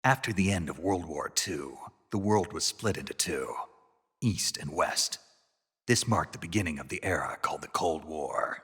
After the end of World War II, the world was split into two, East and West. This marked the beginning of the era called the Cold War.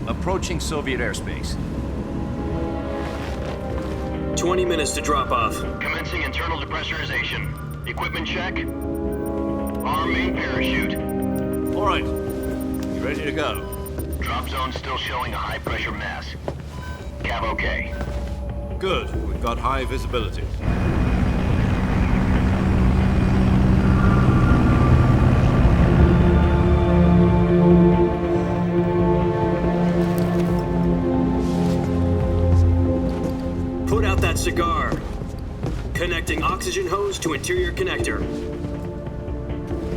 Approaching Soviet airspace. 20 minutes to drop off. Commencing internal depressurization. Equipment check. Arm main parachute. All right. You ready to go? Drop zone still showing a high pressure mass. Cav okay. Good. We've got high visibility. Cigar. Connecting oxygen hose to interior connector.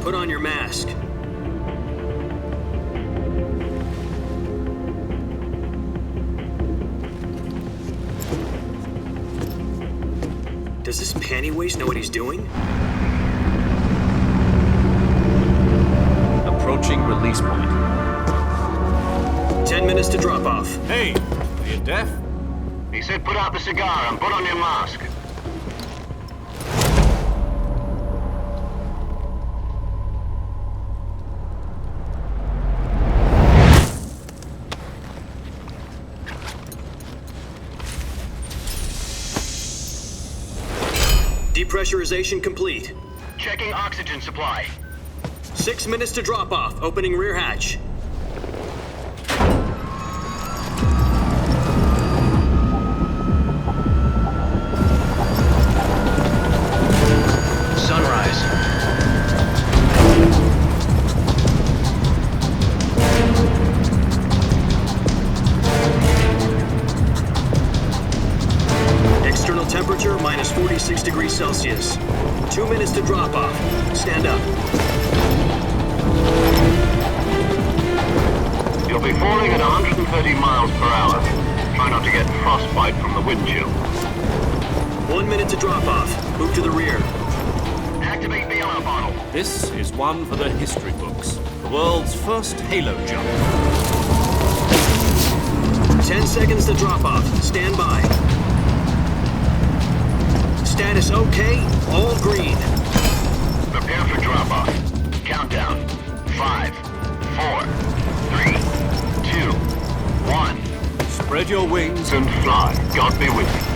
Put on your mask. Does this panty waste know what he's doing? Approaching release point. 10 minutes to drop off. Hey, are you deaf? He said put out the cigar and put on your mask. Depressurization complete. Checking oxygen supply. 6 minutes to drop off. Opening rear hatch. Temperature minus 46 degrees Celsius. 2 minutes to drop off. Stand up. You'll be falling at 130 miles per hour. Try not to get frostbite from the wind chill. 1 minute to drop off. Move to the rear. Activate the alarm bottle. This is one for the history books. The world's first halo jump. 10 seconds to drop off. Stand by. Status okay, all green. Prepare for drop-off. Countdown. 5, 4, 3, 2, 1. Spread your wings And fly. God be with you.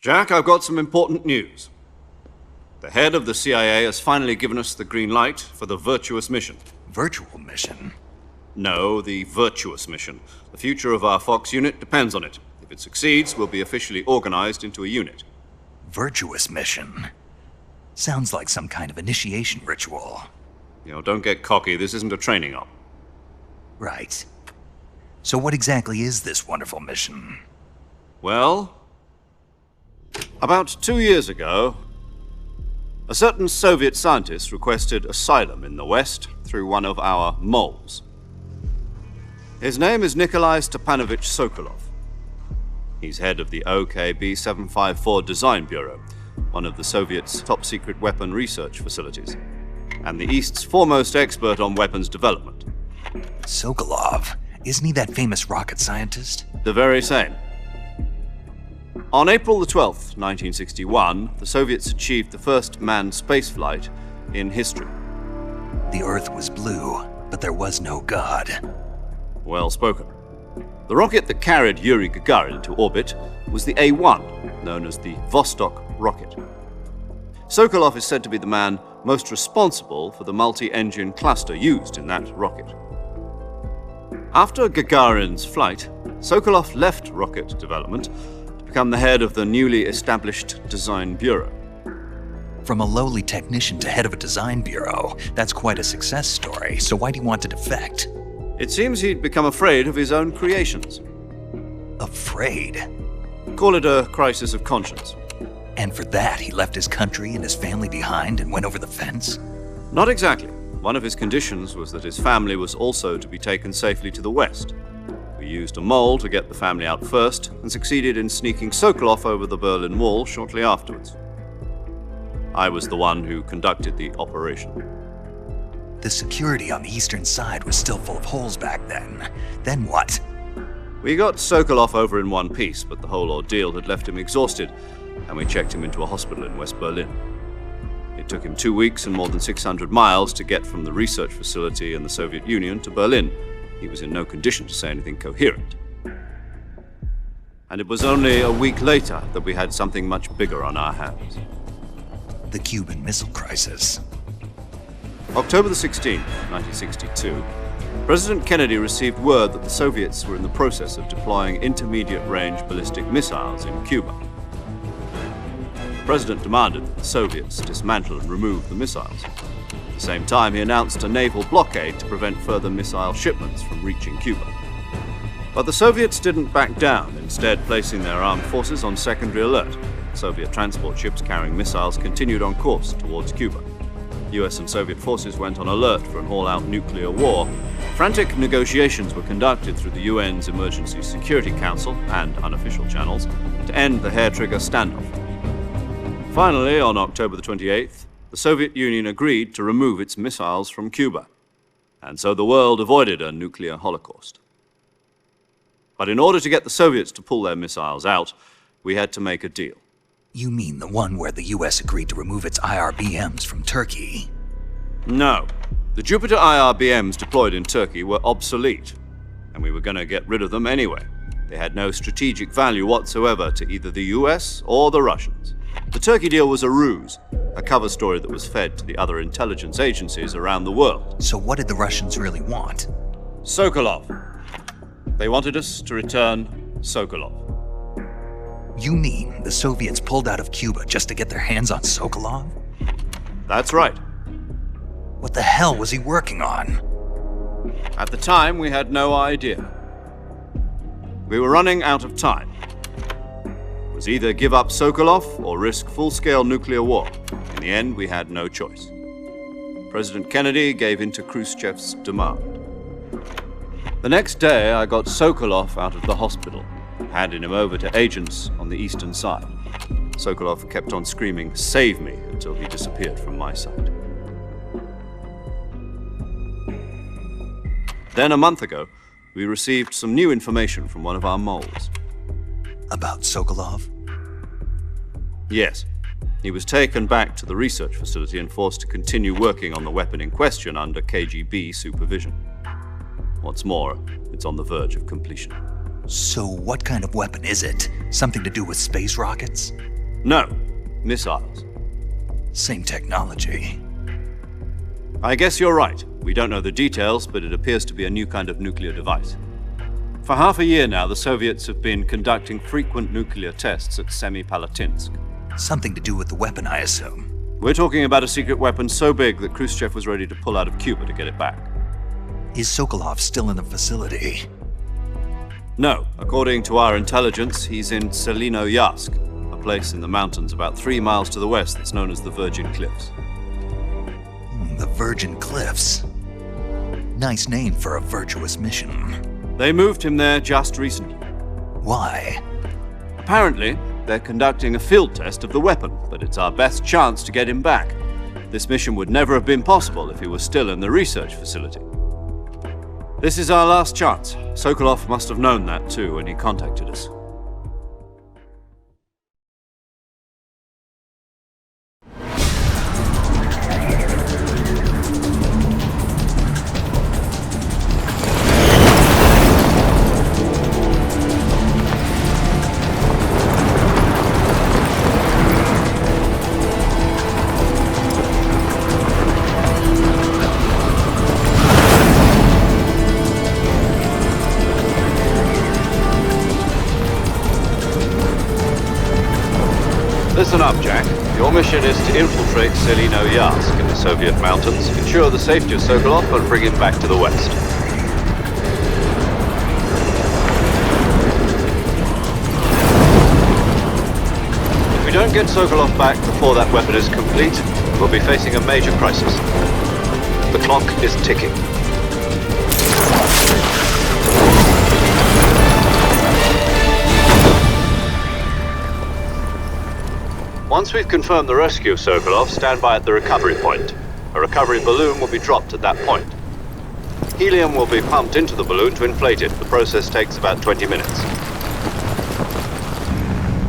Jack, I've got some important news. The head of the CIA has finally given us the green light for the Virtuous Mission. Virtual Mission? No, the Virtuous Mission. The future of our Fox unit depends on it. If it succeeds, we'll be officially organized into a unit. Virtuous Mission? Sounds like some kind of initiation ritual. You know, don't get cocky. This isn't a training op. Right. So what exactly is this wonderful mission? Well, about 2 years ago, a certain Soviet scientist requested asylum in the West through one of our moles. His name is Nikolai Stepanovich Sokolov. He's head of the OKB 754 Design Bureau, one of the Soviets' top-secret weapon research facilities, and the East's foremost expert on weapons development. Sokolov? Isn't he that famous rocket scientist? The very same. On April the 12th, 1961, the Soviets achieved the first manned spaceflight in history. The Earth was blue, but there was no God. Well spoken. The rocket that carried Yuri Gagarin to orbit was the A-1, known as the Vostok rocket. Sokolov is said to be the man most responsible for the multi-engine cluster used in that rocket. After Gagarin's flight, Sokolov left rocket development to become the head of the newly established design bureau. From a lowly technician to head of a design bureau, that's quite a success story, so why do you want to defect? It seems he'd become afraid of his own creations. Afraid? Call it a crisis of conscience. And for that, he left his country and his family behind and went over the fence? Not exactly. One of his conditions was that his family was also to be taken safely to the west. We used a mole to get the family out first and succeeded in sneaking Sokolov over the Berlin Wall shortly afterwards. I was the one who conducted the operation. The security on the eastern side was still full of holes back then. Then what? We got Sokolov over in one piece, but the whole ordeal had left him exhausted, and we checked him into a hospital in West Berlin. It took him 2 weeks and more than 600 miles to get from the research facility in the Soviet Union to Berlin. He was in no condition to say anything coherent. And it was only a week later that we had something much bigger on our hands. The Cuban Missile Crisis. October the 16th, 1962, President Kennedy received word that the Soviets were in the process of deploying intermediate-range ballistic missiles in Cuba. The President demanded that the Soviets dismantle and remove the missiles. At the same time, he announced a naval blockade to prevent further missile shipments from reaching Cuba. But the Soviets didn't back down, instead placing their armed forces on secondary alert. Soviet transport ships carrying missiles continued on course towards Cuba. US and Soviet forces went on alert for an all-out nuclear war. Frantic negotiations were conducted through the UN's Emergency Security Council and unofficial channels to end the hair-trigger standoff. Finally, on October the 28th, the Soviet Union agreed to remove its missiles from Cuba, and so the world avoided a nuclear holocaust. But in order to get the Soviets to pull their missiles out, we had to make a deal. You mean the one where the US agreed to remove its IRBMs from Turkey? No. The Jupiter IRBMs deployed in Turkey were obsolete, and we were going to get rid of them anyway. They had no strategic value whatsoever to either the US or the Russians. The Turkey deal was a ruse, a cover story that was fed to the other intelligence agencies around the world. So what did the Russians really want? Sokolov. They wanted us to return Sokolov. You mean the Soviets pulled out of Cuba just to get their hands on Sokolov? That's right. What the hell was he working on? At the time, we had no idea. We were running out of time. It was either give up Sokolov or risk full-scale nuclear war. In the end, we had no choice. President Kennedy gave in to Khrushchev's demand. The next day, I got Sokolov out of the hospital, handing him over to agents on the eastern side. Sokolov kept on screaming, "Save me," until he disappeared from my sight. Then a month ago, we received some new information from one of our moles. About Sokolov? Yes. He was taken back to the research facility and forced to continue working on the weapon in question under KGB supervision. What's more, it's on the verge of completion. So what kind of weapon is it? Something to do with space rockets? No, missiles. Same technology. I guess you're right. We don't know the details, but it appears to be a new kind of nuclear device. For half a year now, the Soviets have been conducting frequent nuclear tests at Semipalatinsk. Something to do with the weapon, I assume. We're talking about a secret weapon so big that Khrushchev was ready to pull out of Cuba to get it back. Is Sokolov still in the facility? No. According to our intelligence, he's in Selinoyarsk, a place in the mountains about 3 miles to the west that's known as the Virgin Cliffs. The Virgin Cliffs. Nice name for a virtuous mission. They moved him there just recently. Why? Apparently, they're conducting a field test of the weapon, but it's our best chance to get him back. This mission would never have been possible if he was still in the research facility. This is our last chance. Sokolov must have known that too when he contacted us. Your mission is to infiltrate Selino-Yarsk in the Soviet mountains, ensure the safety of Sokolov, and bring him back to the west. If we don't get Sokolov back before that weapon is complete, we'll be facing a major crisis. The clock is ticking. Once we've confirmed the rescue of Sokolov, stand by at the recovery point. A recovery balloon will be dropped at that point. Helium will be pumped into the balloon to inflate it. The process takes about 20 minutes.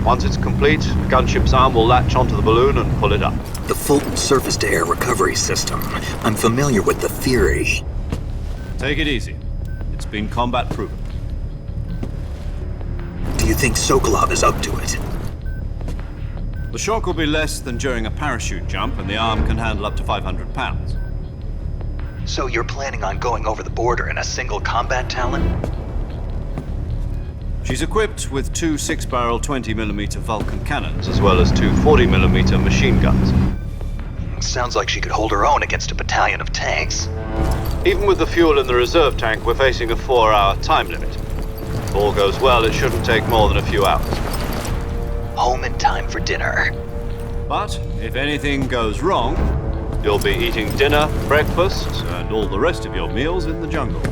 Once it's complete, the gunship's arm will latch onto the balloon and pull it up. The Fulton surface-to-air recovery system. I'm familiar with the theory. Take it easy. It's been combat-proven. Do you think Sokolov is up to it? The shock will be less than during a parachute jump, and the arm can handle up to 500 pounds. So you're planning on going over the border in a single combat Talon? She's equipped with two 6-barrel 20mm Vulcan cannons, as well as two 40mm machine guns. Sounds like she could hold her own against a battalion of tanks. Even with the fuel in the reserve tank, we're facing a 4-hour time limit. If all goes well, it shouldn't take more than a few hours. Home in time for dinner. But if anything goes wrong, you'll be eating dinner, breakfast, and all the rest of your meals in the jungle.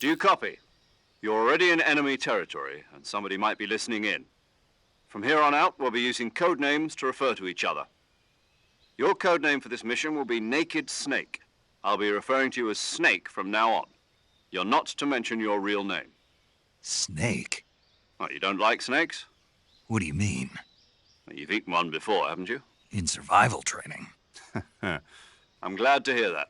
Do you copy? You're already in enemy territory, and somebody might be listening in. From here on out, we'll be using code names to refer to each other. Your code name for this mission will be Naked Snake. I'll be referring to you as Snake from now on. You're not to mention your real name. Snake? What, you don't like snakes? What do you mean? Well, you've eaten one before, haven't you? In survival training. I'm glad to hear that.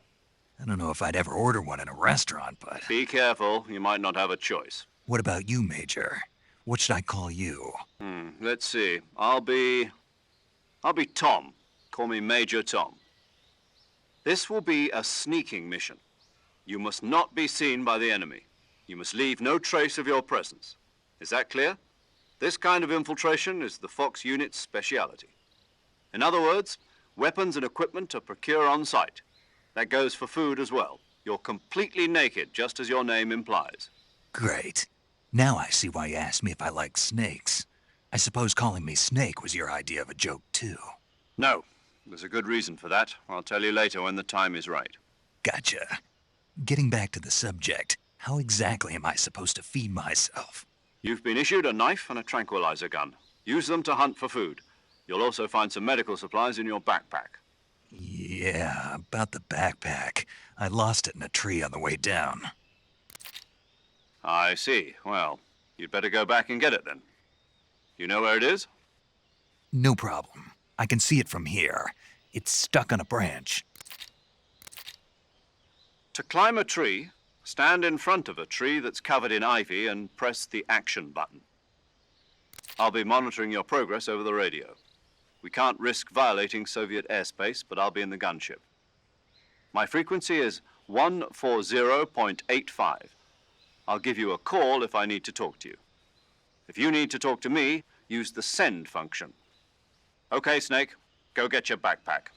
I don't know if I'd ever order one in a restaurant, but... Be careful, you might not have a choice. What about you, Major? What should I call you? Let's see. I'll be Tom. Call me Major Tom. This will be a sneaking mission. You must not be seen by the enemy. You must leave no trace of your presence. Is that clear? This kind of infiltration is the Fox unit's speciality. In other words, weapons and equipment are procured on site. That goes for food as well. You're completely naked, just as your name implies. Great. Now I see why you asked me if I like snakes. I suppose calling me Snake was your idea of a joke, too. No. There's a good reason for that. I'll tell you later when the time is right. Gotcha. Getting back to the subject, how exactly am I supposed to feed myself? You've been issued a knife and a tranquilizer gun. Use them to hunt for food. You'll also find some medical supplies in your backpack. Yeah, about the backpack. I lost it in a tree on the way down. I see. Well, you'd better go back and get it then. You know where it is? No problem. I can see it from here. It's stuck on a branch. To climb a tree, stand in front of a tree that's covered in ivy and press the action button. I'll be monitoring your progress over the radio. We can't risk violating Soviet airspace, but I'll be in the gunship. My frequency is 140.85. I'll give you a call if I need to talk to you. If you need to talk to me, use the send function. Okay, Snake, go get your backpack.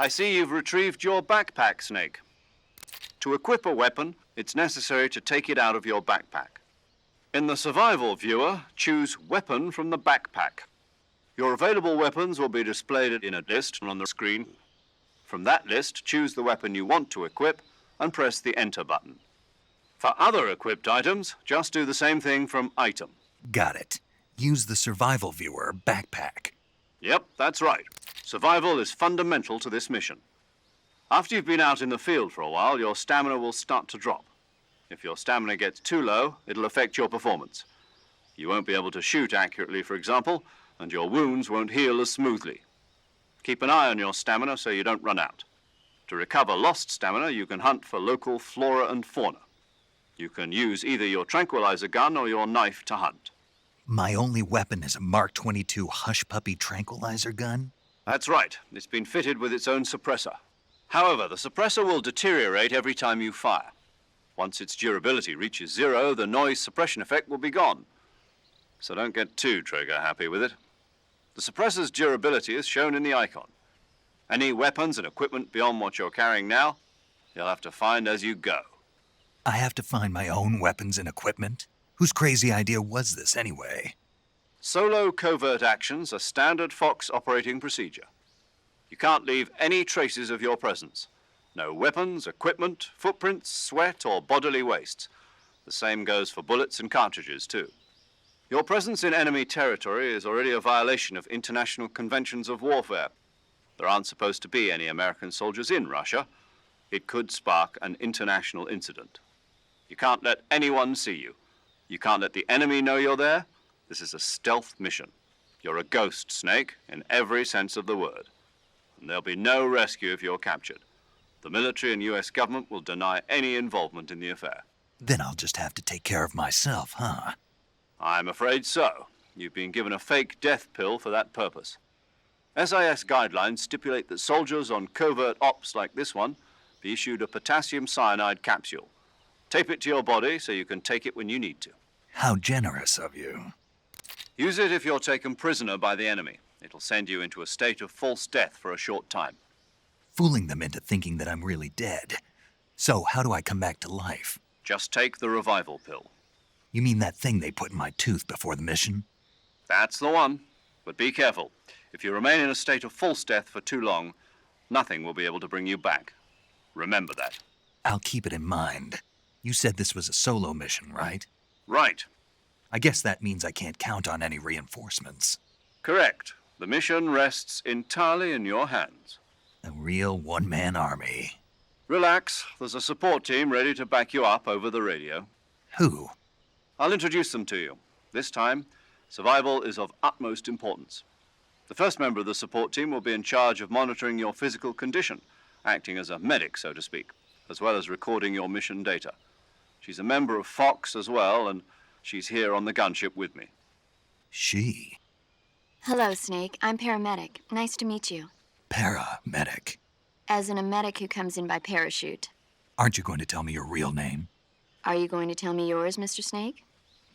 I see you've retrieved your backpack, Snake. To equip a weapon, it's necessary to take it out of your backpack. In the survival viewer, choose Weapon from the backpack. Your available weapons will be displayed in a list on the screen. From that list, choose the weapon you want to equip and press the Enter button. For other equipped items, just do the same thing from Item. Got it. Use the survival viewer backpack. Yep, that's right. Survival is fundamental to this mission. After you've been out in the field for a while, your stamina will start to drop. If your stamina gets too low, it'll affect your performance. You won't be able to shoot accurately, for example, and your wounds won't heal as smoothly. Keep an eye on your stamina so you don't run out. To recover lost stamina, you can hunt for local flora and fauna. You can use either your tranquilizer gun or your knife to hunt. My only weapon is a Mark 22 Hush Puppy tranquilizer gun? That's right. It's been fitted with its own suppressor. However, the suppressor will deteriorate every time you fire. Once its durability reaches 0, the noise suppression effect will be gone. So don't get too trigger-happy with it. The suppressor's durability is shown in the icon. Any weapons and equipment beyond what you're carrying now, you'll have to find as you go. I have to find my own weapons and equipment? Whose crazy idea was this, anyway? Solo covert actions are standard Fox operating procedure. You can't leave any traces of your presence. No weapons, equipment, footprints, sweat, or bodily wastes. The same goes for bullets and cartridges, too. Your presence in enemy territory is already a violation of international conventions of warfare. There aren't supposed to be any American soldiers in Russia. It could spark an international incident. You can't let anyone see you. You can't let the enemy know you're there. This is a stealth mission. You're a ghost, Snake, in every sense of the word. And there'll be no rescue if you're captured. The military and U.S. government will deny any involvement in the affair. Then I'll just have to take care of myself, huh? I'm afraid so. You've been given a fake death pill for that purpose. SIS guidelines stipulate that soldiers on covert ops like this one be issued a potassium cyanide capsule. Tape it to your body so you can take it when you need to. How generous of you. Use it if you're taken prisoner by the enemy. It'll send you into a state of false death for a short time. Fooling them into thinking that I'm really dead. So how do I come back to life? Just take the revival pill. You mean that thing they put in my tooth before the mission? That's the one. But be careful. If you remain in a state of false death for too long, nothing will be able to bring you back. Remember that. I'll keep it in mind. You said this was a solo mission, right? Right. I guess that means I can't count on any reinforcements. Correct. The mission rests entirely in your hands. A real one-man army. Relax. There's a support team ready to back you up over the radio. Who? I'll introduce them to you. This time, survival is of utmost importance. The first member of the support team will be in charge of monitoring your physical condition, acting as a medic, so to speak, as well as recording your mission data. She's a member of Fox as well, and she's here on the gunship with me. She? Hello, Snake. I'm paramedic. Nice to meet you. Paramedic. As in a medic who comes in by parachute. Aren't you going to tell me your real name? Are you going to tell me yours, Mr. Snake?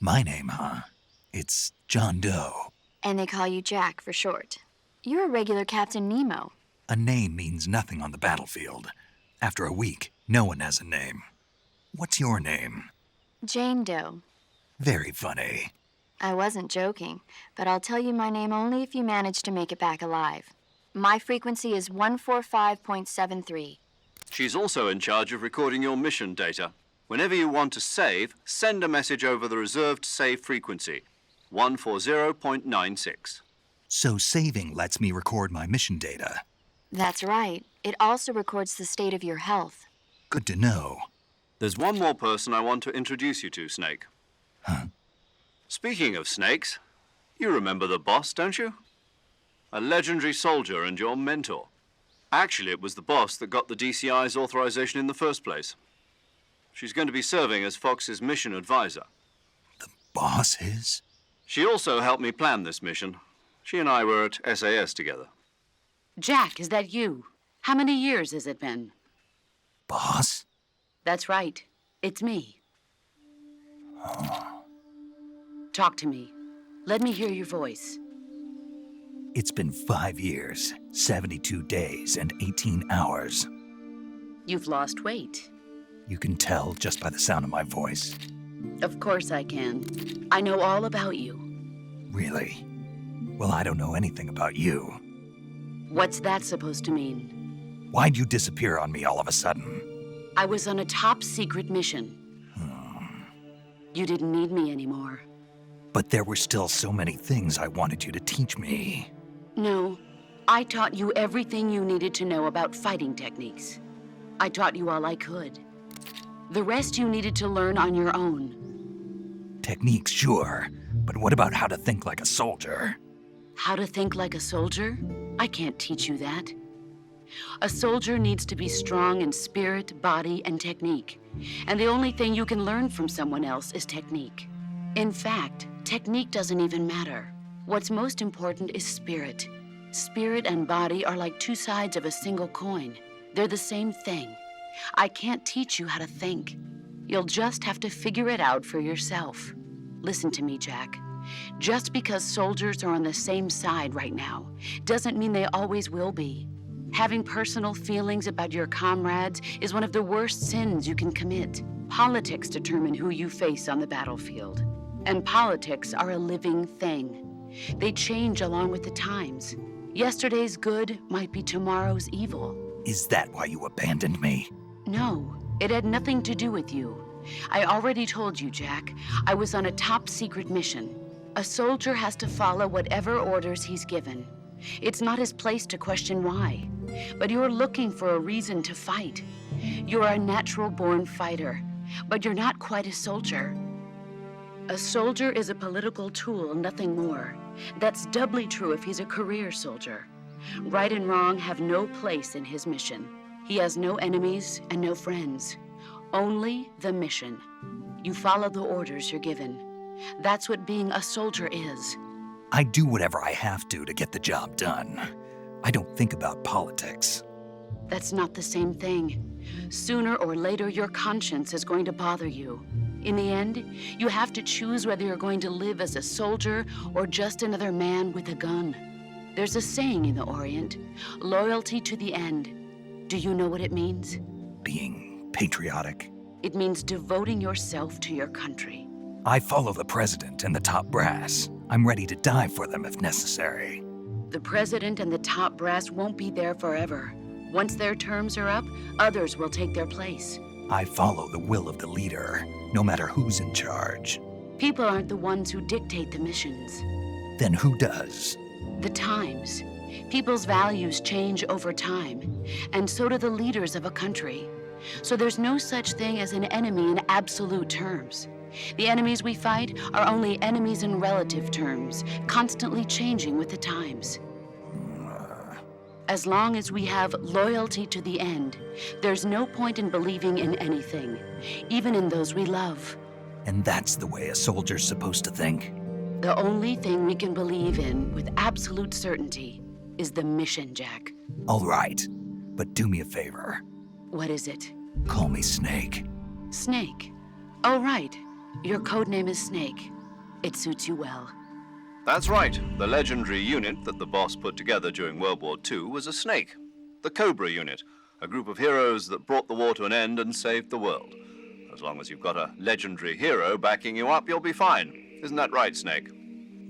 My name, huh? It's John Doe. And they call you Jack for short. You're a regular Captain Nemo. A name means nothing on the battlefield. After a week, no one has a name. What's your name? Jane Doe. Very funny. I wasn't joking, but I'll tell you my name only if you manage to make it back alive. My frequency is 145.73. She's also in charge of recording your mission data. Whenever you want to save, send a message over the reserved save frequency, 140.96. So saving lets me record my mission data. That's right. It also records the state of your health. Good to know. There's one more person I want to introduce you to, Snake. Huh? Speaking of snakes, you remember the boss, don't you? A legendary soldier and your mentor. Actually, it was the boss that got the DCI's authorization in the first place. She's going to be serving as Fox's mission advisor. The boss is? She also helped me plan this mission. She and I were at SAS together. Jack, is that you? How many years has it been? Boss? That's right. It's me. Talk to me. Let me hear your voice. It's been 5 years, 72 days, and 18 hours. You've lost weight. You can tell just by the sound of my voice. Of course I can. I know all about you. Really? Well, I don't know anything about you. What's that supposed to mean? Why'd you disappear on me all of a sudden? I was on a top secret mission. You didn't need me anymore. But there were still so many things I wanted you to teach me. No, I taught you everything you needed to know about fighting techniques. I taught you all I could. The rest you needed to learn on your own. Techniques, sure. But what about how to think like a soldier? How to think like a soldier? I can't teach you that. A soldier needs to be strong in spirit, body, and technique. And the only thing you can learn from someone else is technique. In fact, technique doesn't even matter. What's most important is spirit. Spirit and body are like two sides of a single coin. They're the same thing. I can't teach you how to think. You'll just have to figure it out for yourself. Listen to me, Jack. Just because soldiers are on the same side right now doesn't mean they always will be. Having personal feelings about your comrades is one of the worst sins you can commit. Politics determine who you face on the battlefield. And politics are a living thing. They change along with the times. Yesterday's good might be tomorrow's evil. Is that why you abandoned me? No, it had nothing to do with you. I already told you, Jack. I was on a top secret mission. A soldier has to follow whatever orders he's given. It's not his place to question why. But you're looking for a reason to fight. You're a natural-born fighter, but you're not quite a soldier. A soldier is a political tool, nothing more. That's doubly true if he's a career soldier. Right and wrong have no place in his mission. He has no enemies and no friends. Only the mission. You follow the orders you're given. That's what being a soldier is. I do whatever I have to get the job done. I don't think about politics. That's not the same thing. Sooner or later, your conscience is going to bother you. In the end, you have to choose whether you're going to live as a soldier or just another man with a gun. There's a saying in the Orient, loyalty to the end. Do you know what it means? Being patriotic. It means devoting yourself to your country. I follow the president and the top brass. I'm ready to die for them if necessary. The president and the top brass won't be there forever. Once their terms are up, others will take their place. I follow the will of the leader, no matter who's in charge. People aren't the ones who dictate the missions. Then who does? The times. People's values change over time, and so do the leaders of a country. So there's no such thing as an enemy in absolute terms. The enemies we fight are only enemies in relative terms, constantly changing with the times. As long as we have loyalty to the end, there's no point in believing in anything, even in those we love. And that's the way a soldier's supposed to think? The only thing we can believe in with absolute certainty is the mission, Jack. All right, but do me a favor. What is it? Call me Snake. Snake. Oh, right. Your codename is Snake. It suits you well. That's right. The legendary unit that the boss put together during World War II was a snake. the Cobra Unit, a group of heroes that brought the war to an end and saved the world. As long as you've got a legendary hero backing you up, you'll be fine. Isn't that right, Snake?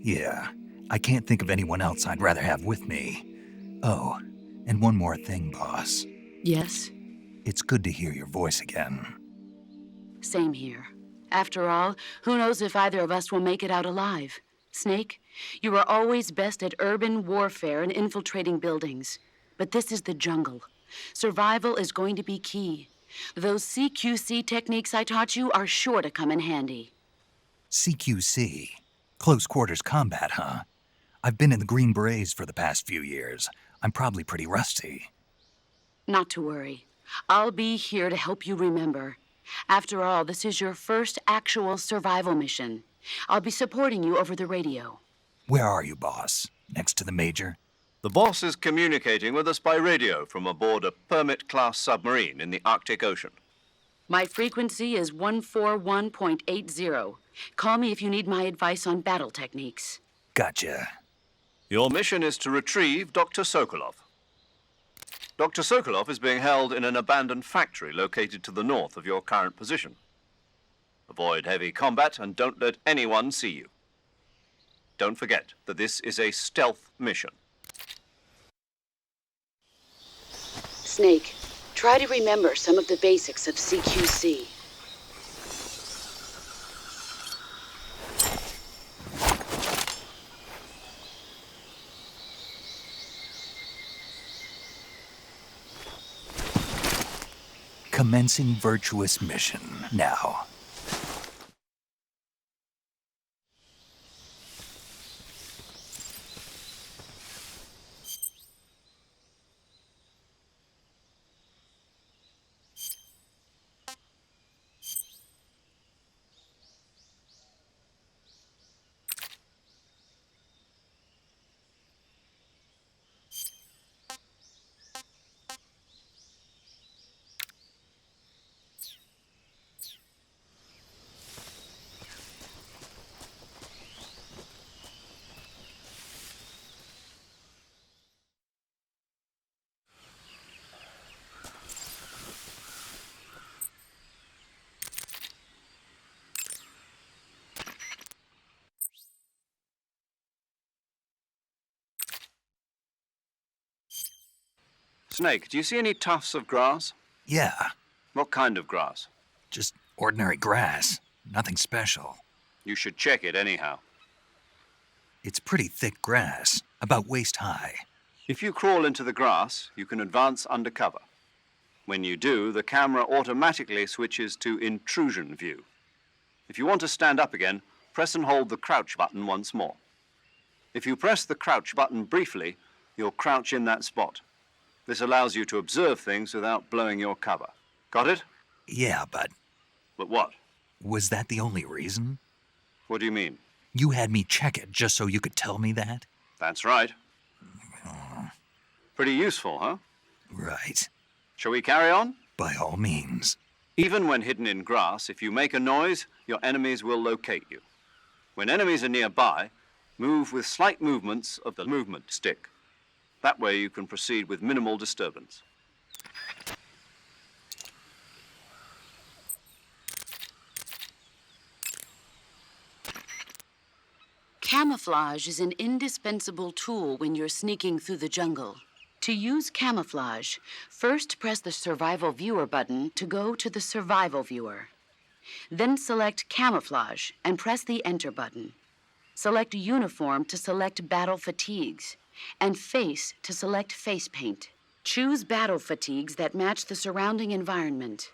Yeah, I can't think of anyone else I'd rather have with me. Oh, and one more thing, boss. Yes? It's good to hear your voice again. Same here. After all, who knows if either of us will make it out alive? Snake, you are always best at urban warfare and infiltrating buildings. But this is the jungle. Survival is going to be key. Those CQC techniques I taught you are sure to come in handy. CQC? Close quarters combat, huh? I've been in the Green Berets for the past few years. I'm probably pretty rusty. Not to worry. I'll be here to help you remember. After all, this is your first actual survival mission. I'll be supporting you over the radio. Where are you, boss? Next to the Major? The boss is communicating with us by radio from aboard a Permit-class submarine in the Arctic Ocean. My frequency is 141.80. Call me if you need my advice on battle techniques. Gotcha. Your mission is to retrieve Dr. Sokolov. Dr. Sokolov is being held in an abandoned factory located to the north of your current position. Avoid heavy combat and don't let anyone see you. Don't forget that this is a stealth mission. Snake, try to remember some of the basics of CQC. Commencing Virtuous Mission now. Snake, do you see any tufts of grass? Yeah, What kind of grass? just ordinary grass. Nothing special. You should check it anyhow. It's pretty thick grass, about waist high. If you crawl into the grass, you can advance undercover. When you do, the camera automatically switches to intrusion view. If you want to stand up again, press and hold the crouch button once more. If you press the crouch button briefly, you'll crouch in that spot. This allows you to observe things without blowing your cover. Got it? Yeah, but But what? was that the only reason? What do you mean? You had me check it just so you could tell me that? That's right. Pretty useful, huh? Right. Shall we carry on? By all means. Even when hidden in grass, if you make a noise, your enemies will locate you. When enemies are nearby, move with slight movements of the movement stick. That way you can proceed with minimal disturbance. Camouflage is an indispensable tool when you're sneaking through the jungle. To use camouflage, first press the Survival Viewer button to go to the Survival Viewer. Then select Camouflage and press the Enter button. Select Uniform to select Battle Fatigues, and Face to select Face Paint. Choose battle fatigues that match the surrounding environment.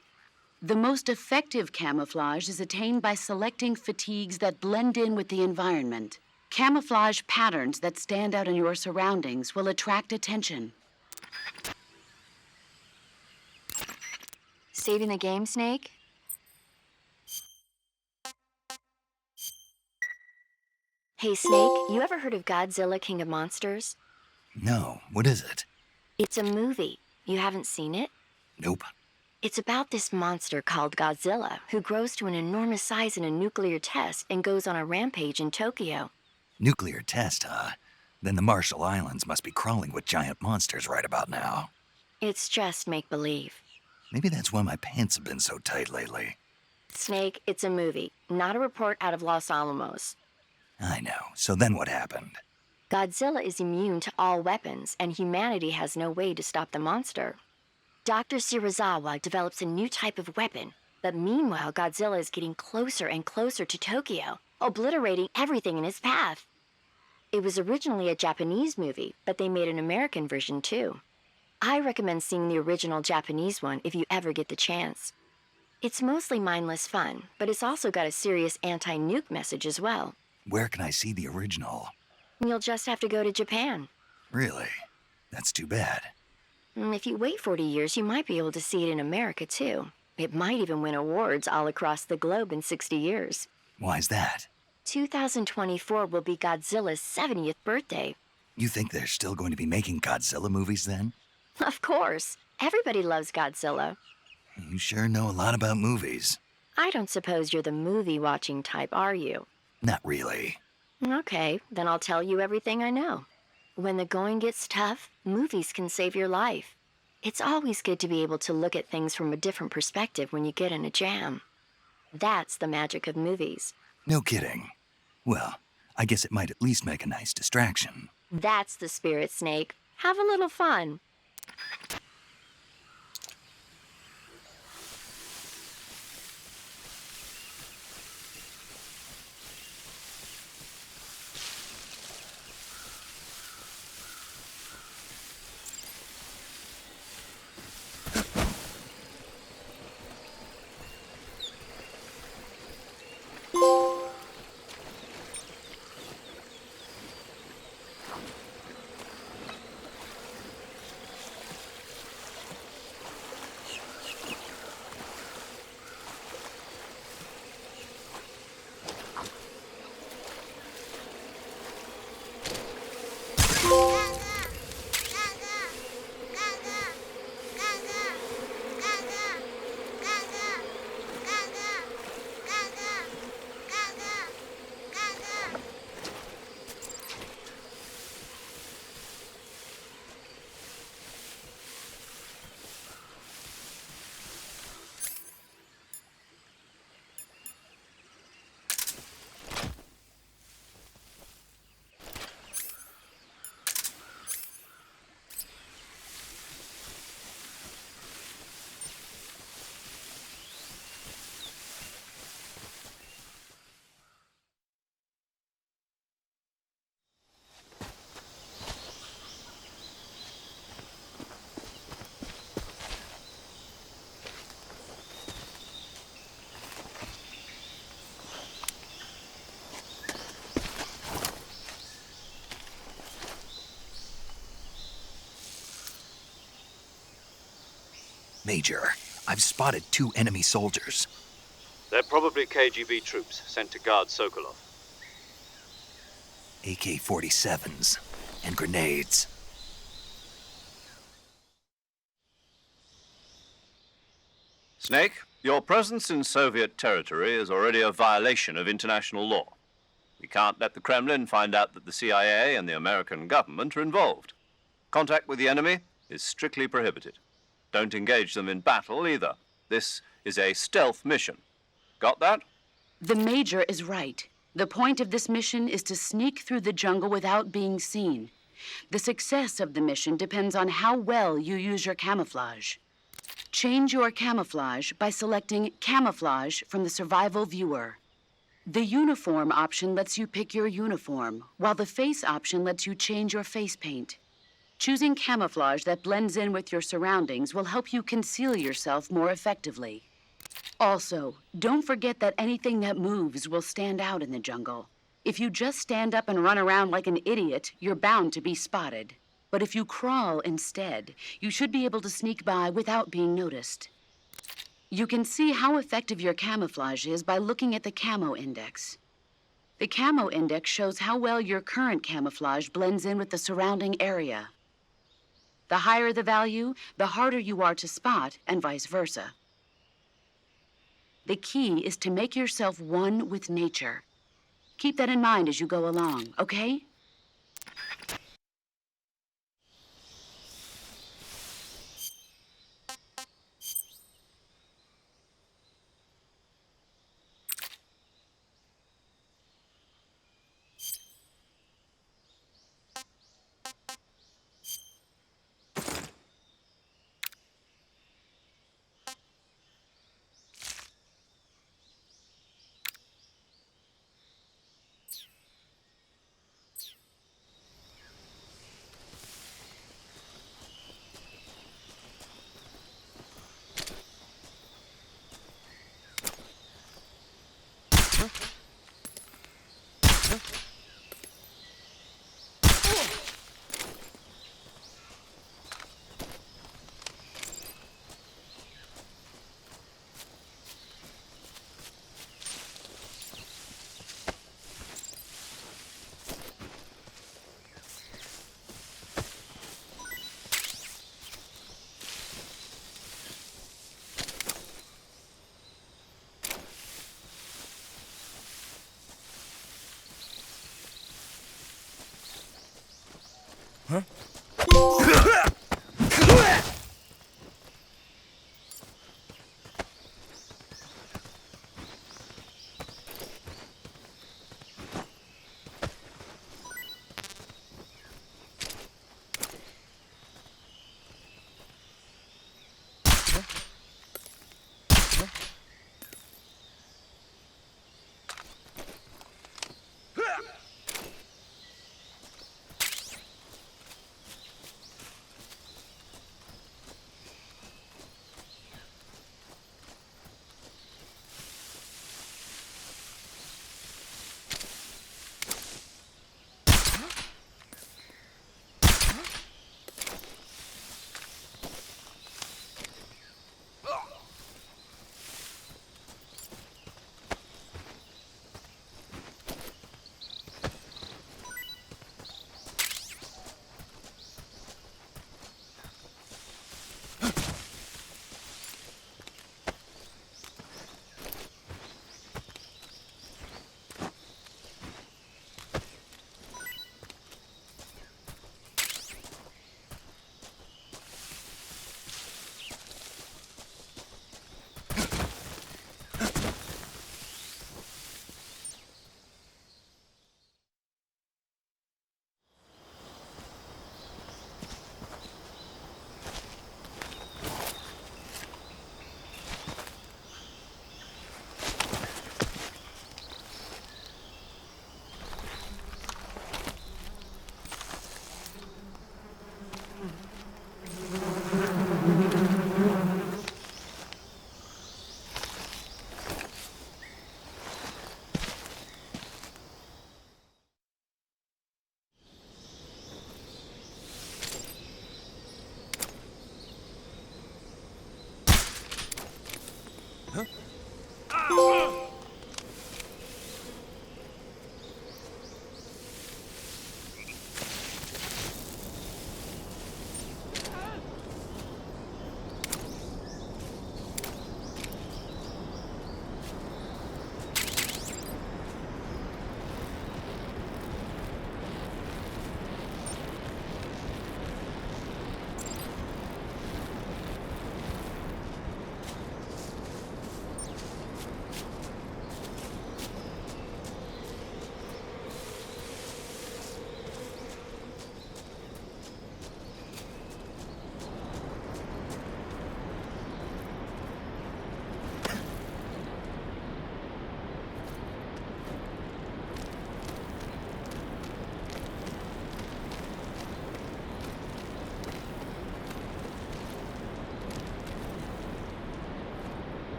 The most effective camouflage is attained by selecting fatigues that blend in with the environment. Camouflage patterns that stand out in your surroundings will attract attention. Saving the game, Snake? Hey, Snake, you ever heard of Godzilla, King of Monsters? No, what is it? It's a movie. You haven't seen it? Nope. It's about this monster called Godzilla, who grows to an enormous size in a nuclear test and goes on a rampage in Tokyo. Nuclear test, huh? Then the Marshall Islands must be crawling with giant monsters right about now. It's just make-believe. Maybe that's why my pants have been so tight lately. Snake, it's a movie, not a report out of Los Alamos. I know. So then what happened? Godzilla is immune to all weapons, and humanity has no way to stop the monster. Dr. Shirazawa develops a new type of weapon, but meanwhile Godzilla is getting closer and closer to Tokyo, obliterating everything in his path. It was originally a Japanese movie, but they made an American version too. I recommend seeing the original Japanese one if you ever get the chance. It's mostly mindless fun, but it's also got a serious anti-nuke message as well. Where can I see the original? You'll just have to go to Japan. Really? That's too bad. If you wait 40 years, you might be able to see it in America too. It might even win awards all across the globe in 60 years. Why's that? 2024 will be Godzilla's 70th birthday. You think they're still going to be making Godzilla movies then? Of course. Everybody loves Godzilla. You sure know a lot about movies. I don't suppose you're the movie-watching type, are you? Not really. Okay, then I'll tell you everything I know. When the going gets tough, movies can save your life. It's always good to be able to look at things from a different perspective when you get in a jam. That's the magic of movies. No kidding. Well, I guess it might at least make a nice distraction. That's the spirit, Snake. Have a little fun. Major, I've spotted 2 enemy soldiers. They're probably KGB troops sent to guard Sokolov. AK-47s and grenades. Snake, your presence in Soviet territory is already a violation of international law. We can't let the Kremlin find out that the CIA and the American government are involved. Contact with the enemy is strictly prohibited. Don't engage them in battle either. This is a stealth mission. Got that? The Major is right. The point of this mission is to sneak through the jungle without being seen. The success of the mission depends on how well you use your camouflage. Change your camouflage by selecting Camouflage from the Survival Viewer. The Uniform option lets you pick your uniform, while the Face option lets you change your face paint. Choosing camouflage that blends in with your surroundings will help you conceal yourself more effectively. Also, don't forget that anything that moves will stand out in the jungle. If you just stand up and run around like an idiot, you're bound to be spotted. But if you crawl instead, you should be able to sneak by without being noticed. You can see how effective your camouflage is by looking at the Camo Index. The Camo Index shows how well your current camouflage blends in with the surrounding area. The higher the value, the harder you are to spot, and vice versa. The key is to make yourself one with nature. Keep that in mind as you go along, okay?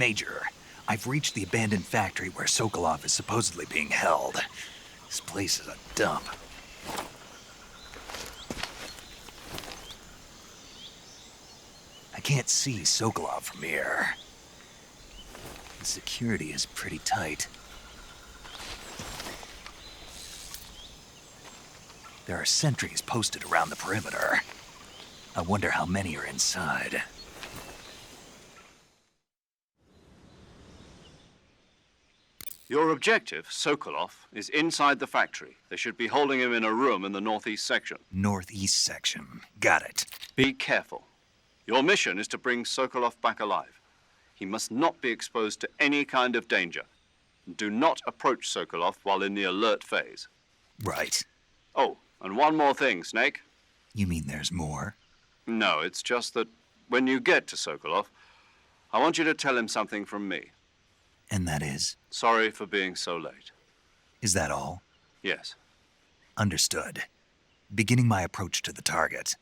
Major, I've reached the abandoned factory where Sokolov is supposedly being held. This place is a dump. I can't see Sokolov from here. The security is pretty tight. There are sentries posted around the perimeter. I wonder how many are inside. Your objective, Sokolov, is inside the factory. They should be holding him in a room in the northeast section. Northeast section. Got it. Be careful. Your mission is to bring Sokolov back alive. He must not be exposed to any kind of danger. Do not approach Sokolov while in the alert phase. Right. Oh, and one more thing, Snake. You mean there's more? No, it's just that when you get to Sokolov, I want you to tell him something from me. And that is? Sorry for being so late. Is that all? Yes. Understood. Beginning my approach to the target.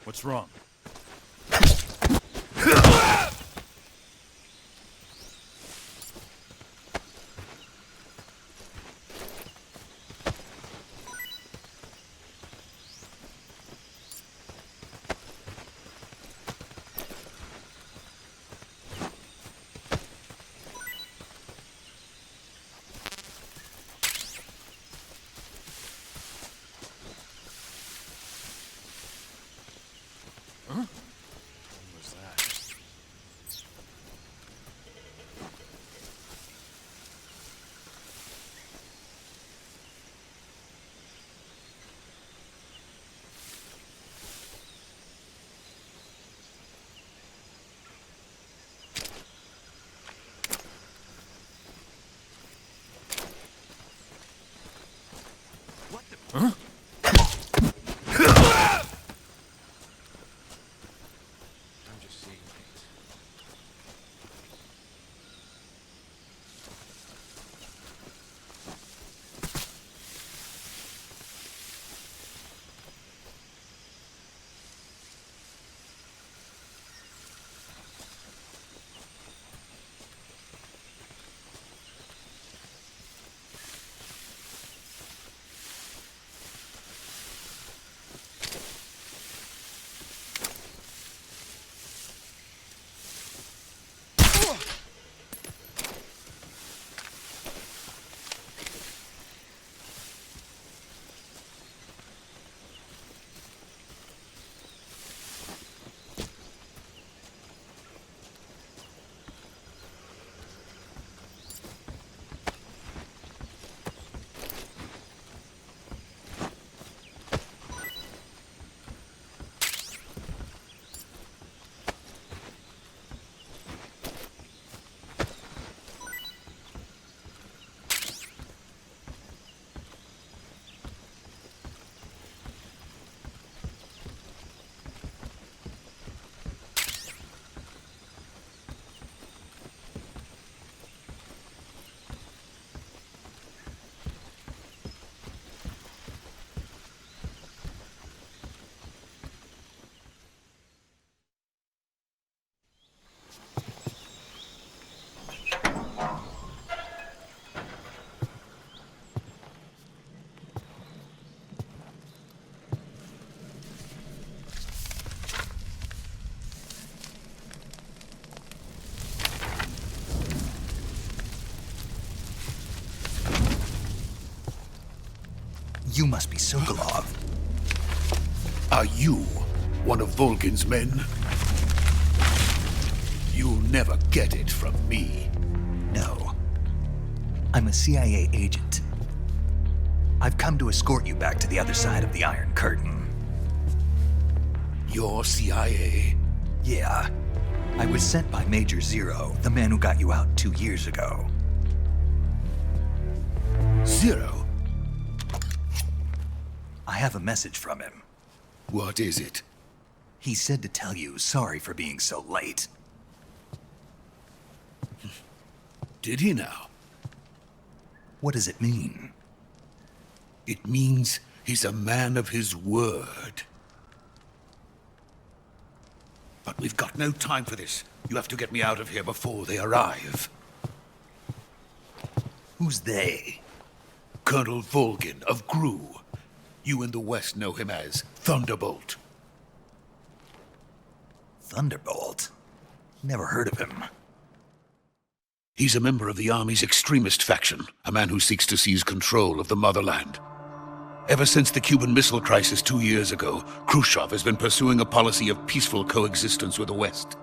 What's wrong? Huh? I'm just seeing things. You must be Sokolov. Are you one of Volgin's men? You'll never get it from me. No. I'm a CIA agent. I've come to escort you back to the other side of the Iron Curtain. You're CIA? Yeah. I was sent by Major Zero, the man who got you out 2 years ago. Zero? I have a message from him. What is it? He said to tell you sorry for being so late. Did he now? What does it mean? It means he's a man of his word. But we've got no time for this. You have to get me out of here before they arrive. Who's they? Colonel VOLGIN of GRU. You in the West know him as Thunderbolt. Thunderbolt? Never heard of him. He's a member of the Army's extremist faction, a man who seeks to seize control of the motherland. Ever since the Cuban Missile Crisis 2 years ago, Khrushchev has been pursuing a policy of peaceful coexistence with the West.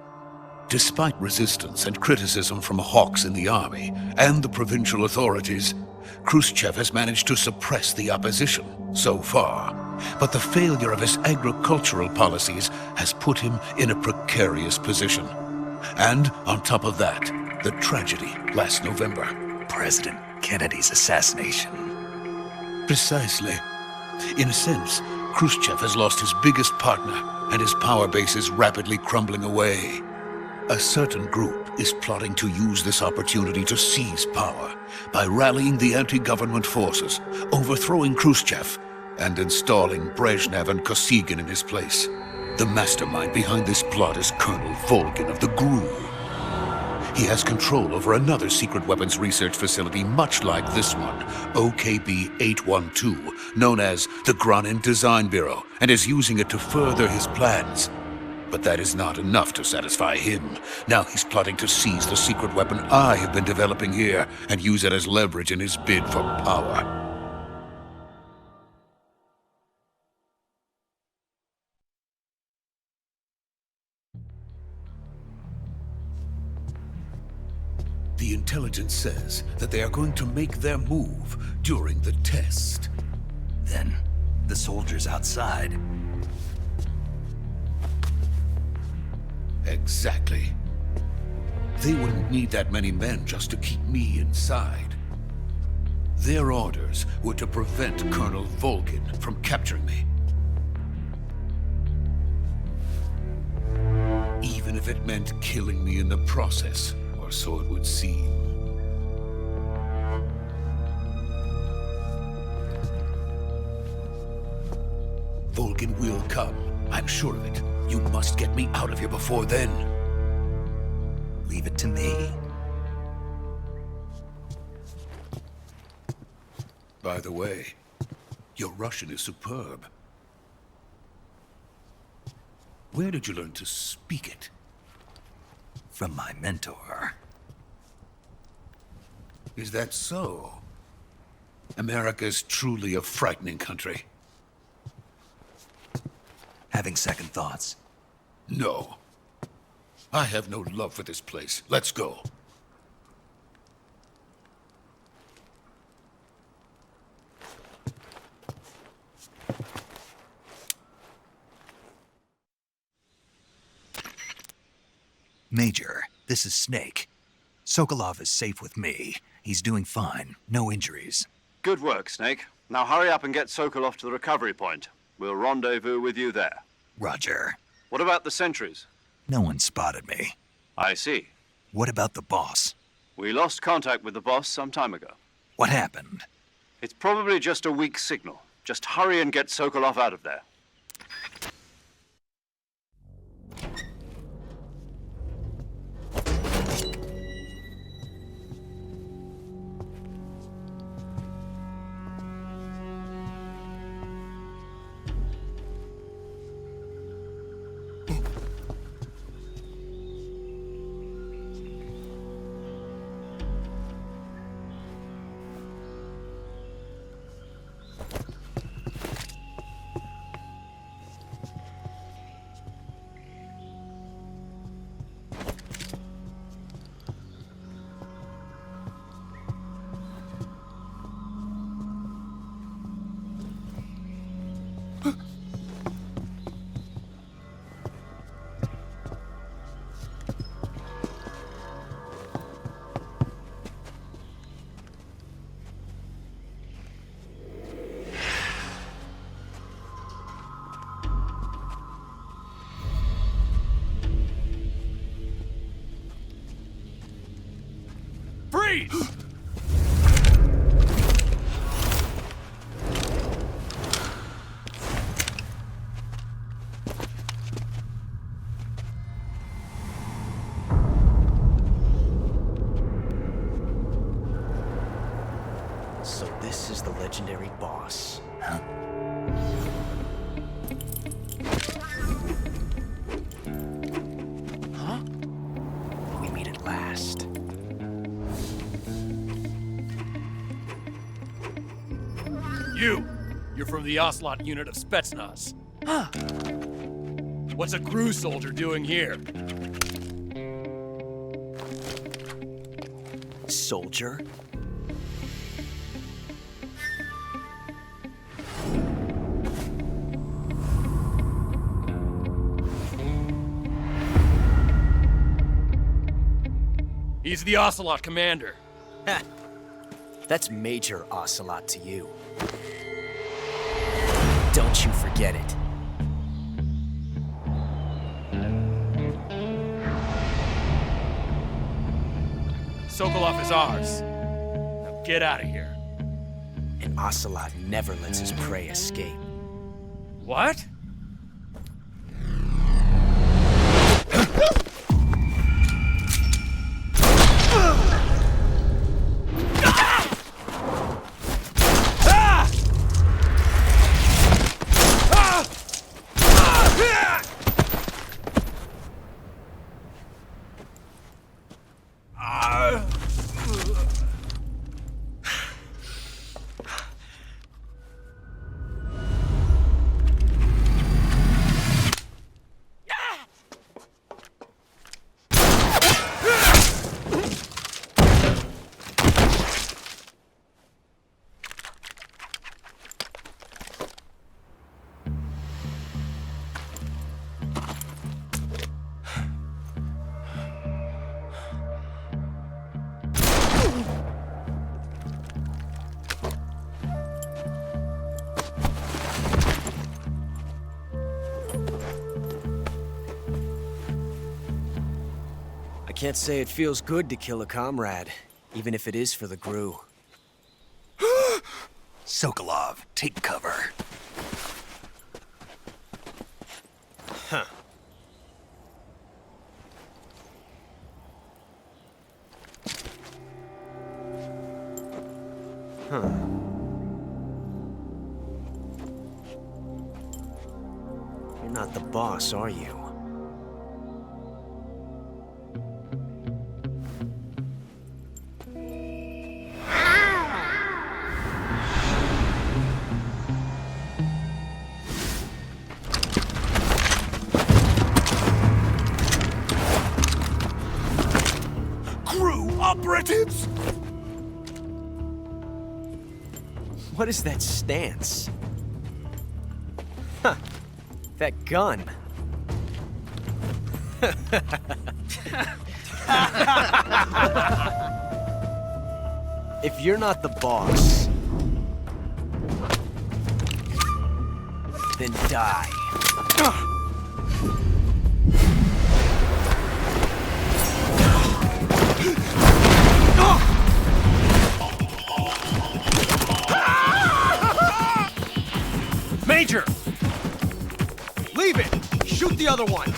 Despite resistance and criticism from hawks in the army and the provincial authorities, Khrushchev has managed to suppress the opposition so far. But the failure of his agricultural policies has put him in a precarious position. And on top of that, the tragedy last November. President Kennedy's assassination. Precisely. In a sense, Khrushchev has lost his biggest partner, and his power base is rapidly crumbling away. A certain group is plotting to use this opportunity to seize power by rallying the anti-government forces, overthrowing Khrushchev, and installing Brezhnev and Kosygin in his place. The mastermind behind this plot is Colonel VOLGIN of the GRU. He has control over another secret weapons research facility much like this one, OKB-812, known as the Graniny Design Bureau, and is using it to further his plans. But that is not enough to satisfy him. Now he's plotting to seize the secret weapon I have been developing here and use it as leverage in his bid for power. The intelligence says that they are going to make their move during the test. Then, the soldiers outside. Exactly. They wouldn't need that many men just to keep me inside. Their orders were to prevent Colonel VOLGIN from capturing me. Even if it meant killing me in the process, or so it would seem. VOLGIN will come. I'm sure of it. You must get me out of here before then. Leave it to me. By the way, your Russian is superb. Where did you learn to speak it? From my mentor. Is that so? America's truly a frightening country. Having second thoughts. No. I have no love for this place. Let's go. Major, this is Snake. Sokolov is safe with me. He's doing fine. No injuries. Good work, Snake. Now hurry up and get Sokolov to the recovery point. We'll rendezvous with you there. Roger. What about the sentries? No one spotted me. I see. What about the boss? We lost contact with the boss some time ago. What happened? It's probably just a weak signal. Just hurry and get Sokolov out of there. Freeze! You're from the OCELOT unit of Spetsnaz. What's a crew soldier doing here? Soldier? He's the OCELOT commander. Ha! That's Major OCELOT to you. Don't you forget it. Sokolov is ours. Now get out of here. And OCELOT never lets his prey escape. What? I can't say it feels good to kill a comrade, even if it is for the GRU. Sokolov, take cover. Huh. Huh. You're not the boss, are you? Operatives? What is that stance? Huh. That gun. If you're not the boss, then die. Major! Leave it! Shoot the other one!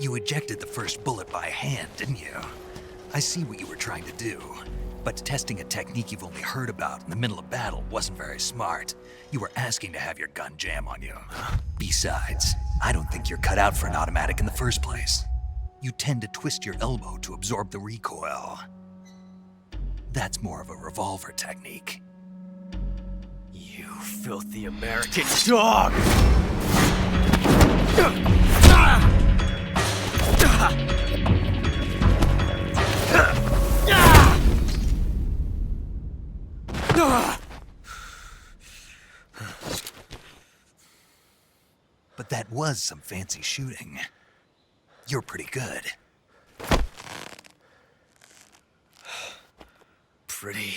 You ejected the first bullet by hand, didn't you? I see what you were trying to do. But testing a technique you've only heard about in the middle of battle wasn't very smart. You were asking to have your gun jam on you. Besides, I don't think you're cut out for an automatic in the first place. You tend to twist your elbow to absorb the recoil. That's more of a revolver technique. You filthy American dog! But that was some fancy shooting. You're pretty good. Pretty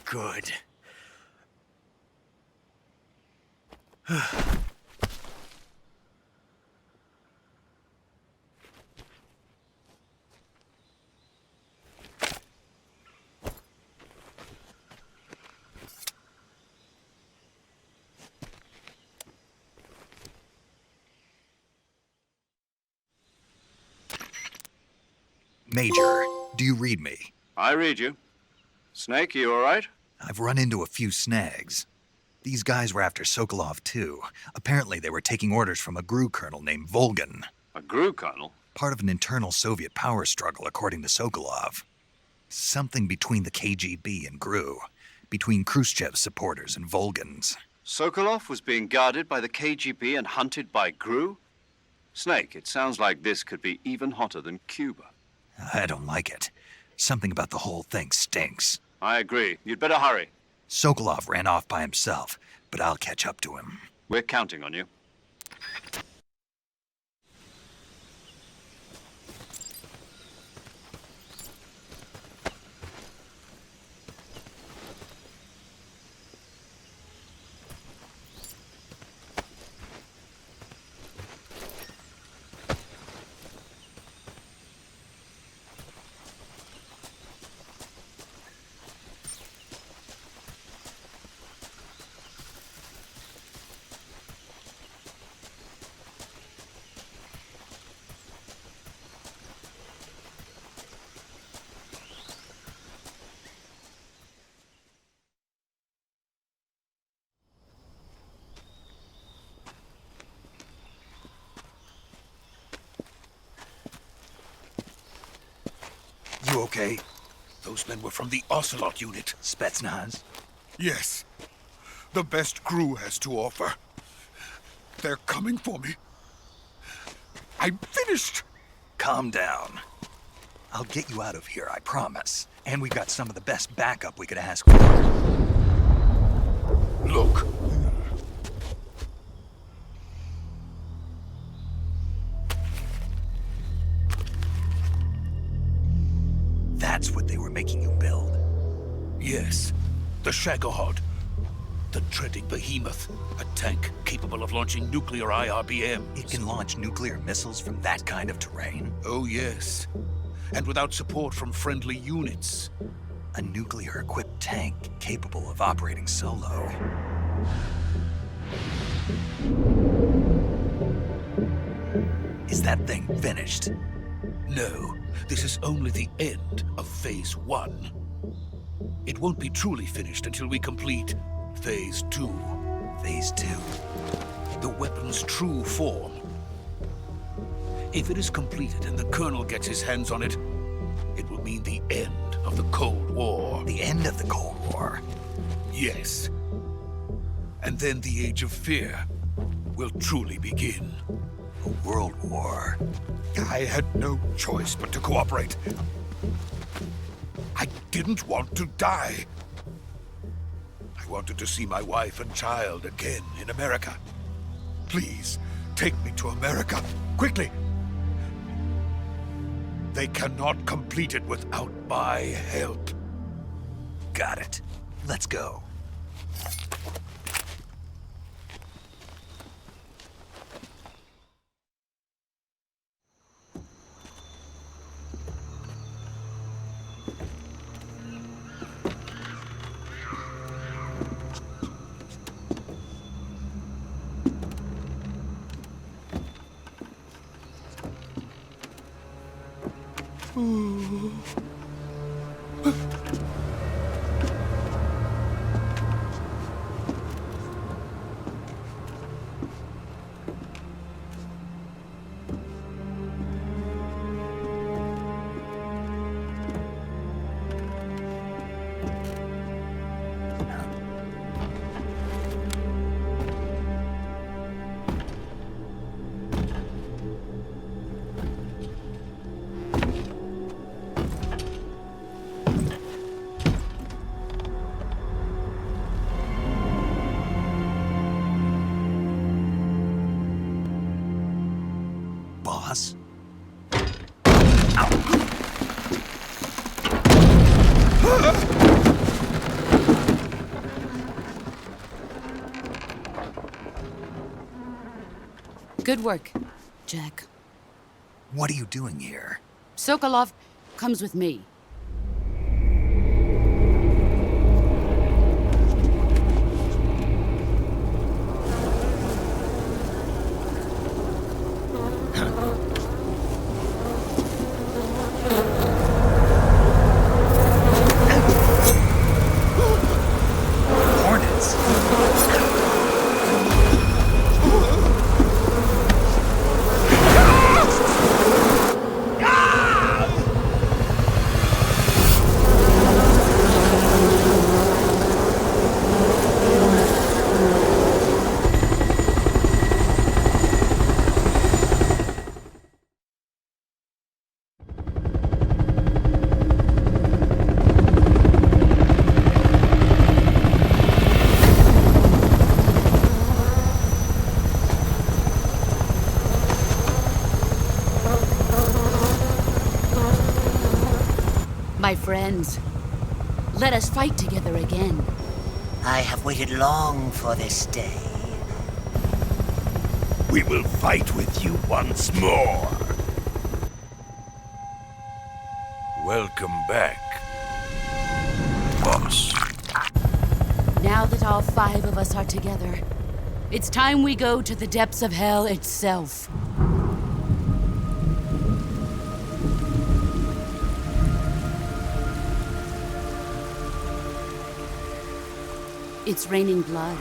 good. Major, do you read me? I read you. Snake, you all right? I've run into a few snags. These guys were after Sokolov too. Apparently they were taking orders from a GRU colonel named VOLGIN. A GRU colonel? Part of an internal Soviet power struggle, according to Sokolov. Something between the KGB and GRU. Between Khrushchev's supporters and VOLGIN's. Sokolov was being guarded by the KGB and hunted by GRU? Snake, it sounds like this could be even hotter than Cuba. I don't like it. Something about the whole thing stinks. I agree. You'd better hurry. Sokolov ran off by himself, but I'll catch up to him. We're counting on you. You okay? Those men were from the OCELOT unit. Spetsnaz? Yes. The best GRU has to offer. They're coming for me. I'm finished. Calm down. I'll get you out of here, I promise. And we've got some of the best backup we could ask for. Look. That's what they were making you build? Yes. The Shagohod. The dreaded behemoth. A tank capable of launching nuclear IRBMs. It can launch nuclear missiles from that kind of terrain? Oh, yes. And without support from friendly units. A nuclear-equipped tank capable of operating solo. Is that thing finished? No. This is only the end of Phase 1. It won't be truly finished until we complete Phase 2. Phase 2? The weapon's true form. If it is completed and the Colonel gets his hands on it, it will mean the end of the Cold War. The end of the Cold War? Yes. And then the Age of Fear will truly begin. A world war? I had no choice but to cooperate. I didn't want to die. I wanted to see my wife and child again in America. Please, take me to America, quickly. They cannot complete it without my help. Got it. Let's go. Good work, Jack. What are you doing here? Sokolov comes with me. Hornets? My friends, let us fight together again. I have waited long for this day. We will fight with you once more. Welcome back, boss. Now that all 5 of us are together, it's time we go to the depths of hell itself. It's raining blood.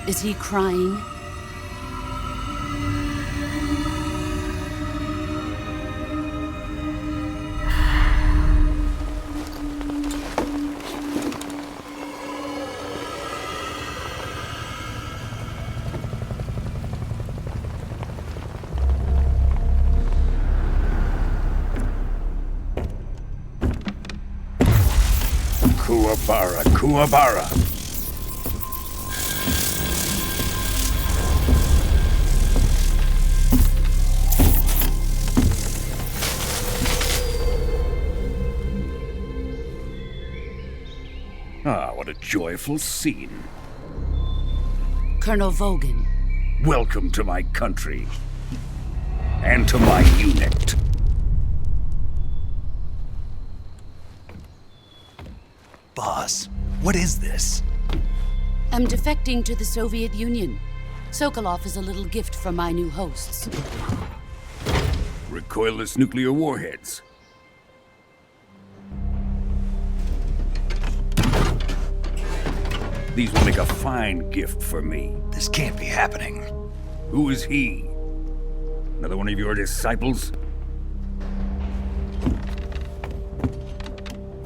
Is he crying? Kuwabara, Kuwabara. Ah, what a joyful scene. Colonel VOLGIN. Welcome to my country. And to my unit. Boss, what is this? I'm defecting to the Soviet Union. Sokolov is a little gift from my new hosts. Recoilless nuclear warheads. These will make a fine gift for me. This can't be happening. Who is he? Another one of your disciples?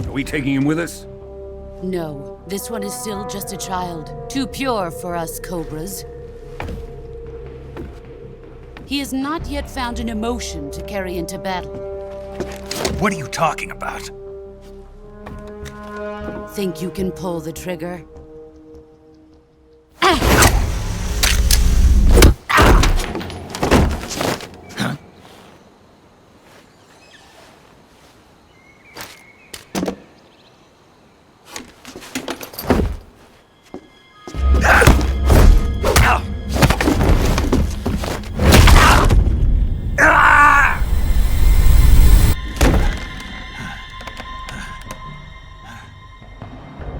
Are we taking him with us? No, this one is still just a child. Too pure for us Cobras. He has not yet found an emotion to carry into battle. What are you talking about? Think you can pull the trigger?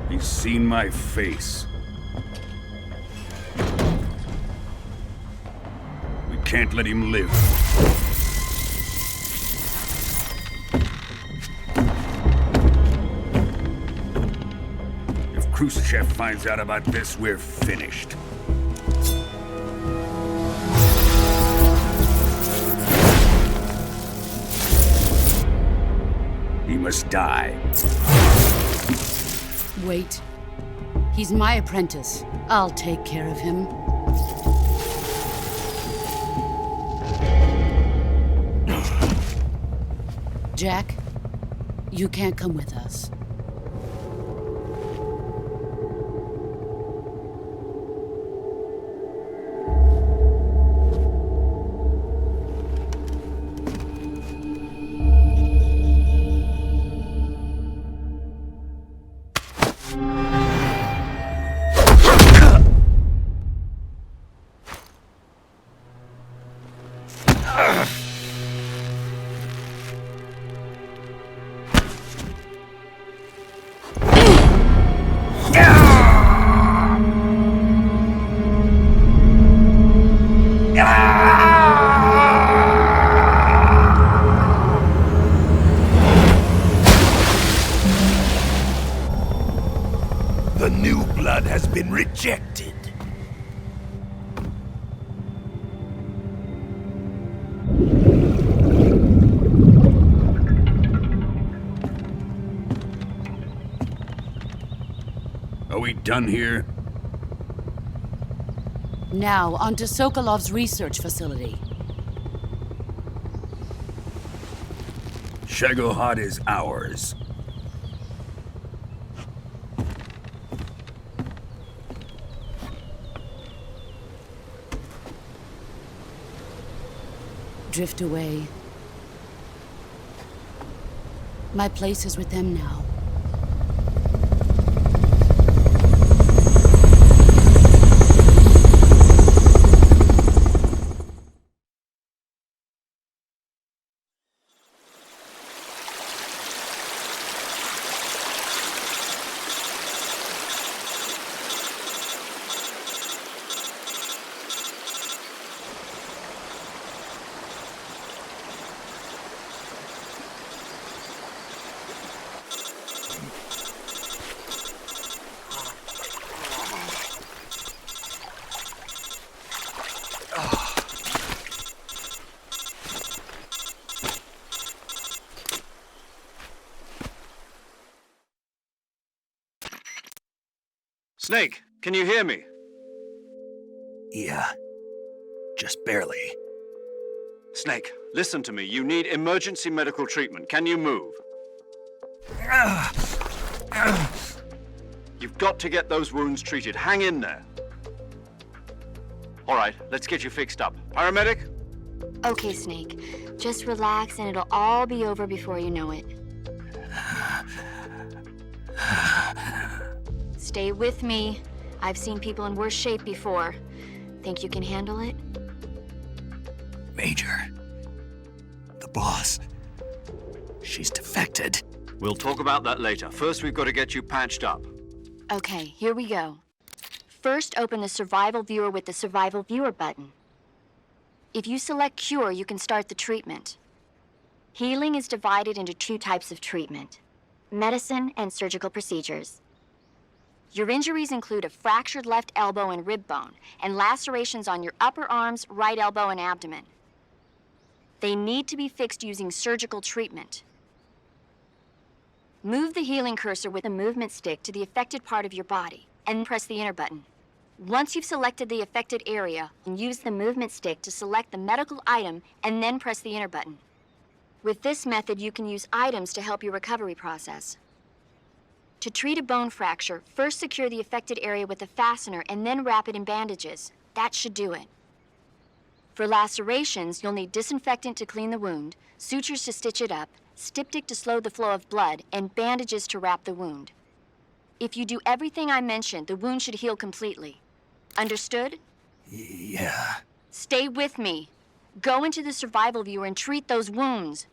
He's seen my face. We can't let him live. If Khrushchev finds out about this, we're finished. He must die. Wait. He's my apprentice. I'll take care of him. Jack, you can't come with us. Shagohod has been rejected. Are we done here? Now, on to Sokolov's research facility. Shagohod is ours. Drift away. My place is with them now. Snake, can you hear me? Yeah. Just barely. Snake, listen to me. You need emergency medical treatment. Can you move? You've got to get those wounds treated. Hang in there. All right, let's get you fixed up. Paramedic? Okay, Snake. Just relax and it'll all be over before you know it. Stay with me. I've seen people in worse shape before. Think you can handle it? Major. The boss. She's defected. We'll talk about that later. First, we've got to get you patched up. Okay, here we go. First, open the Survival Viewer with the Survival Viewer button. If you select Cure, you can start the treatment. Healing is divided into two types of treatment: medicine and surgical procedures. Your injuries include a fractured left elbow and rib bone, and lacerations on your upper arms, right elbow, and abdomen. They need to be fixed using surgical treatment. Move the healing cursor with the movement stick to the affected part of your body, and press the enter button. Once you've selected the affected area, use the movement stick to select the medical item, and then press the enter button. With this method, you can use items to help your recovery process. To treat a bone fracture, first secure the affected area with a fastener and then wrap it in bandages. That should do it. For lacerations, you'll need disinfectant to clean the wound, sutures to stitch it up, styptic to slow the flow of blood, and bandages to wrap the wound. If you do everything I mentioned, the wound should heal completely. Understood? Yeah. Stay with me. Go into the Survival Viewer and treat those wounds.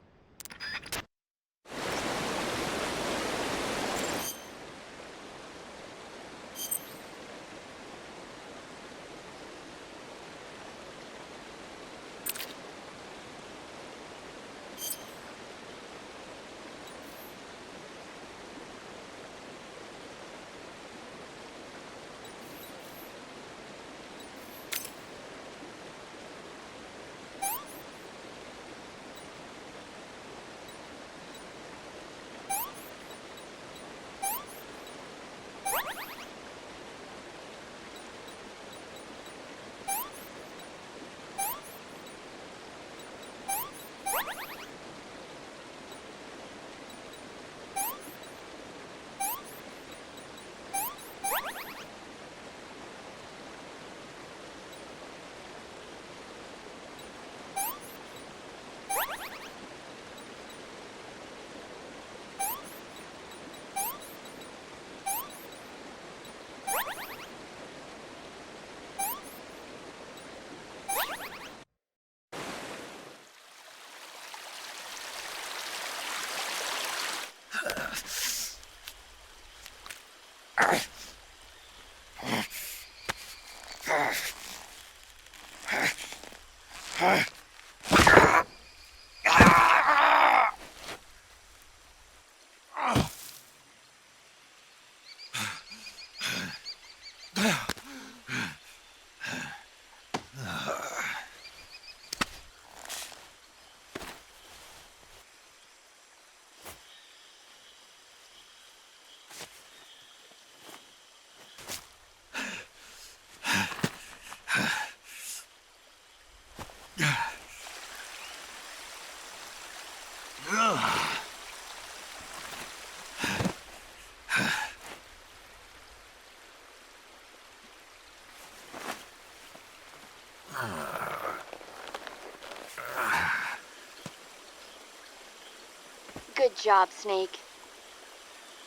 Good job, Snake.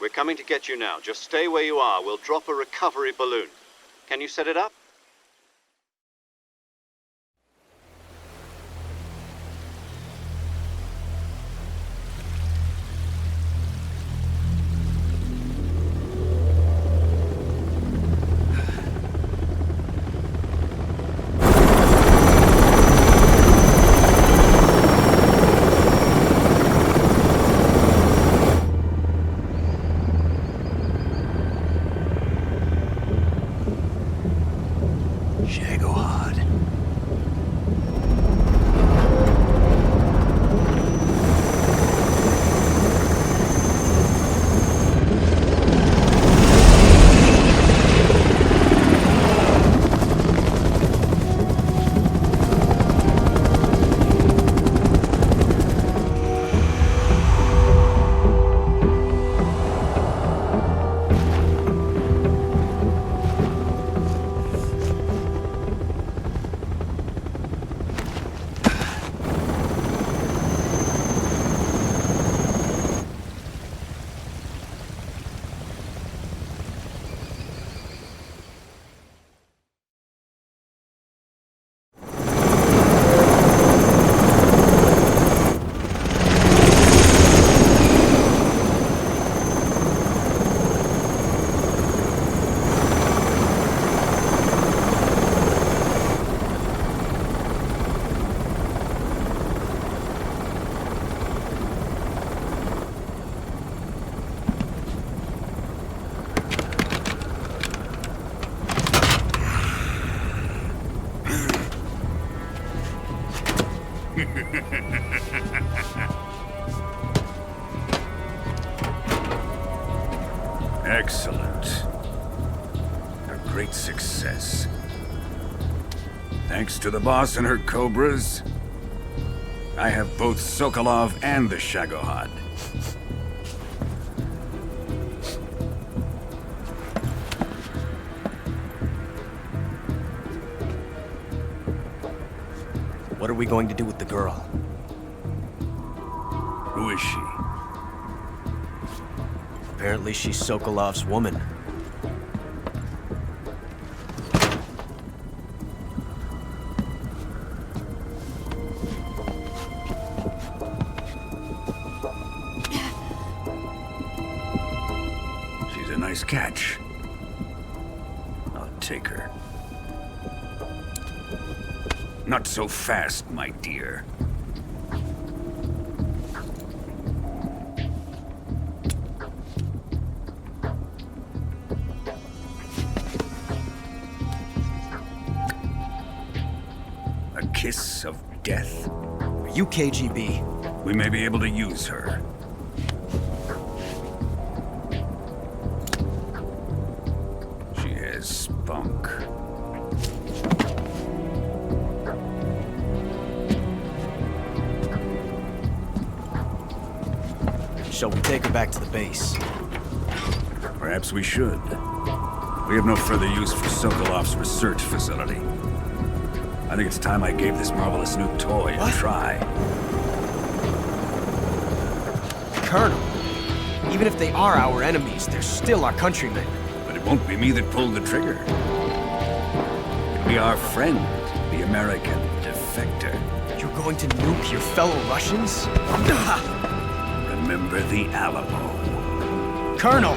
We're coming to get you now. Just stay where you are. We'll drop a recovery balloon. Can you set it up? Shagohod. Excellent. A great success. Thanks to the boss and her cobras, I have both Sokolov and the Shagohod. What are we going to do with the girl? Who is she? Apparently she's Sokolov's woman. She's a nice catch. I'll take her. Not so fast, my dear. A kiss of death. Are you KGB? We may be able to use her. She has spunk. Shall we take her back to the base? Perhaps we should. We have no further use for Sokolov's research facility. I think it's time I gave this marvelous new toy a try. Colonel, even if they are our enemies, they're still our countrymen. But it won't be me that pulled the trigger. It'll be our friend, the American defector. You're going to nuke your fellow Russians? Remember the Alamo. Colonel!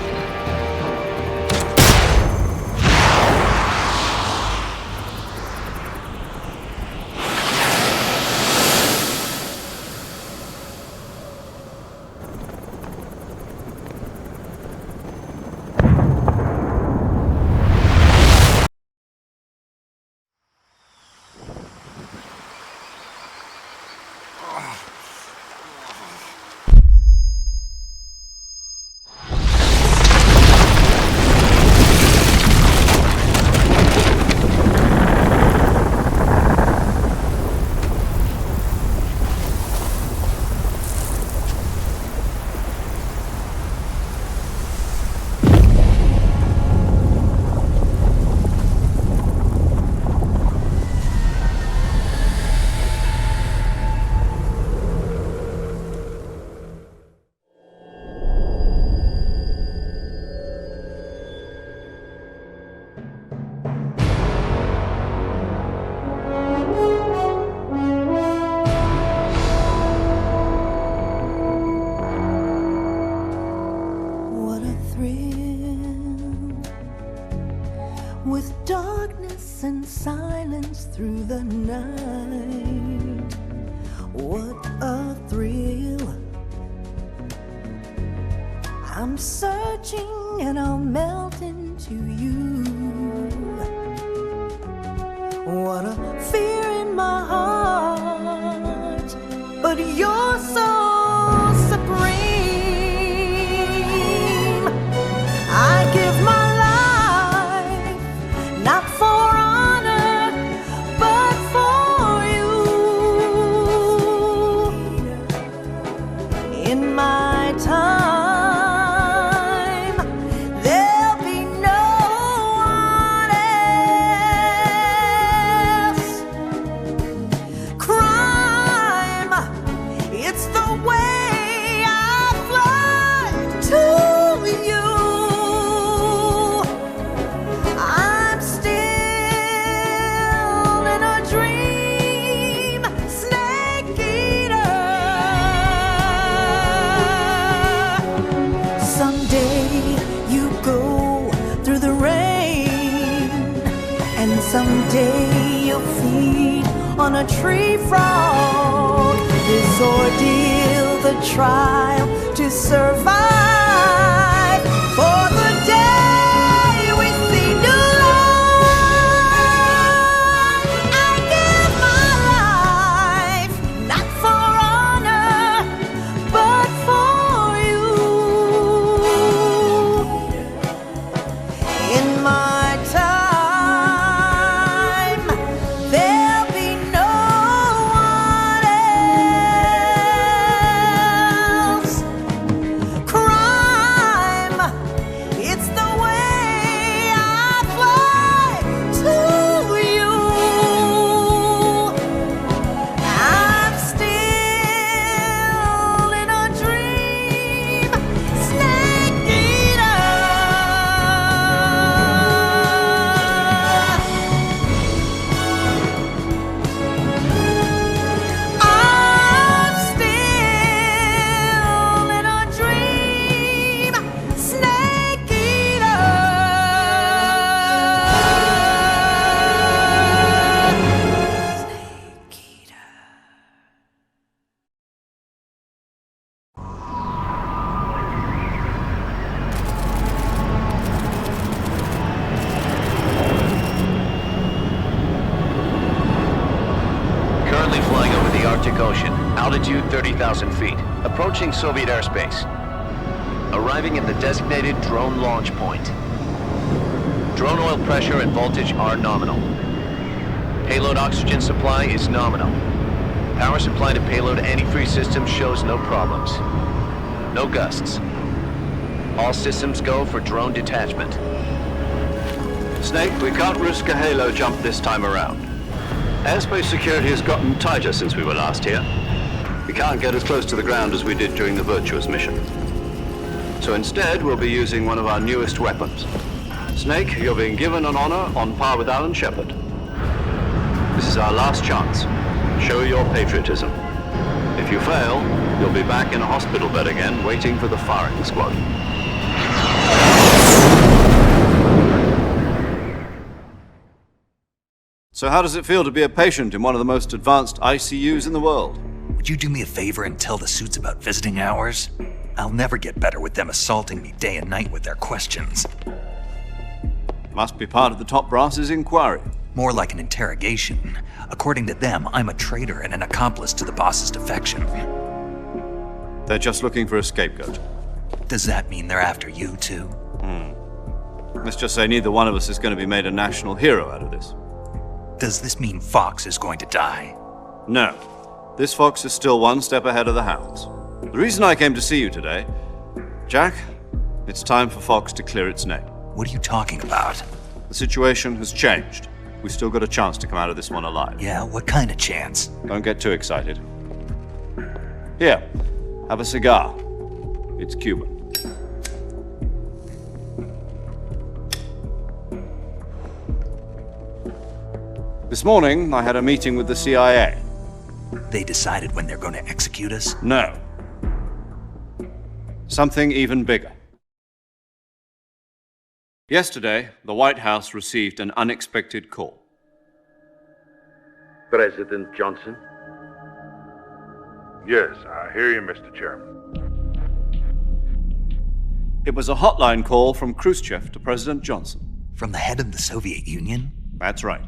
peace and silence through the night. What a thrill. I'm searching and I'll melt into you. What a fear in my heart, but you're so supreme. I give my life, not for honor, but for you. In my time, there'll be no one else. Crime, it's the way I fly to you. I'm still in a dream, snake eater. Someday you go through the rain, and someday you'll feed on a tree frog. This ordeal, the trial to survive for the day we see new light. I give my life, not for honor, but for you. In my time, there'll be no one else. Crime, it's the way I fly to you. I'm still in a dream, snake eater. I'm still in a dream, snake eater. Snake eater. Currently flying over the Arctic Ocean, altitude 30,000 feet, approaching Soviet airspace. Arriving at the designated drone launch point. Drone oil pressure and voltage are nominal. Payload oxygen supply is nominal. Power supply to payload antifreeze system shows no problems. No gusts. All systems go for drone detachment. Snake, we can't risk a halo jump this time around. Airspace security has gotten tighter since we were last here. We can't get as close to the ground as we did during the Virtuous Mission. So instead, we'll be using one of our newest weapons. Snake, you're being given an honor on par with Alan Shepard. This is our last chance. Show your patriotism. If you fail, you'll be back in a hospital bed again, waiting for the firing squad. So how does it feel to be a patient in one of the most advanced ICUs in the world? Would you do me a favor and tell the suits about visiting hours? I'll never get better with them assaulting me day and night with their questions. Must be part of the top brass's inquiry. More like an interrogation. According to them, I'm a traitor and an accomplice to the boss's defection. They're just looking for a scapegoat. Does that mean they're after you too? Let's just say neither one of us is going to be made a national hero out of this. Does this mean Fox is going to die? No. This fox is still one step ahead of the hounds. The reason I came to see you today, Jack, it's time for Fox to clear its name. What are you talking about? The situation has changed. We've still got a chance to come out of this one alive. Yeah, what kind of chance? Don't get too excited. Here, have a cigar. It's Cuban. This morning, I had a meeting with the CIA. They decided when they're going to execute us? No. Something even bigger. Yesterday, the White House received an unexpected call. President Johnson? Yes, I hear you, Mr. Chairman. It was a hotline call from Khrushchev to President Johnson. From the head of the Soviet Union? That's right.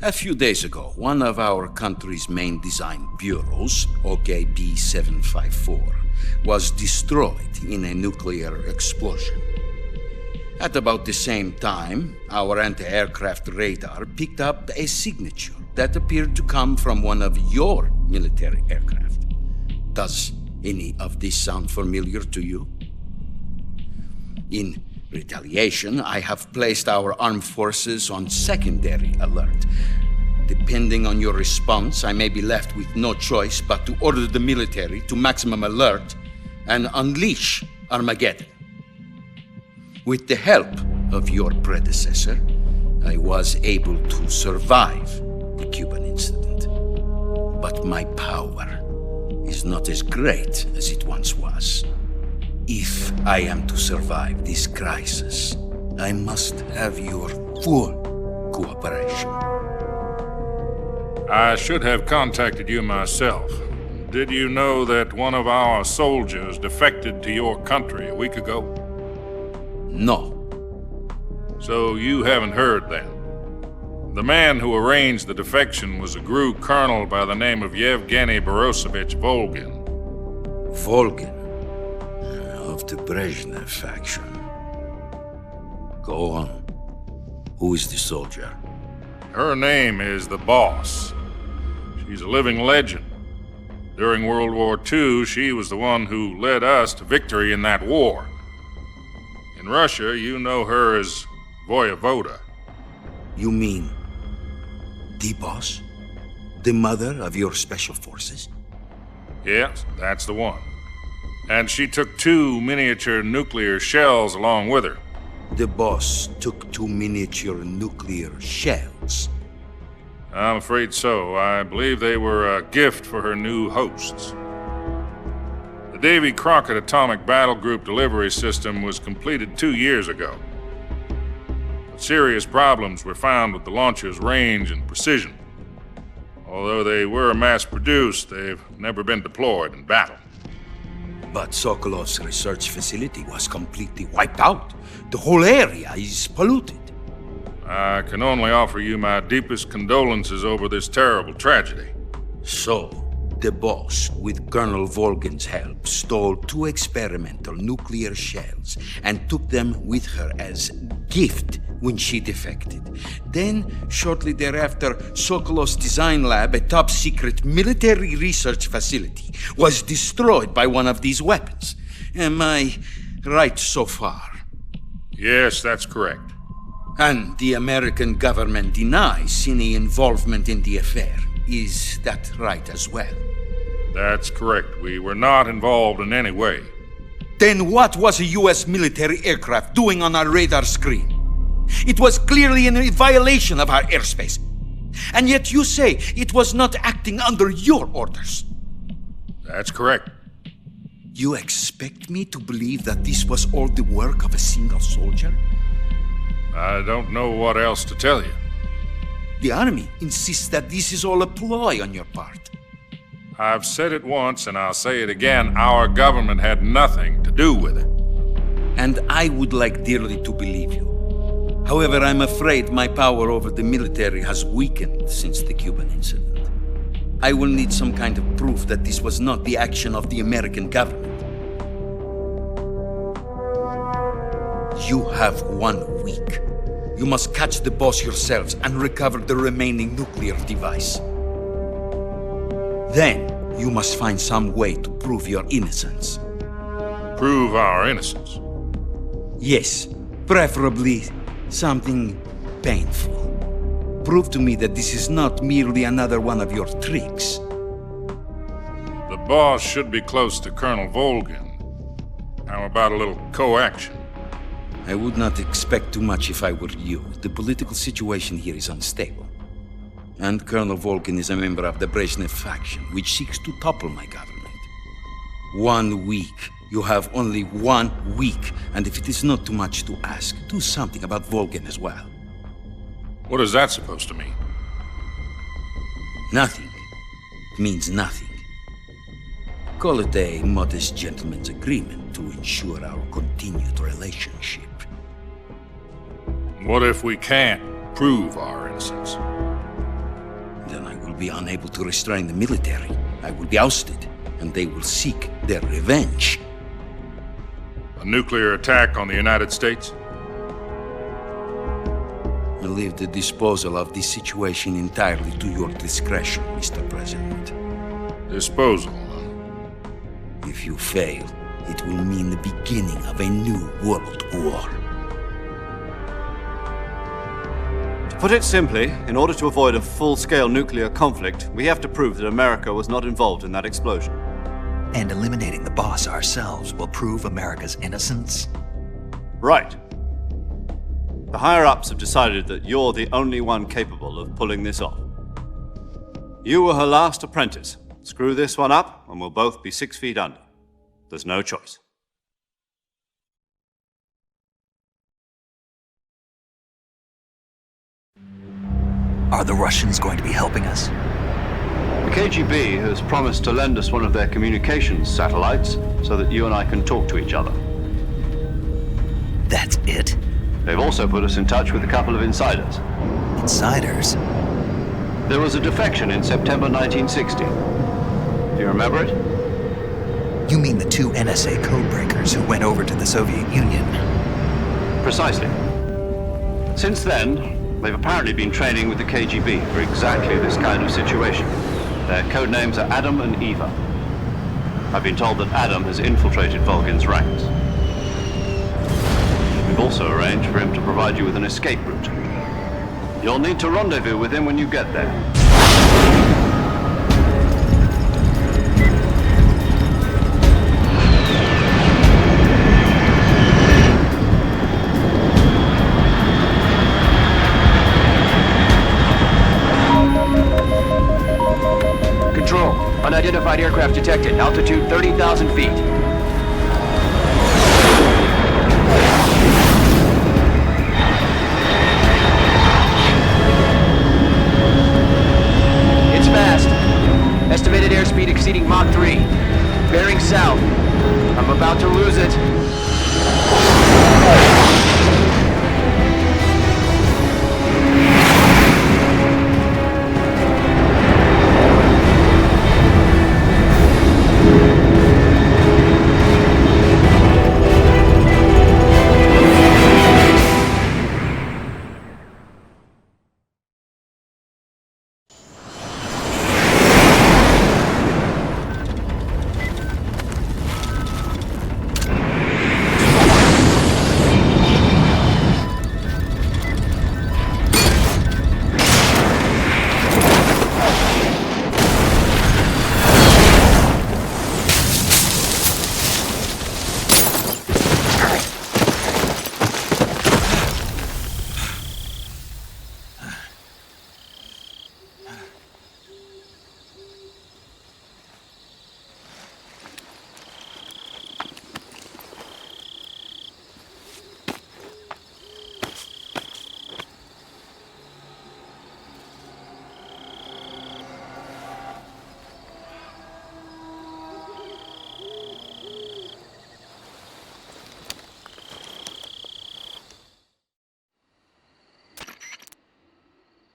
A few days ago, one of our country's main design bureaus, OKB 754, was destroyed in a nuclear explosion. At about the same time, our anti-aircraft radar picked up a signature that appeared to come from one of your military aircraft. Does any of this sound familiar to you? In retaliation, I have placed our armed forces on secondary alert. Depending on your response, I may be left with no choice but to order the military to maximum alert and unleash Armageddon. With the help of your predecessor, I was able to survive the Cuban incident. But my power is not as great as it once was. If I am to survive this crisis, I must have your full cooperation. I should have contacted you myself. Did you know that one of our soldiers defected to your country a week ago? No. So you haven't heard then? The man who arranged the defection was a GRU colonel by the name of Yevgeny Borisovich Volgin. Volgin? Of the Brezhnev faction. Go on. Who is the soldier? Her name is the Boss. She's a living legend. During World War II, she was the one who led us to victory in that war. In Russia, you know her as Voyevoda. You mean the Boss? The mother of your special forces? Yes, that's the one. And she took 2 miniature nuclear shells along with her. The Boss took 2 miniature nuclear shells? I'm afraid so. I believe they were a gift for her new hosts. The Davy Crockett Atomic Battle Group delivery system was completed 2 years ago. But serious problems were found with the launcher's range and precision. Although they were mass-produced, they've never been deployed in battle. But Sokolov's research facility was completely wiped out. The whole area is polluted. I can only offer you my deepest condolences over this terrible tragedy. So, the Boss, with Colonel Volgin's help, stole 2 experimental nuclear shells and took them with her as gift when she defected. Then, shortly thereafter, Sokolov's design lab, a top-secret military research facility, was destroyed by one of these weapons. Am I right so far? Yes, that's correct. And the American government denies any involvement in the affair. Is that right as well? That's correct. We were not involved in any way. Then what was a U.S. military aircraft doing on our radar screen? It was clearly in violation of our airspace. And yet you say it was not acting under your orders. That's correct. You expect me to believe that this was all the work of a single soldier? I don't know what else to tell you. The Army insists that this is all a ploy on your part. I've said it once and I'll say it again. Our government had nothing to do with it. And I would like dearly to believe you. However, I'm afraid my power over the military has weakened since the Cuban incident. I will need some kind of proof that this was not the action of the American government. You have 1 week. You must catch the Boss yourselves and recover the remaining nuclear device. Then, you must find some way to prove your innocence. Prove our innocence? Yes, preferably something painful. Prove to me that this is not merely another one of your tricks. The Boss should be close to Colonel Volgin. How about a little co-action? I would not expect too much if I were you. The political situation here is unstable. And Colonel Volgin is a member of the Brezhnev faction, which seeks to topple my government. 1 week. You have only 1 week, and if it is not too much to ask, do something about Volgin as well. What is that supposed to mean? Nothing means nothing. Call it a modest gentleman's agreement to ensure our continued relationship. What if we can't prove our innocence? Then I will be unable to restrain the military. I will be ousted, and they will seek their revenge. A nuclear attack on the United States? I leave the disposal of this situation entirely to your discretion, Mr. President. Disposal? If you fail, it will mean the beginning of a new world war. To put it simply, in order to avoid a full-scale nuclear conflict, we have to prove that America was not involved in that explosion. And eliminating the boss ourselves will prove America's innocence? Right. The higher-ups have decided that you're the only one capable of pulling this off. You were her last apprentice. Screw this one up, and we'll both be 6 feet under. There's no choice. Are the Russians going to be helping us? The KGB has promised to lend us one of their communications satellites so that you and I can talk to each other. That's it? They've also put us in touch with a couple of insiders. Insiders? There was a defection in September 1960. Do you remember it? You mean the 2 NSA codebreakers who went over to the Soviet Union? Precisely. Since then, they've apparently been training with the KGB for exactly this kind of situation. Their codenames are Adam and Eva. I've been told that Adam has infiltrated VOLGIN's ranks. We've also arranged for him to provide you with an escape route. You'll need to rendezvous with him when you get there. Control, unidentified aircraft detected, altitude 30,000 feet. It's fast. Estimated airspeed exceeding Mach 3. Bearing south. I'm about to lose it.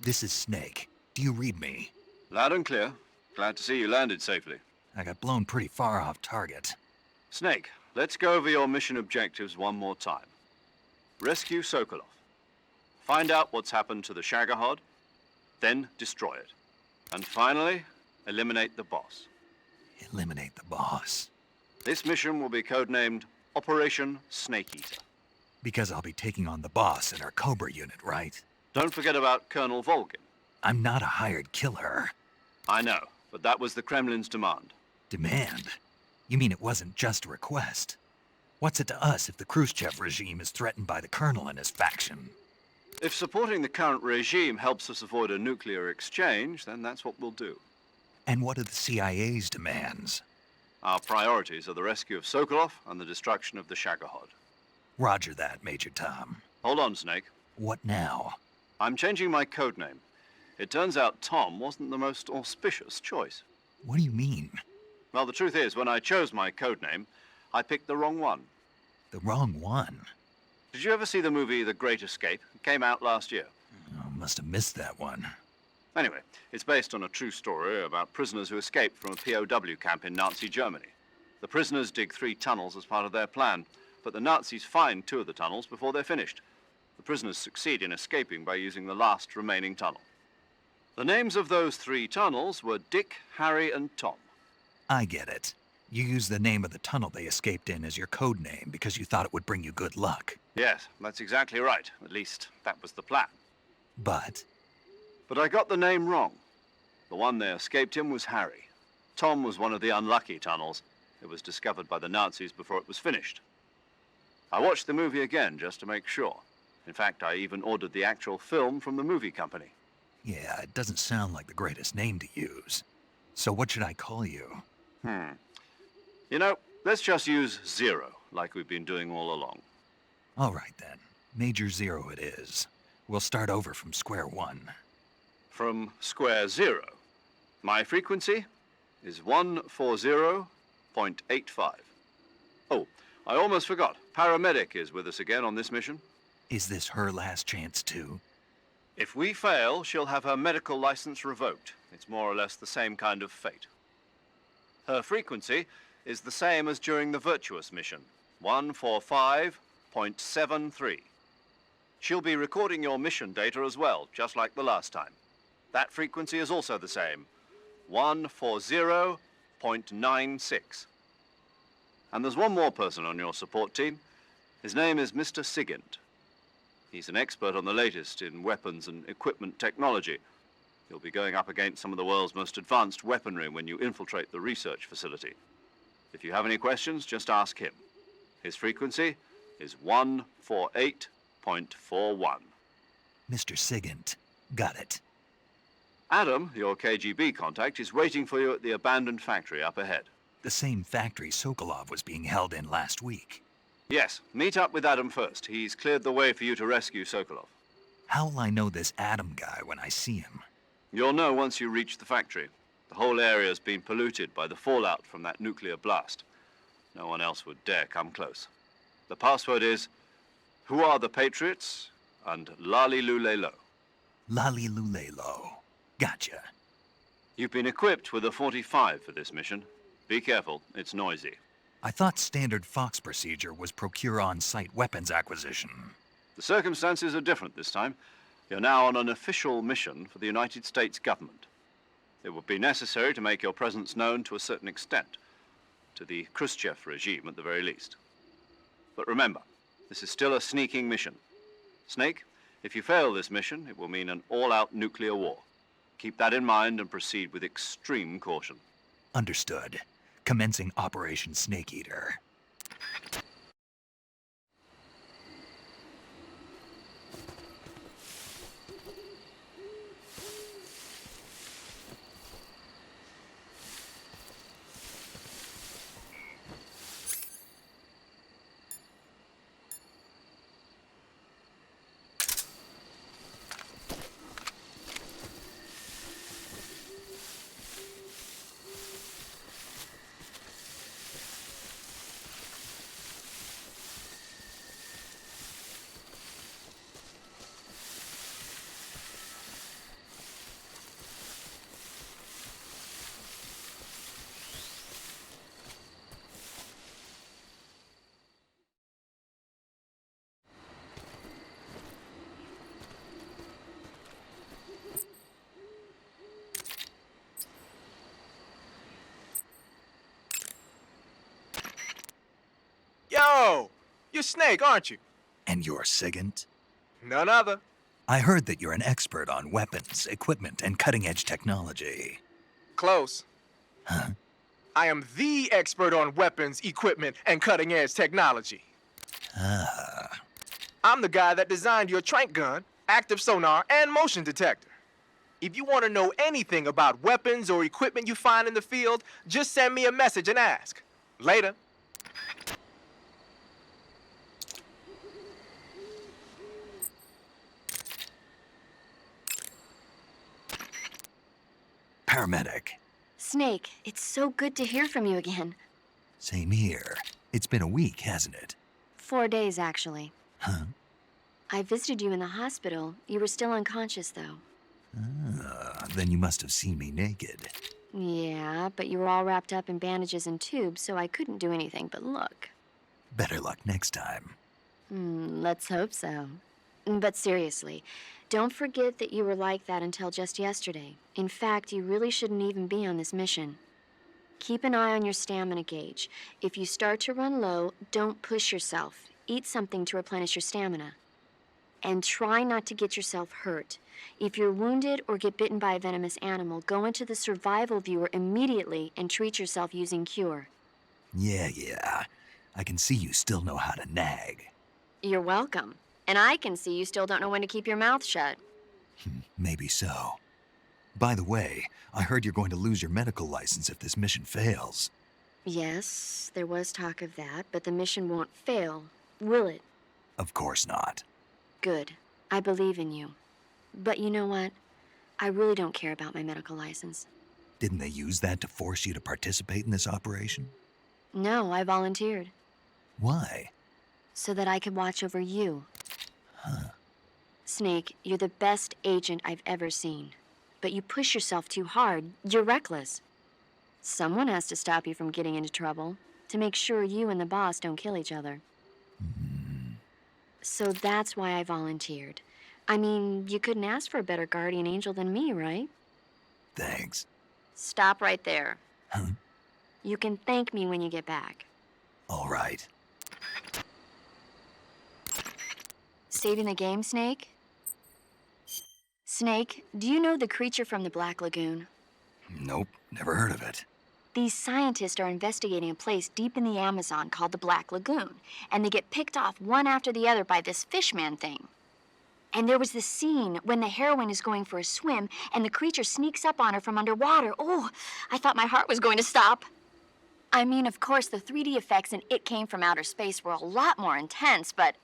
This is Snake. Do you read me? Loud and clear. Glad to see you landed safely. I got blown pretty far off target. Snake, let's go over your mission objectives one more time. Rescue Sokolov. Find out what's happened to the Shagohod, then destroy it. And finally, eliminate the boss. Eliminate the boss. This mission will be codenamed Operation Snake Eater. Because I'll be taking on the boss in our Cobra unit, right? Don't forget about Colonel VOLGIN. I'm not a hired killer. I know, but that was the Kremlin's demand. Demand? You mean it wasn't just a request? What's it to us if the Khrushchev regime is threatened by the Colonel and his faction? If supporting the current regime helps us avoid a nuclear exchange, then that's what we'll do. And what are the CIA's demands? Our priorities are the rescue of Sokolov and the destruction of the Shagohod. Roger that, Major Tom. Hold on, Snake. What now? I'm changing my codename. It turns out Tom wasn't the most auspicious choice. What do you mean? Well, the truth is, when I chose my codename, I picked the wrong one. The wrong one? Did you ever see the movie The Great Escape? It came out last year. Oh, must have missed that one. Anyway, it's based on a true story about prisoners who escaped from a POW camp in Nazi Germany. The prisoners dig 3 tunnels as part of their plan, but the Nazis find 2 of the tunnels before they're finished. The prisoners succeed in escaping by using the last remaining tunnel. The names of those 3 tunnels were Dick, Harry, and Tom. I get it. You used the name of the tunnel they escaped in as your code name because you thought it would bring you good luck. Yes, that's exactly right. At least, that was the plan. But I got the name wrong. The one they escaped in was Harry. Tom was one of the unlucky tunnels. It was discovered by the Nazis before it was finished. I watched the movie again just to make sure. In fact, I even ordered the actual film from the movie company. yeah, it doesn't sound like the greatest name to use. So what should I call you? You know, let's just use Zero, like we've been doing all along. All right then. Major Zero it is. We'll start over from square one. From square 0. My frequency is 140.85. Oh, I almost forgot. Paramedic is with us again on this mission. Is this her last chance too? If we fail, she'll have her medical license revoked. It's more or less the same kind of fate. Her frequency is the same as during the Virtuous Mission, 145.73. She'll be recording your mission data as well, just like the last time. That frequency is also the same, 140.96. And there's one more person on your support team. His name is Mr. Sigint. He's an expert on the latest in weapons and equipment technology. You'll be going up against some of the world's most advanced weaponry when you infiltrate the research facility. If you have any questions, just ask him. His frequency is 148.41. Mr. Sigint. Got it. Adam, your KGB contact, is waiting for you at the abandoned factory up ahead. The same factory Sokolov was being held in last week. Yes, meet up with Adam first. He's cleared the way for you to rescue Sokolov. How will I know this Adam guy when I see him? You'll know once you reach the factory. The whole area's been polluted by the fallout from that nuclear blast. No one else would dare come close. The password is, "Who are the Patriots?" and "Lali Lule Lo." Lali Lule Lo. Gotcha. You've been equipped with a 45 for this mission. Be careful, it's noisy. I thought standard Fox procedure was procure on-site weapons acquisition. The circumstances are different this time. You're now on an official mission for the United States government. It would be necessary to make your presence known to a certain extent, to the Khrushchev regime at the very least. But remember, this is still a sneaking mission. Snake, if you fail this mission, it will mean an all-out nuclear war. Keep that in mind and proceed with extreme caution. Understood. Commencing Operation Snake Eater. Yo! You're Snake, aren't you? And you're Sigint? None other. I heard that you're an expert on weapons, equipment, and cutting-edge technology. Close. Huh? I am the expert on weapons, equipment, and cutting-edge technology. Ah. I'm the guy that designed your trank gun, active sonar, and motion detector. If you want to know anything about weapons or equipment you find in the field, just send me a message and ask. Later. Snake, it's so good to hear from you again. Same here. It's been a week, hasn't it? 4 days, actually. Huh? I visited you in the hospital. You were still unconscious, though. Then you must have seen me naked. Yeah, but you were all wrapped up in bandages and tubes, so I couldn't do anything but look. Better luck next time. Let's hope so. But seriously, don't forget that you were like that until just yesterday. In fact, you really shouldn't even be on this mission. Keep an eye on your stamina gauge. If you start to run low, don't push yourself. Eat something to replenish your stamina. And try not to get yourself hurt. If you're wounded or get bitten by a venomous animal, go into the survival viewer immediately and treat yourself using Cure. Yeah. I can see you still know how to nag. You're welcome. And I can see you still don't know when to keep your mouth shut. Maybe so. By the way, I heard you're going to lose your medical license if this mission fails. Yes, there was talk of that, but the mission won't fail, will it? Of course not. Good. I believe in you. But you know what? I really don't care about my medical license. Didn't they use that to force you to participate in this operation? No, I volunteered. Why? So that I could watch over you. Huh. Snake, you're the best agent I've ever seen. But you push yourself too hard. You're reckless. Someone has to stop you from getting into trouble, to make sure you and the boss don't kill each other. So that's why I volunteered. I mean, you couldn't ask for a better guardian angel than me, right? Thanks. Stop right there. Huh? You can thank me when you get back. All right. Saving the game, Snake? Snake, do you know the creature from the Black Lagoon? Nope, never heard of it. These scientists are investigating a place deep in the Amazon called the Black Lagoon, and they get picked off one after the other by this fishman thing. And there was this scene when the heroine is going for a swim, and the creature sneaks up on her from underwater. Oh, I thought my heart was going to stop. I mean, of course, the 3D effects in It Came from Outer Space were a lot more intense, but...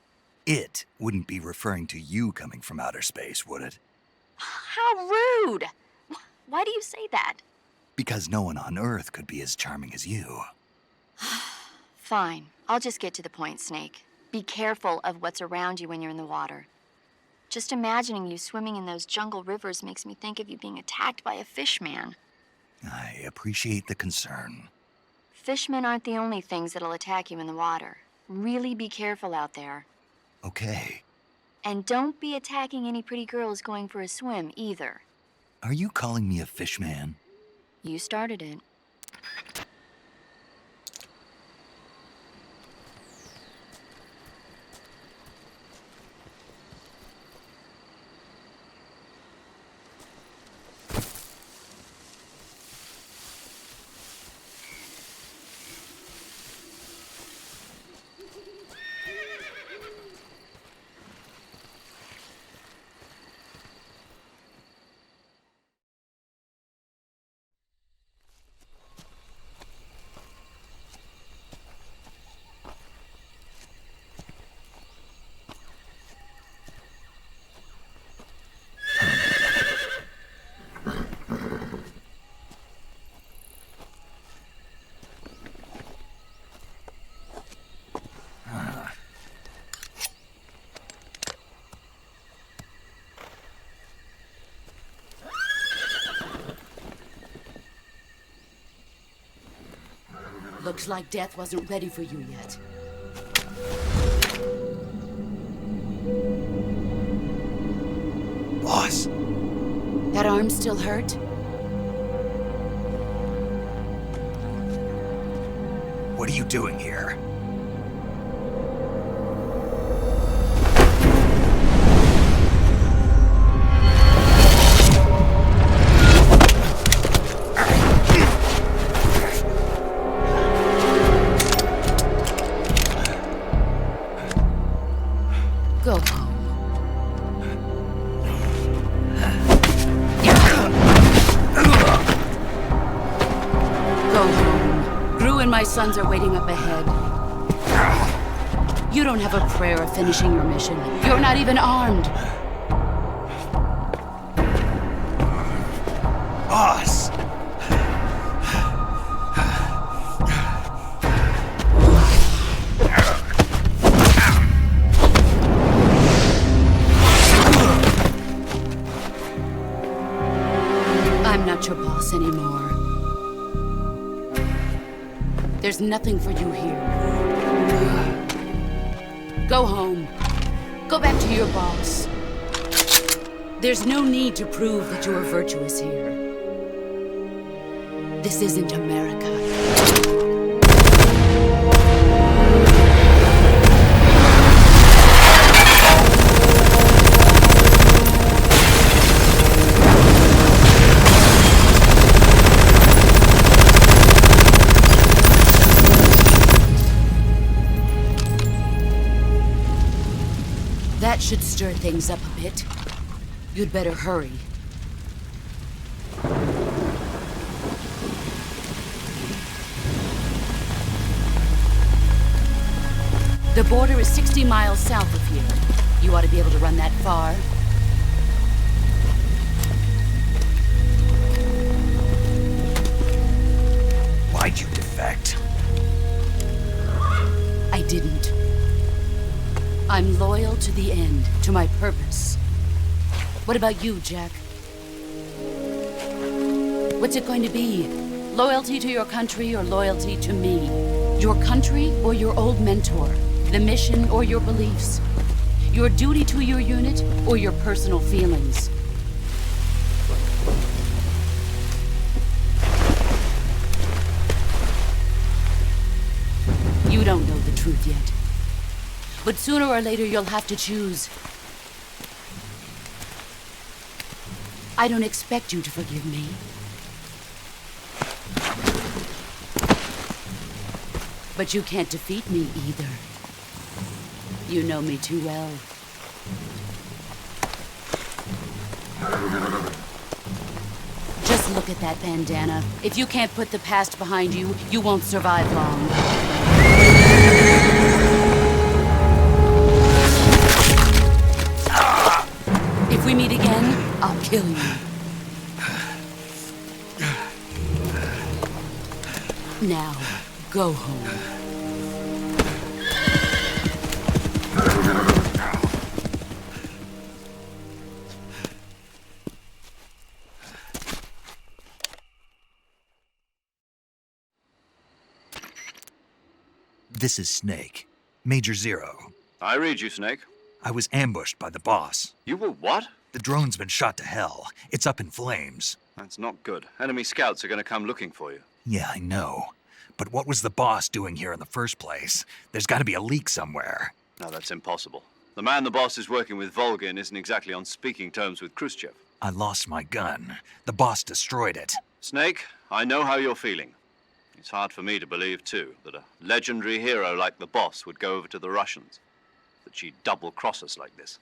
It wouldn't be referring to you coming from outer space, would it? How rude! Why do you say that? Because no one on Earth could be as charming as you. Fine. I'll just get to the point, Snake. Be careful of what's around you when you're in the water. Just imagining you swimming in those jungle rivers makes me think of you being attacked by a fishman. I appreciate the concern. Fishmen aren't the only things that'll attack you in the water. Really be careful out there. Okay. And don't be attacking any pretty girls going for a swim, either. Are you calling me a fishman? You started it. Looks like death wasn't ready for you yet. Boss. That arm still hurt? What are you doing here? Go home. Go home. Gru and my sons are waiting up ahead. You don't have a prayer of finishing your mission. You're not even armed. Boss! There's nothing for you here. Go home. Go back to your boss. There's no need to prove that you are virtuous here. This isn't America. That should stir things up a bit. You'd better hurry. The border is 60 miles south of here. You ought to be able to run that far. Why'd you defect? I didn't. I'm loyal to the end, to my purpose. What about you, Jack? What's it going to be? Loyalty to your country or loyalty to me? Your country or your old mentor? The mission or your beliefs? Your duty to your unit or your personal feelings? You don't know the truth yet. But sooner or later you'll have to choose. I don't expect you to forgive me. But you can't defeat me either. You know me too well. Just look at that bandana. If you can't put the past behind you, you won't survive long. If we meet again, I'll kill you. Now, go home. This is Snake. Major Zero. I read you, Snake. I was ambushed by the boss. You were what? The drone's been shot to hell. It's up in flames. That's not good. Enemy scouts are going to come looking for you. Yeah, I know. But what was the boss doing here in the first place? There's got to be a leak somewhere. No, that's impossible. The man the boss is working with, VOLGIN, isn't exactly on speaking terms with Khrushchev. I lost my gun. The boss destroyed it. Snake, I know how you're feeling. It's hard for me to believe, too, that a legendary hero like the boss would go over to the Russians. That she'd double-cross us like this.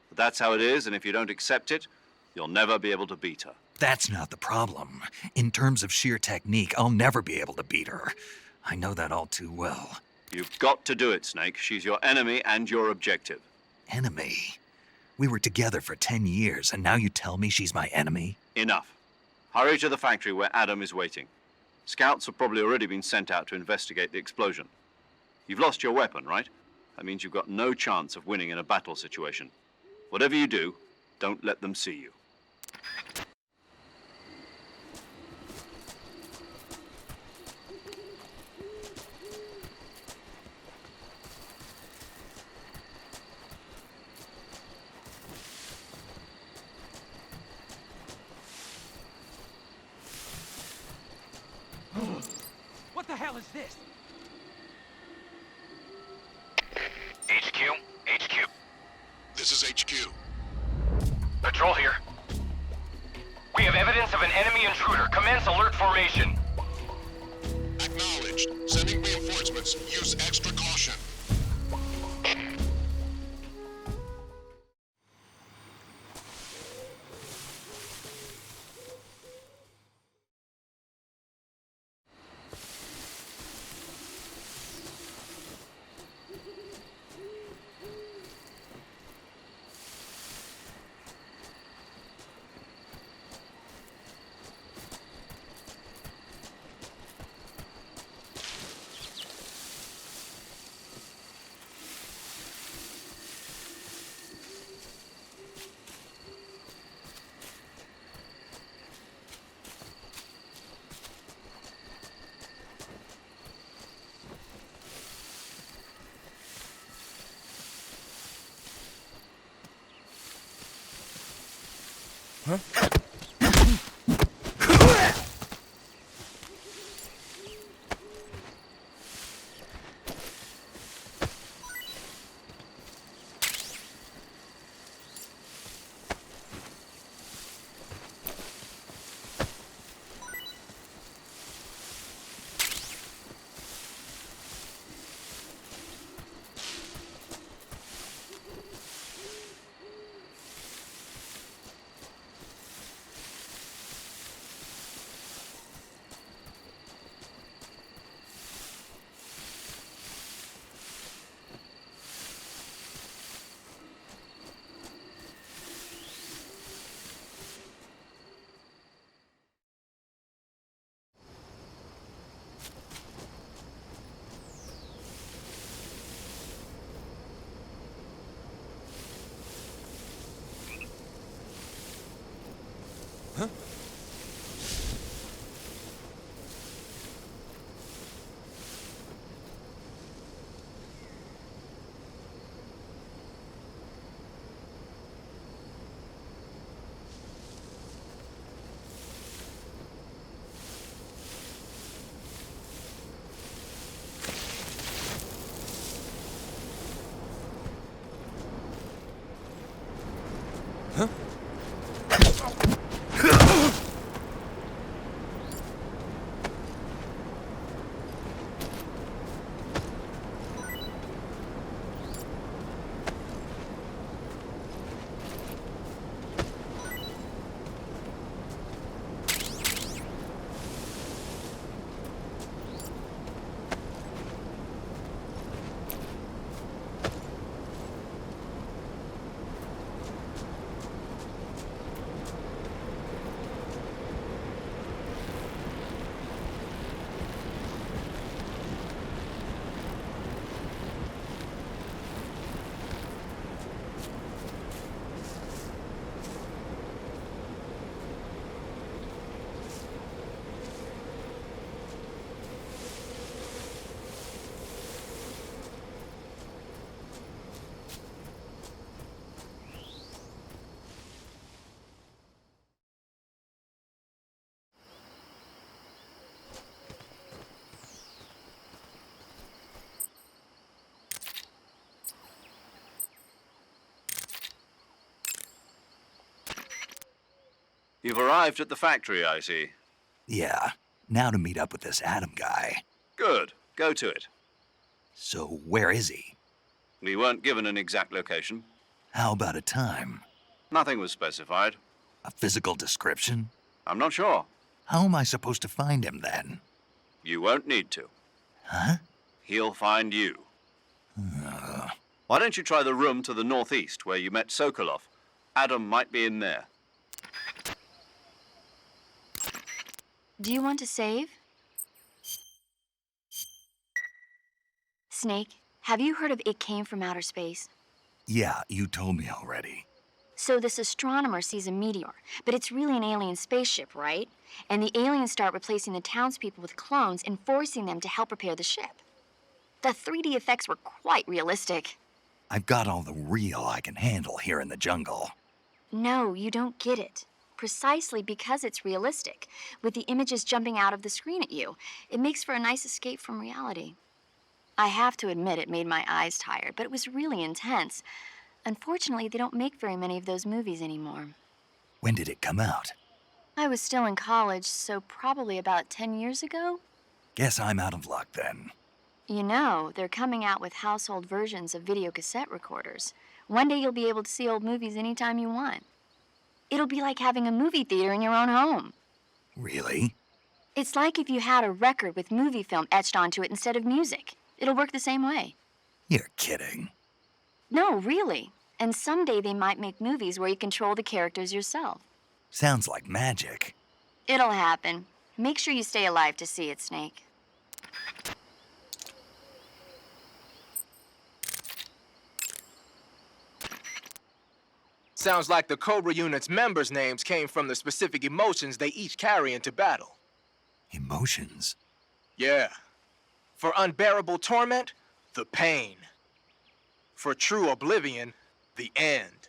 But that's how it is, and if you don't accept it, you'll never be able to beat her. That's not the problem. In terms of sheer technique, I'll never be able to beat her. I know that all too well. You've got to do it, Snake. She's your enemy and your objective. Enemy? We were together for 10 years, and now you tell me she's my enemy? Enough. Hurry to the factory where Adam is waiting. Scouts have probably already been sent out to investigate the explosion. You've lost your weapon, right? That means you've got no chance of winning in a battle situation. Whatever you do, don't let them see you. What the hell is this? HQ. This is HQ. Patrol here. We have evidence of an enemy intruder. Commence alert formation. Acknowledged. Sending reinforcements. Use extra caution. Huh? You've arrived at the factory, I see. Yeah, now to meet up with this Adam guy. Good. Go to it. So where is he? We weren't given an exact location. How about a time? Nothing was specified. A physical description? I'm not sure. How am I supposed to find him then? You won't need to. Huh? He'll find you. Why don't you try the room to the northeast where you met Sokolov? Adam might be in there. Do you want to save? Snake, have you heard of It Came from Outer Space? Yeah, you told me already. So this astronomer sees a meteor, but it's really an alien spaceship, right? And the aliens start replacing the townspeople with clones and forcing them to help repair the ship. The 3D effects were quite realistic. I've got all the real I can handle here in the jungle. No, you don't get it. Precisely because it's realistic, with the images jumping out of the screen at you. It makes for a nice escape from reality. I have to admit it made my eyes tired, but it was really intense. Unfortunately, they don't make very many of those movies anymore. When did it come out? I was still in college, so probably about 10 years ago. Guess I'm out of luck then. You know, they're coming out with household versions of video cassette recorders. One day you'll be able to see old movies anytime you want. It'll be like having a movie theater in your own home. Really? It's like if you had a record with movie film etched onto it instead of music. It'll work the same way. You're kidding. No, really. And someday they might make movies where you control the characters yourself. Sounds like magic. It'll happen. Make sure you stay alive to see it, Snake. Sounds like the Cobra Unit's members' names came from the specific emotions they each carry into battle. Emotions? Yeah. For unbearable torment, the pain. For true oblivion, the end.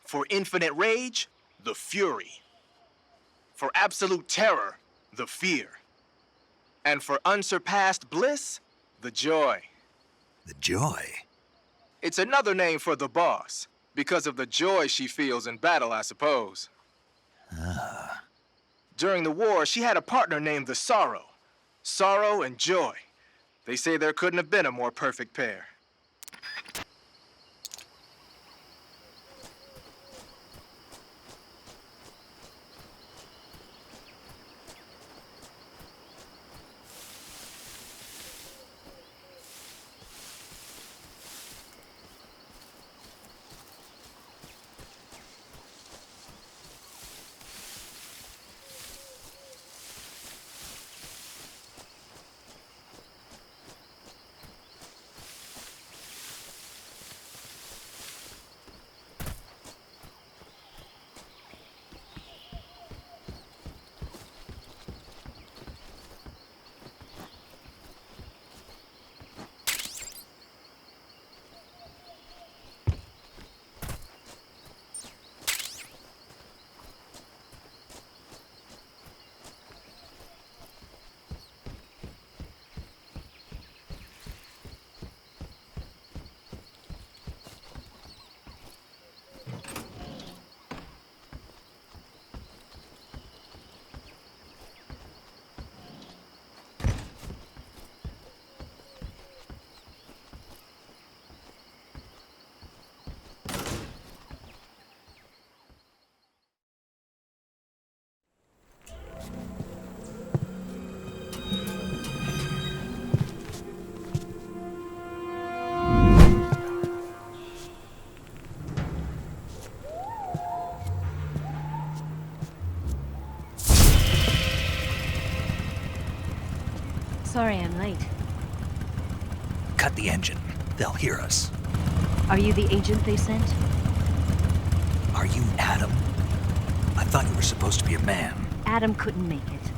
For infinite rage, the fury. For absolute terror, the fear. And for unsurpassed bliss, the joy. The joy? It's another name for the boss, because of the joy she feels in battle, I suppose. Ah. During the war, she had a partner named the Sorrow. Sorrow and joy. They say there couldn't have been a more perfect pair. Sorry I'm late. Cut the engine. They'll hear us. Are you the agent they sent? Are you Adam? I thought you were supposed to be a man. Adam couldn't make it.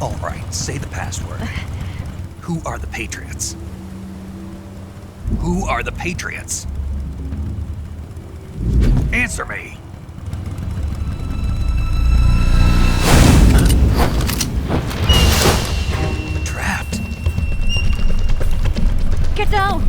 All right, say the password. Who are the Patriots? Who are the Patriots? Answer me! Trapped. Get down!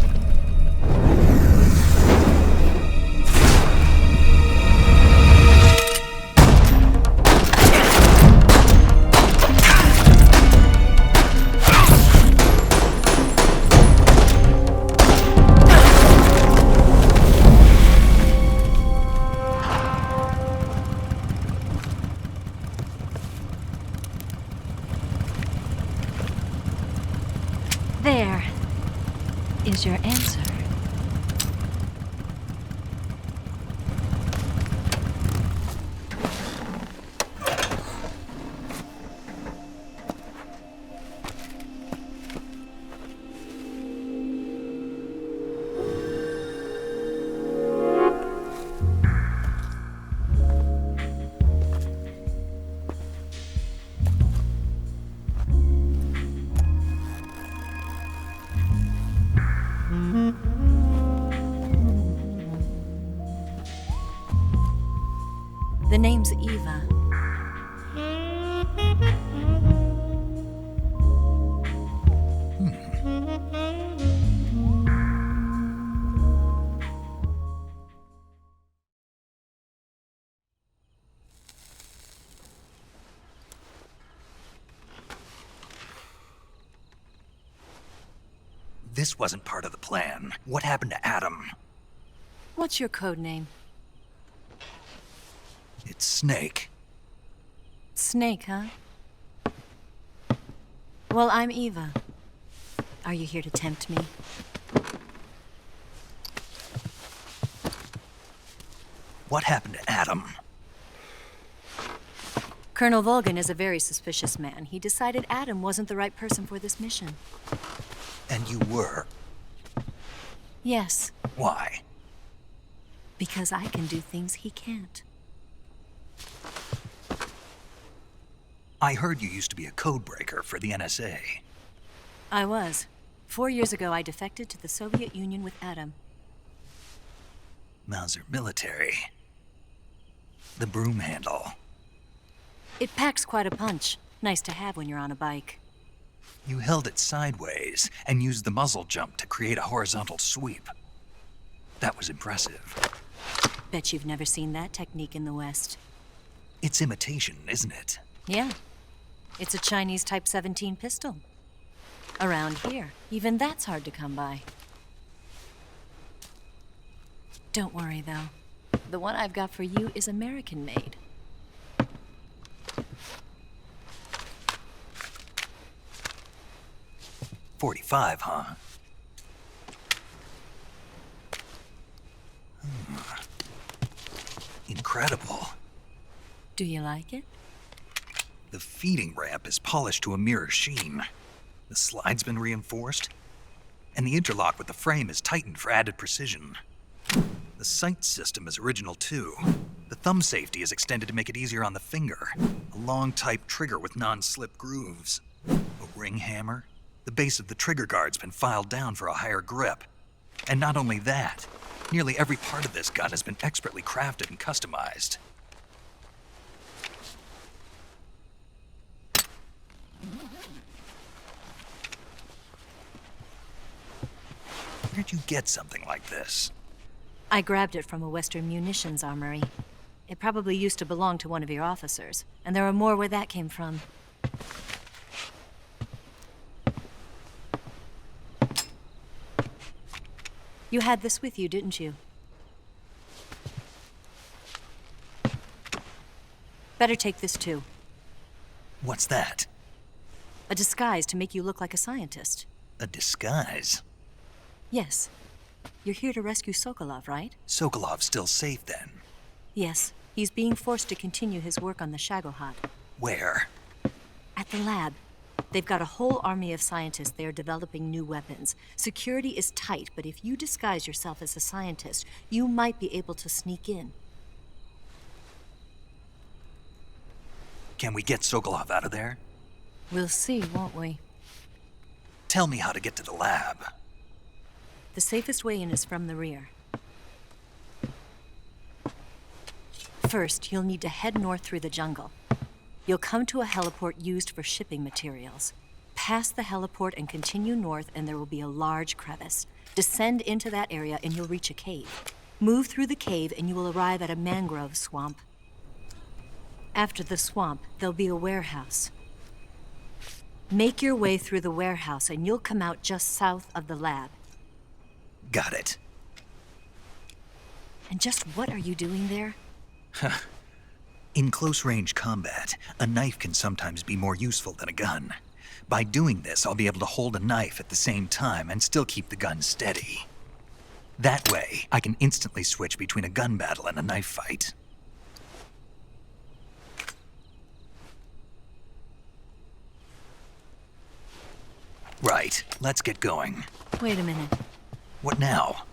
There is your answer. The name's Eva. This wasn't part of the plan. What happened to Adam? What's your code name? It's Snake. Snake, huh? Well, I'm Eva. Are you here to tempt me? What happened to Adam? Colonel VOLGIN is a very suspicious man. He decided Adam wasn't the right person for this mission. And you were? Yes. Why? Because I can do things he can't. I heard you used to be a codebreaker for the NSA. I was. 4 years ago, I defected to the Soviet Union with Adam. Mauser military. The broom handle. It packs quite a punch. Nice to have when you're on a bike. You held it sideways and used the muzzle jump to create a horizontal sweep. That was impressive. Bet you've never seen that technique in the West. It's imitation, isn't it? Yeah. It's a Chinese Type 17 pistol. Around here, even that's hard to come by. Don't worry, though. The one I've got for you is American-made. .45, huh? Incredible. Do you like it? The feeding ramp is polished to a mirror sheen. The slide's been reinforced, and the interlock with the frame is tightened for added precision. The sight system is original too. The thumb safety is extended to make it easier on the finger. A long type trigger with non-slip grooves. A ring hammer. The base of the trigger guard's been filed down for a higher grip. And not only that, nearly every part of this gun has been expertly crafted and customized. Where'd you get something like this? I grabbed it from a Western munitions armory. It probably used to belong to one of your officers, and there are more where that came from. You had this with you, didn't you? Better take this too. What's that? A disguise to make you look like a scientist. A disguise? Yes. You're here to rescue Sokolov, right? Sokolov's still safe then? Yes. He's being forced to continue his work on the Shagohod. Where? At the lab. They've got a whole army of scientists there developing new weapons. Security is tight, but if you disguise yourself as a scientist, you might be able to sneak in. Can we get Sokolov out of there? We'll see, won't we? Tell me how to get to the lab. The safest way in is from the rear. First, you'll need to head north through the jungle. You'll come to a heliport used for shipping materials. Pass the heliport and continue north, and there will be a large crevice. Descend into that area and you'll reach a cave. Move through the cave and you will arrive at a mangrove swamp. After the swamp, there'll be a warehouse. Make your way through the warehouse and you'll come out just south of the lab. Got it. And just what are you doing there? In close-range combat, a knife can sometimes be more useful than a gun. By doing this, I'll be able to hold a knife at the same time and still keep the gun steady. That way, I can instantly switch between a gun battle and a knife fight. Right, let's get going. Wait a minute. What now?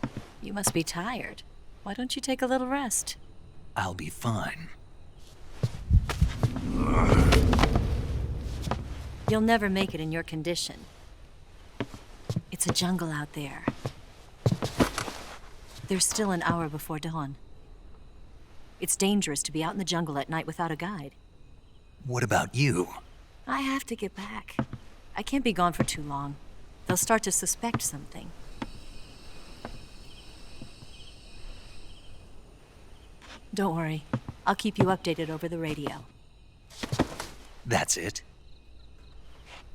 You must be tired. Why don't you take a little rest? I'll be fine. You'll never make it in your condition. It's a jungle out there. There's still an hour before dawn. It's dangerous to be out in the jungle at night without a guide. What about you? I have to get back. I can't be gone for too long. They'll start to suspect something. Don't worry. I'll keep you updated over the radio. That's it?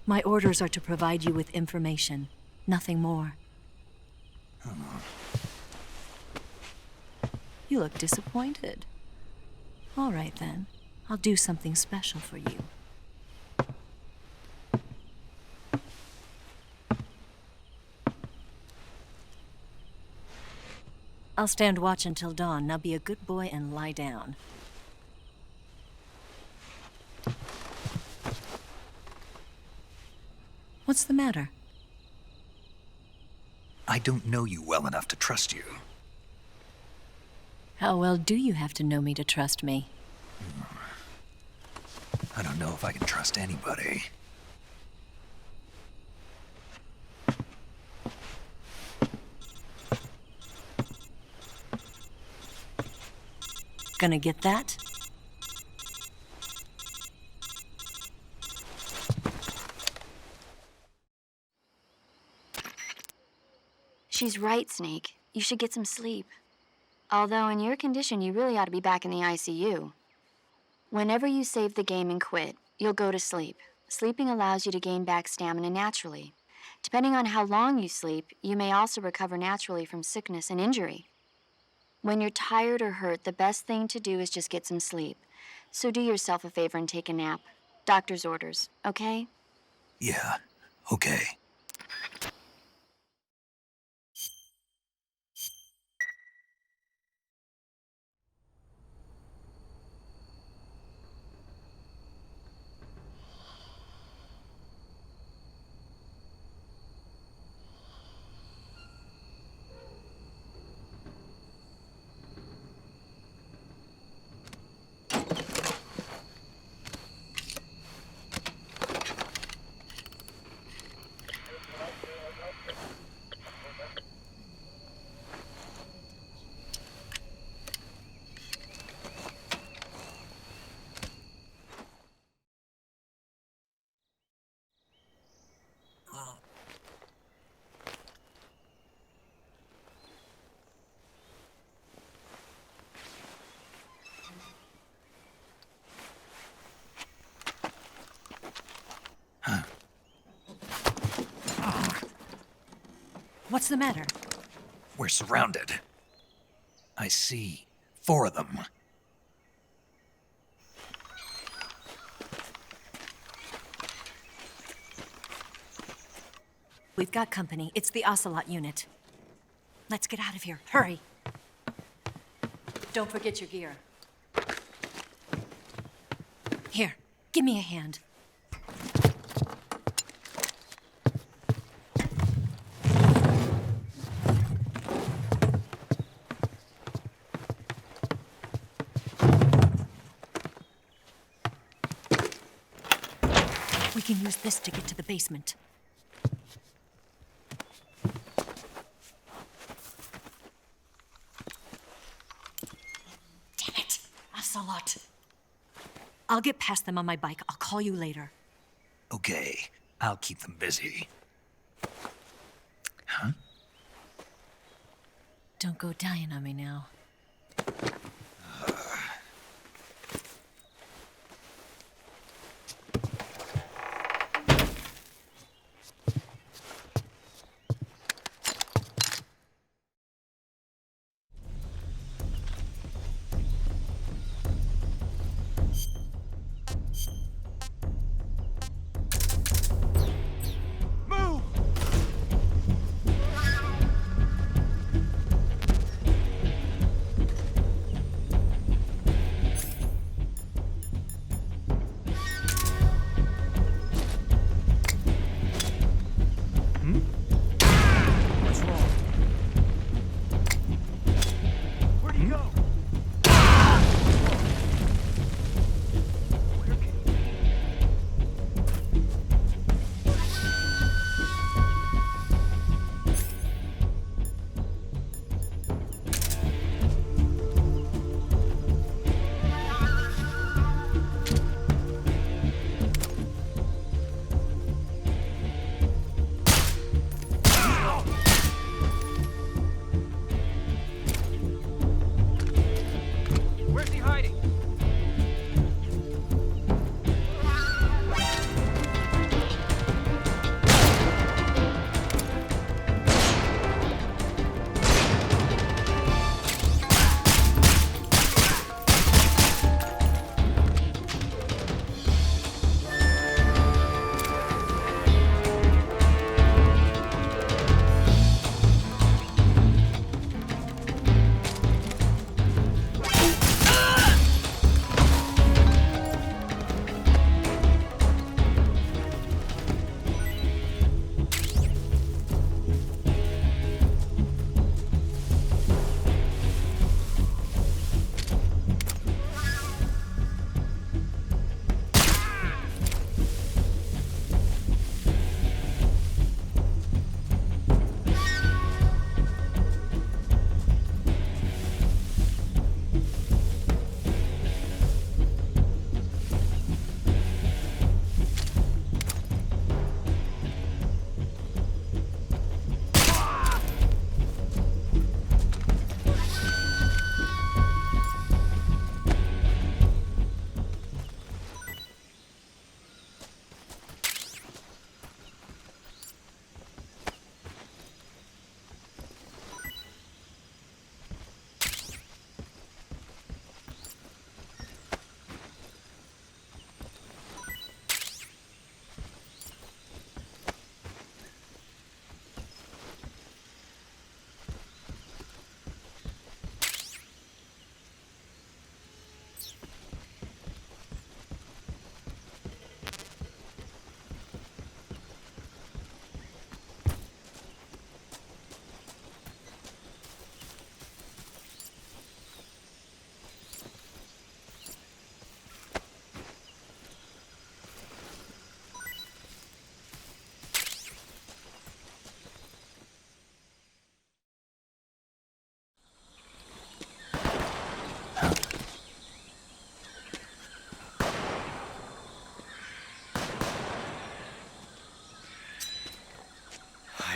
My orders are to provide you with information. Nothing more. You look disappointed. All right, then. I'll do something special for you. I'll stand watch until dawn. Now be a good boy and lie down. What's the matter? I don't know you well enough to trust you. How well do you have to know me to trust me? I don't know if I can trust anybody. Gonna get that? She's right, Snake. You should get some sleep. Although in your condition, you really ought to be back in the ICU. Whenever you save the game and quit, you'll go to sleep. Sleeping allows you to gain back stamina naturally. Depending on how long you sleep, you may also recover naturally from sickness and injury. When you're tired or hurt, the best thing to do is just get some sleep. So do yourself a favor and take a nap. Doctor's orders, okay? Yeah, okay. What's the matter? We're surrounded. I see 4 of them. We've got company. It's the OCELOT unit. Let's get out of here. Hurry. Don't forget your gear. Here, give me a hand. We can use this to get to the basement. Damn it! OCELOT. I'll get past them on my bike. I'll call you later. Okay, I'll keep them busy. Huh? Don't go dying on me now.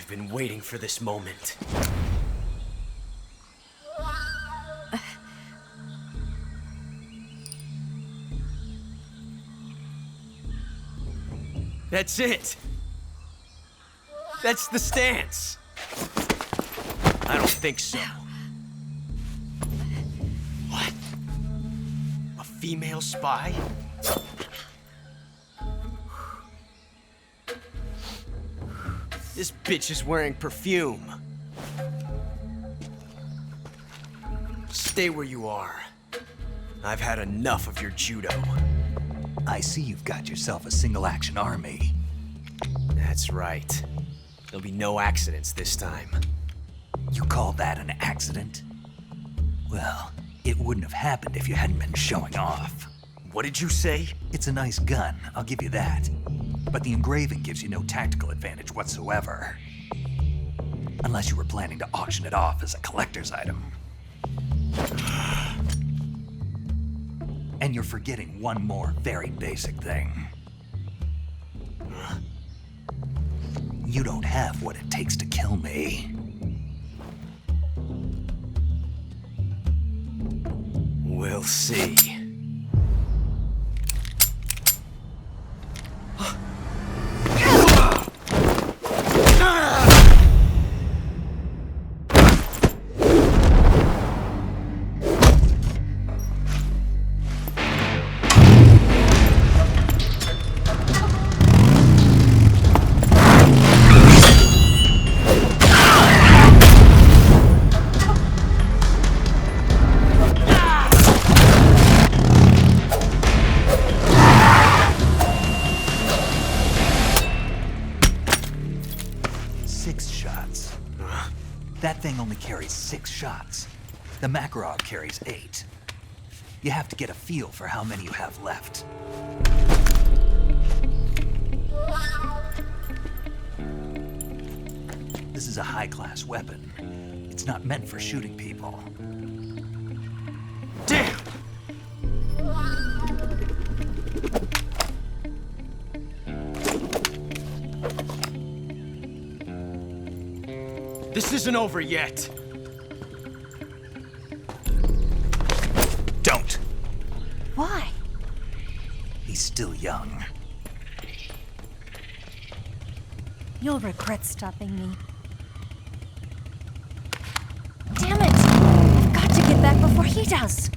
I've been waiting for this moment. That's it! That's the stance! I don't think so. What? A female spy? This bitch is wearing perfume. Stay where you are. I've had enough of your judo. I see you've got yourself a single-action army. That's right. There'll be no accidents this time. You call that an accident? Well, it wouldn't have happened if you hadn't been showing off. What did you say? It's a nice gun, I'll give you that. But the engraving gives you no tactical advantage whatsoever. Unless you were planning to auction it off as a collector's item. And you're forgetting one more very basic thing. You don't have what it takes to kill me. We'll see. That thing only carries 6 shots. The Makarov carries 8. You have to get a feel for how many you have left. This is a high-class weapon. It's not meant for shooting people. Damn! This isn't over yet. Don't. Why? He's still young. You'll regret stopping me. Damn it! I've got to get back before he does.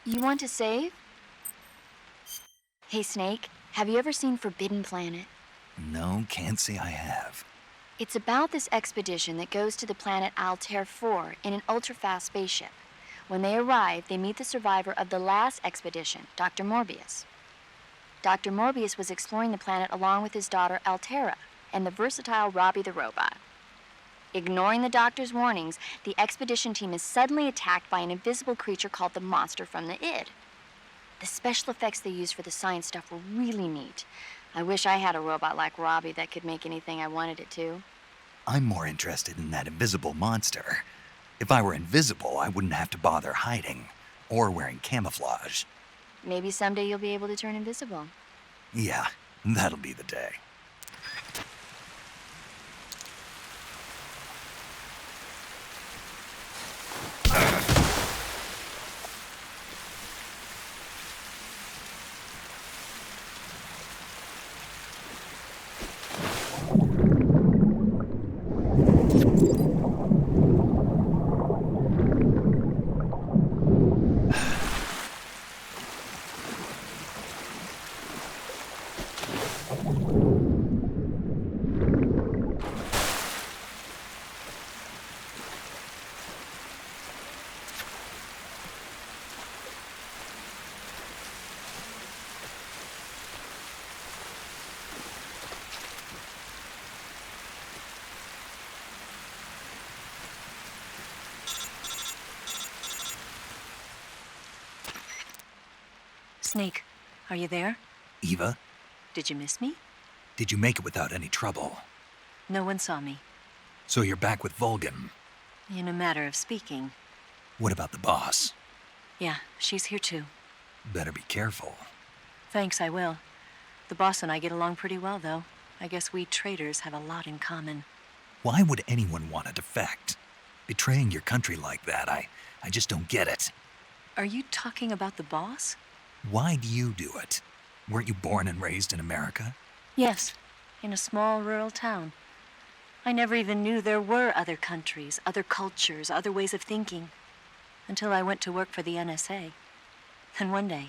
You want to save? Hey, Snake, have you ever seen Forbidden Planet? No, can't say I have. It's about this expedition that goes to the planet Altair 4 in an ultra-fast spaceship. When they arrive, they meet the survivor of the last expedition, Dr. Morbius. Dr. Morbius was exploring the planet along with his daughter Altera and the versatile Robbie the robot. Ignoring the doctor's warnings, the expedition team is suddenly attacked by an invisible creature called the Monster from the id. The special effects they used for the science stuff were really neat. I wish I had a robot like Robbie that could make anything I wanted it to. I'm more interested in that invisible monster. If I were invisible, I wouldn't have to bother hiding or wearing camouflage. Maybe someday you'll be able to turn invisible. Yeah, that'll be the day. Snake, are you there? Eva, Did you miss me? did you make it without any trouble? No one saw me. So you're back with VOLGIN. In a matter of speaking. What about the boss? Yeah, she's here too. Better be careful. Thanks, I will. The boss and I get along pretty well, though. I guess we traitors have a lot in common. Why would anyone want to defect? Betraying your country like that, I just don't get it. Are you talking about the boss? Why do you do it? Weren't you born and raised in America? Yes, in a small rural town. I never even knew there were other countries, other cultures, other ways of thinking, until I went to work for the NSA. Then one day,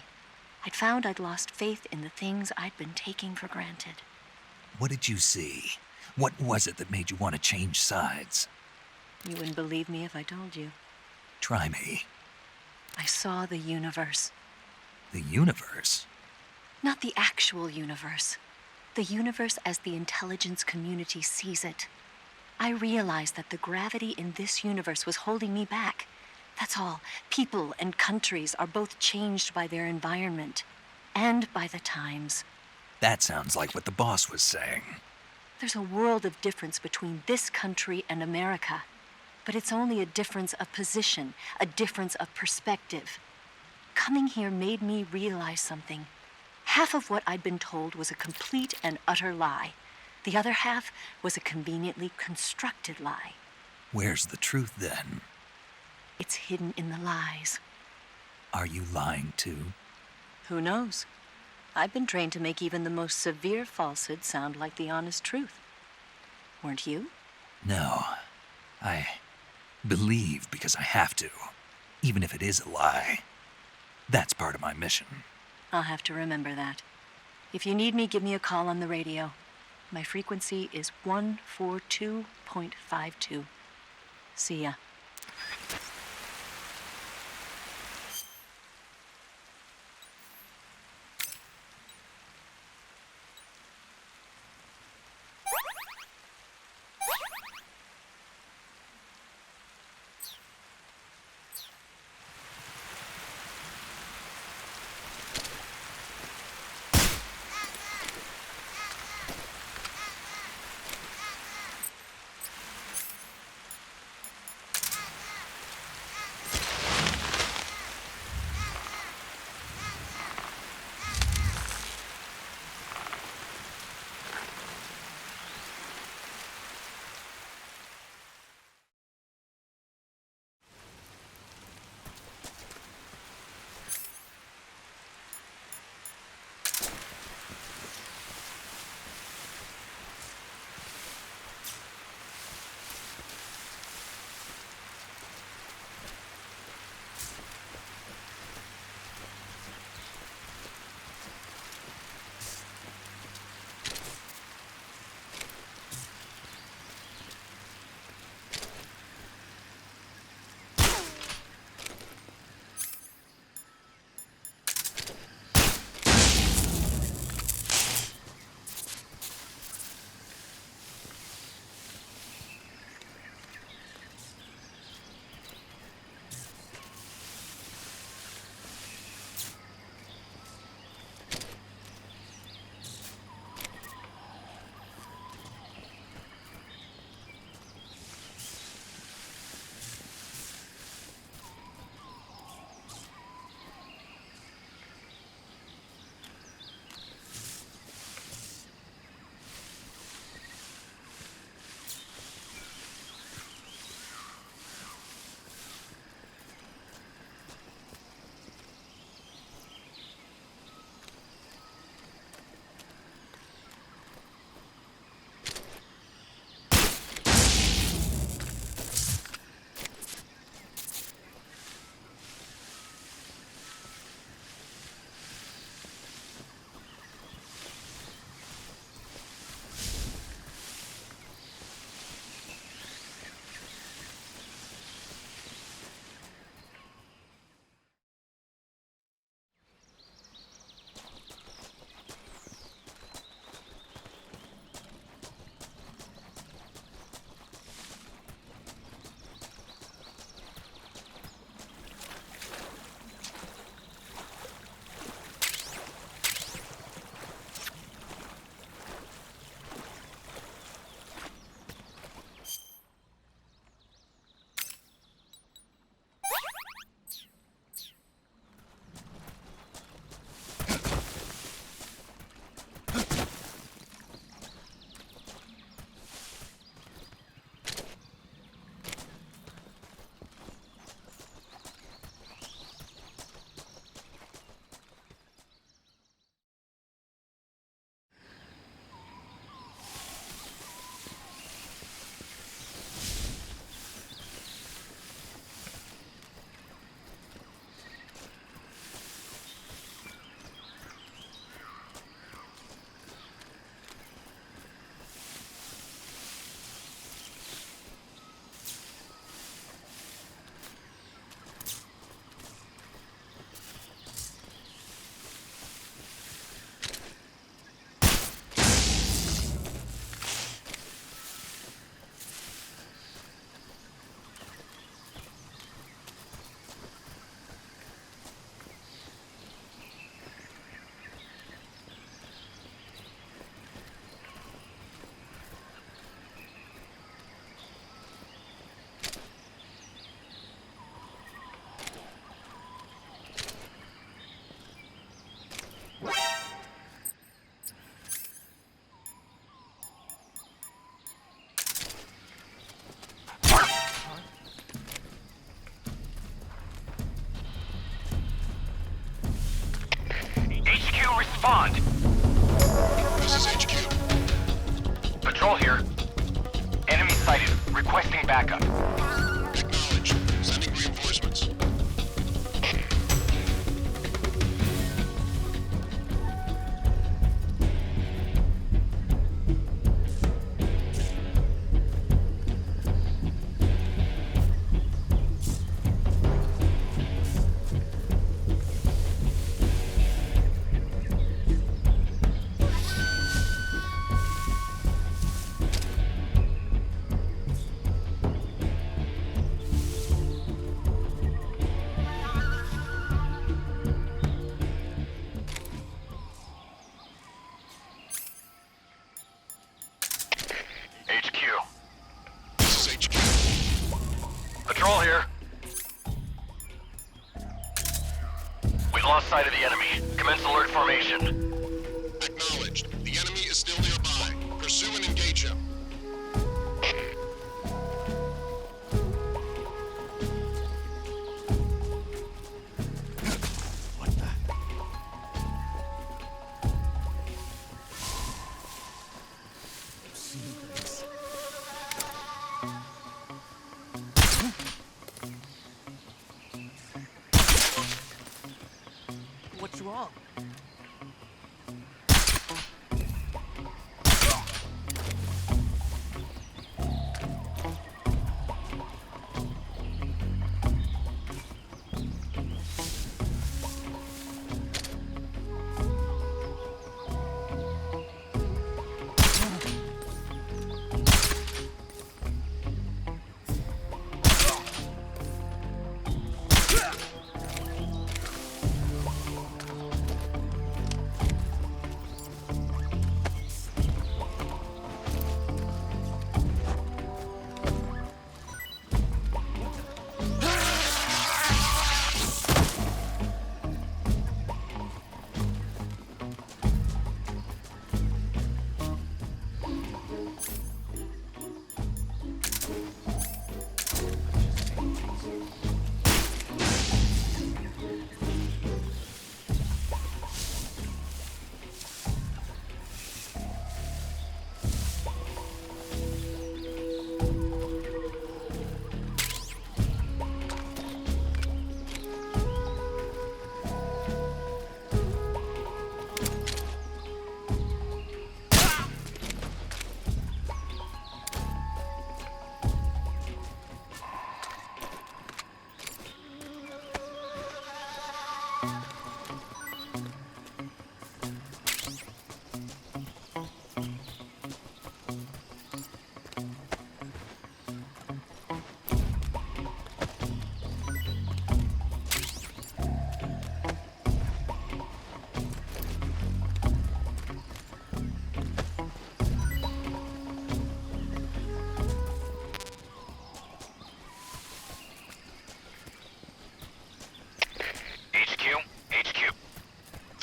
I'd found I'd lost faith in the things I'd been taking for granted. What did you see? What was it that made you want to change sides? You wouldn't believe me if I told you. Try me. I saw the universe. The universe? Not the actual universe. The universe as the intelligence community sees it. I realized that the gravity in this universe was holding me back. That's all. People and countries are both changed by their environment and by the times. That sounds like what the boss was saying. There's a world of difference between this country and America. But it's only a difference of position, a difference of perspective. Coming here made me realize something. Half of what I'd been told was a complete and utter lie. The other half was a conveniently constructed lie. Where's the truth then? It's hidden in the lies. Are you lying too? Who knows? I've been trained to make even the most severe falsehood sound like the honest truth. Weren't you? No. I believe because I have to, even if it is a lie. That's part of my mission. I'll have to remember that. If you need me, give me a call on the radio. My frequency is 142.52. See ya. respond. This is HQ. Patrol here. Enemy sighted. Requesting backup. Acknowledged. Sending reinforcements. Patrol here. We lost sight of the enemy. Commence alert formation. Acknowledged. The enemy is still nearby. Pursue and engage him. What's wrong?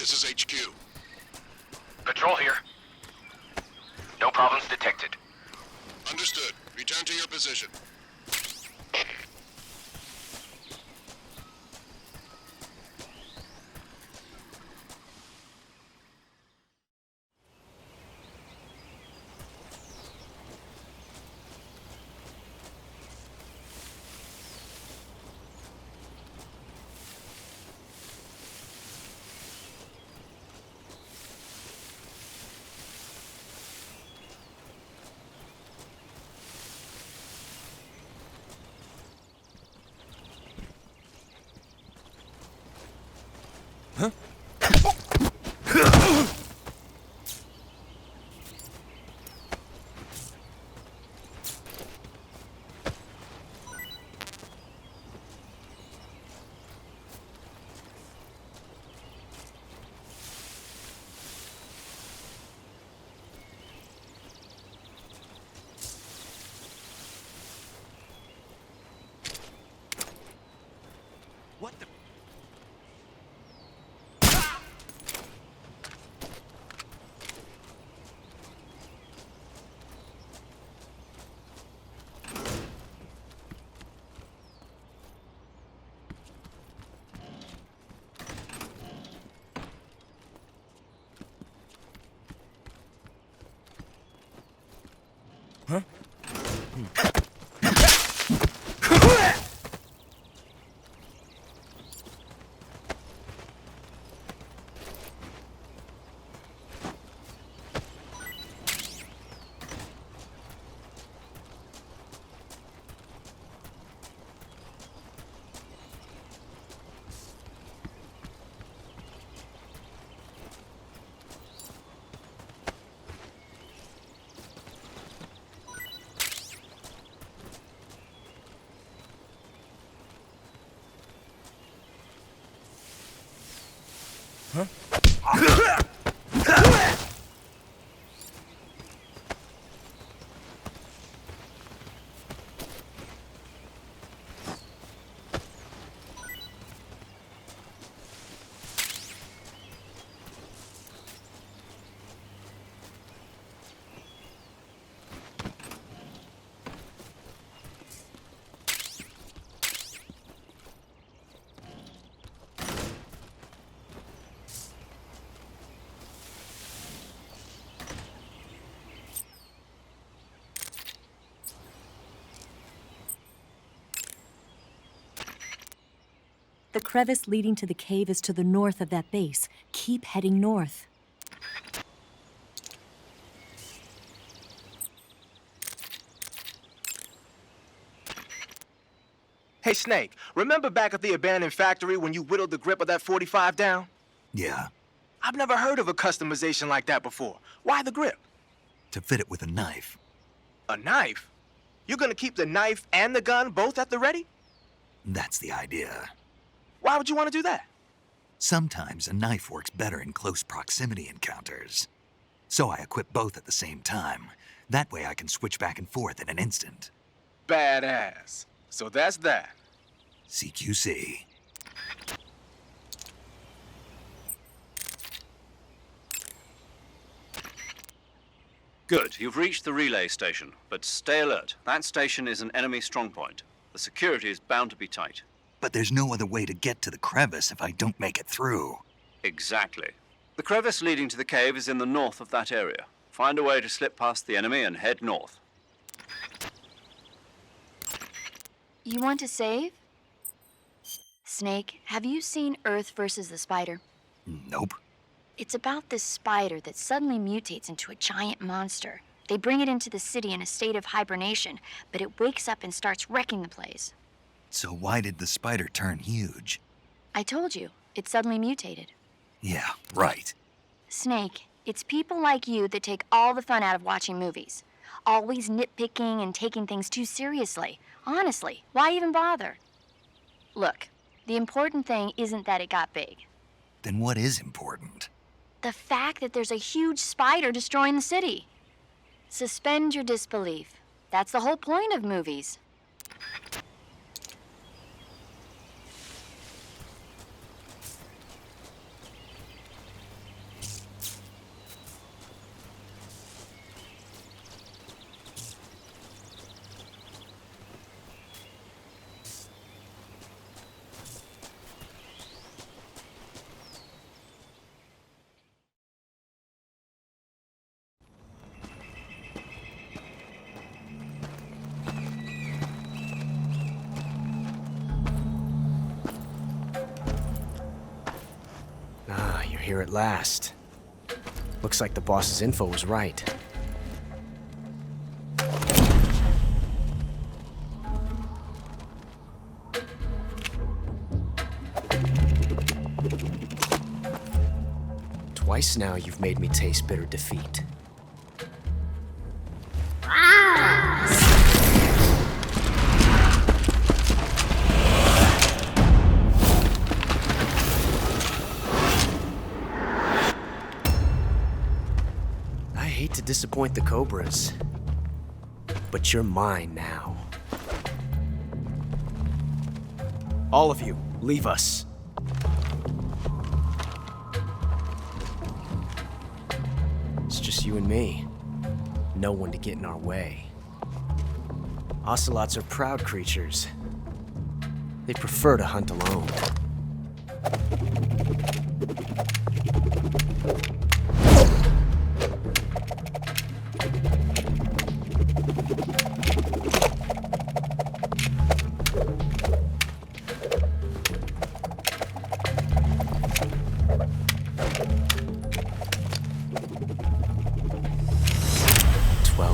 This is HQ. Patrol here. No problems detected. Understood. Return to your position. The crevice leading to the cave is to the north of that base. Keep heading north. Hey, Snake, remember back at the abandoned factory when you whittled the grip of that 45 down? Yeah, I've never heard of a customization like that before. Why the grip? to fit it with a knife. A knife? You're gonna keep the knife and the gun both at the ready? That's the idea. Why would you want to do that? Sometimes a knife works better in close proximity encounters. So I equip both at the same time. That way I can switch back and forth in an instant. Badass. So that's that. CQC. Good, you've reached the relay station, but stay alert. That station is an enemy strongpoint. The security is bound to be tight. But there's no other way to get to the crevice if I don't make it through. Exactly. The crevice leading to the cave is in the north of that area. Find a way to slip past the enemy and head north. You want to save? Snake, have you seen Earth versus the Spider? Nope. It's about this spider that suddenly mutates into a giant monster. They bring it into the city in a state of hibernation, but it wakes up and starts wrecking the place. So why did the spider turn huge? I told you, it suddenly mutated. Yeah, right. Snake, it's people like you that take all the fun out of watching movies. Always nitpicking and taking things too seriously. Honestly, why even bother? Look, the important thing isn't that it got big. Then what is important? The fact that there's a huge spider destroying the city. Suspend your disbelief. That's the whole point of movies. Here at last. Looks like the boss's info was right. Twice now you've made me taste bitter defeat. To disappoint the Cobras, but you're mine now. All of you, leave us. It's just you and me. No one to get in our way. Ocelots are proud creatures. They prefer to hunt alone.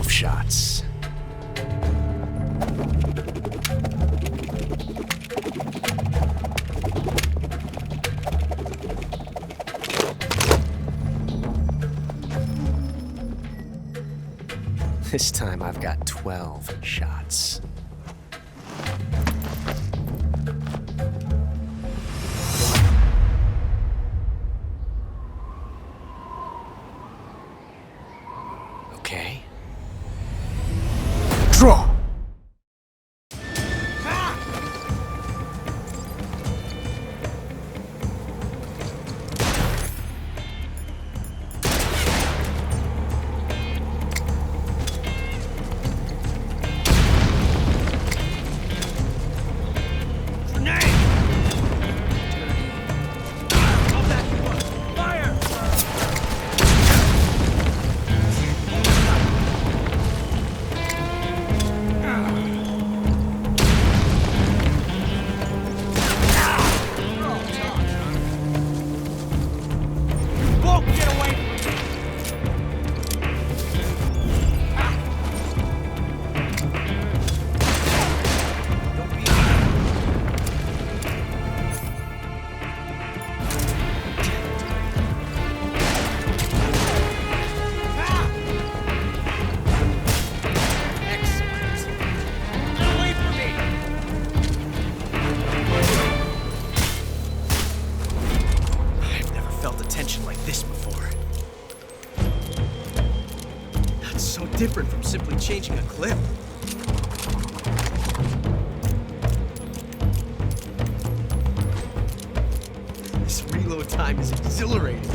12 shots. This time I've got 12 shots. Okay. Draw! Different from simply changing a clip. This reload time is exhilarating.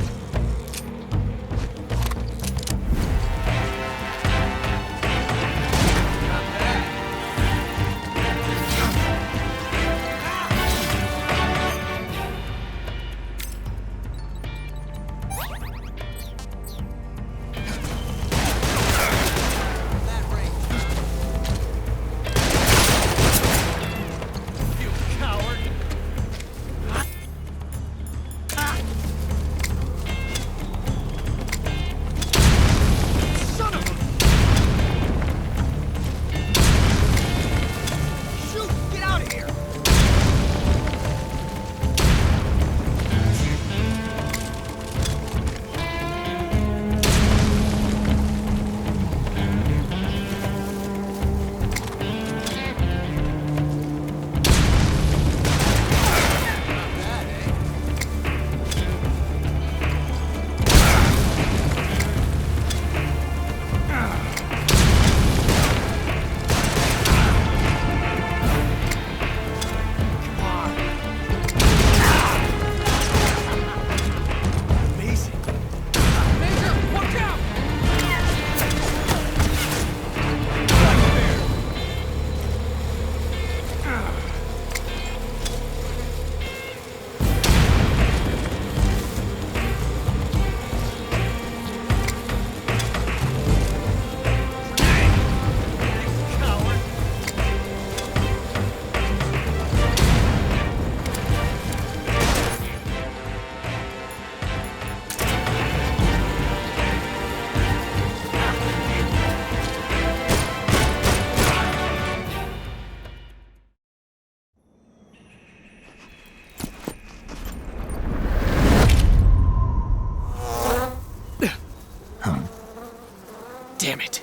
Damn it.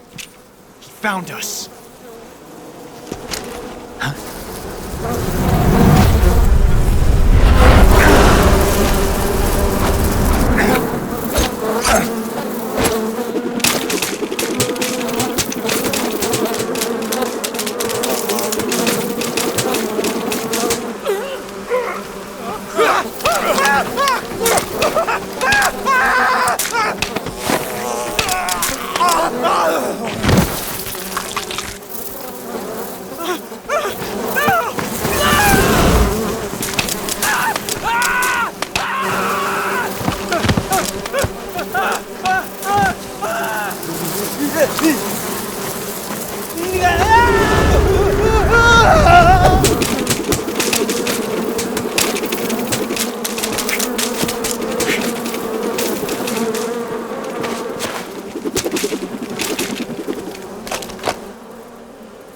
He found us.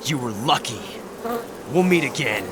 You were lucky. We'll meet again.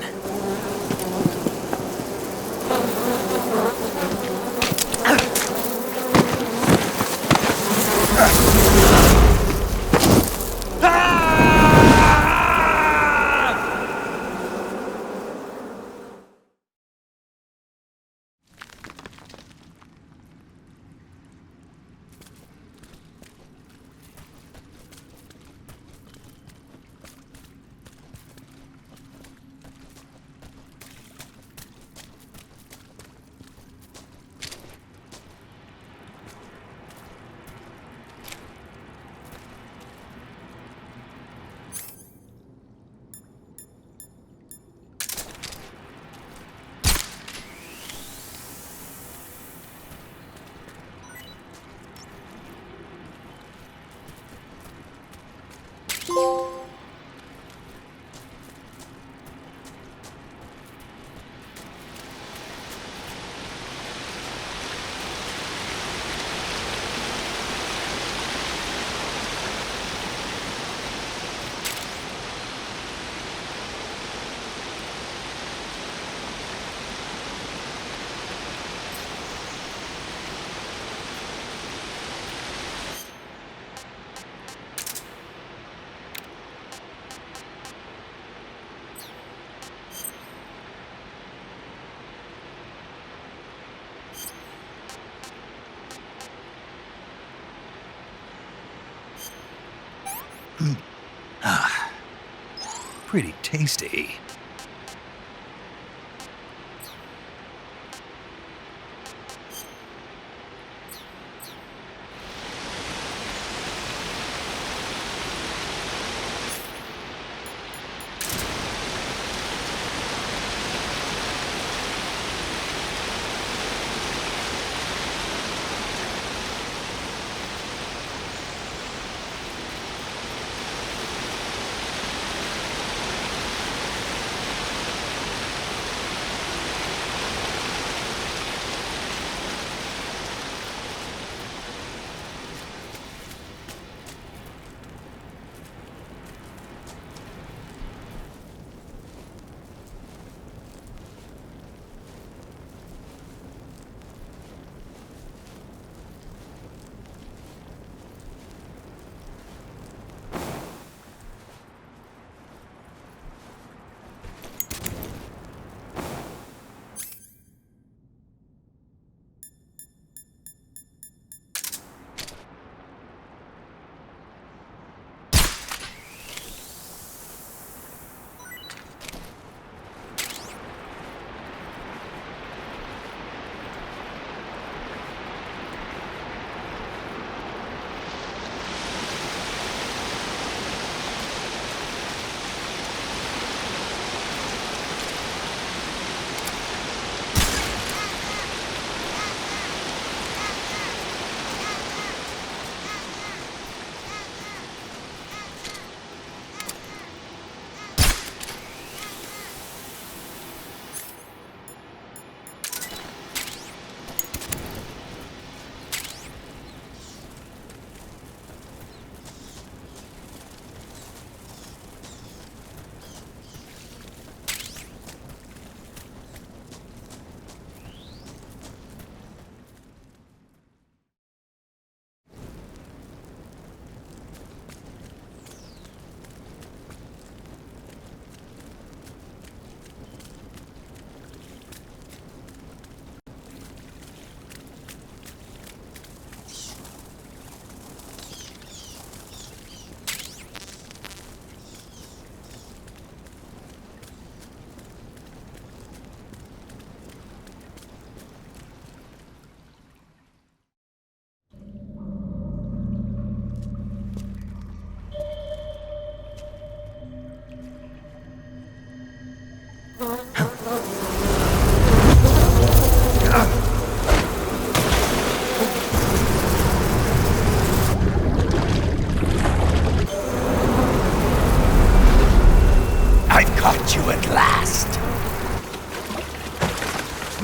Pretty tasty.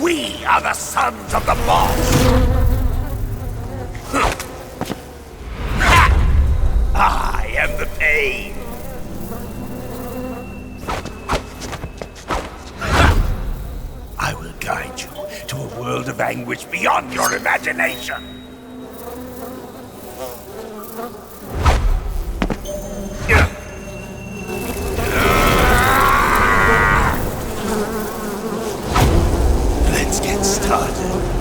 We are the sons of the boss! I am the pain! is beyond your imagination. Let's get started.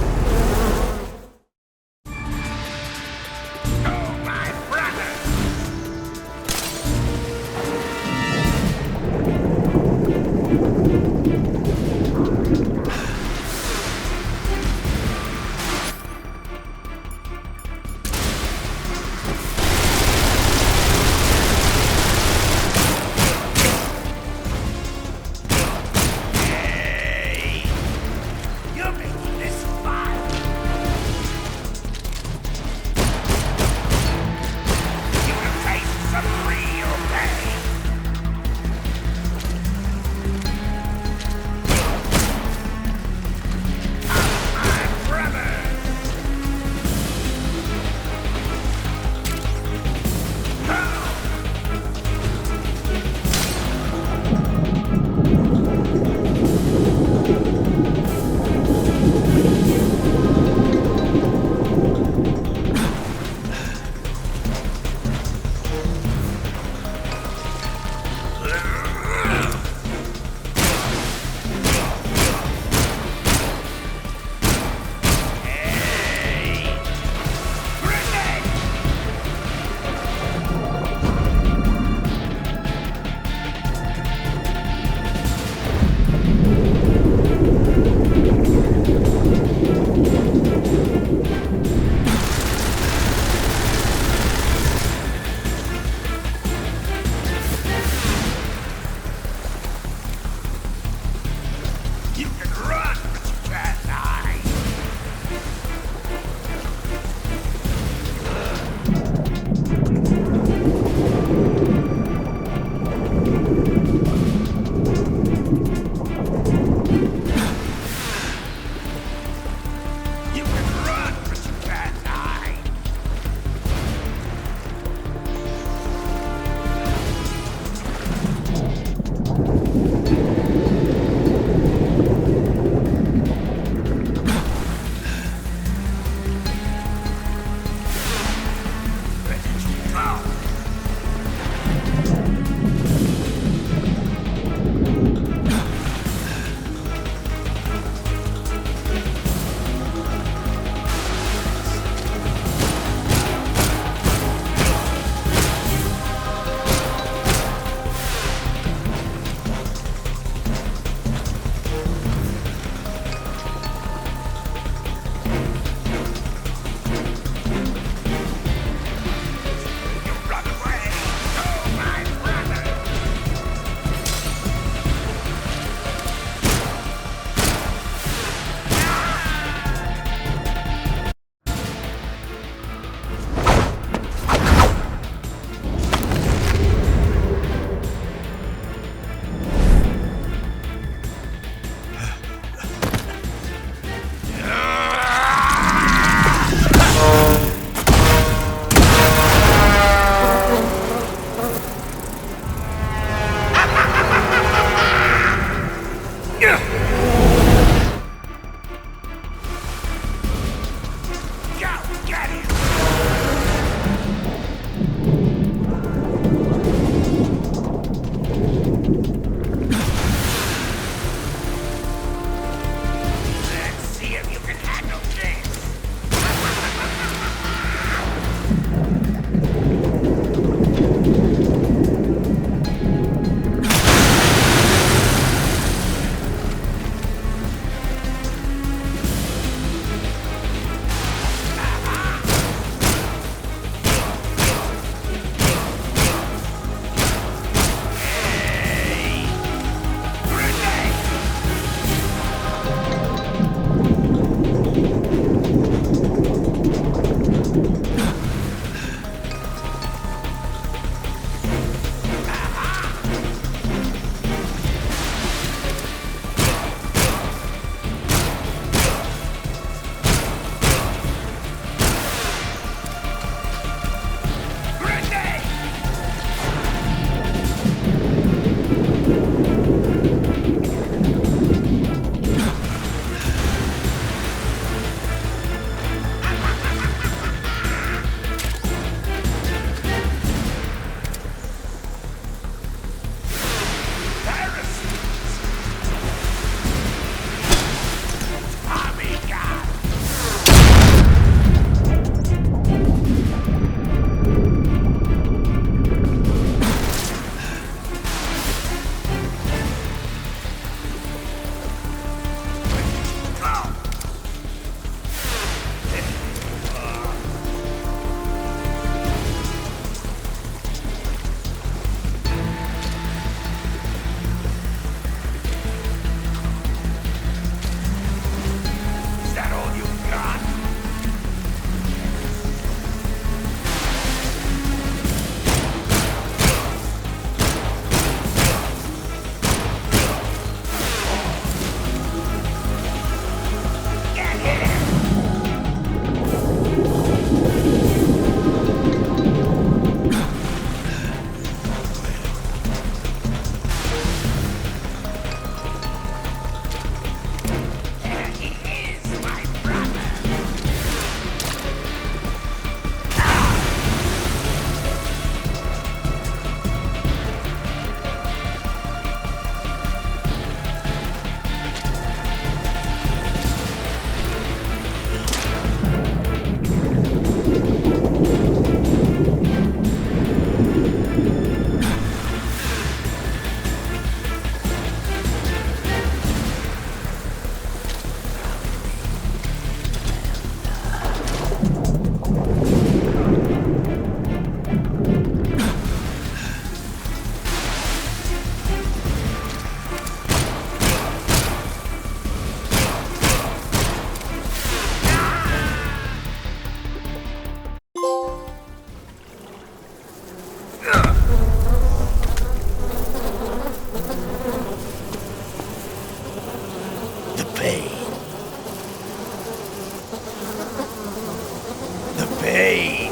pain!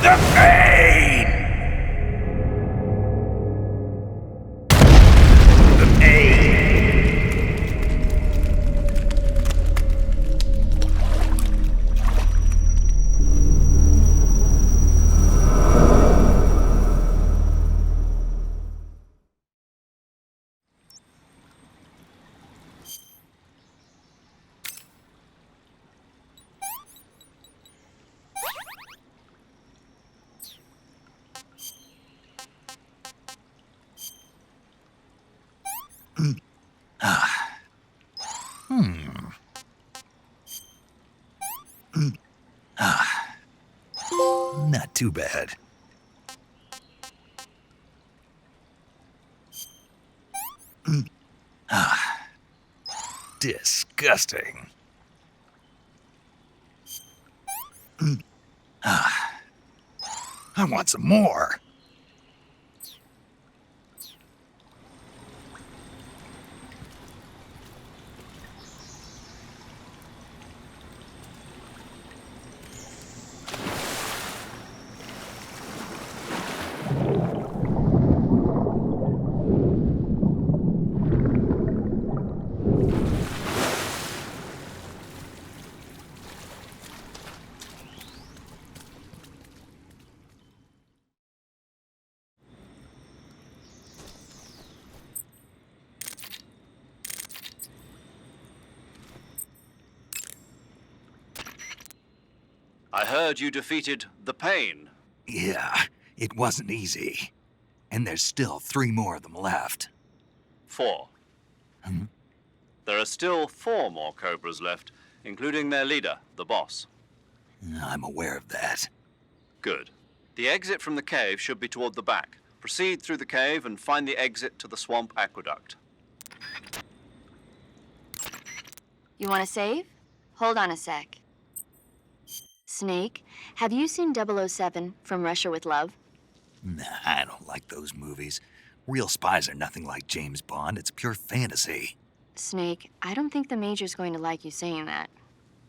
The pain! The pain! Not too bad. Disgusting. I want some more. I heard you defeated the Pain. Yeah, it wasn't easy. And there's still 3 more of them left. 4. There are still 4 more Cobras left, including their leader, the boss. I'm aware of that. Good. The exit from the cave should be toward the back. Proceed through the cave and find the exit to the swamp aqueduct. You want to save? Hold on a sec. Snake, have you seen 007 From Russia with Love? Nah, I don't like those movies. Real spies are nothing like James Bond. It's pure fantasy. Snake, I don't think the Major's going to like you saying that.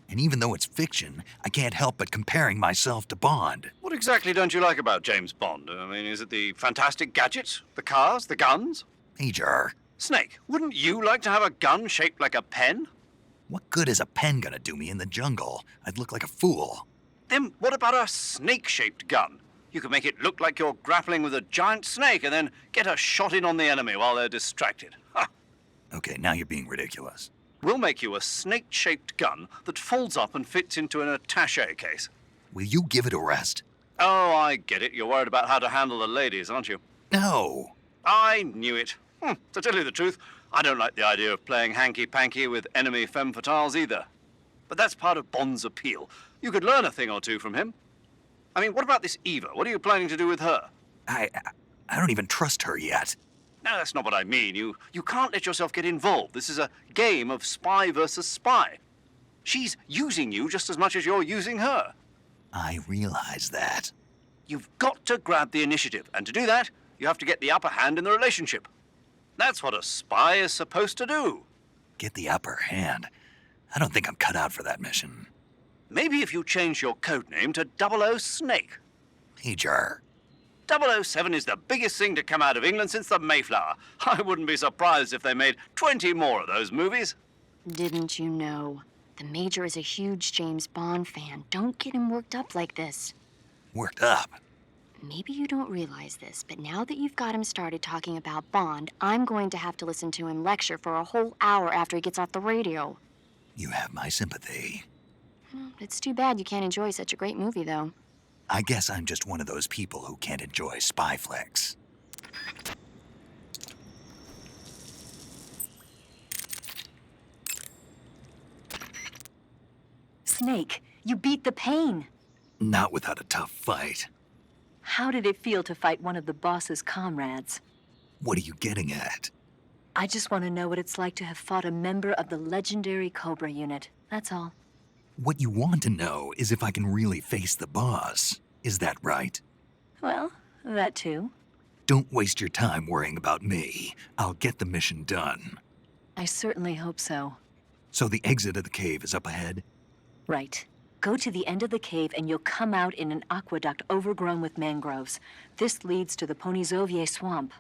And even though it's fiction, I can't help but comparing myself to Bond. What exactly don't you like about James Bond? I mean, is it the fantastic gadgets? The cars? The guns? Major. Snake, wouldn't you like to have a gun shaped like a pen? What good is a pen gonna do me in the jungle? I'd look like a fool. Then what about a snake-shaped gun? You could make it look like you're grappling with a giant snake and then get a shot in on the enemy while they're distracted. Ha! Okay, now you're being ridiculous. We'll make you a snake-shaped gun that folds up and fits into an attaché case. Will you give it a rest? Oh, I get it. You're worried about how to handle the ladies, aren't you? No. I knew it. To tell you the truth, I don't like the idea of playing hanky-panky with enemy femme fatales either. But that's part of Bond's appeal. You could learn a thing or two from him. I mean, what about this Eva? What are you planning to do with her? I don't even trust her yet. No, that's not what I mean. You can't let yourself get involved. This is a game of spy versus spy. She's using you just as much as you're using her. I realize that. You've got to grab the initiative, and to do that, you have to get the upper hand in the relationship. That's what a spy is supposed to do. Get the upper hand? I don't think I'm cut out for that mission. Maybe if you change your codename to 00 Snake. Major. 007 is the biggest thing to come out of England since the Mayflower. I wouldn't be surprised if they made 20 more of those movies. Didn't you know? The Major is a huge James Bond fan. Don't get him worked up like this. Worked up? Maybe you don't realize this, but now that you've got him started talking about Bond, I'm going to have to listen to him lecture for a whole hour after he gets off the radio. You have my sympathy. It's too bad you can't enjoy such a great movie, though. I guess I'm just one of those people who can't enjoy spy flicks. Snake, you beat the pain. Not without a tough fight. How did it feel to fight one of the boss's comrades? What are you getting at? I just want to know what it's like to have fought a member of the legendary Cobra unit. That's all. What you want to know is if I can really face the boss. Is that right? Well, that too. Don't waste your time worrying about me. I'll get the mission done. I certainly hope so. So the exit of the cave is up ahead? Right. Go to the end of the cave and you'll come out in an aqueduct overgrown with mangroves. This leads to the Ponyzovier swamp.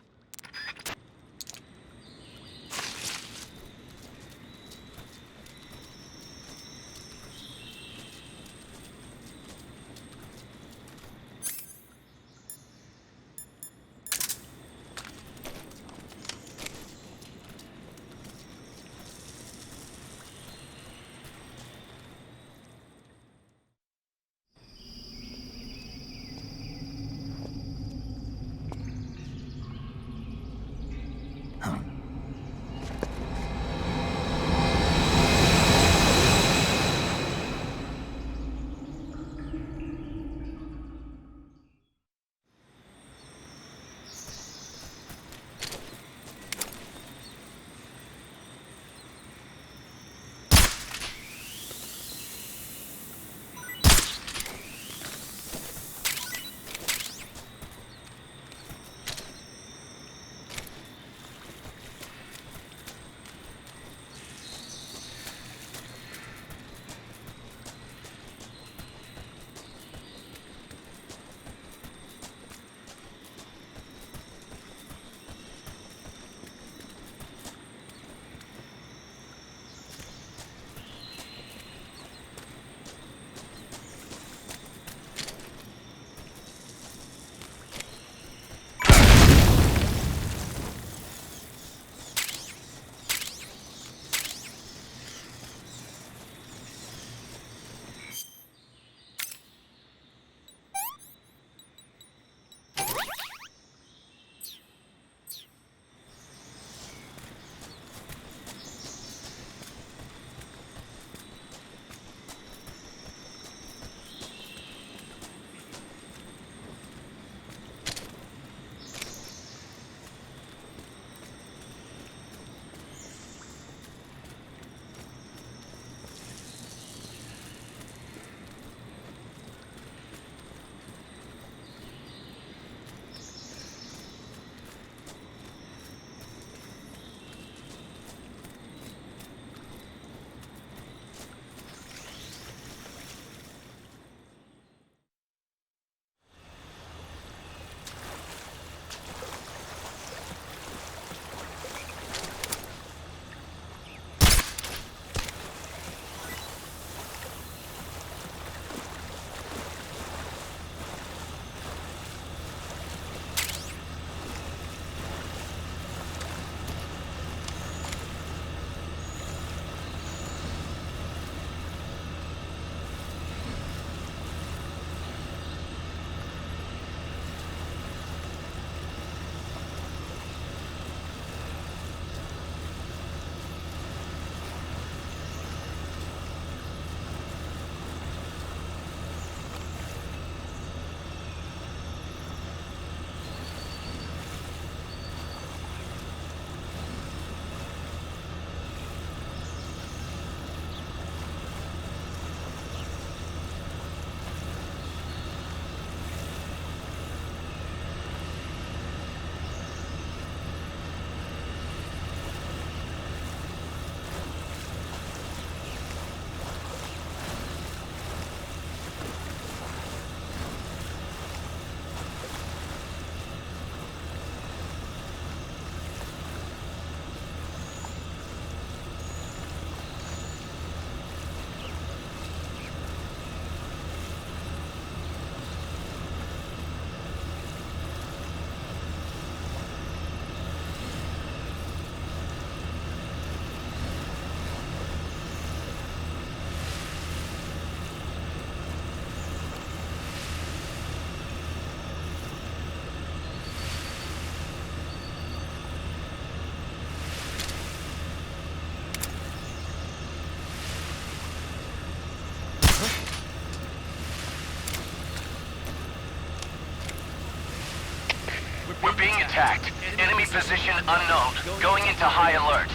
We're being attacked. Enemy position unknown. Going into high alert.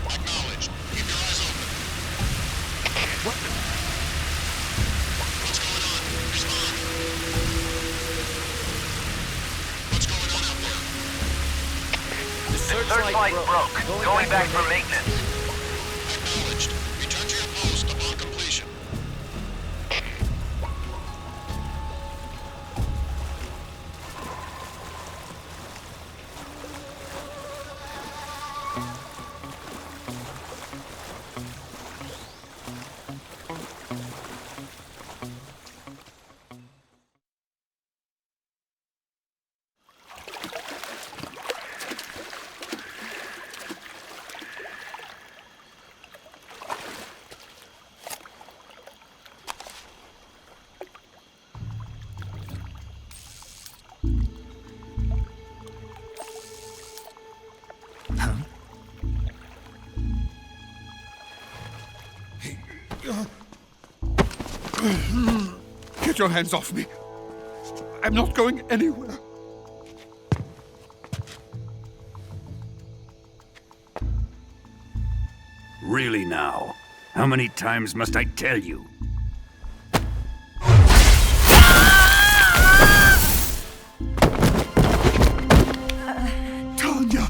Acknowledged. Keep your eyes open. What the? What's going on? Respond. What's going on out there? The searchlight broke. Going back for maintenance. Acknowledged. Return to your post upon completion. Get your hands off me. I'm not going anywhere. Really now? How many times must I tell you? Tanya!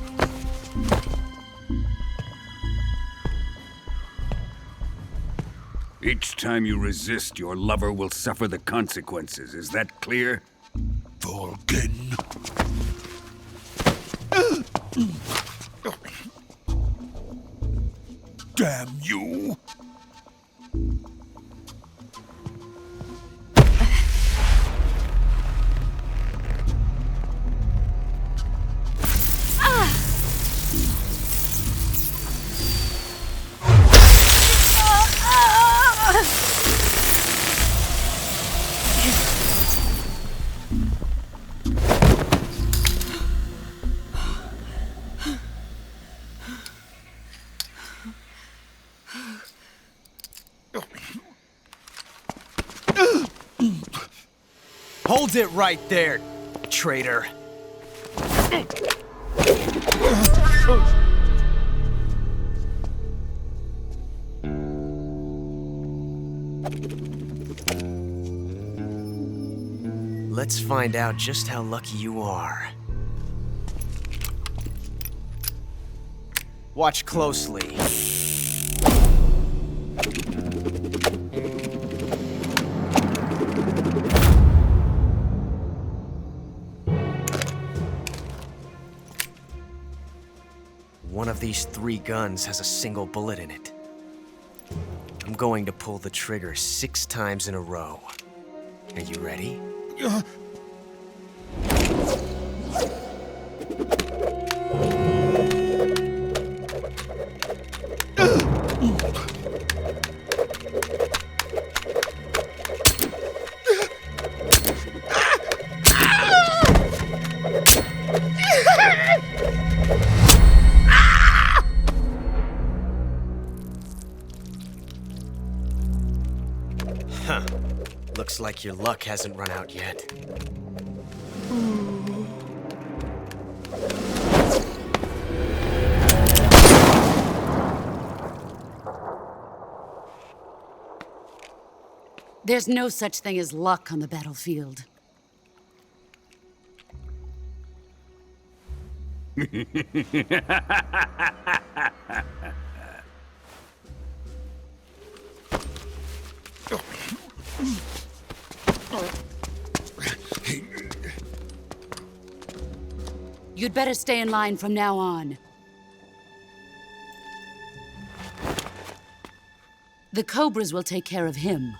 Each time you resist, your lover will suffer the consequences. Is that clear? VOLGIN. Damn you! Hold it right there, traitor. Let's find out just how lucky you are. Watch closely. One of these 3 guns has a single bullet in it. I'm going to pull the trigger 6 times in a row. Are you ready? Huh. Looks like your luck hasn't run out yet. There's no such thing as luck on the battlefield. You'd better stay in line from now on. The Cobras will take care of him.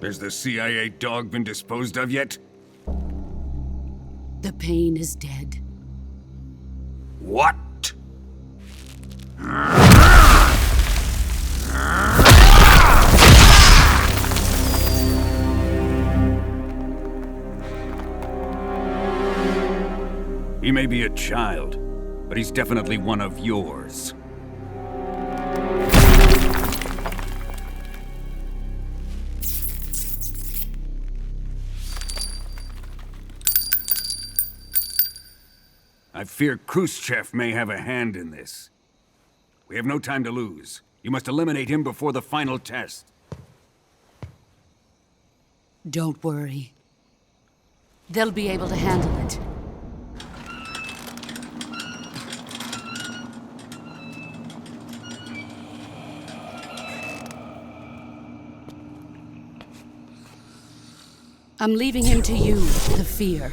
Has the CIA dog been disposed of yet? The pain is dead. What? He may be a child, but he's definitely one of yours. I fear Khrushchev may have a hand in this. We have no time to lose. You must eliminate him before the final test. Don't worry. They'll be able to handle it. I'm leaving him to you, the fear.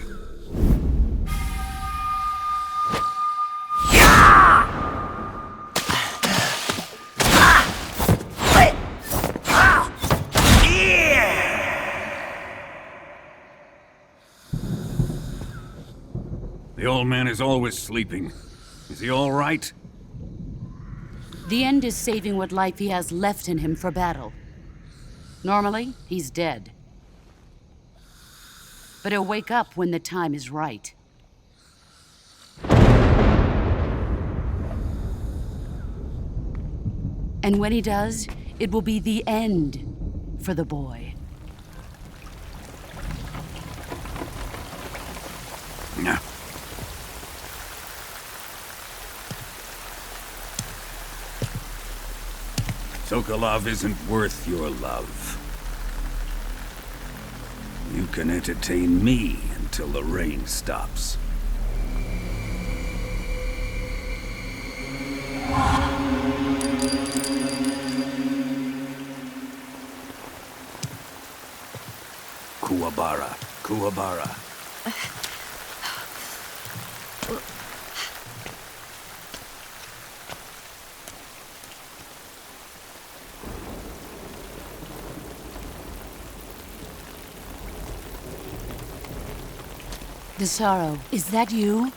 The old man is always sleeping. Is he all right? The end is saving what life he has left in him for battle. Normally, he's dead. But he'll wake up when the time is right. And when he does, it will be the end for the boy. No. Sokolov isn't worth your love. You can entertain me until the rain stops. Kuwabara, Kuwabara. Desaro, is that you?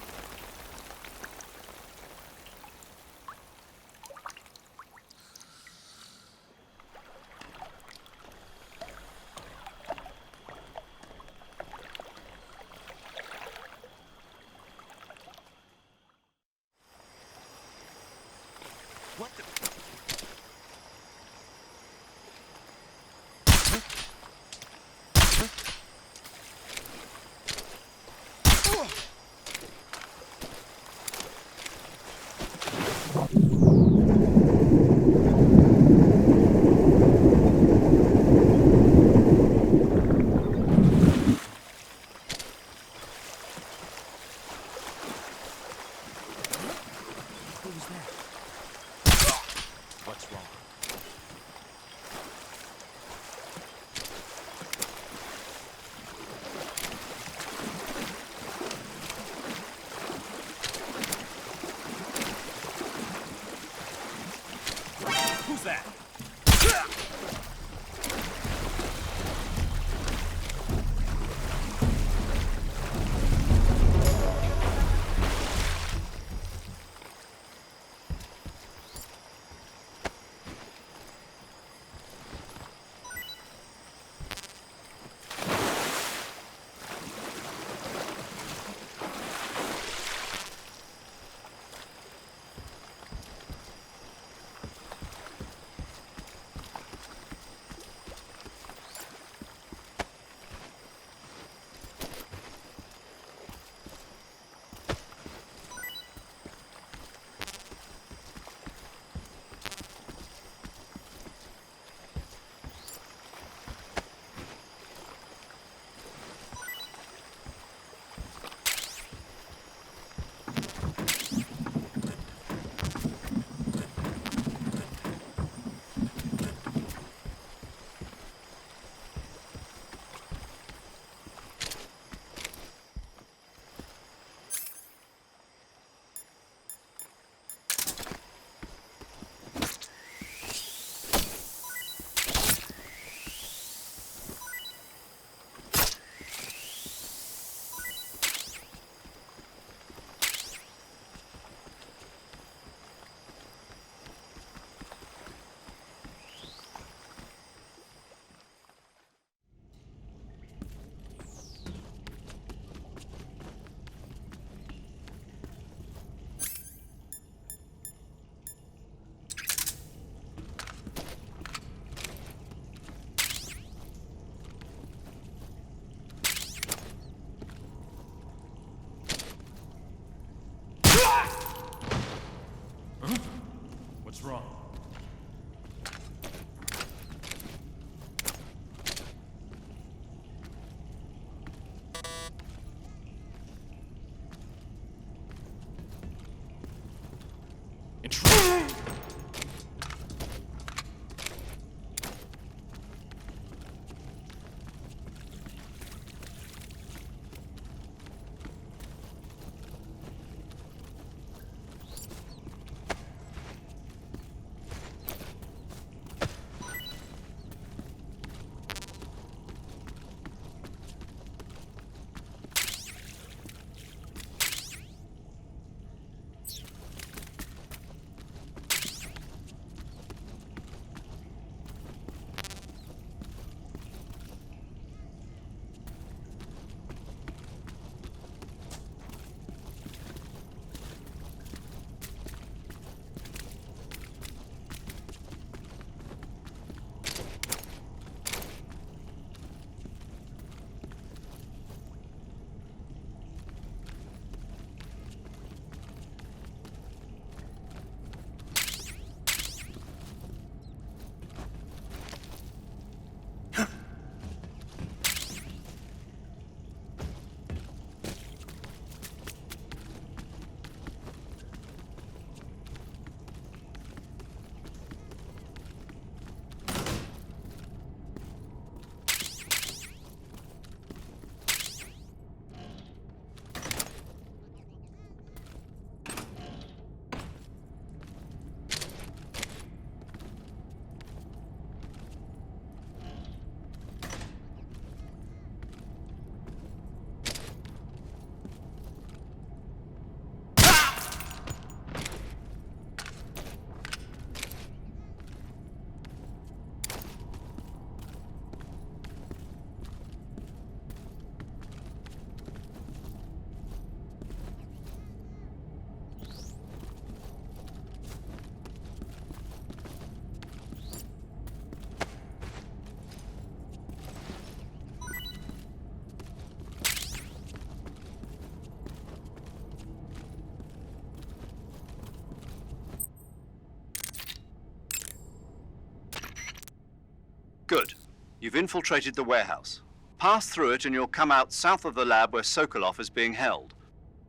You've infiltrated the warehouse. Pass through it and you'll come out south of the lab where Sokolov is being held.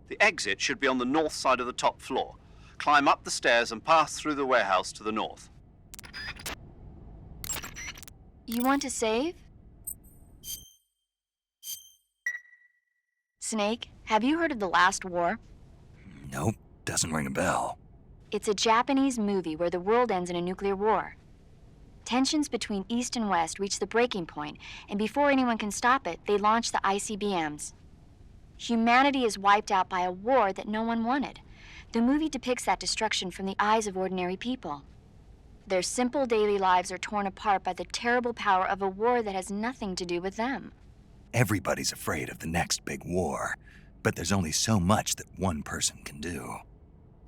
The exit should be on the north side of the top floor. Climb up the stairs and pass through the warehouse to the north. You want to save? Snake, have you heard of The Last War? Nope, doesn't ring a bell. It's a Japanese movie where the world ends in a nuclear war. Tensions between East and West reach the breaking point, and before anyone can stop it, they launch the ICBMs. Humanity is wiped out by a war that no one wanted. The movie depicts that destruction from the eyes of ordinary people. Their simple daily lives are torn apart by the terrible power of a war that has nothing to do with them. Everybody's afraid of the next big war, but there's only so much that one person can do.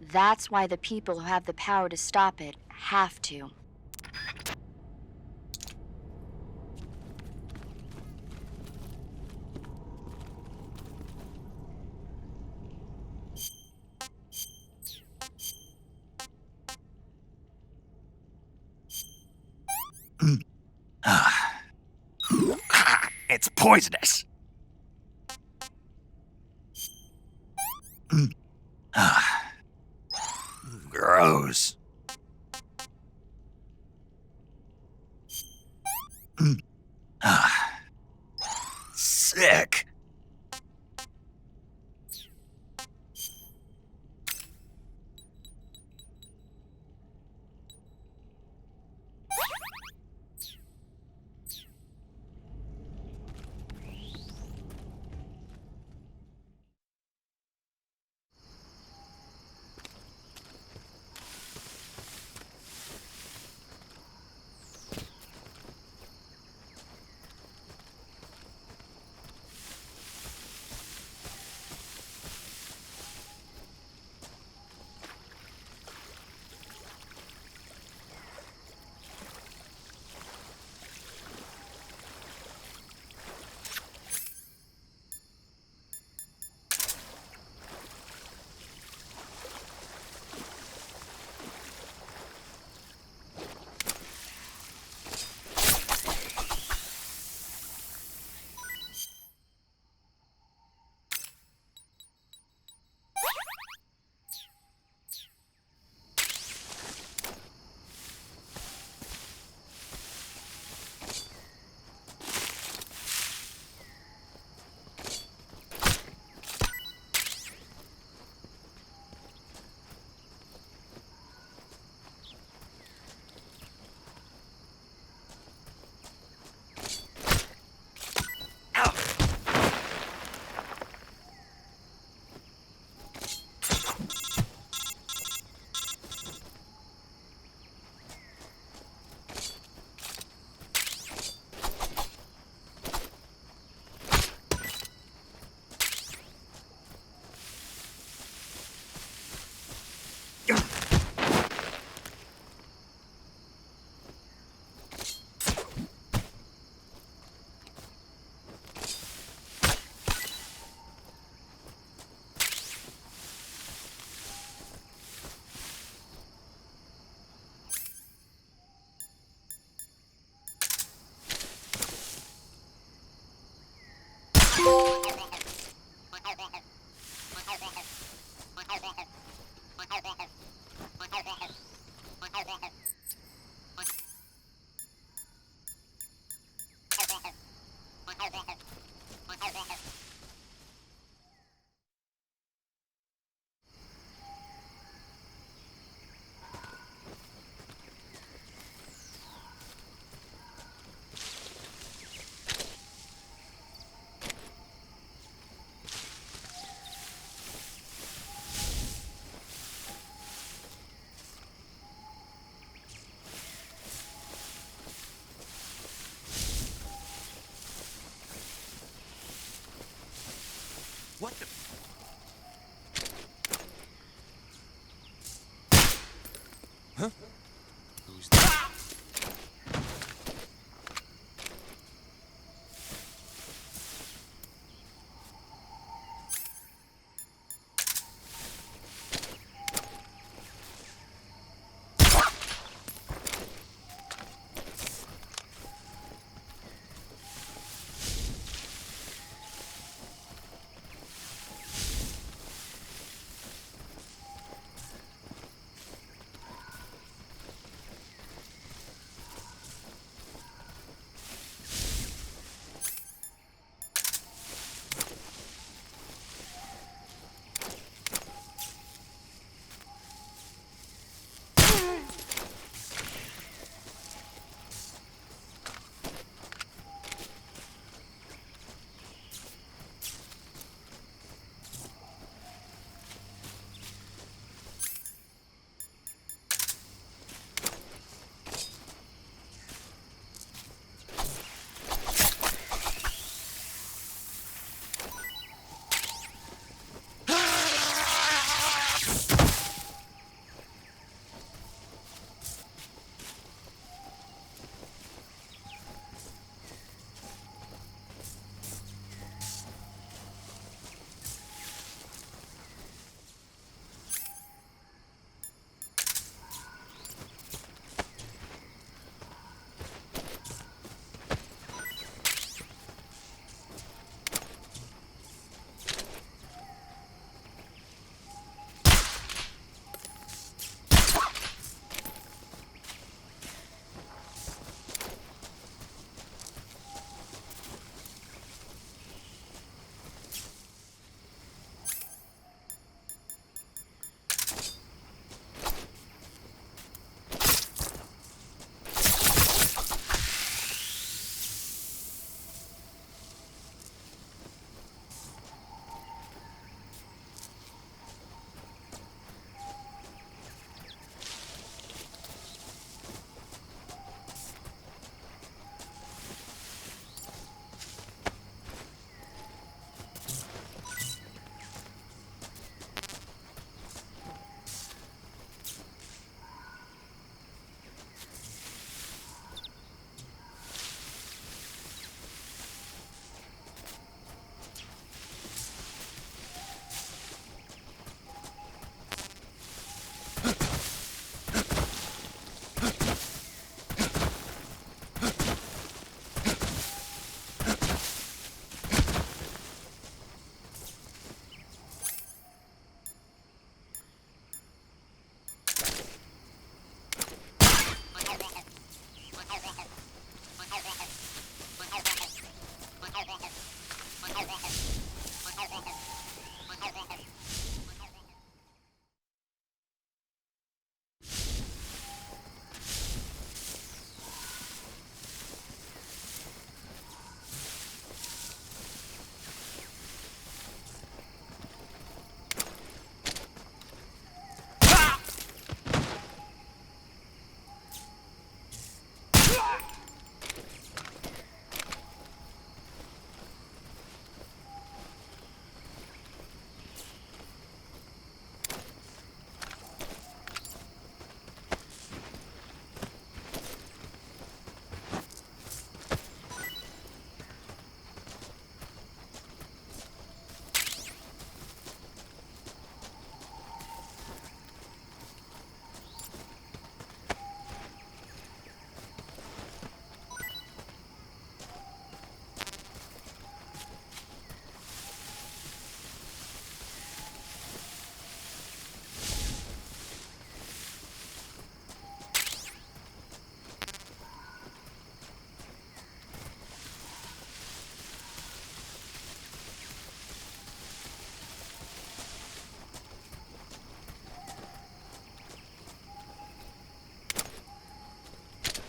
That's why the people who have the power to stop it have to. It's poisonous. Gross. Sick.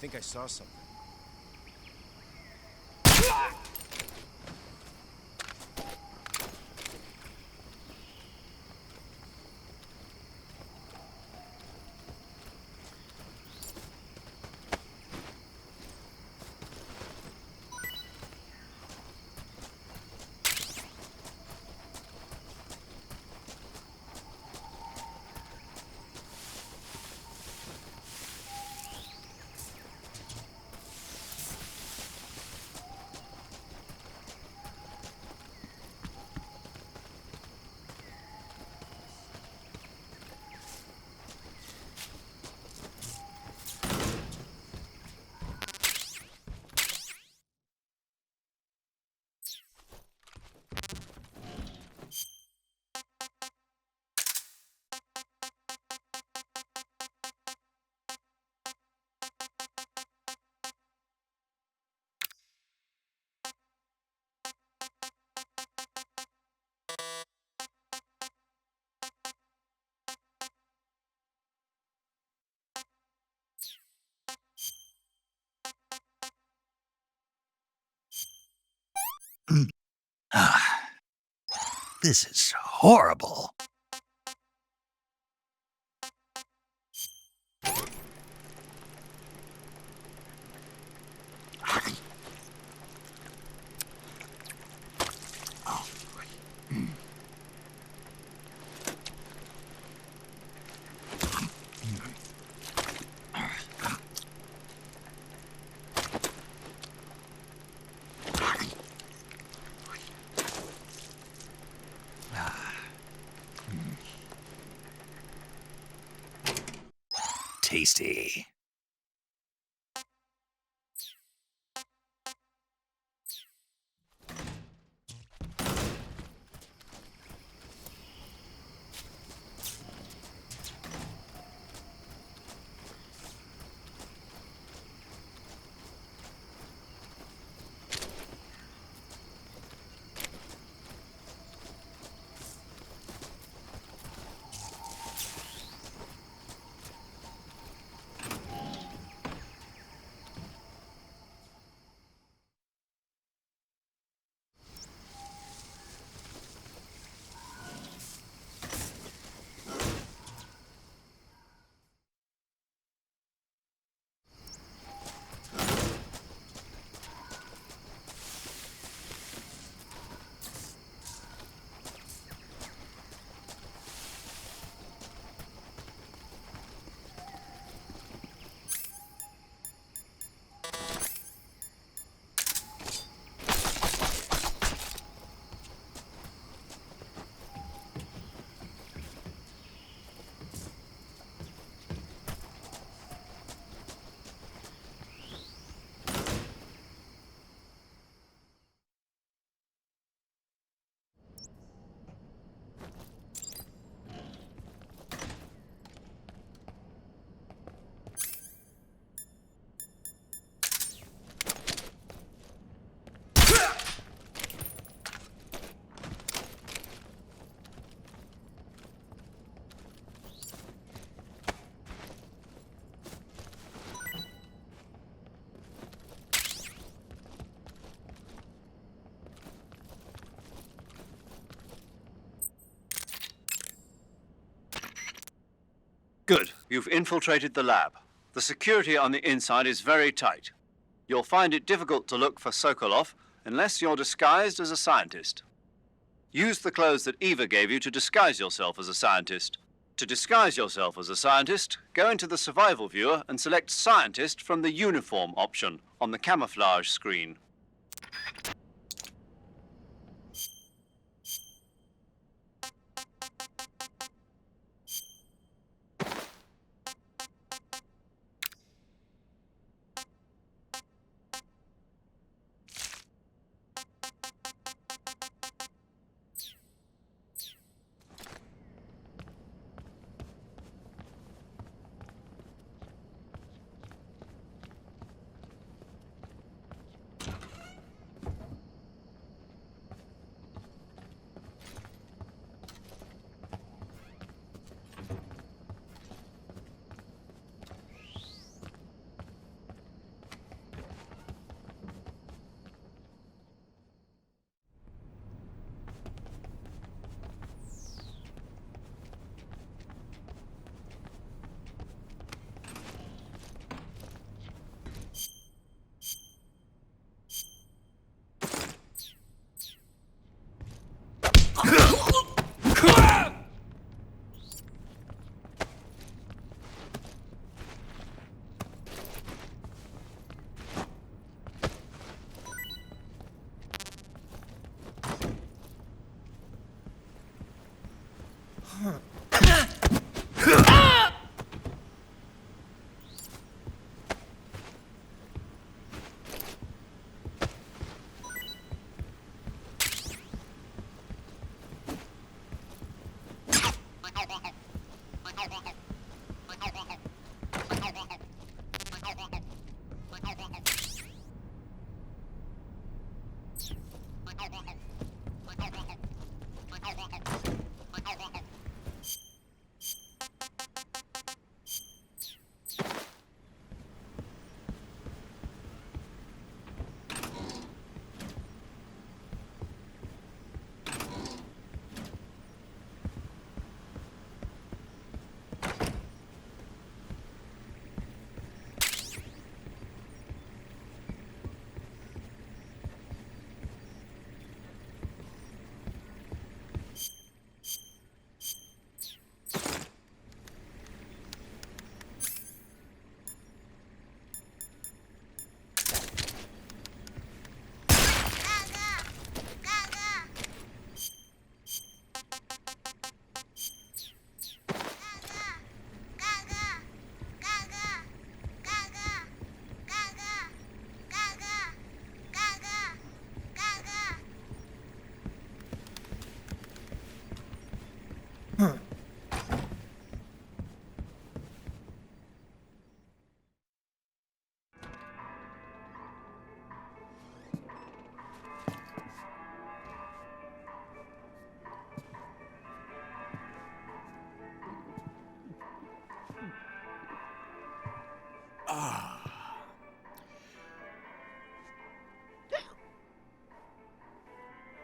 think I saw something. This is horrible. Tasty. Good. You've infiltrated the lab. The security on the inside is very tight. You'll find it difficult to look for Sokolov unless you're disguised as a scientist. Use the clothes that Eva gave you to disguise yourself as a scientist. To disguise yourself as a scientist, go into the survival viewer and select Scientist from the Uniform option on the camouflage screen.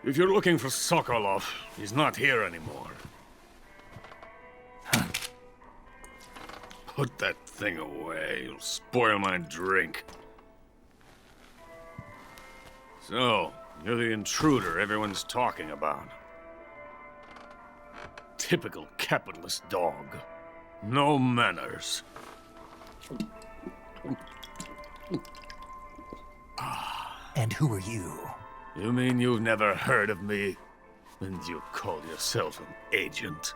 If you're looking for Sokolov, he's not here anymore. Put that thing away. You'll spoil my drink. So, you're the intruder everyone's talking about. Typical capitalist dog. No manners. And who are you? You mean you've never heard of me? And you call yourself an agent?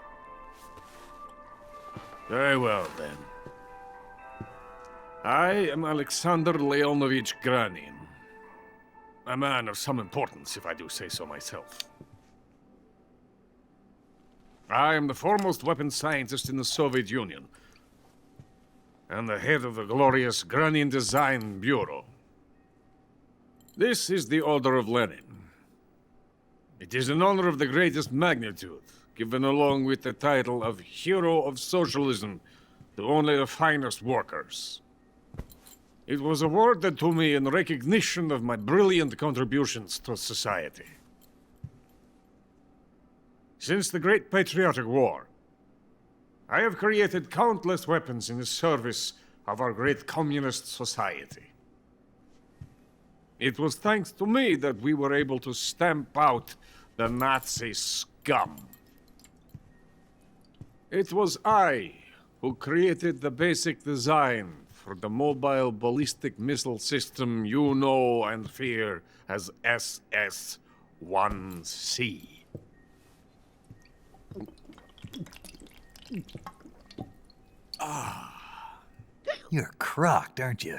Very well, then. I am Alexander Leonovich Granin. A man of some importance, if I do say so myself. I am the foremost weapons scientist in the Soviet Union, and the head of the glorious Granin Design Bureau. This is the Order of Lenin. It is an honor of the greatest magnitude, given along with the title of Hero of Socialism to only the finest workers. It was awarded to me in recognition of my brilliant contributions to society. Since the Great Patriotic War, I have created countless weapons in the service of our great communist society. It was thanks to me that we were able to stamp out the Nazi scum. It was I who created the basic design for the mobile ballistic missile system you know and fear as SS-1C. You're crocked, aren't you?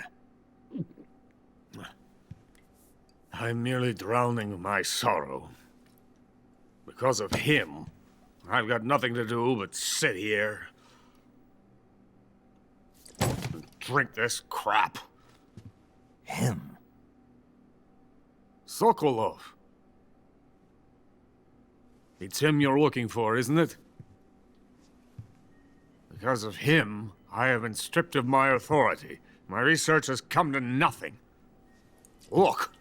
I'm merely drowning my sorrow. Because of him, I've got nothing to do but sit here and drink this crap. Him? Sokolov. It's him you're looking for, isn't it? Because of him, I have been stripped of my authority. My research has come to nothing. Look.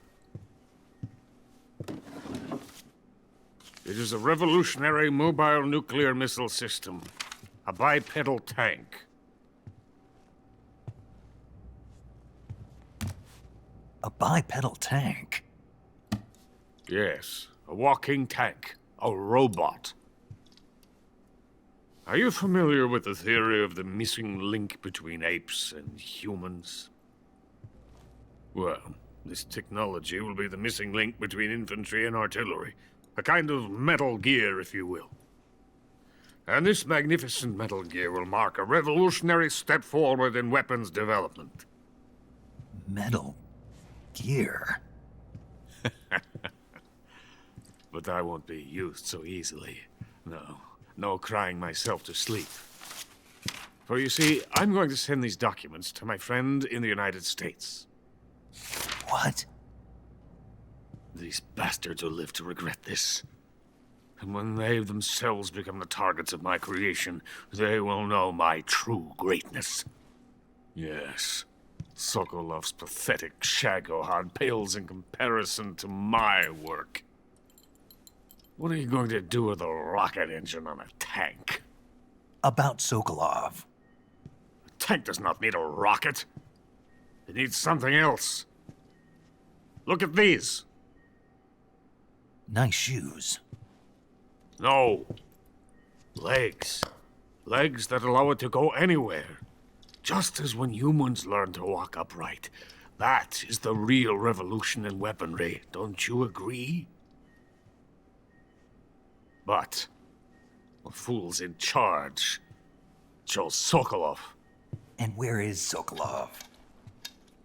It is a revolutionary mobile nuclear missile system. A bipedal tank. A bipedal tank? Yes, a walking tank. A robot. Are you familiar with the theory of the missing link between apes and humans? Well, this technology will be the missing link between infantry and artillery. A kind of Metal Gear, if you will. And this magnificent Metal Gear will mark a revolutionary step forward in weapons development. Metal Gear? But I won't be used so easily. No crying myself to sleep. For you see, I'm going to send these documents to my friend in the United States. What? These bastards will live to regret this. And when they themselves become the targets of my creation, they will know my true greatness. Yes, Sokolov's pathetic Shagohod pales in comparison to my work. What are you going to do with a rocket engine on a tank? About Sokolov. A tank does not need a rocket. It needs something else. Look at these. Nice shoes. No. Legs. Legs that allow it to go anywhere. Just as when humans learn to walk upright. That is the real revolution in weaponry. Don't you agree? But the fool's in charge. Chose Sokolov. And where is Sokolov?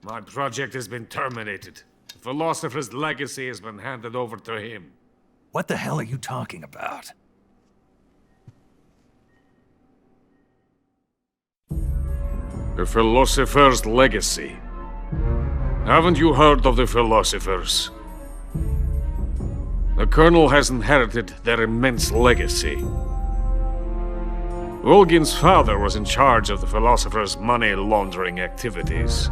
My project has been terminated. The philosopher's legacy has been handed over to him. What the hell are you talking about? The philosopher's legacy. Haven't you heard of the philosophers? The Colonel has inherited their immense legacy. VOLGIN's father was in charge of the philosophers' money laundering activities.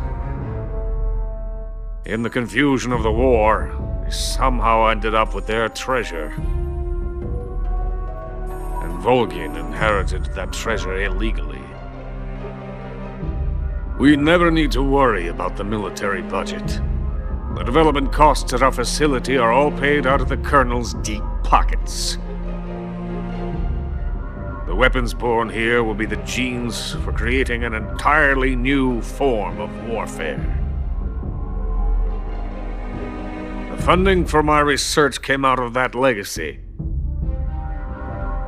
In the confusion of the war, they somehow ended up with their treasure. And VOLGIN inherited that treasure illegally. We never need to worry about the military budget. The development costs at our facility are all paid out of the Colonel's deep pockets. The weapons born here will be the genes for creating an entirely new form of warfare. The funding for my research came out of that legacy.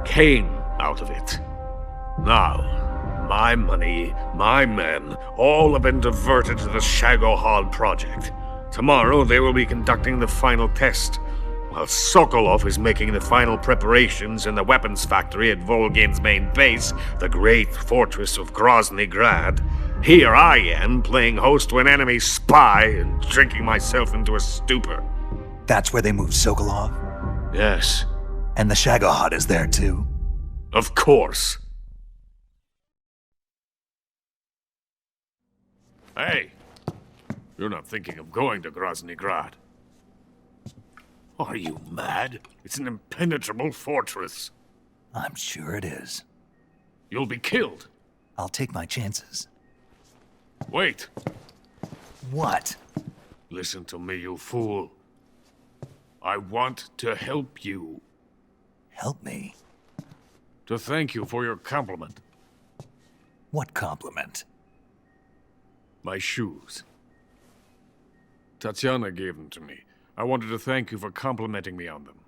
Came out of it. Now, my money, my men, all have been diverted to the Shagohod project. Tomorrow they will be conducting the final test, while Sokolov is making the final preparations in the weapons factory at VOLGIN's main base, the great fortress of Groznyj Grad. Here I am, playing host to an enemy spy and drinking myself into a stupor. That's where they moved Sokolov? Yes. And the Shagohod is there too? Of course. Hey, you're not thinking of going to Groznyj Grad. Are you mad? It's an impenetrable fortress. I'm sure it is. You'll be killed. I'll take my chances. Wait. What? Listen to me, you fool. I want to help you. Help me? To thank you for your compliment. What compliment? My shoes. Tatiana gave them to me. I wanted to thank you for complimenting me on them.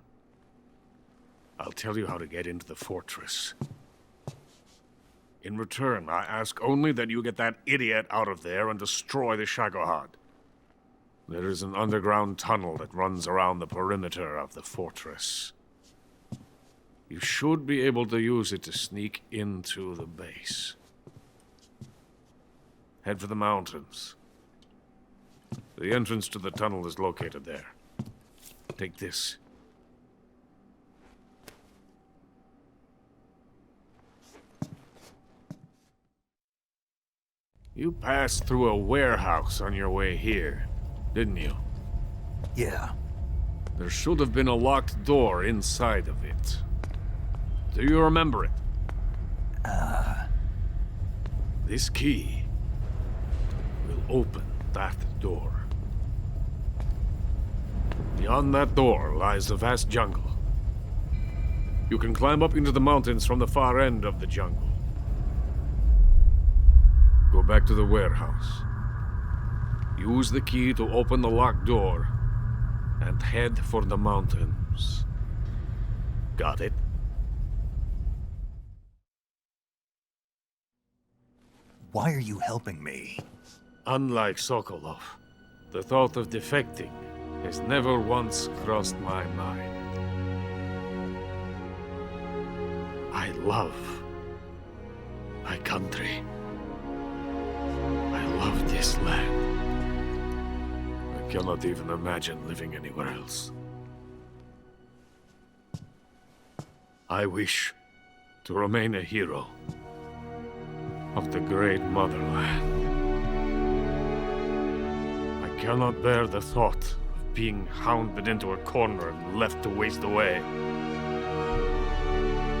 I'll tell you how to get into the fortress. In return, I ask only that you get that idiot out of there and destroy the Shagohod. There is an underground tunnel that runs around the perimeter of the fortress. You should be able to use it to sneak into the base. Head for the mountains. The entrance to the tunnel is located there. Take this. You passed through a warehouse on your way here, didn't you? Yeah. There should have been a locked door inside of it. Do you remember it? This key will open that door. Beyond that door lies the vast jungle. You can climb up into the mountains from the far end of the jungle. Go back to the warehouse. Use the key to open the locked door and head for the mountains. Got it? Why are you helping me? Unlike Sokolov, the thought of defecting has never once crossed my mind. I love my country. I love this land. I cannot even imagine living anywhere else. I wish to remain a hero of the great motherland. I cannot bear the thought of being hounded into a corner and left to waste away.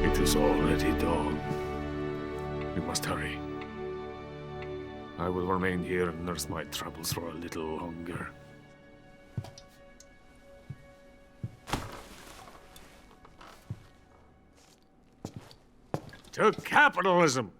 It is already dawn. We must hurry. I will remain here and nurse my troubles for a little longer. To capitalism!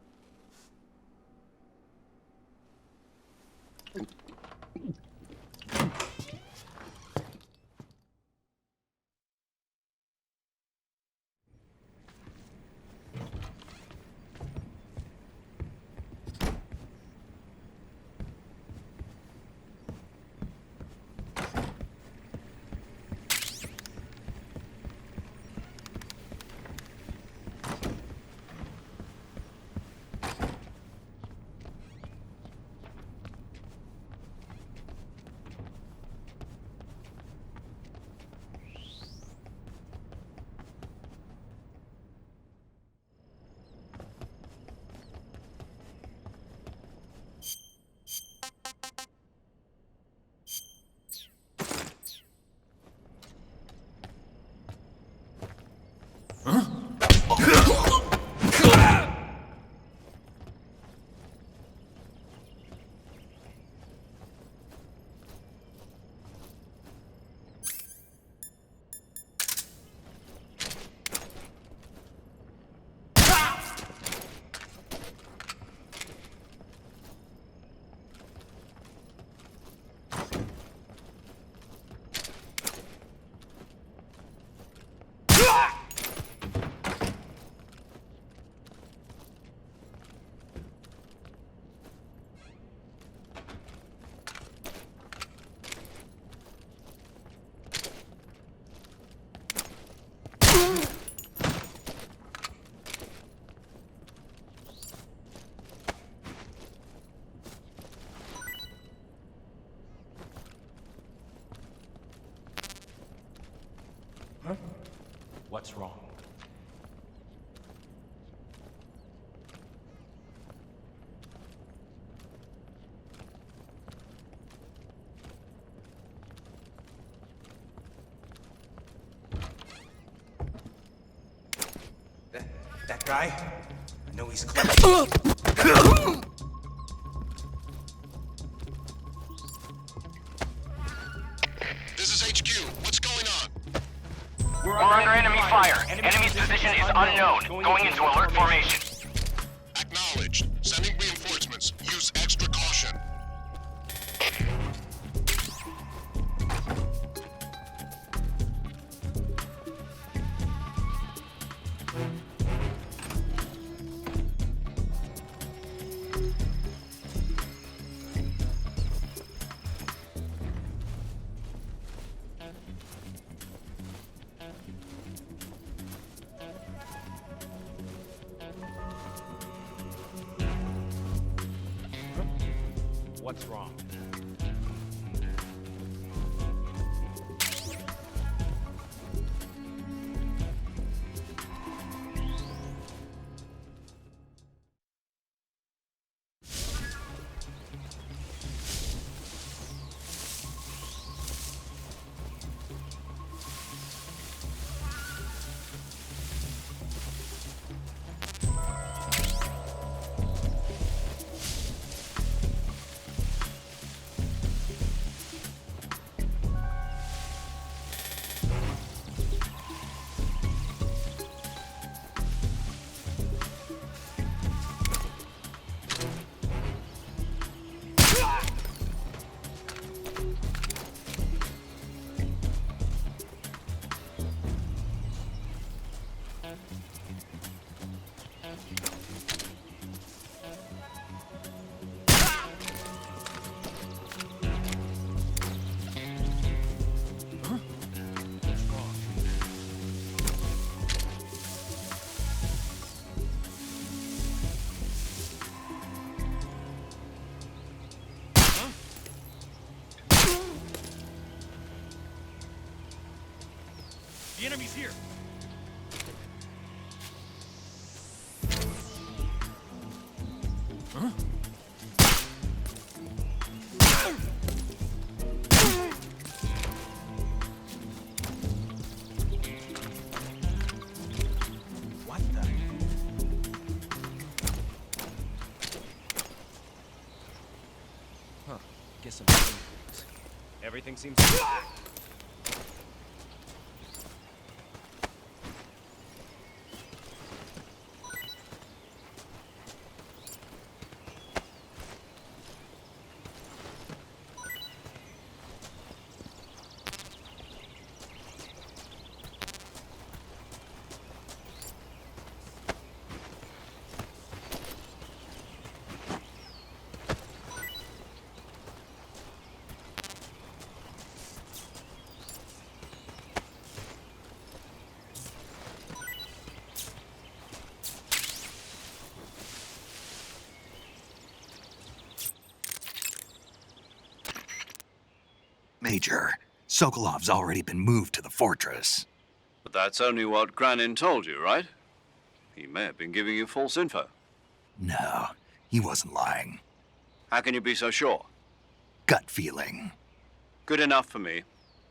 What's wrong? That guy? I know he's close. This is HQ. What's going on? We're under enemy fire. Enemy's position is unknown. Going into alert formation. Acknowledged. Sending reinforcements. Use extra caution. What's wrong? The enemy's here. Huh? What the? Huh. Guess I'm everything seems. Major, Sokolov's already been moved to the fortress. But that's only what Granin told you, right? He may have been giving you false info. No, he wasn't lying. How can you be so sure? Gut feeling. Good enough for me.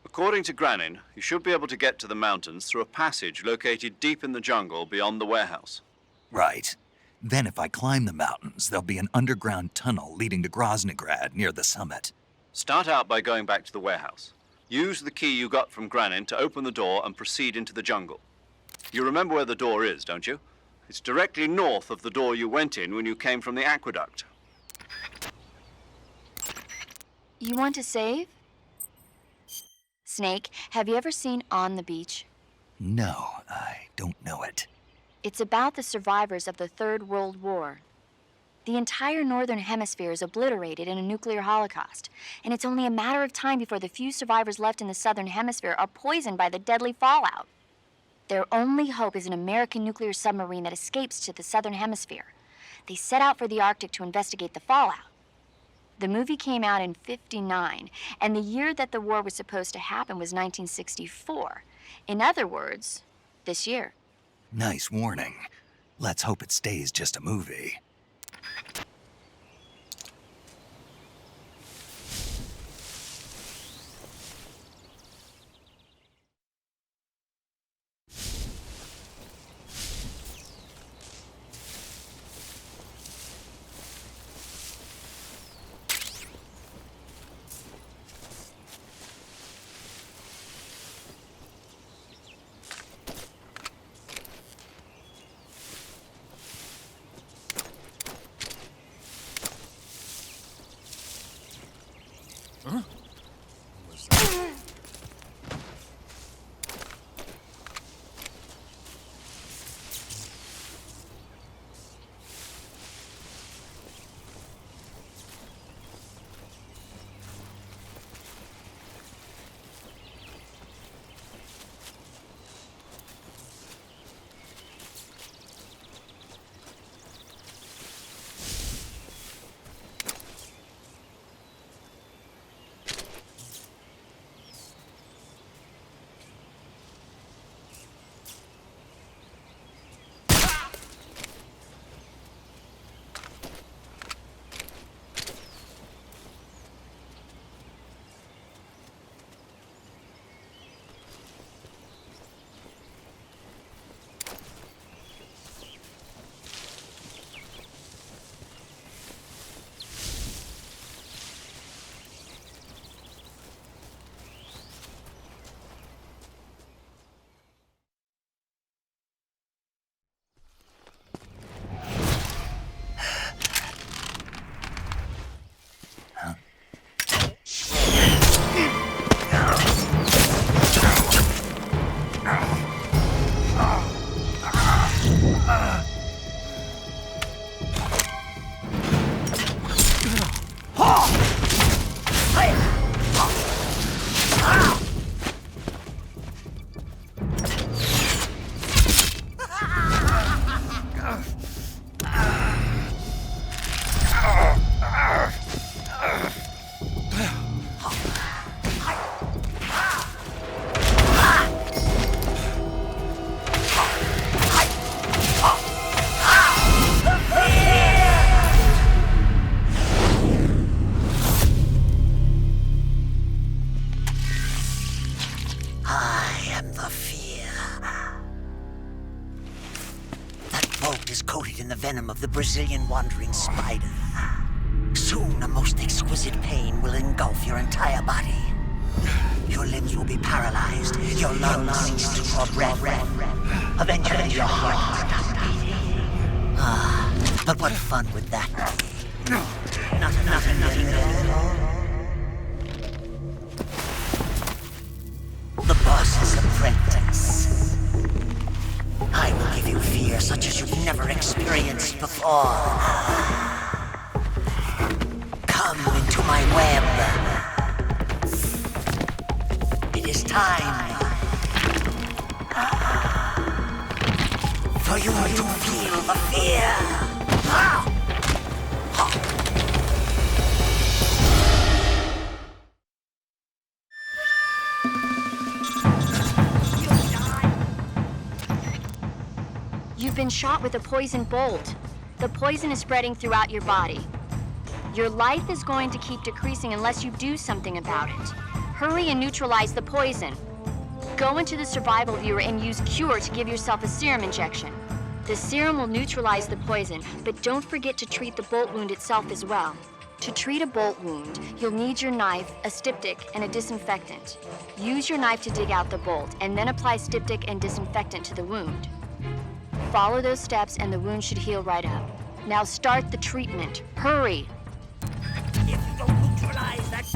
According to Granin, you should be able to get to the mountains through a passage located deep in the jungle beyond the warehouse. Right. Then if I climb the mountains, there'll be an underground tunnel leading to Groznyj Grad near the summit. Start out by going back to the warehouse. Use the key you got from Granin to open the door and proceed into the jungle. You remember where the door is, don't you? It's directly north of the door you went in when you came from the aqueduct. You want to save? Snake, have you ever seen On the Beach? No, I don't know it. It's about the survivors of the Third World War. The entire northern hemisphere is obliterated in a nuclear holocaust, and it's only a matter of time before the few survivors left in the southern hemisphere are poisoned by the deadly fallout. Their only hope is an American nuclear submarine that escapes to the southern hemisphere. They set out for the Arctic to investigate the fallout. The movie came out in '59, and the year that the war was supposed to happen was 1964. In other words, this year. Nice warning. Let's hope it stays just a movie. am the fear. That bolt is coated in the venom of the Brazilian wandering spider. Soon, a most exquisite pain will engulf your entire body. Your limbs will be paralyzed, your lungs cease to draw breath. Eventually, your heart will stop beating. Ah, but what fun would that be? Nothing at all. The boss's apprentice. I will give you fear such as you've never experienced before. Come into my web. It is time for you to feel the fear. You've been shot with a poison bolt. The poison is spreading throughout your body. Your life is going to keep decreasing unless you do something about it. Hurry and neutralize the poison. Go into the survival viewer and use Cure to give yourself a serum injection. The serum will neutralize the poison, but don't forget to treat the bolt wound itself as well. To treat a bolt wound, you'll need your knife, a styptic, and a disinfectant. Use your knife to dig out the bolt, and then apply styptic and disinfectant to the wound. Follow those steps and the wound should heal right up. Now start the treatment. Hurry! If you don't neutralize that...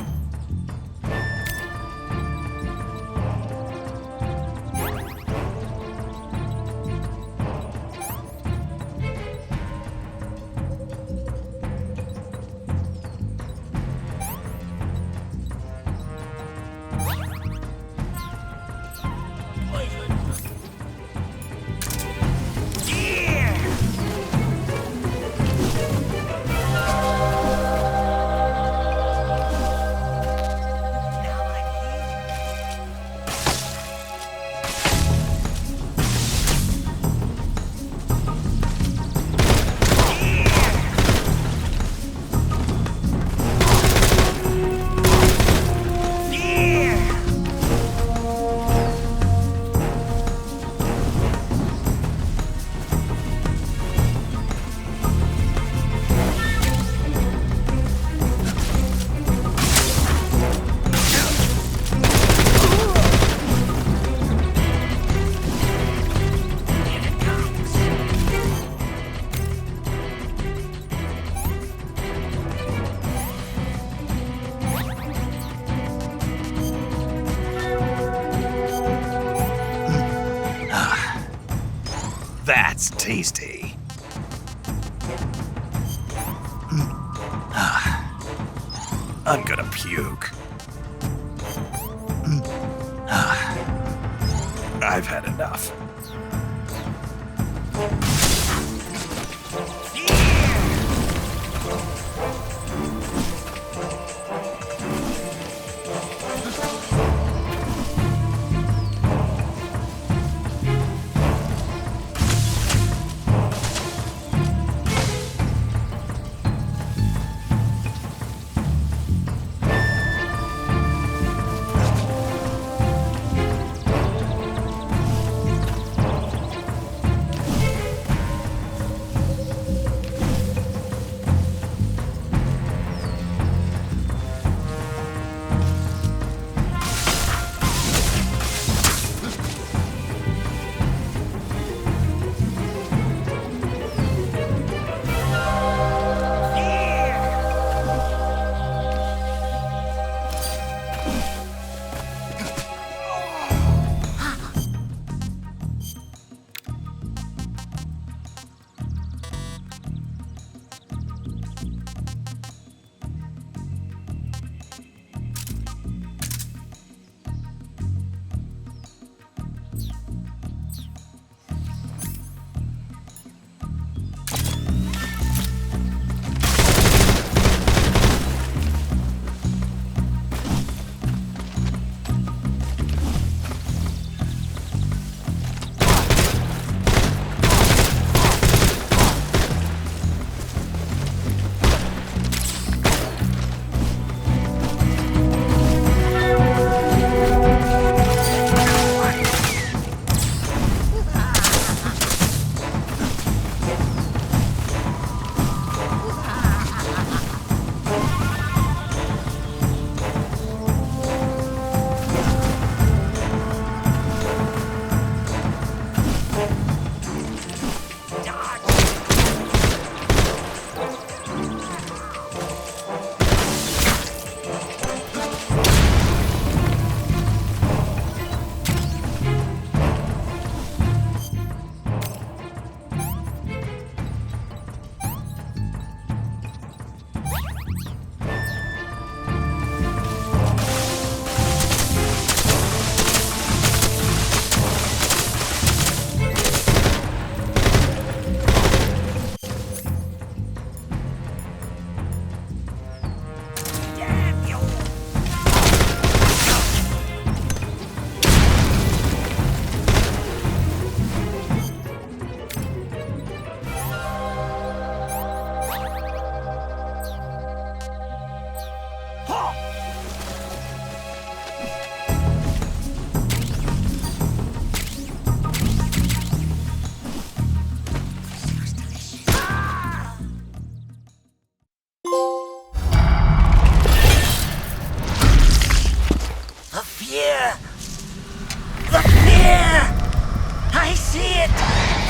That's tasty. I'm gonna puke. I've had enough.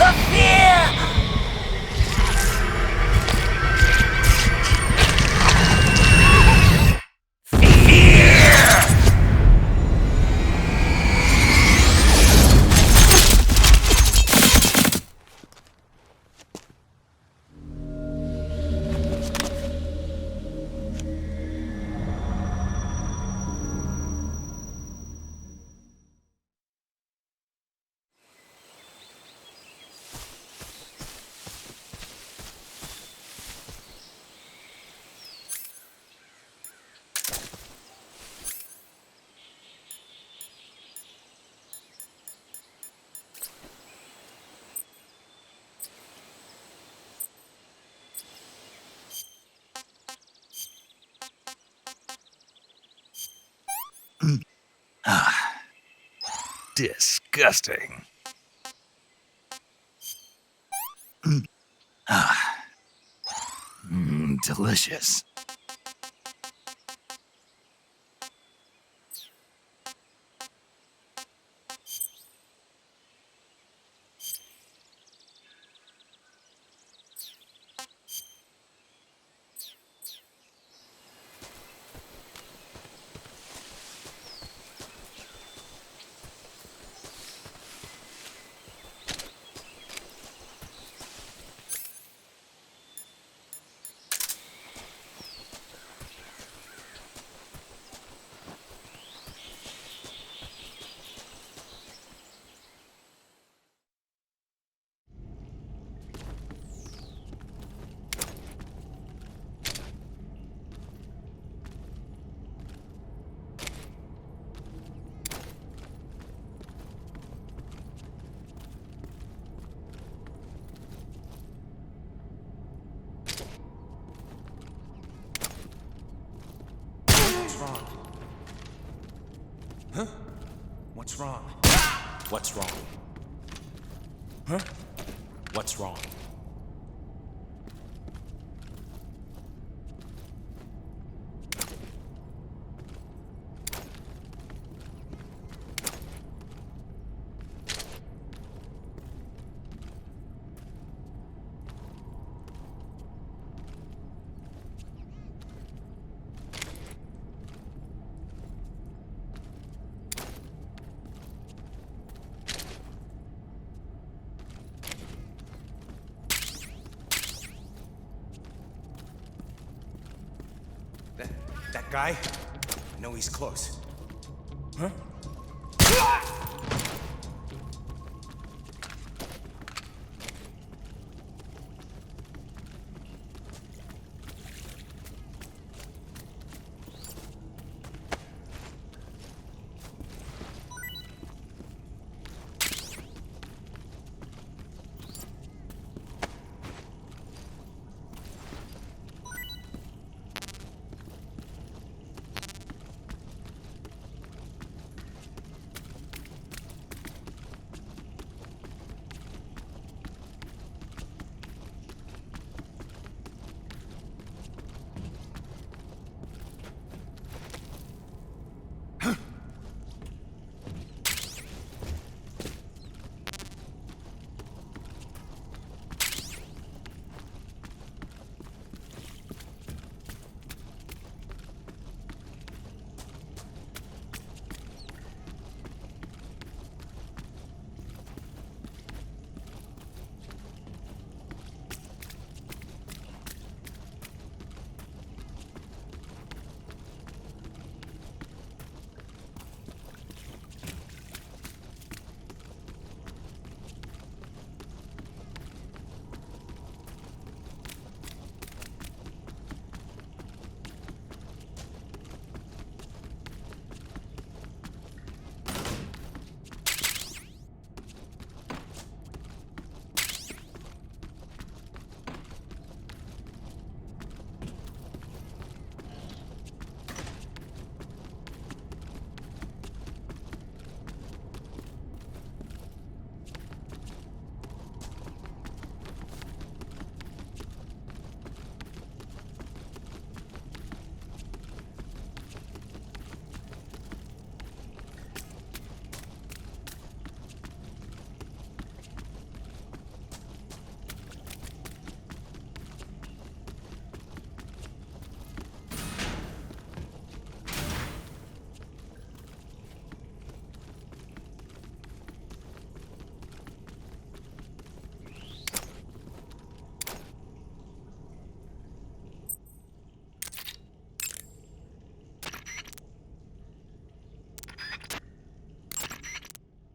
the fear! Disgusting. Delicious. Huh? What's wrong? What's wrong? Huh? What's wrong? That guy? I know he's close. Huh?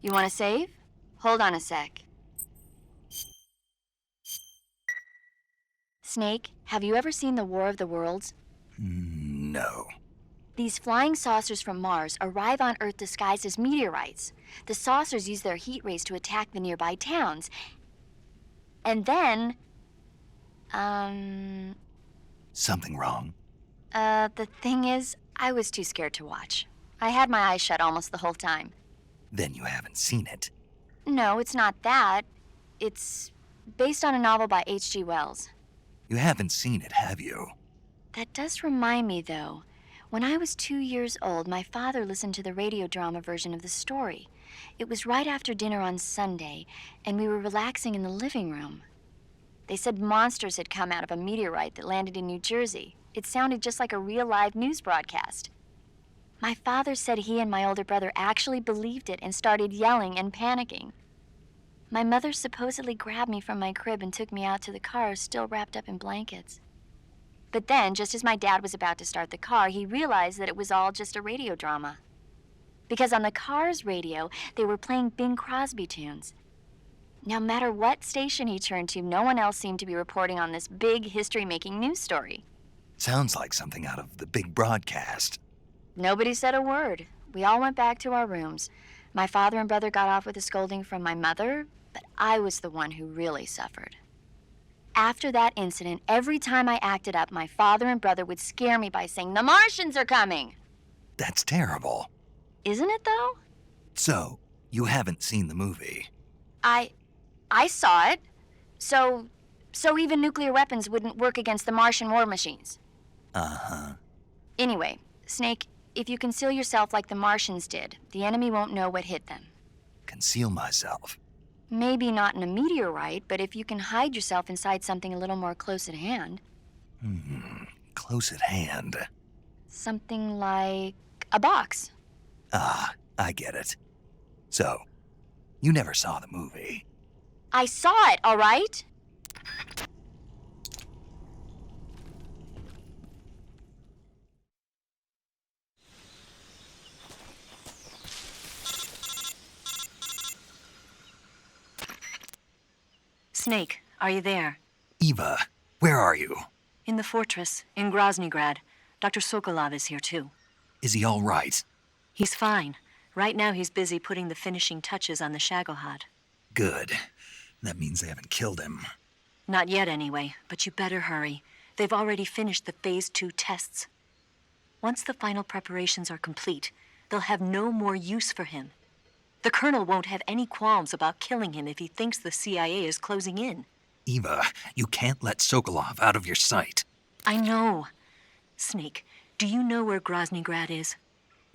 You want to save? Hold on a sec. Snake, have you ever seen the War of the Worlds? No. These flying saucers from Mars arrive on Earth disguised as meteorites. The saucers use their heat rays to attack the nearby towns. And then... Something wrong? The thing is, I was too scared to watch. I had my eyes shut almost the whole time. Then you haven't seen it. No, it's not that. It's based on a novel by H.G. Wells. You haven't seen it, have you? That does remind me, though. When I was 2 years old, my father listened to the radio drama version of the story. It was right after dinner on Sunday, and we were relaxing in the living room. They said monsters had come out of a meteorite that landed in New Jersey. It sounded just like a real live news broadcast. My father said he and my older brother actually believed it and started yelling and panicking. My mother supposedly grabbed me from my crib and took me out to the car, still wrapped up in blankets. But then, just as my dad was about to start the car, he realized that it was all just a radio drama. Because on the car's radio, they were playing Bing Crosby tunes. No matter what station he turned to, no one else seemed to be reporting on this big history-making news story. Sounds like something out of the big broadcast. Nobody said a word. We all went back to our rooms. My father and brother got off with a scolding from my mother, but I was the one who really suffered. After that incident, every time I acted up, my father and brother would scare me by saying, "The Martians are coming!" That's terrible. Isn't it, though? So, you haven't seen the movie? I saw it. So even nuclear weapons wouldn't work against the Martian war machines. Uh-huh. Anyway, Snake, if you conceal yourself like the Martians did, the enemy won't know what hit them. Conceal myself? Maybe not in a meteorite, but if you can hide yourself inside something a little more close at hand. Close at hand. Something like a box. Ah, I get it. So, you never saw the movie? I saw it, all right? Snake, are you there? Eva, where are you? In the fortress, in Groznyj Grad. Dr. Sokolov is here, too. Is he all right? He's fine. Right now, he's busy putting the finishing touches on the Shagohod. Good. That means they haven't killed him. Not yet, anyway, but you better hurry. They've already finished the Phase 2 tests. Once the final preparations are complete, they'll have no more use for him. The Colonel won't have any qualms about killing him if he thinks the CIA is closing in. Eva, you can't let Sokolov out of your sight. I know. Snake, do you know where Groznyj Grad is?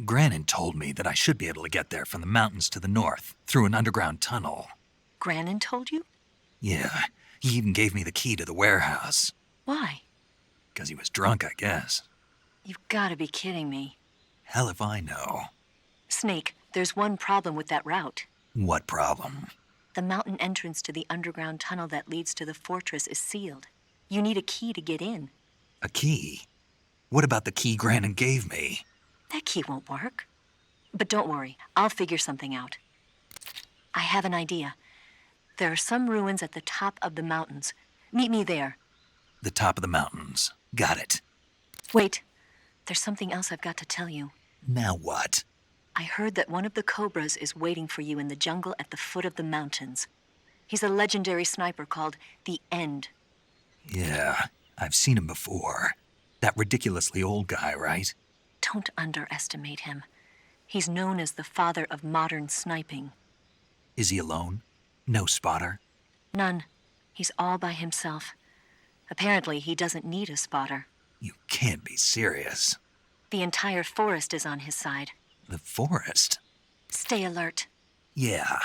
Grannin told me that I should be able to get there from the mountains to the north, through an underground tunnel. Grannin told you? Yeah, he even gave me the key to the warehouse. Why? 'Cause he was drunk, I guess. You've got to be kidding me. Hell if I know. Snake, there's one problem with that route. What problem? The mountain entrance to the underground tunnel that leads to the fortress is sealed. You need a key to get in. A key? What about the key Grannin gave me? That key won't work. But don't worry, I'll figure something out. I have an idea. There are some ruins at the top of the mountains. Meet me there. The top of the mountains. Got it. Wait, there's something else I've got to tell you. Now what? I heard that one of the Cobras is waiting for you in the jungle at the foot of the mountains. He's a legendary sniper called the End. Yeah, I've seen him before. That ridiculously old guy, right? Don't underestimate him. He's known as the father of modern sniping. Is he alone? No spotter? None. He's all by himself. Apparently, he doesn't need a spotter. You can't be serious. The entire forest is on his side. The forest? Stay alert. Yeah,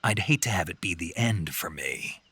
I'd hate to have it be the end for me.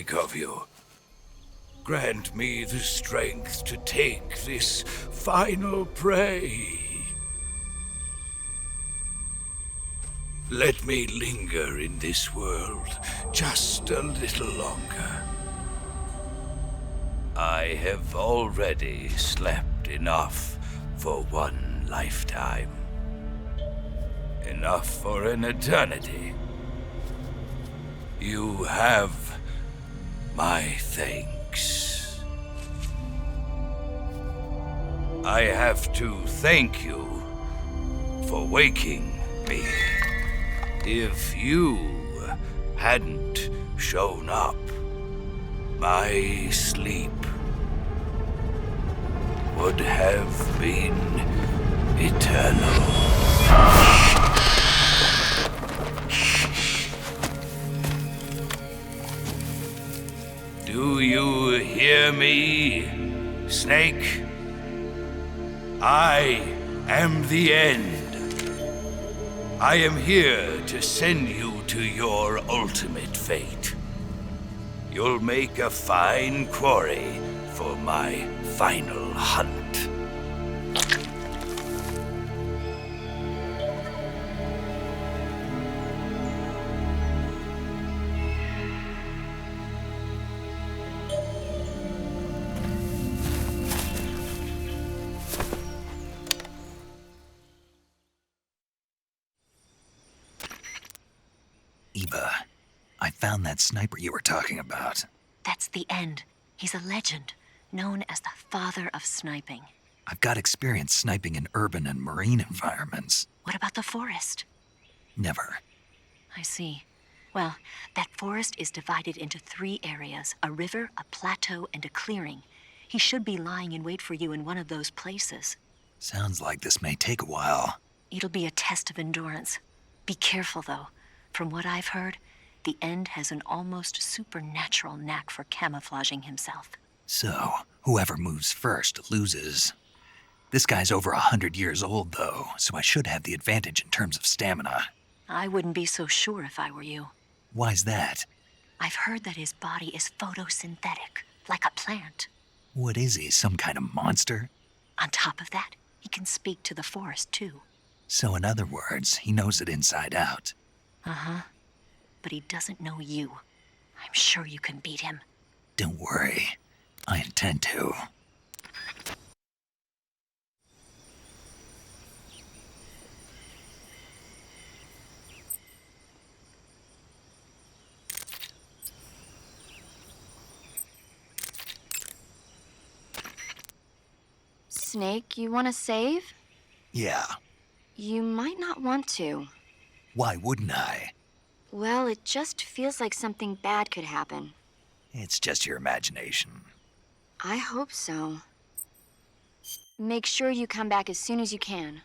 take of you. Grant me the strength to take this final prey. Let me linger in this world just a little longer. I have already slept enough for one lifetime. Enough for an eternity. You have my thanks. I have to thank you for waking me. If you hadn't shown up, my sleep would have been eternal. Do you hear me, Snake? I am the end. I am here to send you to your ultimate fate. You'll make a fine quarry for my final hunt. Eva, I found that sniper you were talking about. That's the end. He's a legend, known as the father of sniping. I've got experience sniping in urban and marine environments. What about the forest? Never. I see. Well, that forest is divided into 3 areas, a river, a plateau, and a clearing. He should be lying in wait for you in one of those places. Sounds like this may take a while. It'll be a test of endurance. Be careful, though. From what I've heard, the End has an almost supernatural knack for camouflaging himself. So, whoever moves first loses. This guy's over 100 years old, though, so I should have the advantage in terms of stamina. I wouldn't be so sure if I were you. Why's that? I've heard that his body is photosynthetic, like a plant. What is he, some kind of monster? On top of that, he can speak to the forest, too. So in other words, he knows it inside out. Uh-huh. But he doesn't know you. I'm sure you can beat him. Don't worry. I intend to. Snake, you want to save? Yeah. You might not want to. Why wouldn't I? Well, it just feels like something bad could happen. It's just your imagination. I hope so. Make sure you come back as soon as you can.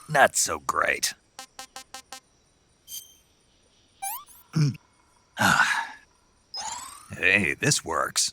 not so great. Hey, this works.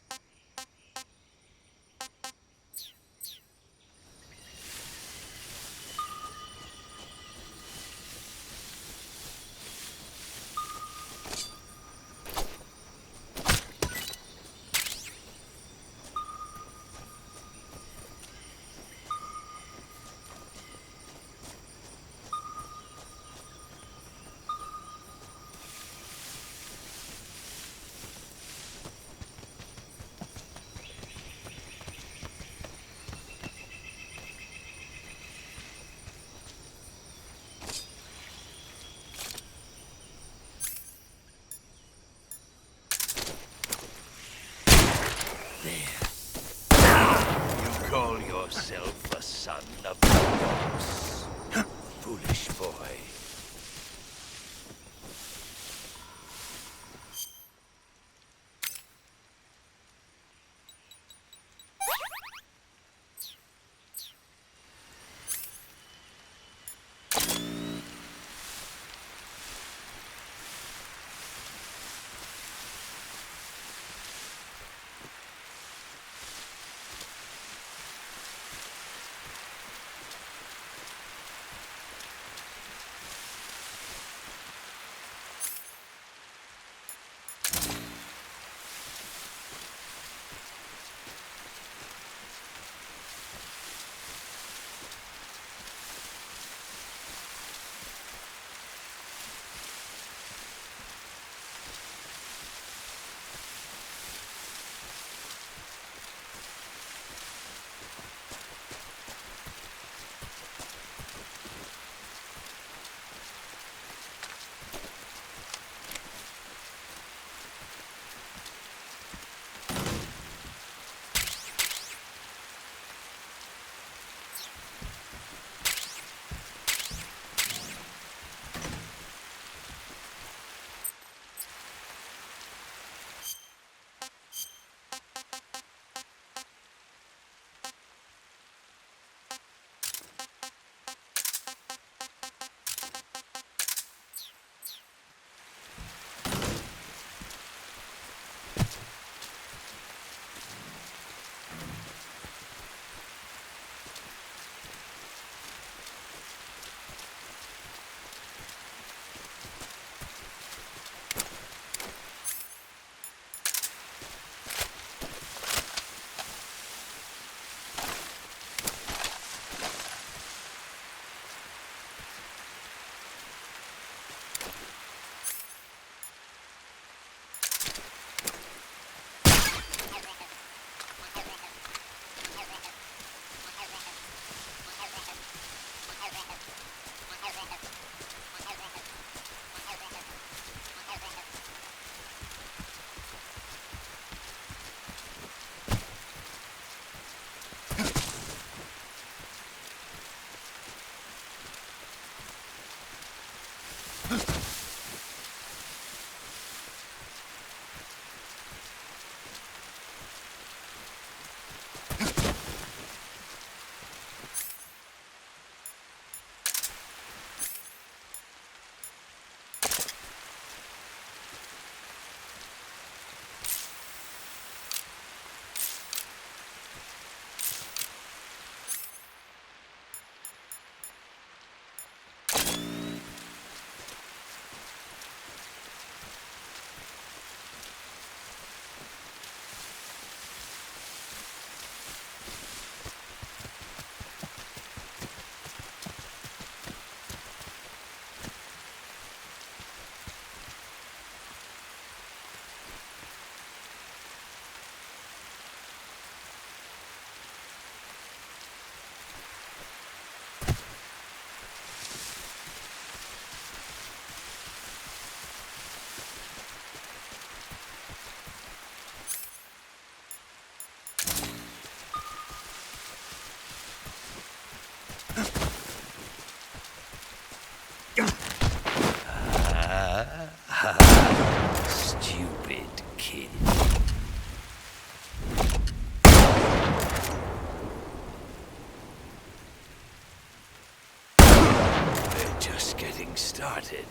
just getting started.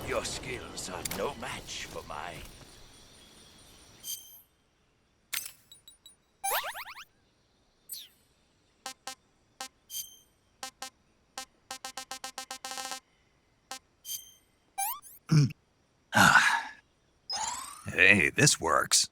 Your skills are no match for mine. Hey, this works.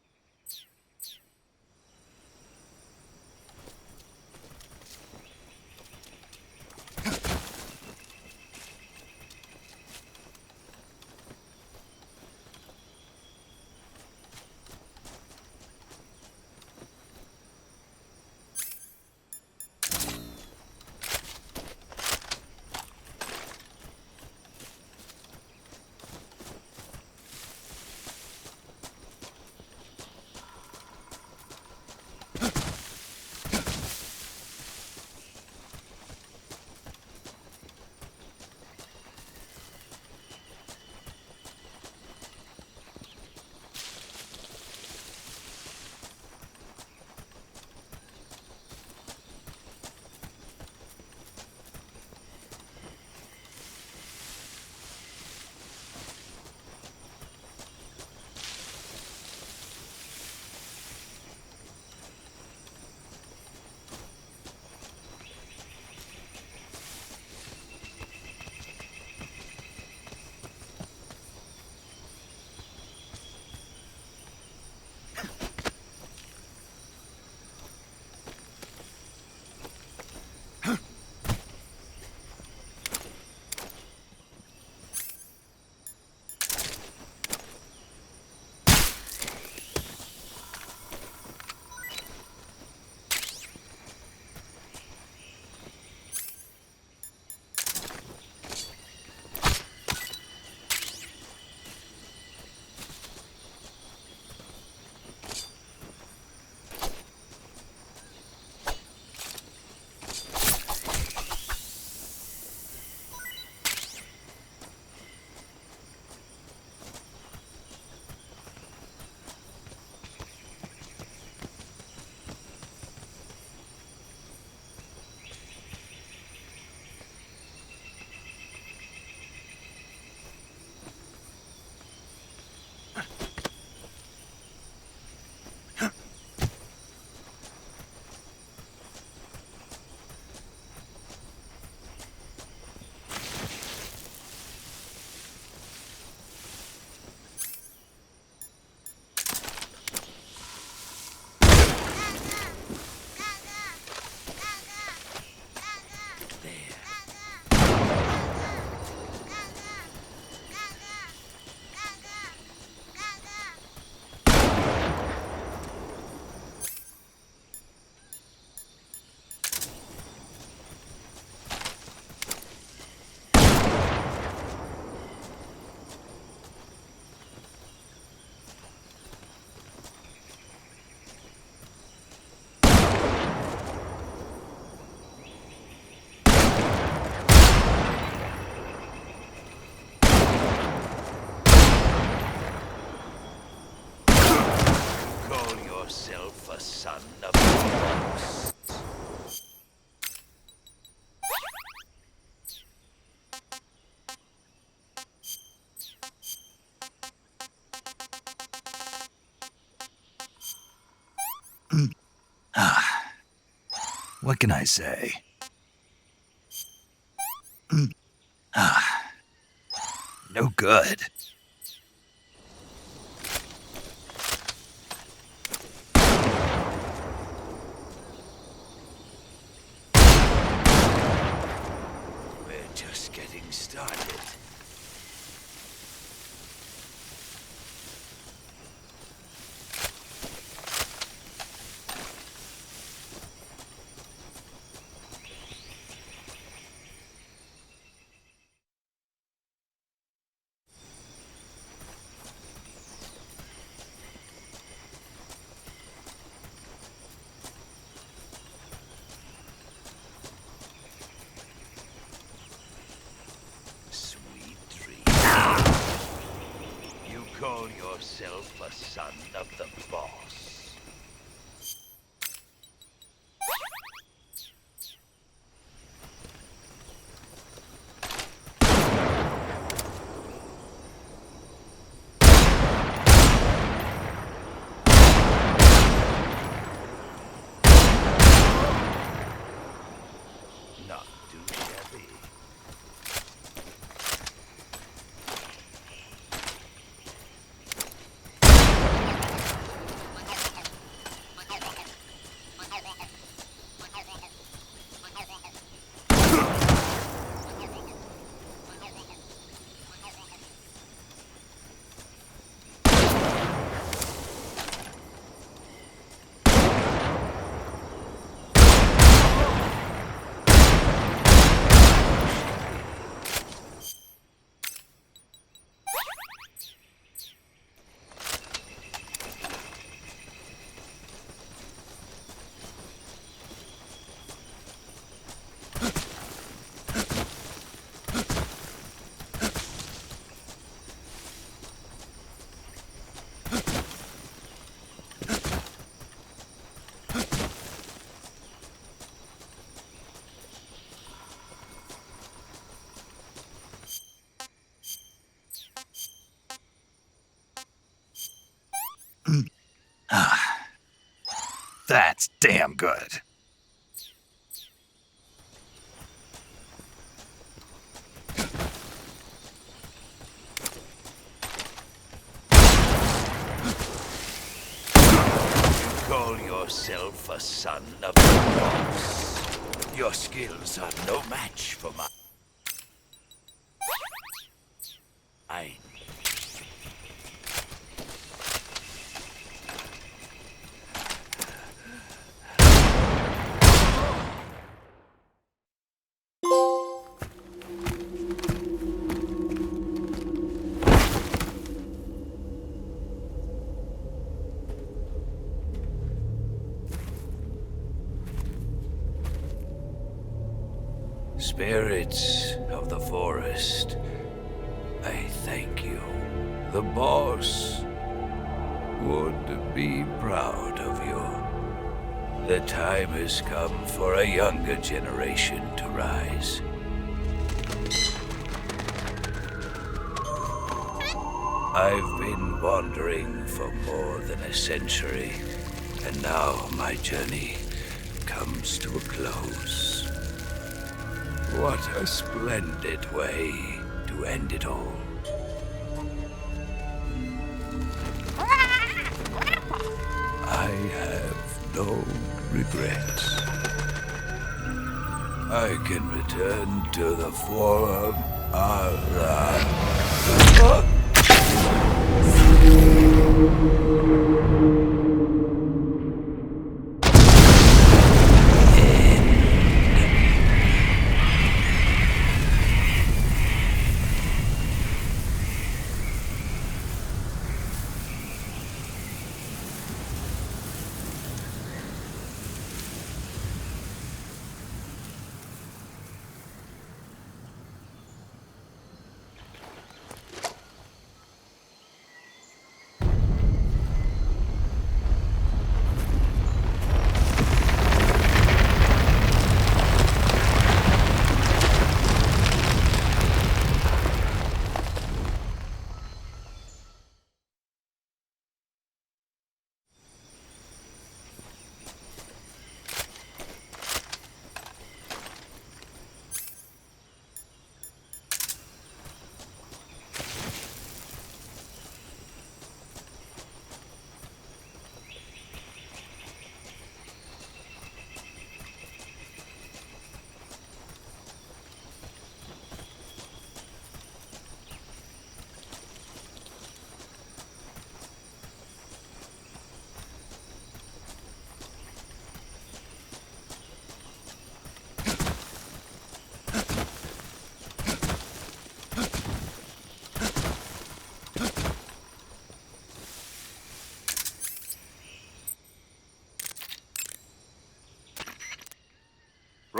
A son of the forest. What can I say? No good. We're just getting started. Call yourself a son of the boss. Not too shabby. That's damn good. Call yourself a son of the boss. Your skills are no match for mine. Spirits of the forest, I thank you. The boss would be proud of you. The time has come for a younger generation to rise. I've been wandering for more than a century, and now my journey comes to a close. What a splendid way to end it all. I have no regrets. I can return to the form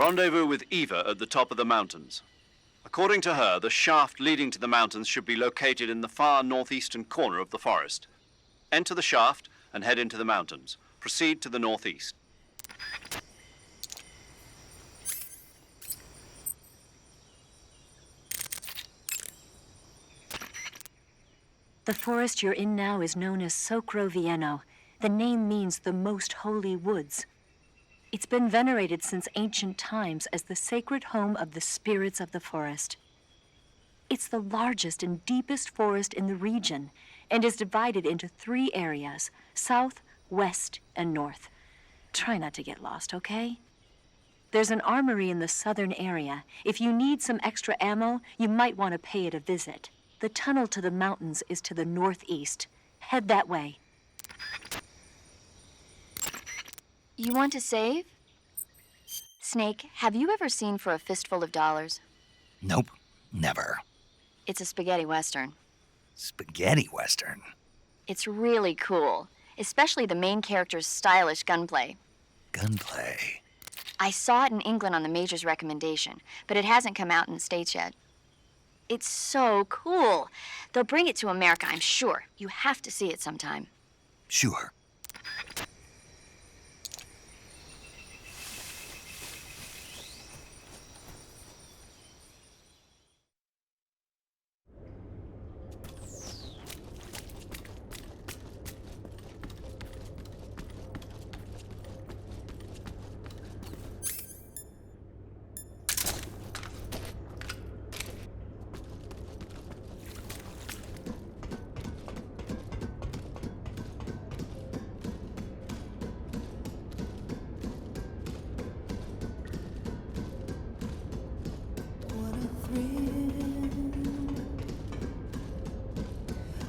Rendezvous with EVA at the top of the mountains. According to her, the shaft leading to the mountains should be located in the far northeastern corner of the forest. Enter the shaft and head into the mountains. Proceed to the northeast. The forest you're in now is known as Sokrovieno. The name means the most holy woods. It's been venerated since ancient times as the sacred home of the spirits of the forest. It's the largest and deepest forest in the region and is divided into 3 areas: south, west, and north. Try not to get lost, okay? There's an armory in the southern area. If you need some extra ammo, you might want to pay it a visit. The tunnel to the mountains is to the northeast. Head that way. You want to save? Snake, have you ever seen For a Fistful of Dollars? Nope, never. It's a spaghetti western. Spaghetti western? It's really cool, especially the main character's stylish gunplay. Gunplay? I saw it in England on the Major's recommendation, but it hasn't come out in the States yet. It's so cool. They'll bring it to America, I'm sure. You have to see it sometime. Sure.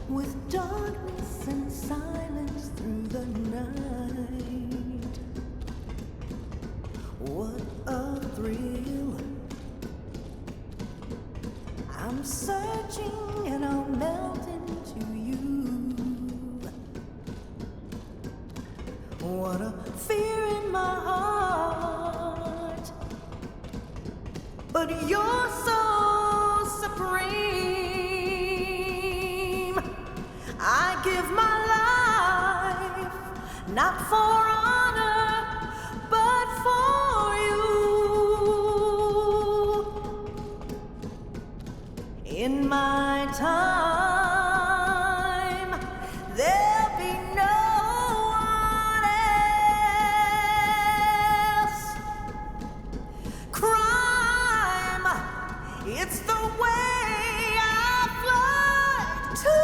With darkness and silence through the night, what a thrill. I'm searching and I'll melt into you. What a fear in my heart, but you're so supreme. I give my life, not for honor, but for you. In my time, there'll be no one else. Crime, it's the way I fly to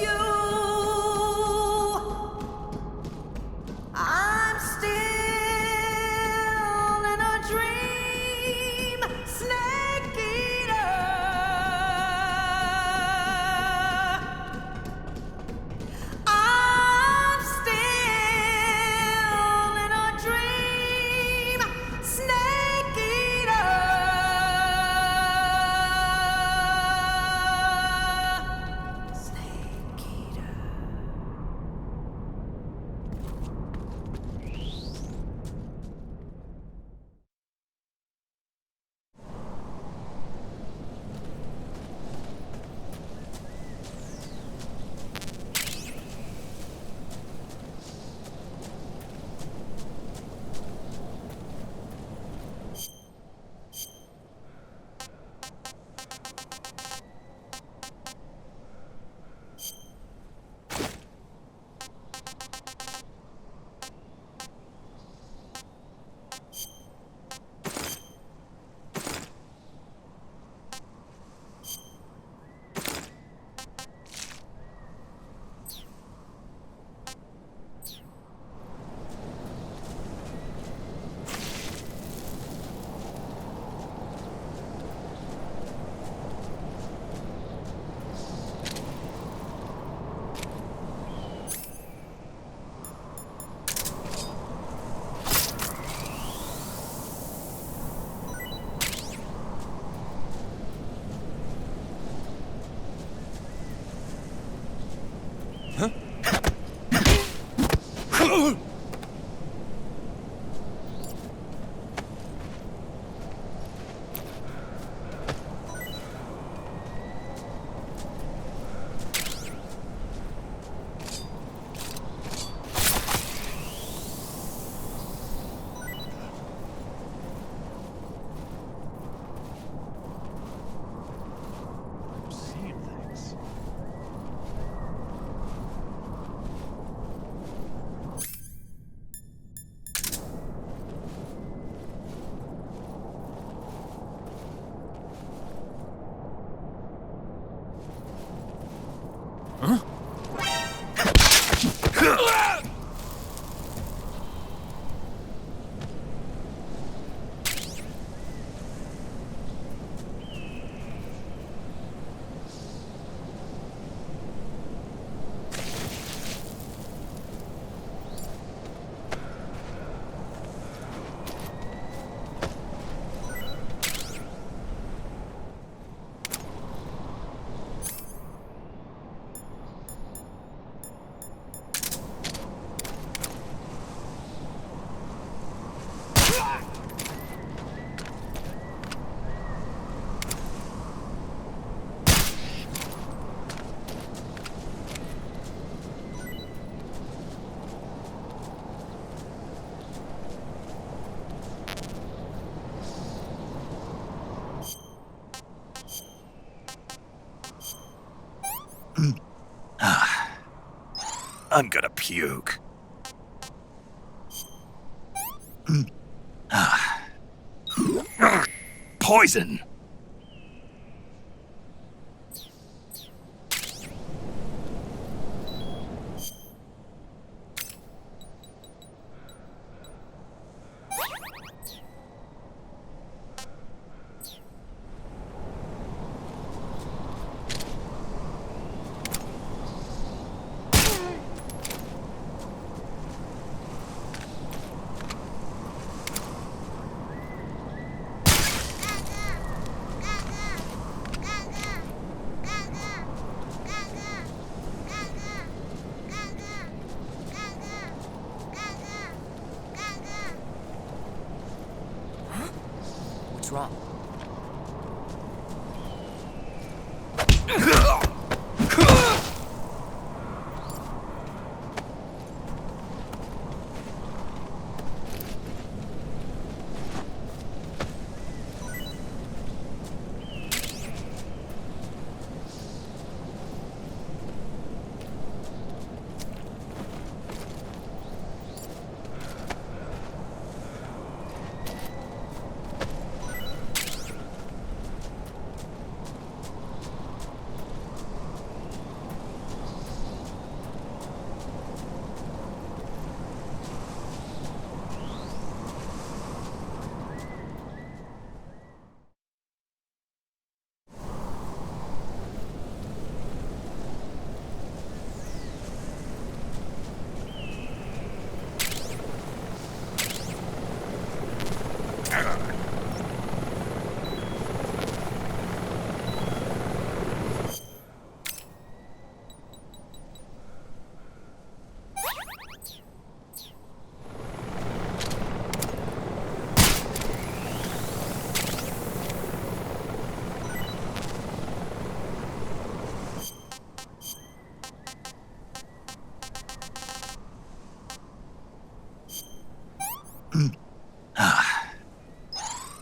you. I'm still in a dream, snake eater. I'm still in a dream, snake eater. Huh? I'm gonna puke. Poison! What's wrong?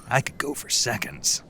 I could go for seconds.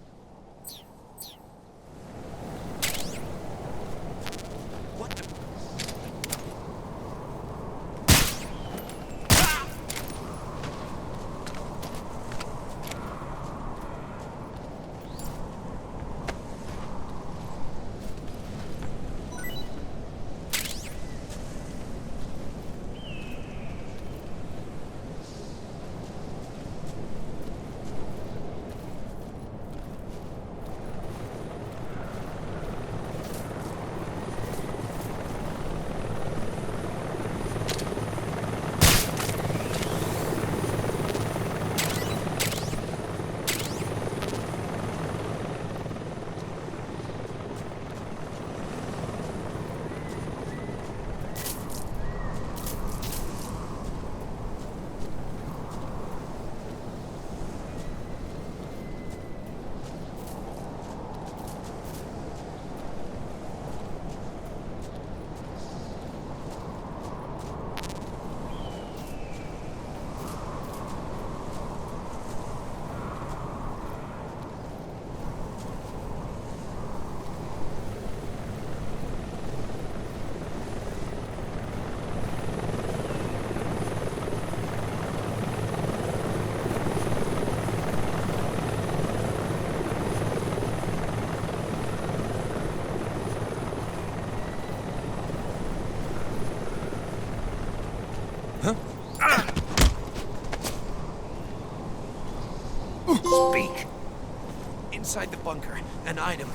bunker. An item.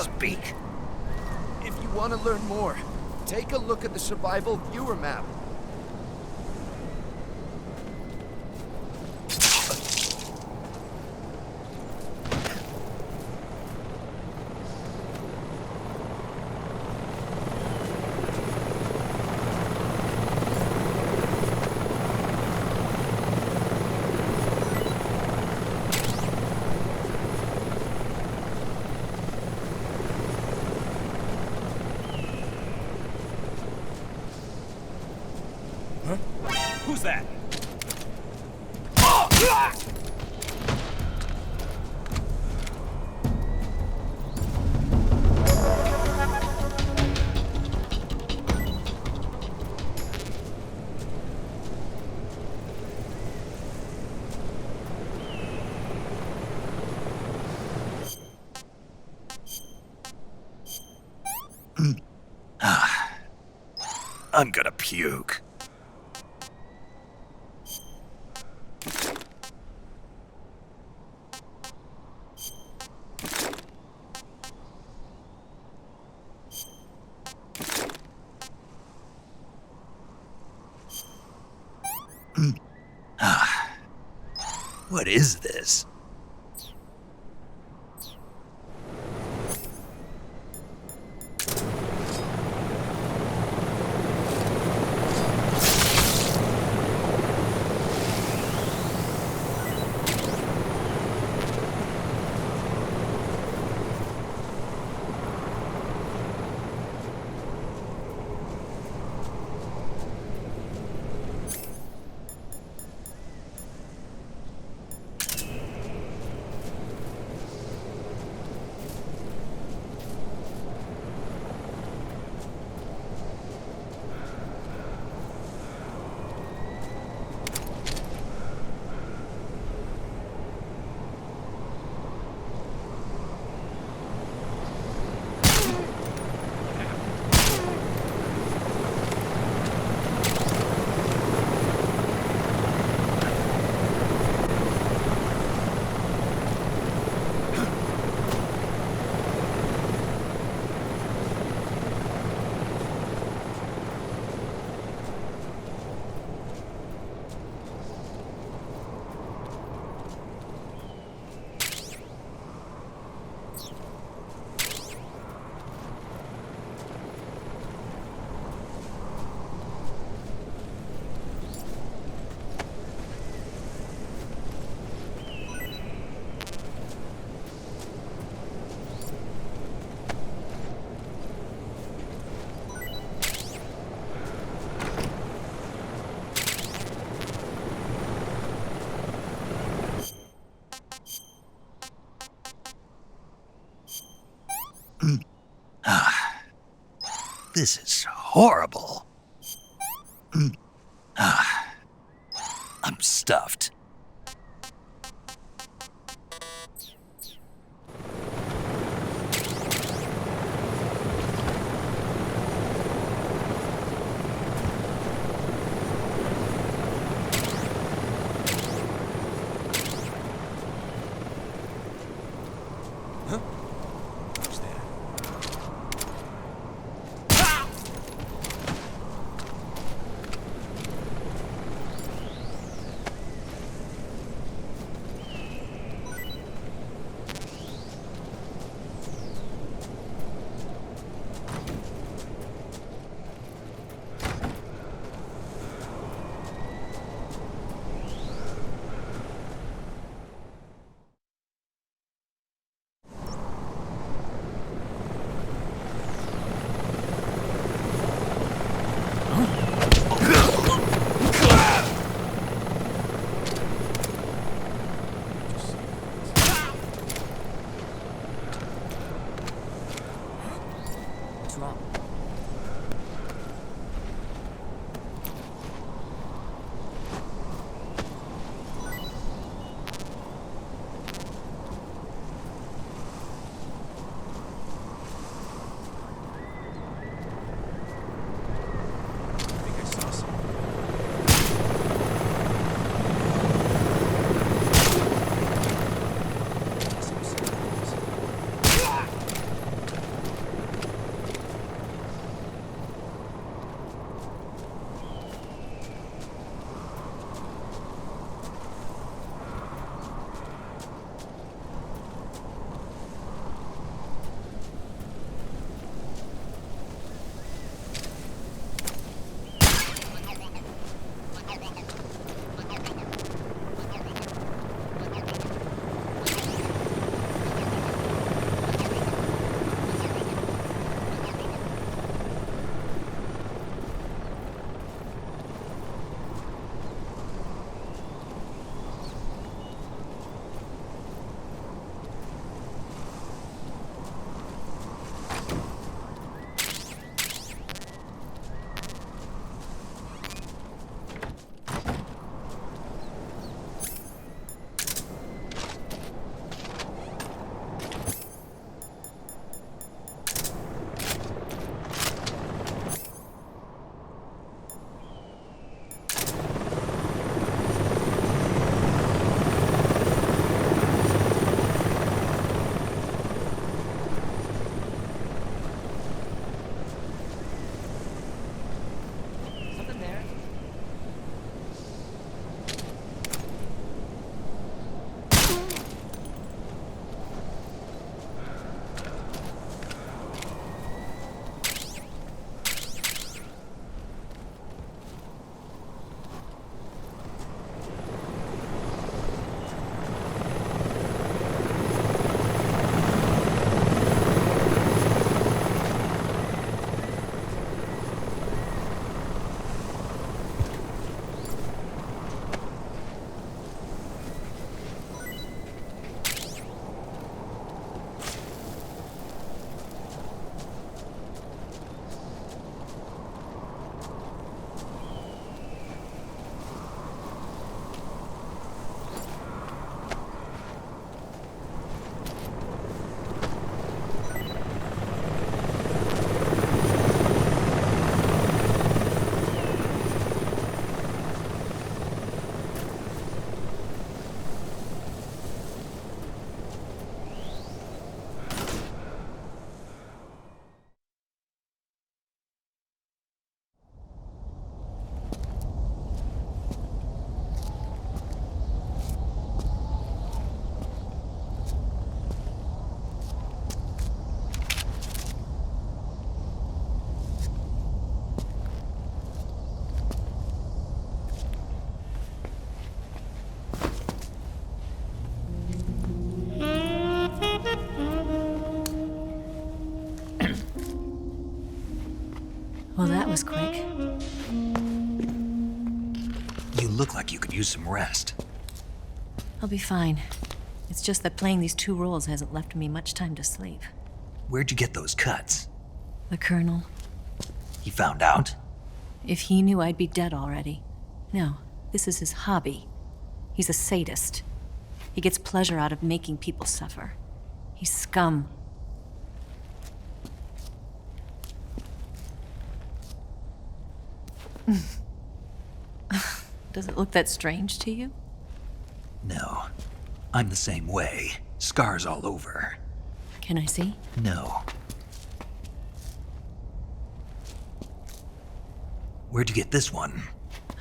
Speak. If you want to learn more, take a look at the survival viewer map. Who's that? I'm gonna puke. What is this? This is horrible. I'm stuffed. was quick. You look like you could use some rest. I'll be fine. It's just that playing these 2 roles hasn't left me much time to sleep. Where'd you get those cuts? The Colonel. He found out? If he knew, I'd be dead already. No, this is his hobby. He's a sadist. He gets pleasure out of making people suffer. He's scum. Does it look that strange to you? No. I'm the same way. Scars all over. Can I see? No. Where'd you get this one?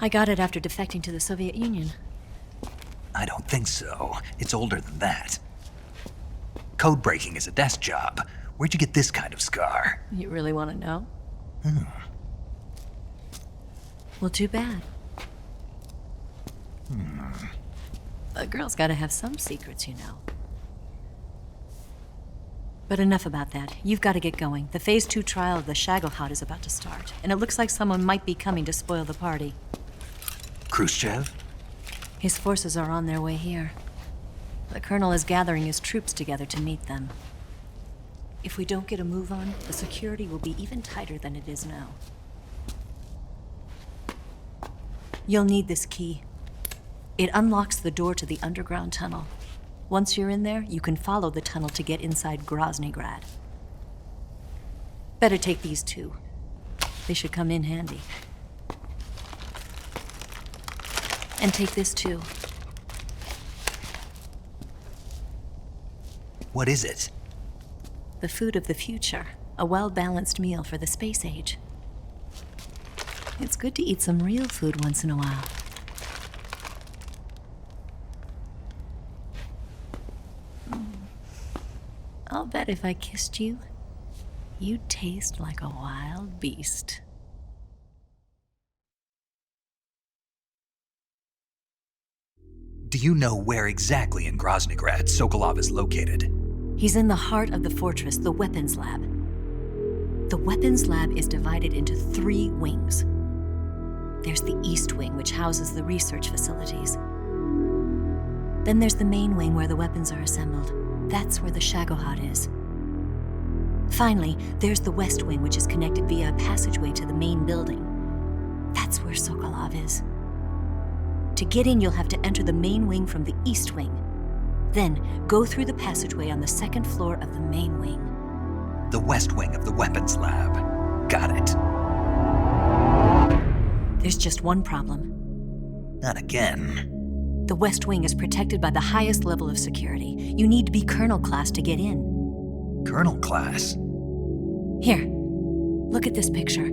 I got it after defecting to the Soviet Union. I don't think so. It's older than that. Code breaking is a desk job. Where'd you get this kind of scar? You really want to know? Well, too bad. A girl's gotta have some secrets, you know. But enough about that. You've got to get going. The Phase 2 trial of the Shagohod is about to start, and it looks like someone might be coming to spoil the party. Khrushchev? His forces are on their way here. The Colonel is gathering his troops together to meet them. If we don't get a move on, the security will be even tighter than it is now. You'll need this key. It unlocks the door to the underground tunnel. Once you're in there, you can follow the tunnel to get inside Groznyj Grad. Better take these 2. They should come in handy. And take this too. What is it? The food of the future. A well-balanced meal for the space age. It's good to eat some real food once in a while. I'll bet if I kissed you, you'd taste like a wild beast. Do you know where exactly in Groznyj Grad Sokolov is located? He's in the heart of the fortress, the weapons lab. The weapons lab is divided into 3 wings. There's the East Wing, which houses the research facilities. Then there's the main wing where the weapons are assembled. That's where the Shagohod is. Finally, there's the West Wing, which is connected via a passageway to the main building. That's where Sokolov is. To get in, you'll have to enter the main wing from the East Wing. Then, go through the passageway on the 2nd floor of the main wing. The West Wing of the weapons lab. Got it. There's just one problem. Not again. The West Wing is protected by the highest level of security. You need to be Colonel class to get in. Colonel class? Here, look at this picture.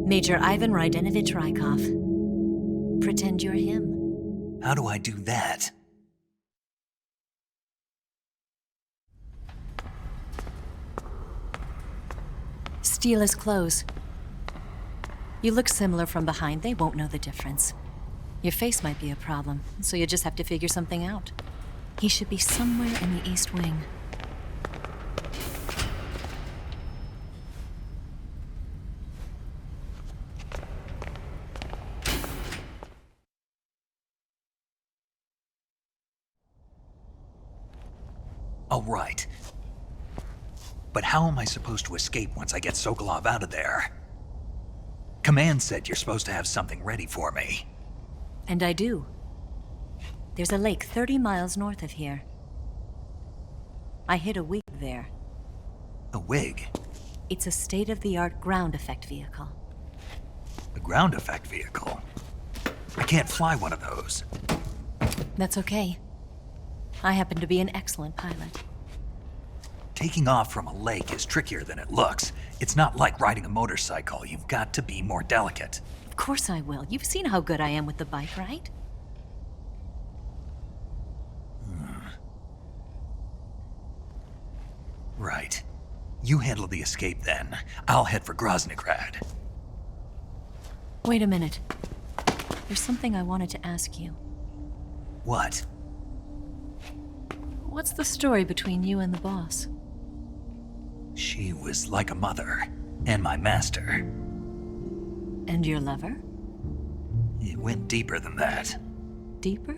Major Ivan Rydenovich Rykov. Pretend you're him. How do I do that? Steal his clothes. You look similar from behind. They won't know the difference. Your face might be a problem, so you just have to figure something out. He should be somewhere in the East Wing. All right. But how am I supposed to escape once I get Sokolov out of there? Command said you're supposed to have something ready for me. And I do. There's a lake 30 miles north of here. I hid a wig there. A wig? It's a state-of-the-art ground effect vehicle. A ground effect vehicle? I can't fly one of those. That's okay. I happen to be an excellent pilot. Taking off from a lake is trickier than it looks. It's not like riding a motorcycle. You've got to be more delicate. Of course I will. You've seen how good I am with the bike, right? Right. You handle the escape then. I'll head for Groznyj Grad. Wait a minute. There's something I wanted to ask you. What? What's the story between you and the boss? She was like a mother. And my master. And your lover? It went deeper than that. Deeper?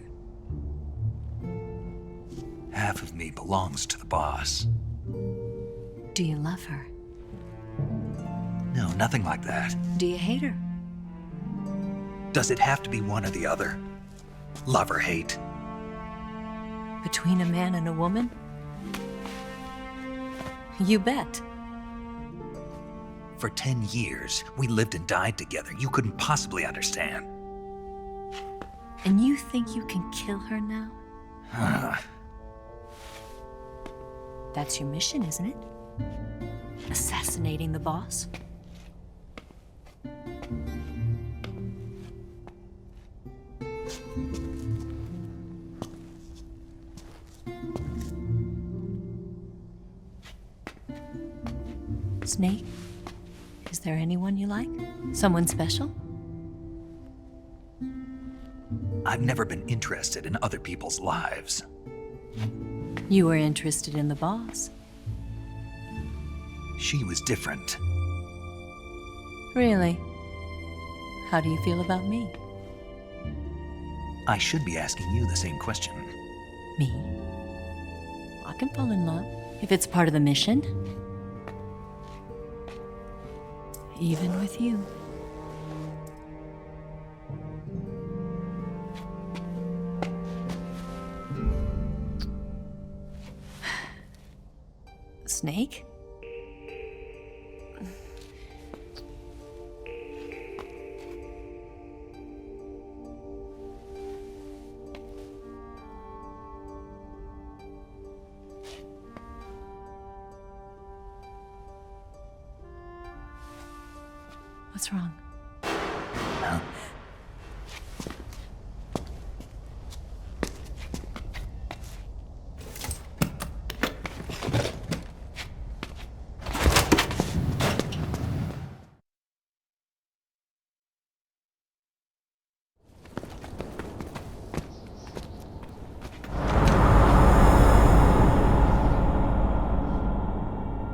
Half of me belongs to the boss. Do you love her? No, nothing like that. Do you hate her? Does it have to be one or the other? Love or hate? Between a man and a woman? You bet. For 10 years, we lived and died together. You couldn't possibly understand. And you think you can kill her now? That's your mission, isn't it? Assassinating the boss? Snake? Is there anyone you like? Someone special? I've never been interested in other people's lives. You were interested in the boss. She was different. Really? How do you feel about me? I should be asking you the same question. Me? I can fall in love if it's part of the mission. Even with you. Snake? What's wrong? Huh?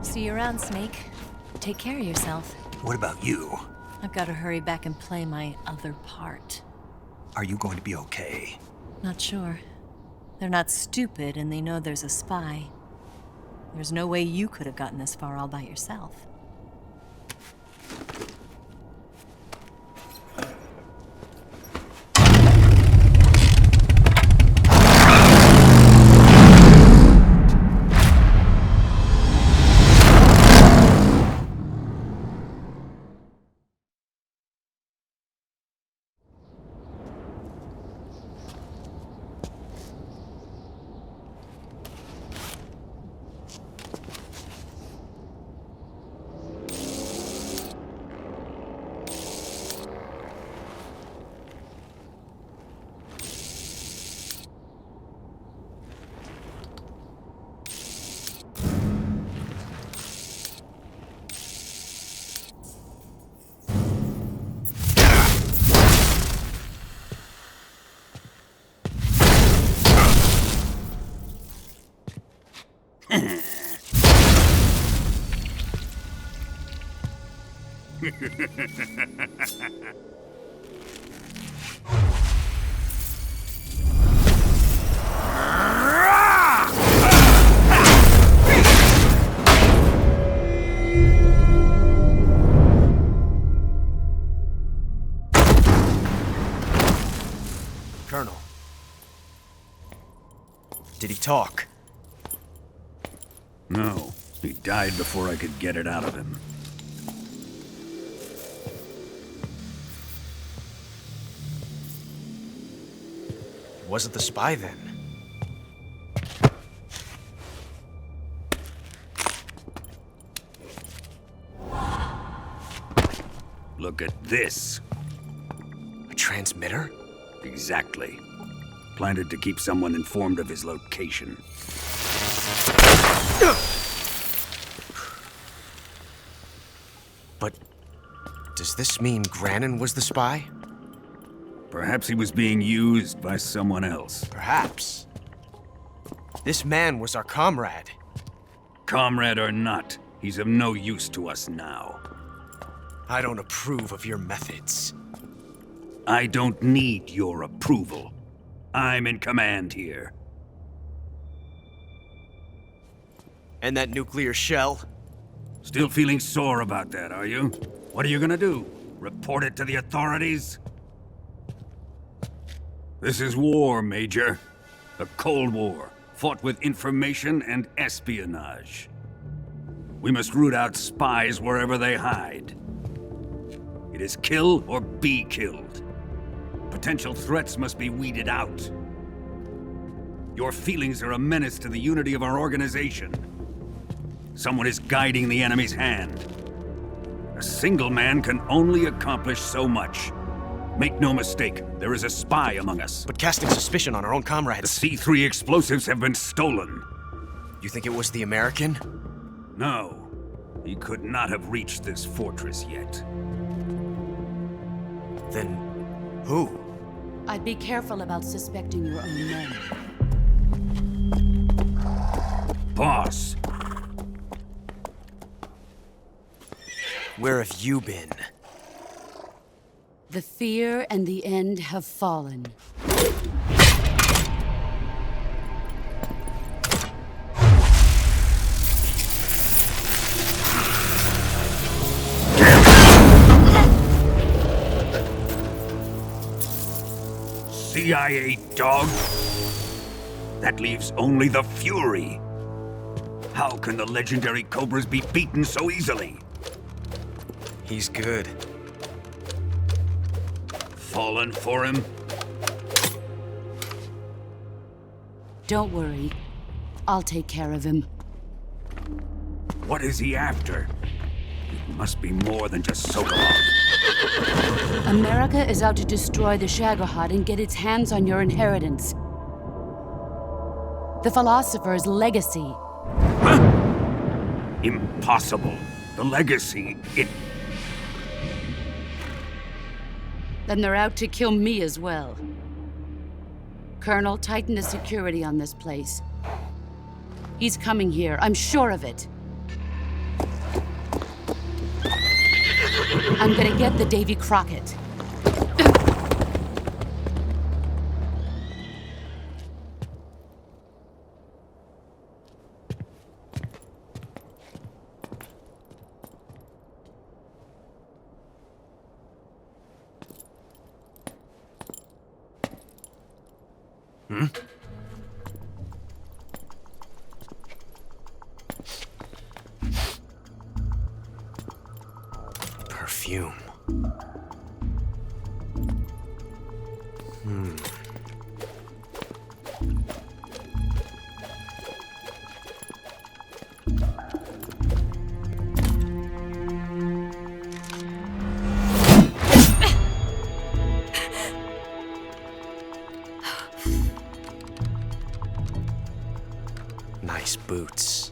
See you around, Snake. Take care of yourself. What about you? I've got to hurry back and play my other part. Are you going to be okay? Not sure. They're not stupid, and they know there's a spy. There's no way you could have gotten this far all by yourself. Colonel. Did he talk? No. He died before I could get it out of him. He wasn't the spy then. Look at this. A transmitter? Exactly. Planted to keep someone informed of his location. But does this mean Grannin was the spy? Perhaps he was being used by someone else. Perhaps. This man was our comrade. Comrade or not, he's of no use to us now. I don't approve of your methods. I don't need your approval. I'm in command here. And that nuclear shell? Still feeling sore about that, are you? What are you gonna do? Report it to the authorities? This is war, Major. A Cold War, fought with information and espionage. We must root out spies wherever they hide. It is kill or be killed. Potential threats must be weeded out. Your feelings are a menace to the unity of our organization. Someone is guiding the enemy's hand. A single man can only accomplish so much. Make no mistake, there is a spy among us. But casting suspicion on our own comrades... The C3 explosives have been stolen. You think it was the American? No. He could not have reached this fortress yet. Then... who? I'd be careful about suspecting your own men. Boss! Where have you been? The fear and the end have fallen. CIA dog? That leaves only the Fury. How can the legendary Cobras be beaten so easily? He's good. Fallen for him? Don't worry. I'll take care of him. What is he after? It must be more than just Sokolov. America is out to destroy the Shagohod and get its hands on your inheritance. The Philosopher's legacy. Huh? Impossible. The legacy, Then they're out to kill me as well. Colonel, tighten the security on this place. He's coming here, I'm sure of it. I'm gonna get the Davy Crockett. Perfume. Nice boots.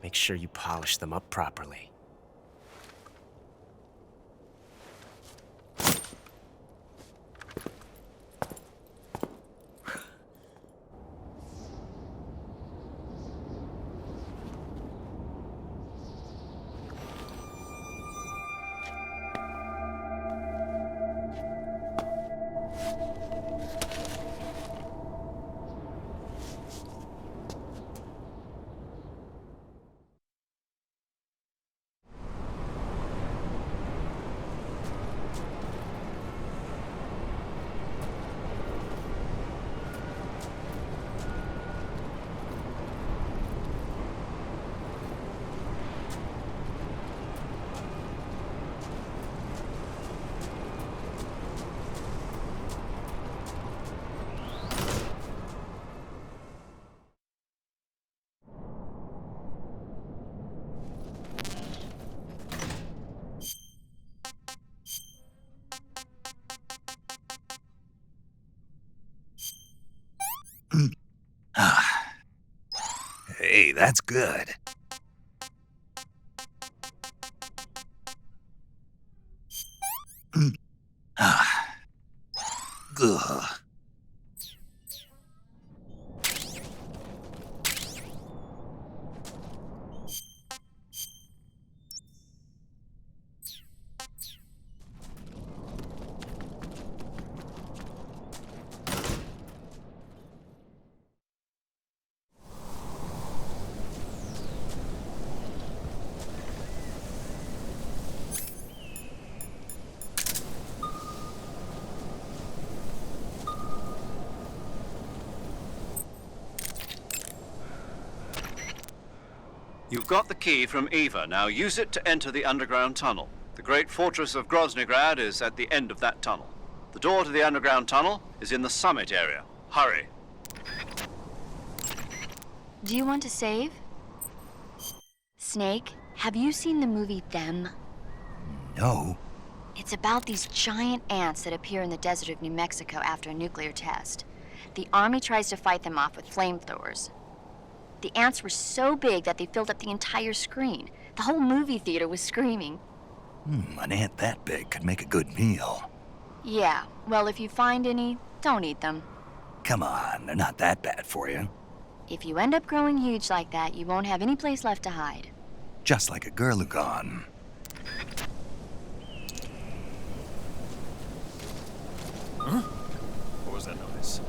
Make sure you polish them up properly. Hey, that's good. Ugh. You've got the key from EVA. Now use it to enter the underground tunnel. The great fortress of Groznyj Grad is at the end of that tunnel. The door to the underground tunnel is in the summit area. Hurry. Do you want to save? Snake, have you seen the movie Them? No. It's about these giant ants that appear in the desert of New Mexico after a nuclear test. The army tries to fight them off with flamethrowers. The ants were so big that they filled up the entire screen. The whole movie theater was screaming. An ant that big could make a good meal. Yeah, well, if you find any, don't eat them. Come on, they're not that bad for you. If you end up growing huge like that, you won't have any place left to hide. Just like a Gurlugon. Huh? What was that noise?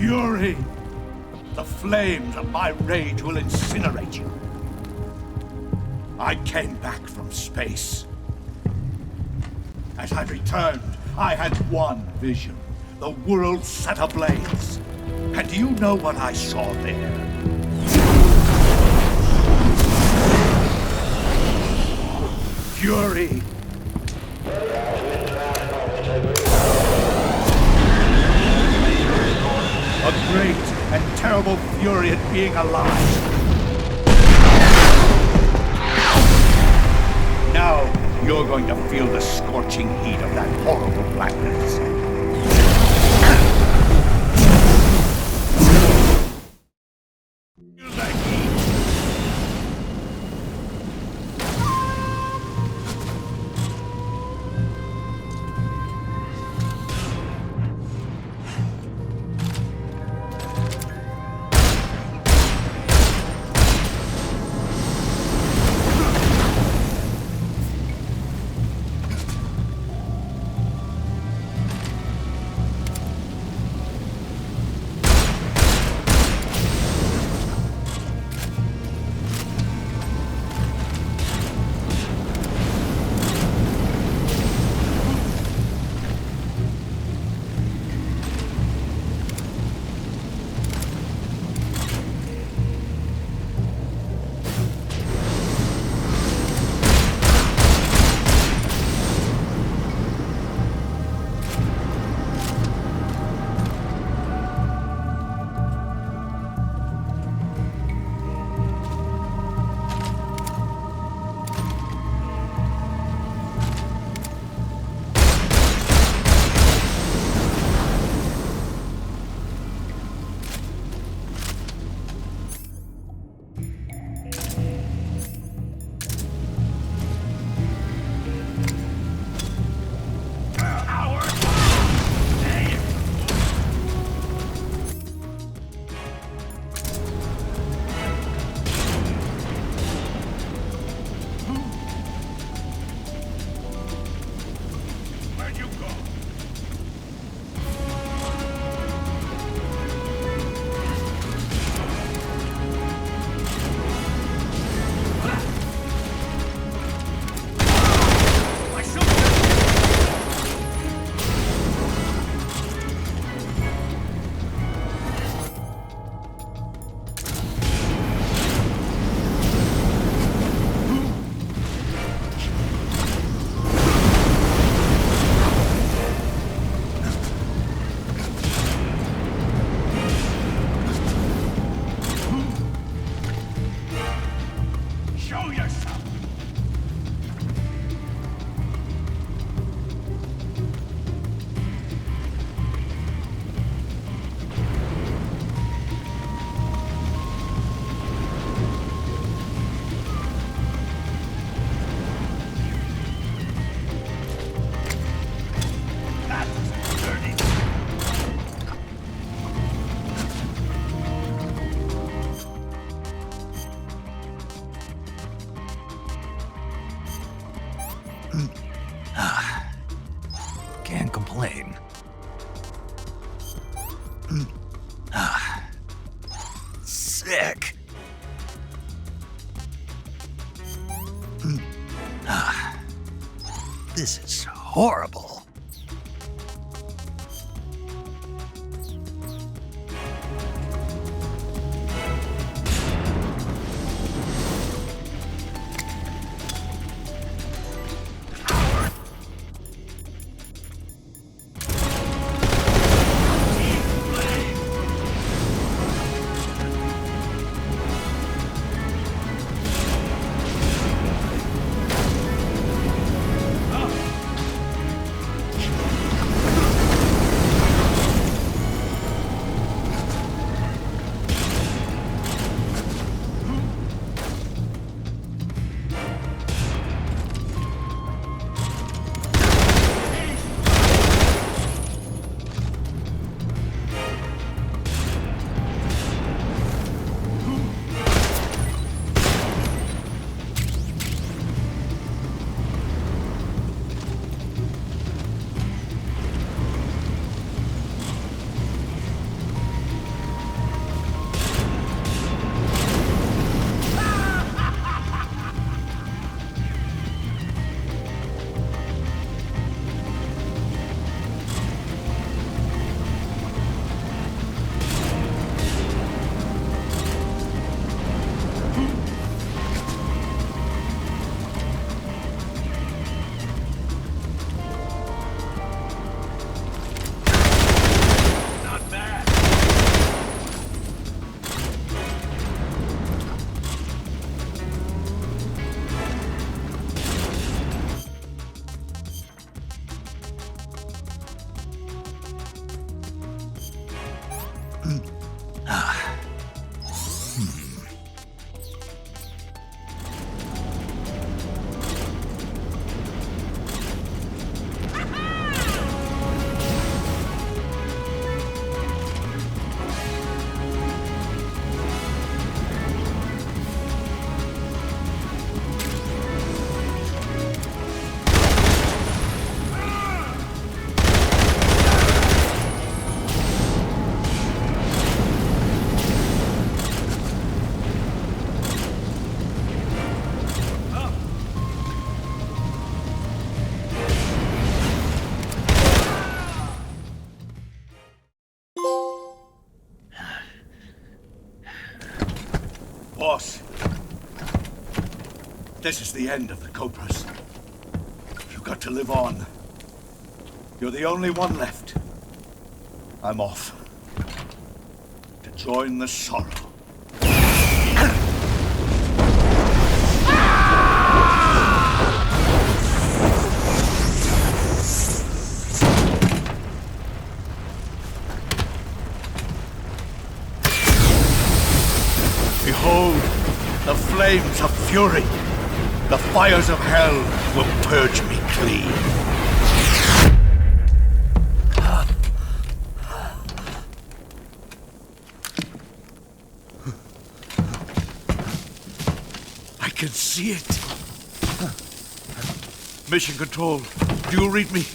Fury! The flames of my rage will incinerate you. I came back from space. As I returned, I had one vision. The world set ablaze. And do you know what I saw there? Fury! A great and terrible fury at being alive. Now, you're going to feel the scorching heat of that horrible blackness. Feel the heat. Can't complain. Sick. This is horrible. boss. This is the end of the Cobras. You've got to live on. You're the only one left. I'm off. To join the sorrow. Behold, the flames of fury. The fires of hell will purge me clean. I can see it. Mission Control, do you read me?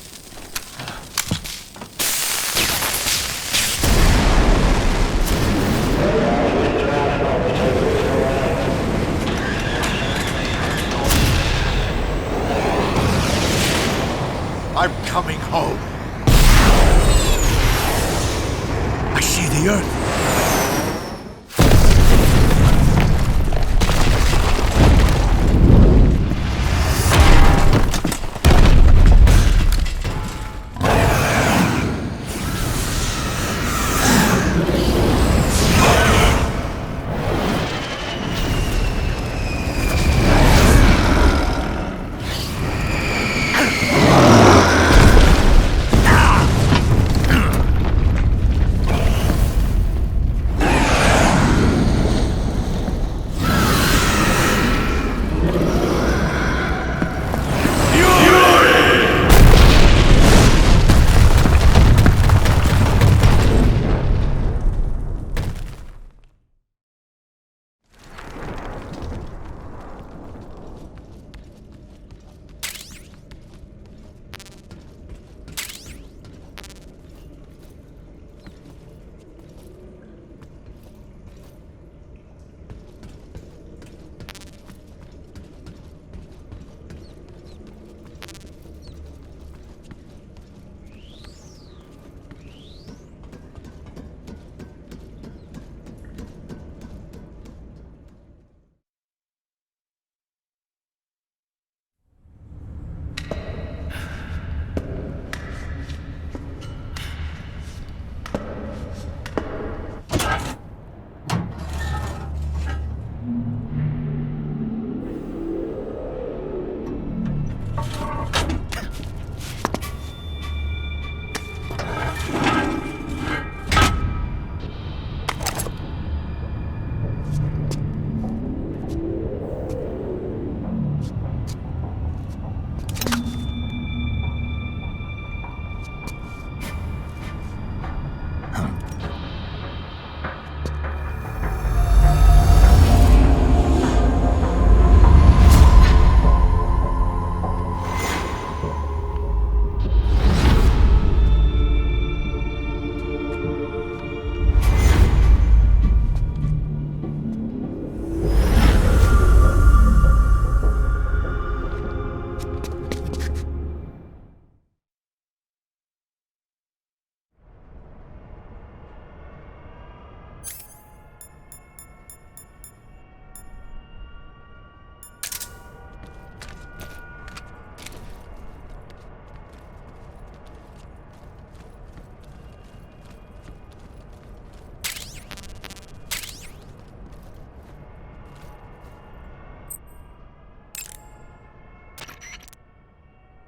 I'm coming home. I see the Earth.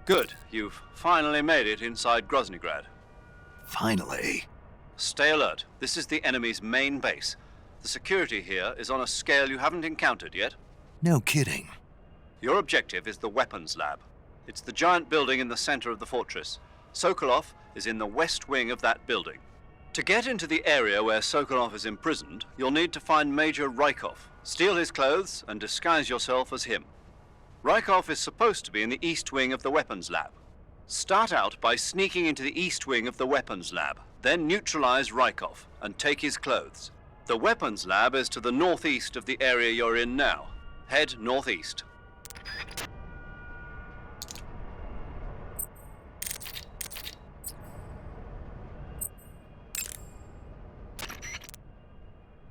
Good. You've finally made it inside Groznyj Grad. Finally. Stay alert. This is the enemy's main base. The security here is on a scale you haven't encountered yet. No kidding. Your objective is the weapons lab. It's the giant building in the center of the fortress. Sokolov is in the west wing of that building. To get into the area where Sokolov is imprisoned, you'll need to find Major Rykov, steal his clothes, and disguise yourself as him. Rykov is supposed to be in the east wing of the weapons lab. Start out by sneaking into the east wing of the weapons lab, then neutralize Rykov and take his clothes. The weapons lab is to the northeast of the area you're in now. Head northeast.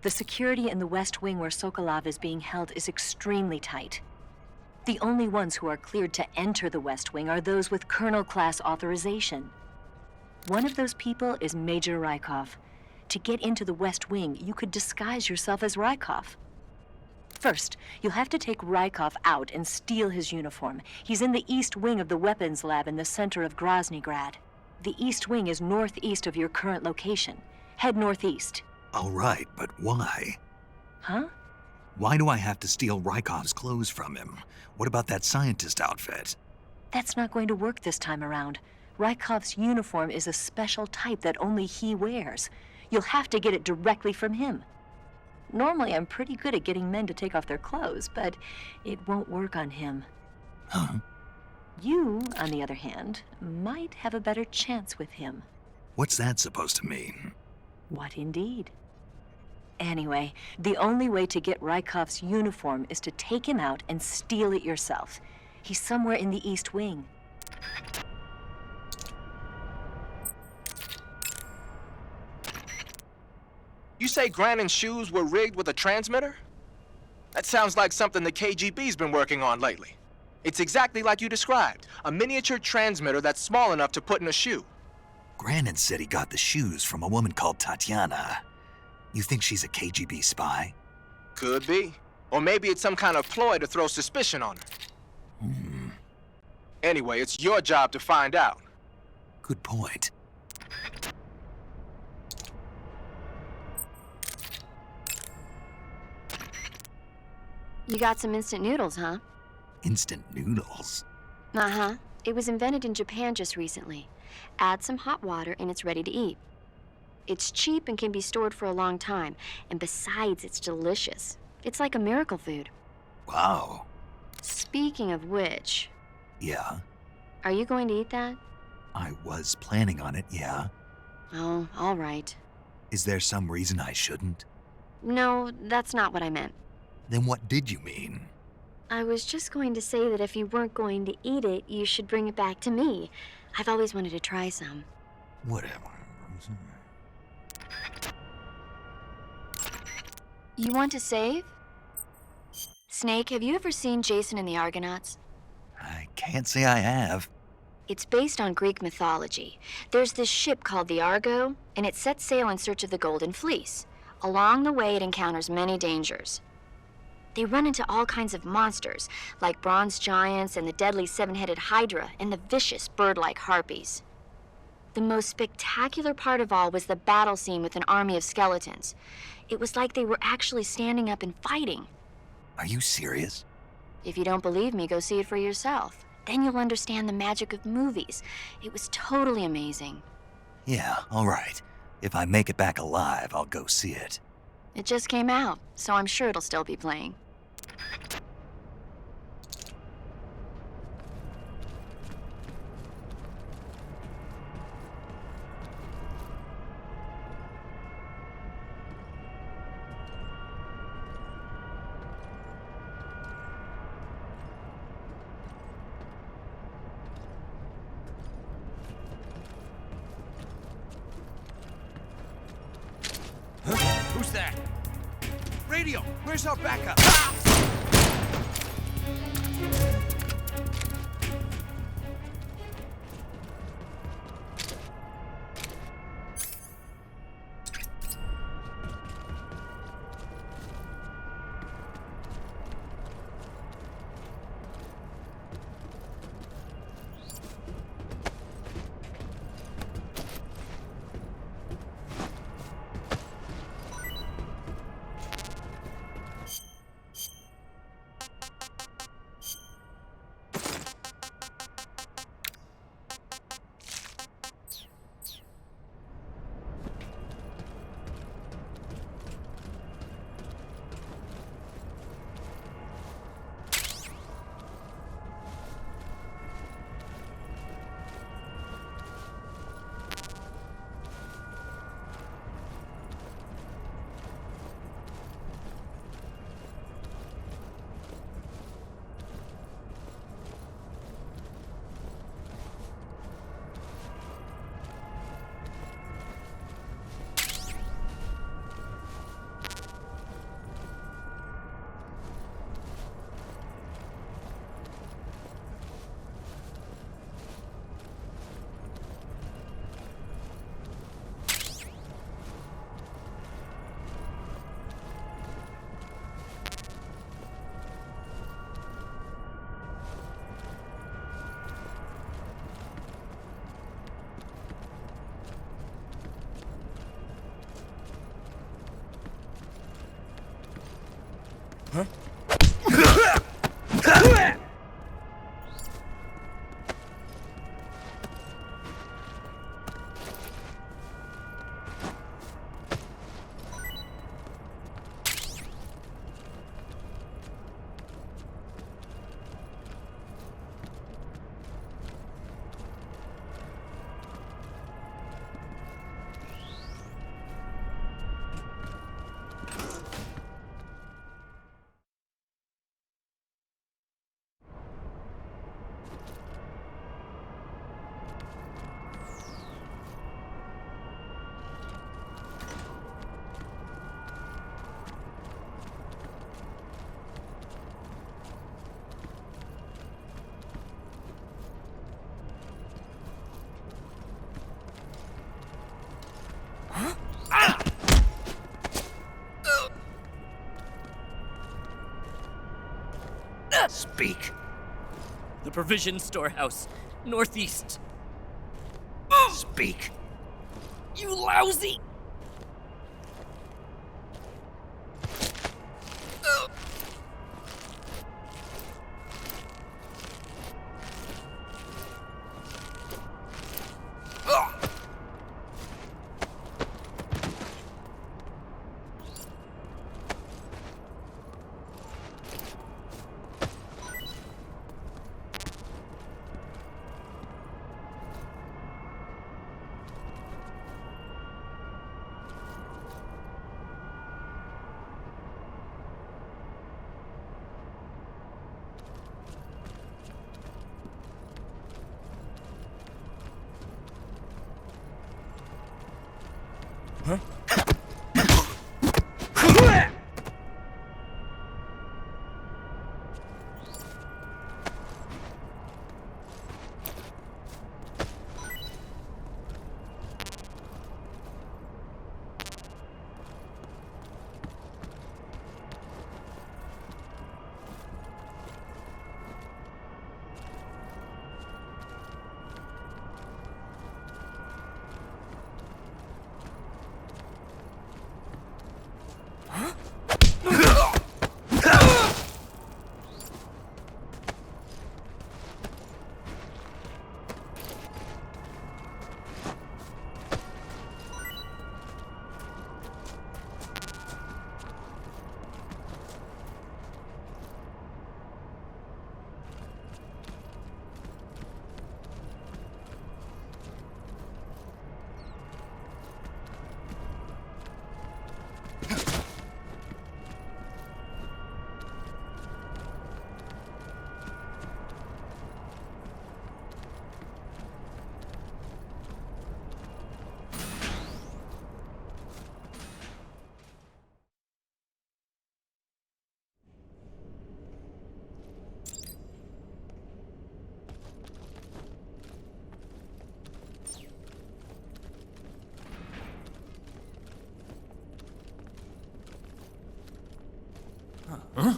The security in the West Wing where Sokolov is being held is extremely tight. The only ones who are cleared to enter the West Wing are those with Colonel-class authorization. One of those people is Major Rykov. To get into the West Wing, you could disguise yourself as Rykov. First, you'll have to take Rykov out and steal his uniform. He's in the East Wing of the weapons lab in the center of Groznyj Grad. The East Wing is northeast of your current location. Head northeast. All right, but why? Huh? Why do I have to steal Rykov's clothes from him? What about that scientist outfit? That's not going to work this time around. Rykov's uniform is a special type that only he wears. You'll have to get it directly from him. Normally, I'm pretty good at getting men to take off their clothes, but it won't work on him. Huh? You, on the other hand, might have a better chance with him. What's that supposed to mean? What indeed? Anyway, the only way to get Rykov's uniform is to take him out and steal it yourself. He's somewhere in the East Wing. You say Granin's shoes were rigged with a transmitter? That sounds like something the KGB's been working on lately. It's exactly like you described, a miniature transmitter that's small enough to put in a shoe. Granin said he got the shoes from a woman called Tatiana. You think she's a KGB spy? Could be. Or maybe it's some kind of ploy to throw suspicion on her. Anyway, it's your job to find out. Good point. You got some instant noodles, huh? Instant noodles? Uh-huh. It was invented in Japan just recently. Add some hot water and it's ready to eat. It's cheap and can be stored for a long time. And besides, it's delicious. It's like a miracle food. Wow. Speaking of which... Yeah? Are you going to eat that? I was planning on it, yeah. Oh, all right. Is there some reason I shouldn't? No, that's not what I meant. Then what did you mean? I was just going to say that if you weren't going to eat it, you should bring it back to me. I've always wanted to try some. Whatever. You want to save? Snake, have you ever seen Jason and the Argonauts? I can't say I have. It's based on Greek mythology. There's this ship called the Argo, and it sets sail in search of the Golden Fleece. Along the way, it encounters many dangers. They run into all kinds of monsters, like bronze giants and the deadly seven-headed Hydra and the vicious bird-like harpies. The most spectacular part of all was the battle scene with an army of skeletons. It was like they were actually standing up and fighting. Are you serious? If you don't believe me, go see it for yourself. Then you'll understand the magic of movies. It was totally amazing. Yeah, all right. If I make it back alive, I'll go see it. It just came out, so I'm sure it'll still be playing. Who's that? Radio, where's our backup? Speak. The provision storehouse, northeast. Speak. You lousy! Huh? Huh?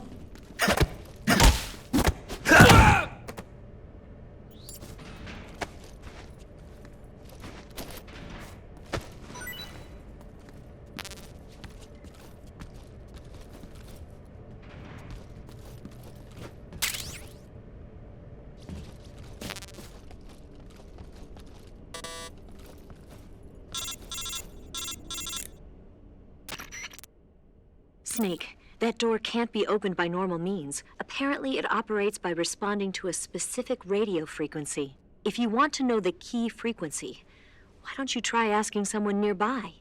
Snake, that door can't be opened by normal means. Apparently, it operates by responding to a specific radio frequency. If you want to know the key frequency, why don't you try asking someone nearby?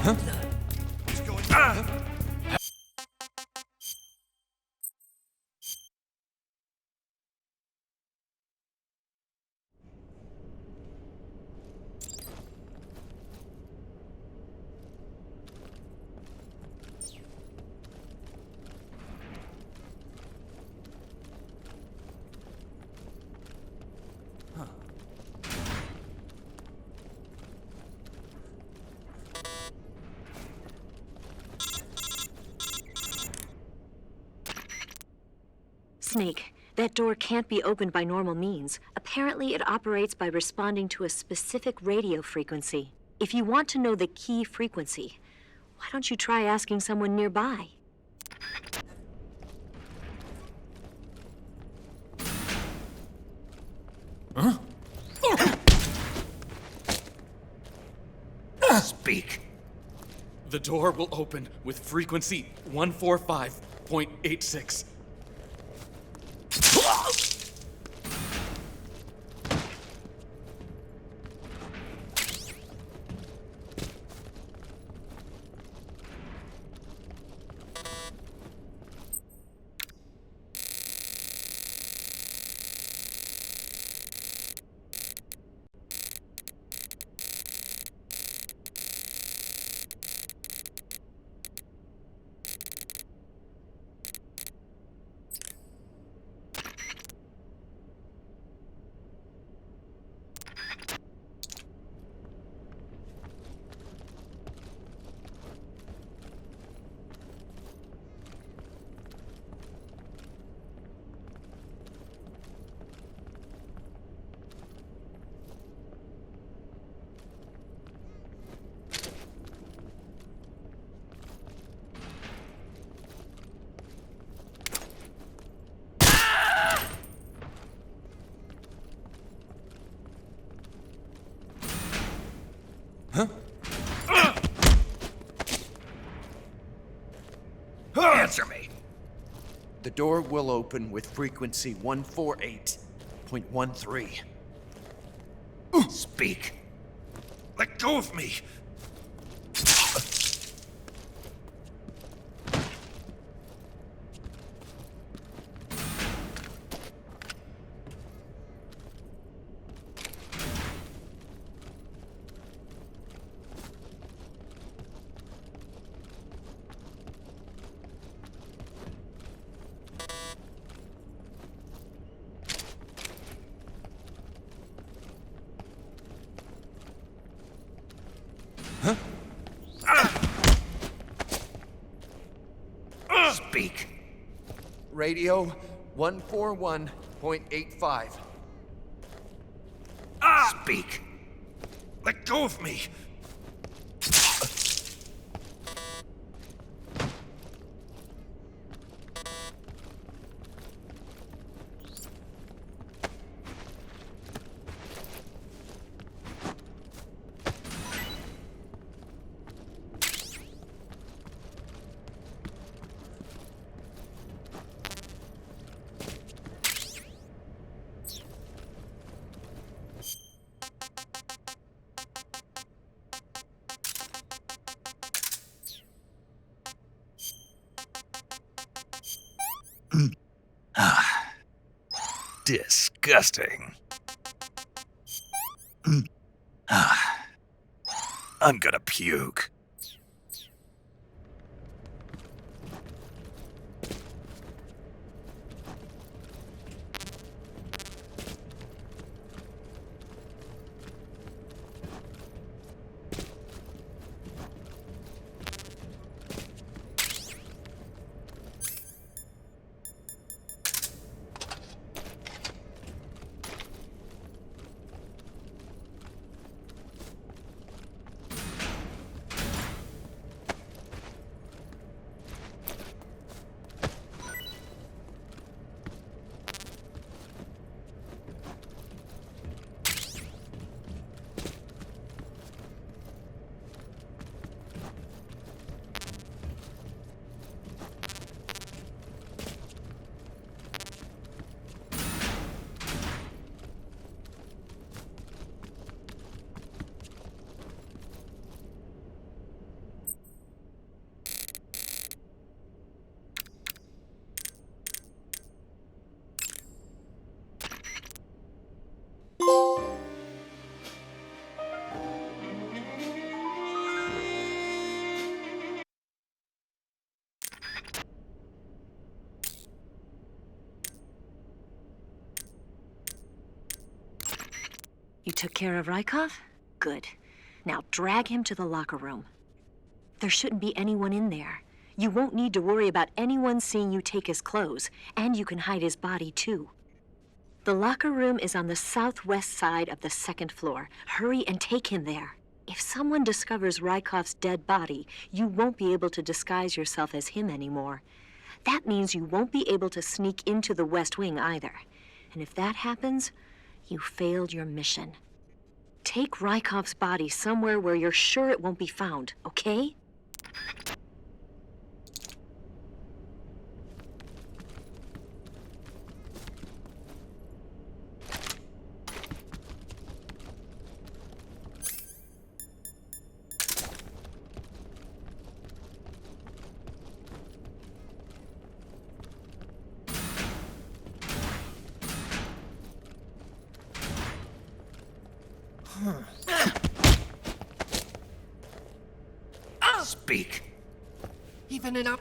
Huh? What's going on? Snake, that door can't be opened by normal means. Apparently, it operates by responding to a specific radio frequency. If you want to know the key frequency, why don't you try asking someone nearby? Huh? Speak. The door will open with frequency 145.86. Answer me. The door will open with frequency 148.13. Speak. Let go of me. Speak. Radio 141.85. Speak. Let go of me. Disgusting. I'm gonna puke. You took care of Rykov? Good. Now drag him to the locker room. There shouldn't be anyone in there. You won't need to worry about anyone seeing you take his clothes, and you can hide his body too. The locker room is on the southwest side of the 2nd floor. Hurry and take him there. If someone discovers Rykov's dead body, you won't be able to disguise yourself as him anymore. That means you won't be able to sneak into the West Wing either. And if that happens, you failed your mission. Take Rykov's body somewhere where you're sure it won't be found, okay? Speak. Even it up.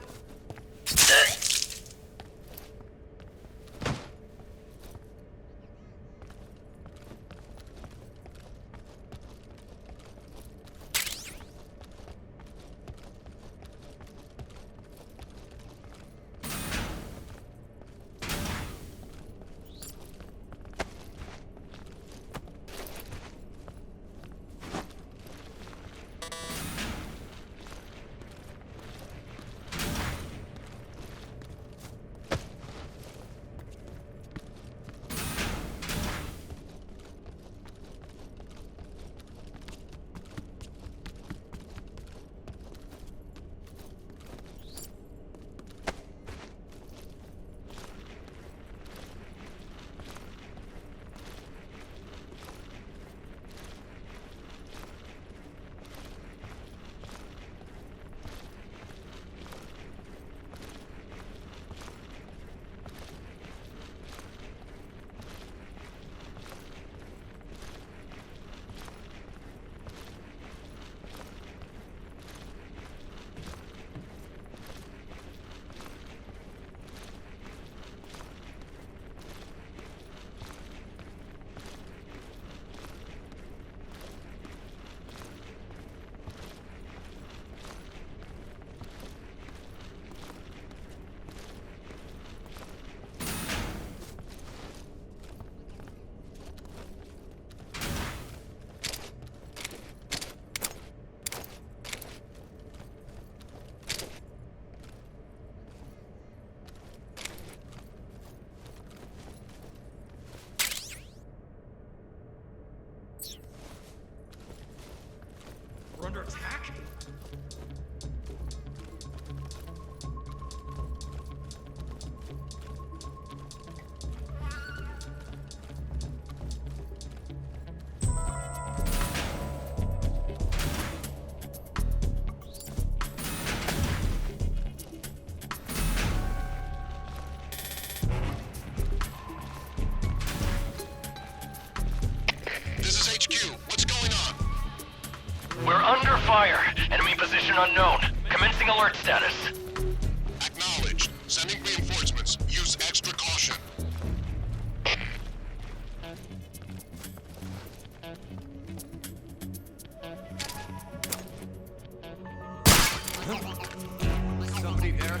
We're under attack? This is HQ. What's going on? We're under fire. Enemy position unknown. Commencing alert status. Acknowledged. Sending reinforcements. Use extra caution. Somebody there?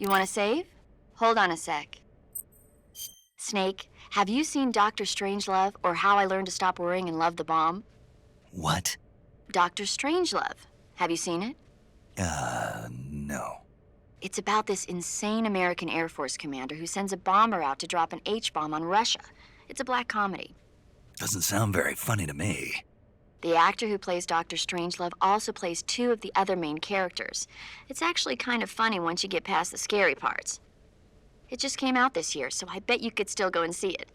You want to save? Hold on a sec. Snake, have you seen Dr. Strangelove or How I Learned to Stop Worrying and Love the Bomb? What? Dr. Strangelove. Have you seen it? No. It's about this insane American Air Force commander who sends a bomber out to drop an H-bomb on Russia. It's a black comedy. Doesn't sound very funny to me. The actor who plays Dr. Strangelove also plays two of the other main characters. It's actually kind of funny once you get past the scary parts. It just came out this year, so I bet you could still go and see it.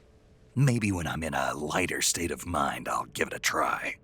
Maybe when I'm in a lighter state of mind, I'll give it a try.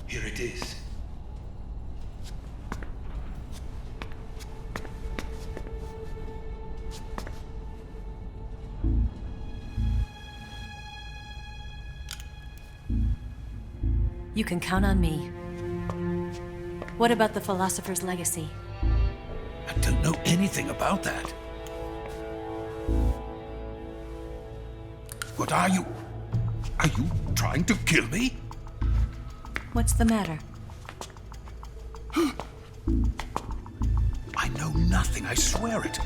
Here it is. You can count on me. What about the Philosopher's Legacy? I don't know anything about that. What are you? Are you trying to kill me? What's the matter? I know nothing, I swear it.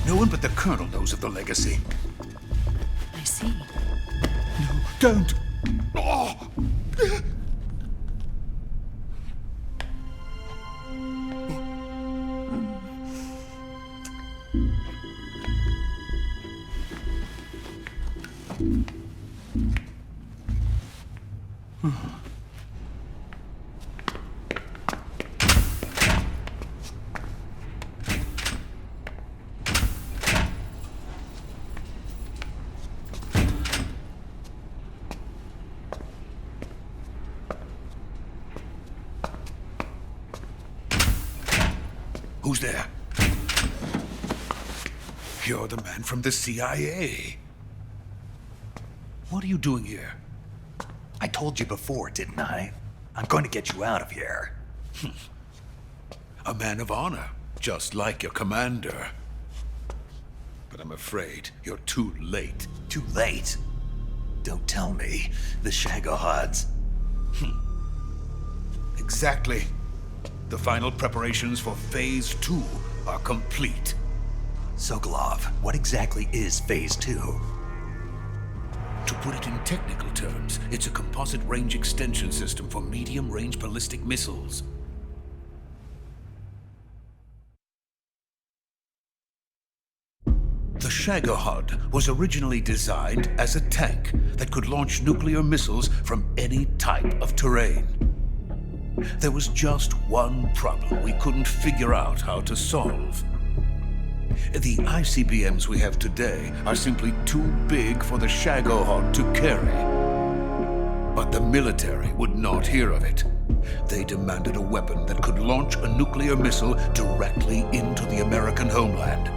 No one but the Colonel knows of the legacy. I see. No, don't! Oh. Who's there? You're the man from the CIA. What are you doing here? I told you before, didn't I? I'm going to get you out of here. A man of honor, just like your commander. But I'm afraid you're too late. Too late? Don't tell me. The Shagohods. Exactly. The final preparations for Phase 2 are complete. Sokolov, what exactly is Phase 2? To put it in technical terms, it's a composite range extension system for medium-range ballistic missiles. The Shagohod was originally designed as a tank that could launch nuclear missiles from any type of terrain. There was just one problem we couldn't figure out how to solve. The ICBMs we have today are simply too big for the Shagohod to carry. But the military would not hear of it. They demanded a weapon that could launch a nuclear missile directly into the American homeland.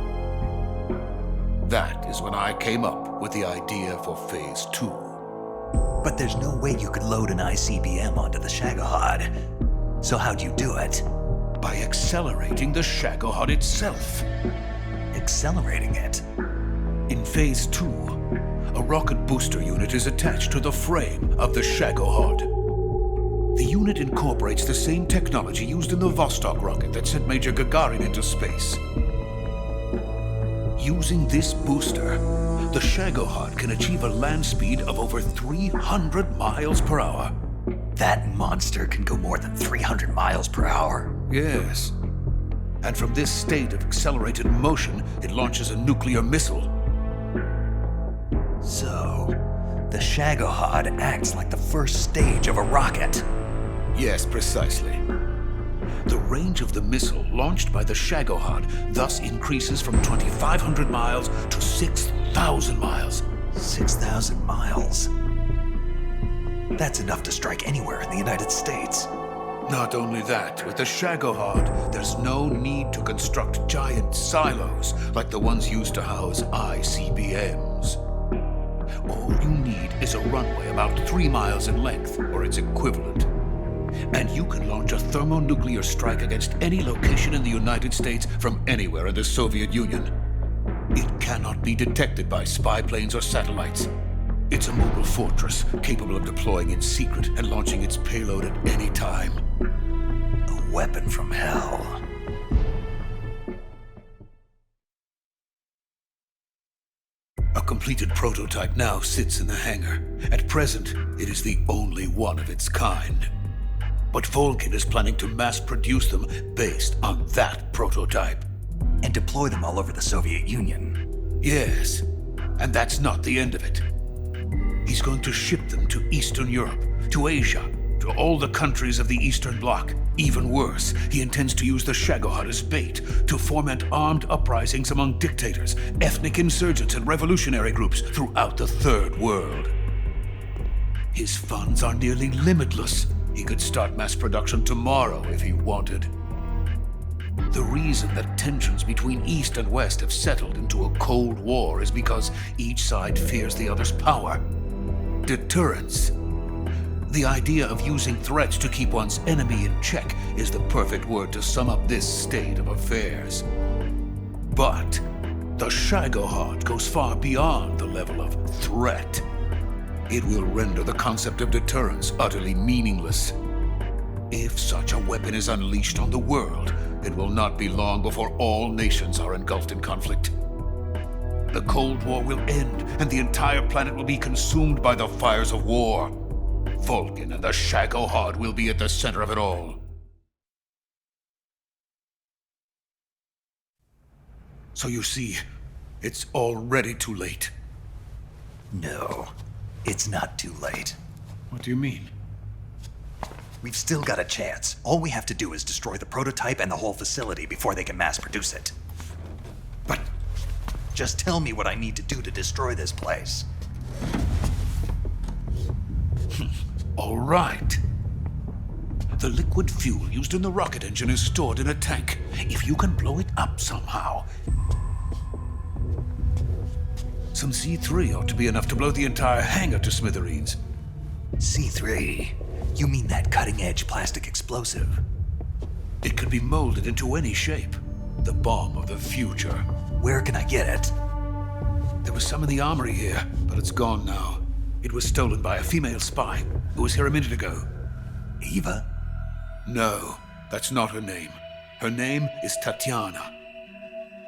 That is when I came up with the idea for Phase 2. But there's no way you could load an ICBM onto the Shagohod. So how'd you do it? By accelerating the Shagohod itself. Accelerating it? In Phase 2, a rocket booster unit is attached to the frame of the Shagohod. The unit incorporates the same technology used in the Vostok rocket that sent Major Gagarin into space. Using this booster, the Shagohod can achieve a land speed of over 300 miles per hour. That monster can go more than 300 miles per hour? Yes. And from this state of accelerated motion, it launches a nuclear missile. So, the Shagohod acts like the first stage of a rocket. Yes, precisely. The range of the missile launched by the Shagohod thus increases from 2,500 miles to 6,000 miles. 6,000 miles? That's enough to strike anywhere in the United States. Not only that, with the Shagohod, there's no need to construct giant silos like the ones used to house ICBMs. All you need is a runway about 3 miles in length, or its equivalent. And you can launch a thermonuclear strike against any location in the United States from anywhere in the Soviet Union. It cannot be detected by spy planes or satellites. It's a mobile fortress capable of deploying in secret and launching its payload at any time. A weapon from hell. A completed prototype now sits in the hangar. At present, it is the only one of its kind. But VOLGIN is planning to mass produce them based on that prototype. And deploy them all over the Soviet Union. Yes, and that's not the end of it. He's going to ship them to Eastern Europe, to Asia, to all the countries of the Eastern Bloc. Even worse, he intends to use the Shagohod as bait to foment armed uprisings among dictators, ethnic insurgents, and revolutionary groups throughout the Third World. His funds are nearly limitless. He could start mass production tomorrow if he wanted. The reason that tensions between East and West have settled into a Cold War is because each side fears the other's power. Deterrence. The idea of using threats to keep one's enemy in check is the perfect word to sum up this state of affairs. But the Shagohod goes far beyond the level of threat. It will render the concept of deterrence utterly meaningless. If such a weapon is unleashed on the world, it will not be long before all nations are engulfed in conflict. The Cold War will end, and the entire planet will be consumed by the fires of war. VOLGIN and the Shagohod will be at the center of it all. So you see, it's already too late. No, it's not too late. What do you mean? We've still got a chance. All we have to do is destroy the prototype and the whole facility before they can mass produce it. But just tell me what I need to do to destroy this place. All right. The liquid fuel used in the rocket engine is stored in a tank. If you can blow it up somehow. Some C3 ought to be enough to blow the entire hangar to smithereens. C3? You mean that cutting-edge plastic explosive? It could be molded into any shape. The bomb of the future. Where can I get it? There was some in the armory here, but it's gone now. It was stolen by a female spy who was here a minute ago. Eva? No, that's not her name. Her name is Tatiana.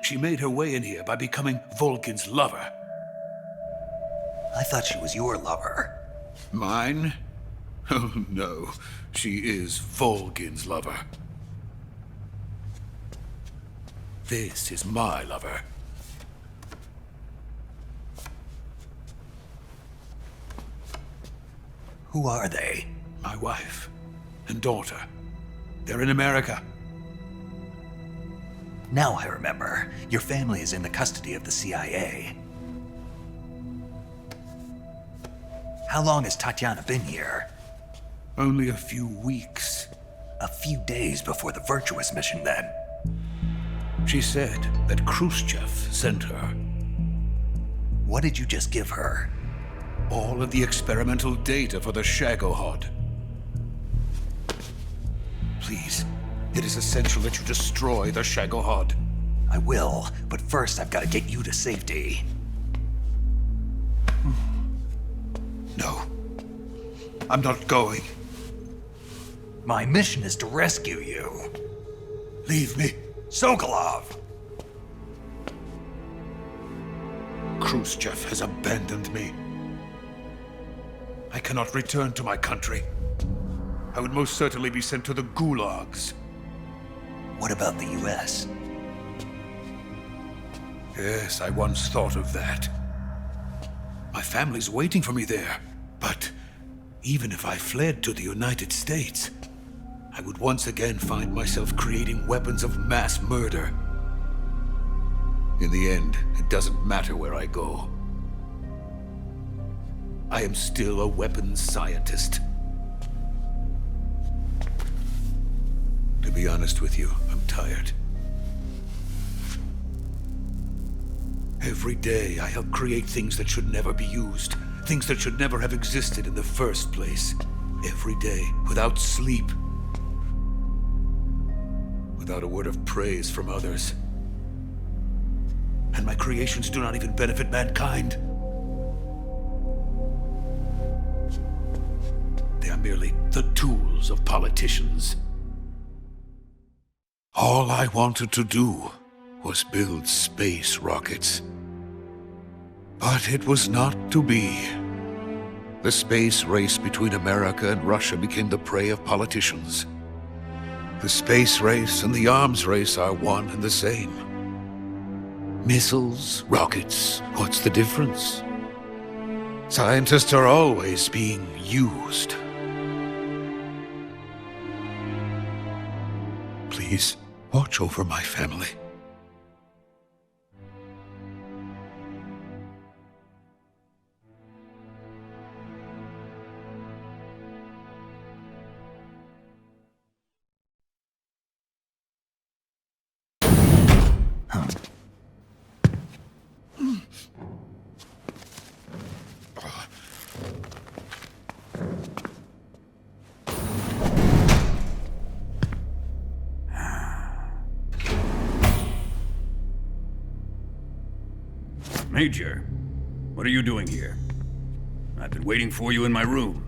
She made her way in here by becoming VOLGIN's lover. I thought she was your lover. Mine? Oh no, she is VOLGIN's lover. This is my lover. Who are they? My wife and daughter. They're in America. Now I remember. Your family is in the custody of the CIA. How long has Tatiana been here? Only a few weeks. A few days before the Virtuous Mission, then. She said that Khrushchev sent her. What did you just give her? All of the experimental data for the Shagohod. Please, it is essential that you destroy the Shagohod. I will, but first I've got to get you to safety. No. I'm not going. My mission is to rescue you. Leave me. Sokolov! Khrushchev has abandoned me. I cannot return to my country. I would most certainly be sent to the gulags. What about the US? Yes, I once thought of that. My family's waiting for me there. But even if I fled to the United States, I would once again find myself creating weapons of mass murder. In the end, it doesn't matter where I go. I am still a weapons scientist. To be honest with you, I'm tired. Every day, I help create things that should never be used. Things that should never have existed in the first place. Every day, without sleep. Without a word of praise from others. And my creations do not even benefit mankind. They are merely the tools of politicians. All I wanted to do was build space rockets. But it was not to be. The space race between America and Russia became the prey of politicians. The space race and the arms race are one and the same. Missiles, rockets, what's the difference? Scientists are always being used. Please, watch over my family. Major, what are you doing here? I've been waiting for you in my room.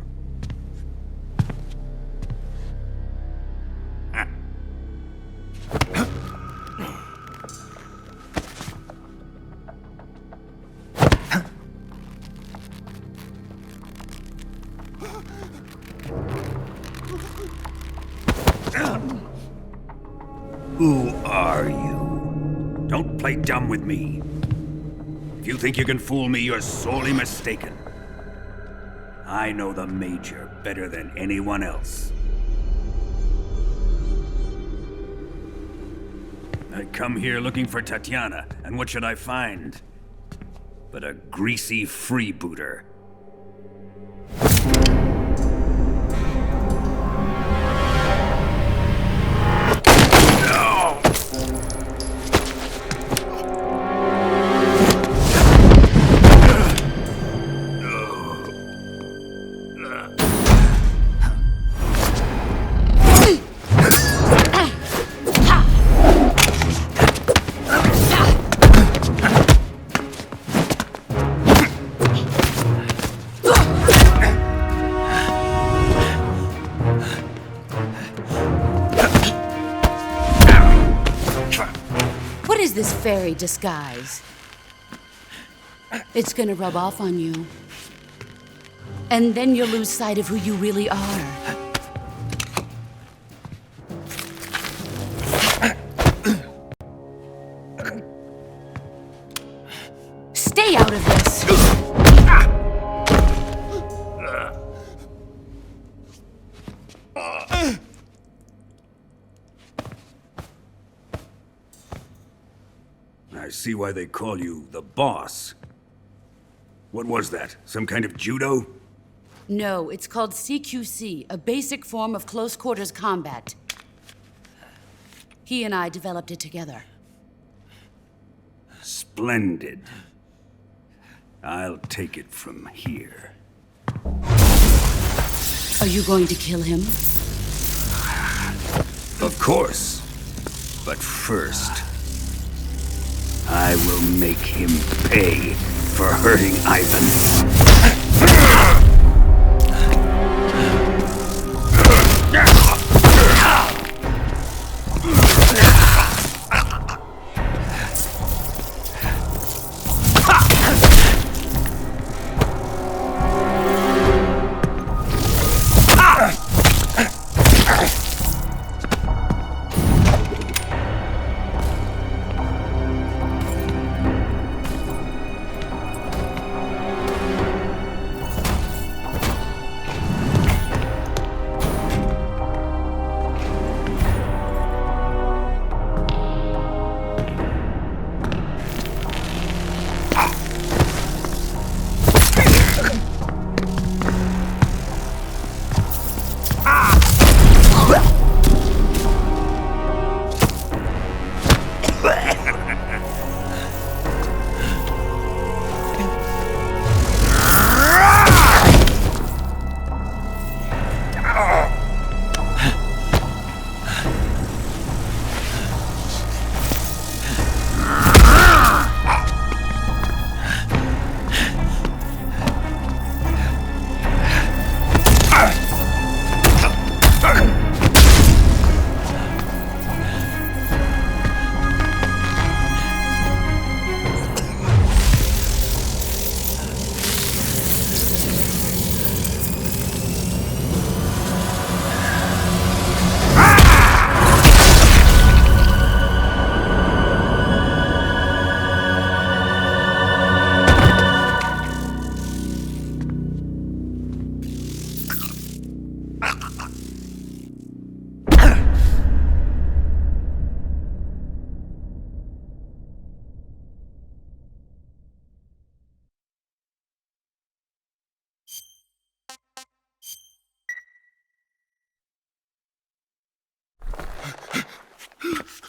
Who are you? Don't play dumb with me. If you think you can fool me, you're sorely mistaken. I know the Major better than anyone else. I come here looking for Tatiana, and what should I find? But a greasy freebooter. This fairy disguise. It's gonna rub off on you. And then you'll lose sight of who you really are. Stay out of this! I see why they call you the boss. What was that? Some kind of judo? No, it's called CQC, a basic form of close quarters combat. He and I developed it together. Splendid. I'll take it from here. Are you going to kill him? Of course. But first, I will make him pay for hurting Ivan.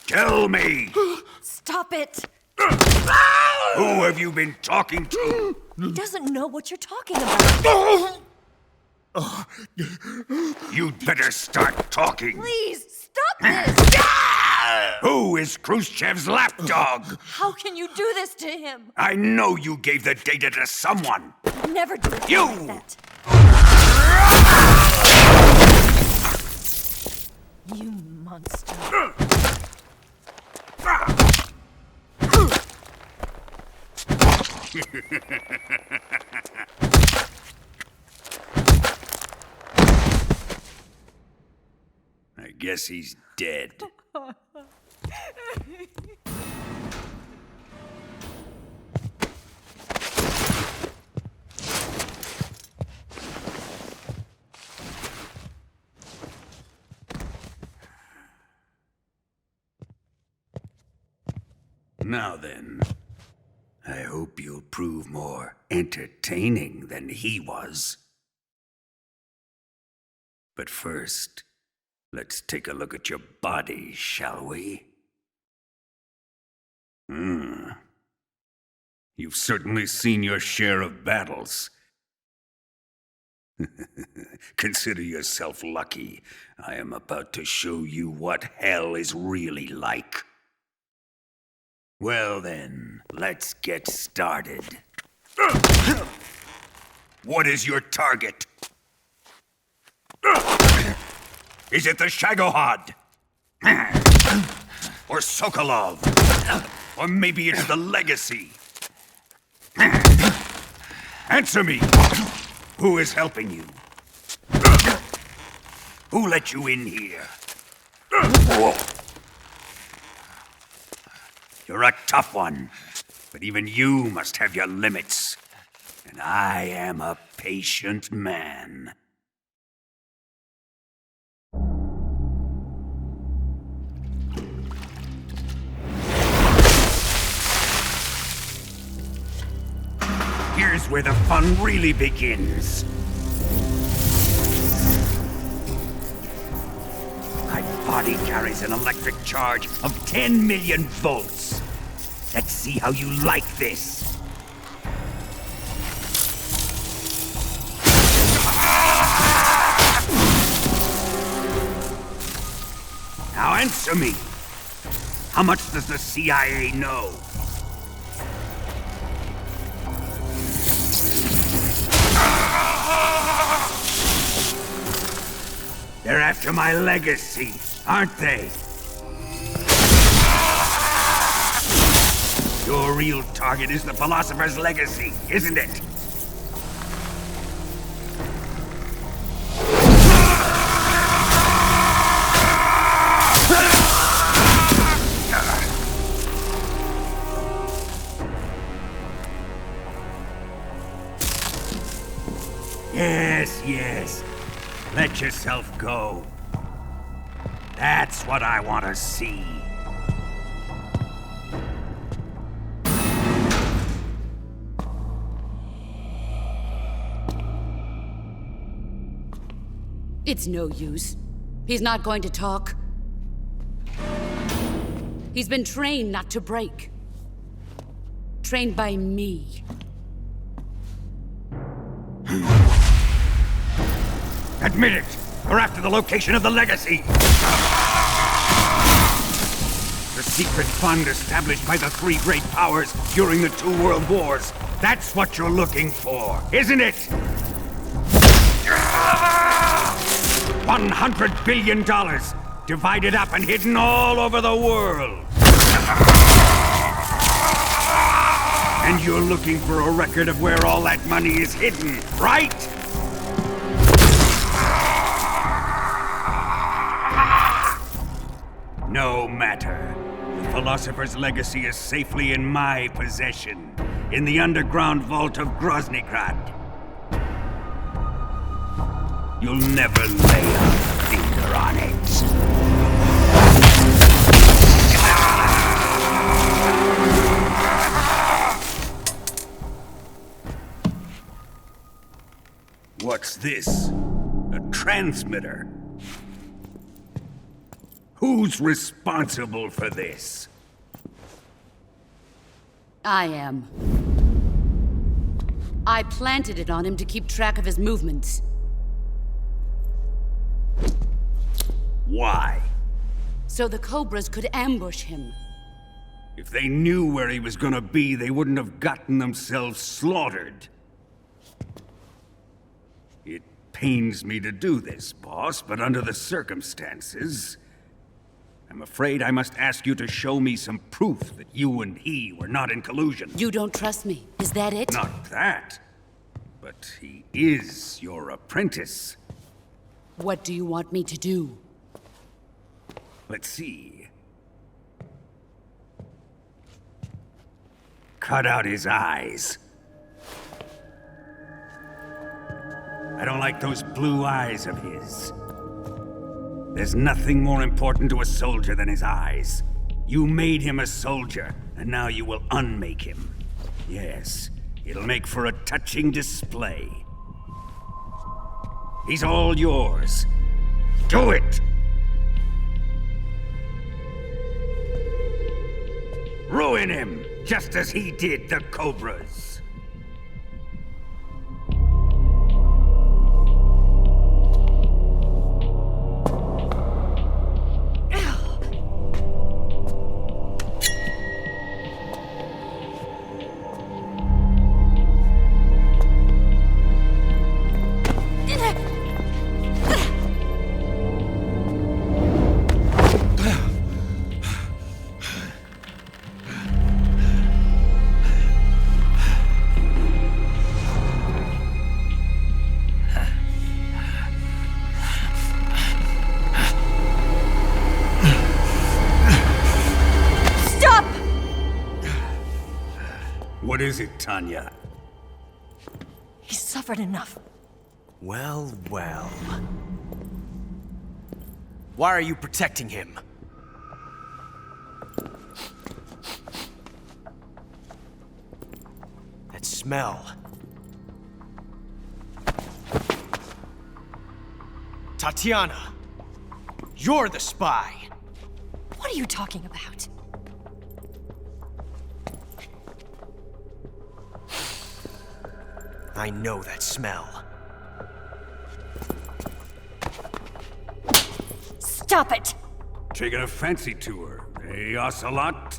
Tell me! Stop it! Who have you been talking to? He doesn't know what you're talking about. You'd better start talking. Please, stop this! Who is Khrushchev's lapdog? How can you do this to him? I know you gave the data to someone. Never do it You! like that. You monster. I guess he's dead. Now then, I hope you'll prove more entertaining than he was. But first, let's take a look at your body, shall we? You've certainly seen your share of battles. Consider yourself lucky. I am about to show you what hell is really like. Well then, let's get started. What is your target? Is it the Shagohod? Or Sokolov? Or maybe it's the Legacy? Answer me! Who is helping you? Who let you in here? You're a tough one, but even you must have your limits. And I am a patient man. Here's where the fun really begins. body carries an electric charge of 10 million volts. Let's see how you like this. Now answer me. How much does the CIA know? They're after my legacy, aren't they? Your real target is the Philosopher's legacy, isn't it? Yes. Let yourself go. That's what I want to see. It's no use. He's not going to talk. He's been trained not to break. Trained by me. Admit it! We're after the location of the legacy! The secret fund established by the three great powers during the 2 world wars. That's what you're looking for, isn't it? $100 billion, divided up and hidden all over the world. And you're looking for a record of where all that money is hidden, right? No matter. The Philosopher's legacy is safely in my possession, in the underground vault of Groznyj Grad. You'll never lay a finger on it. What's this? A transmitter? Who's responsible for this? I am. I planted it on him to keep track of his movements. Why? So the Cobras could ambush him. If they knew where he was gonna be, they wouldn't have gotten themselves slaughtered. It pains me to do this, boss, but under the circumstances, I'm afraid I must ask you to show me some proof that you and he were not in collusion. You don't trust me, is that it? Not that. But he is your apprentice. What do you want me to do? Let's see. Cut out his eyes. I don't like those blue eyes of his. There's nothing more important to a soldier than his eyes. You made him a soldier, and now you will unmake him. Yes, it'll make for a touching display. He's all yours. Do it! Ruin him, just as he did the Cobras. What is it, Tanya? He's suffered enough. Well, well. Why are you protecting him? That smell. Tatiana! You're the spy! What are you talking about? I know that smell. Stop it! Taking a fancy to her, eh, Ocelot?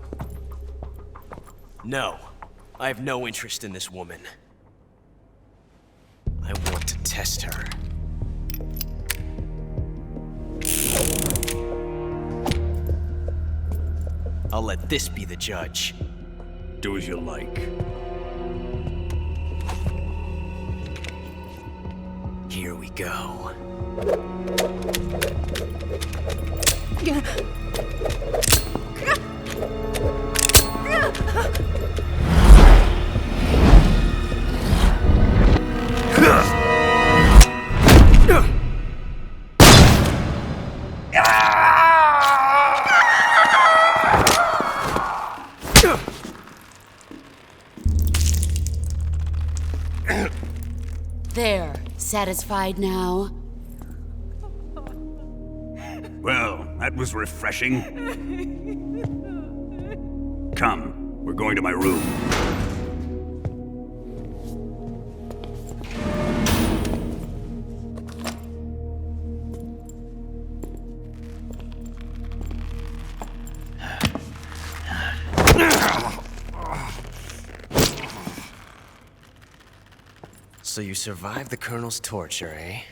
No. I have no interest in this woman. I want to test her. I'll let this be the judge. Do as you like. Here we go. There. Satisfied now? Well, that was refreshing. Come, we're going to my room. So you survived the Colonel's torture, eh?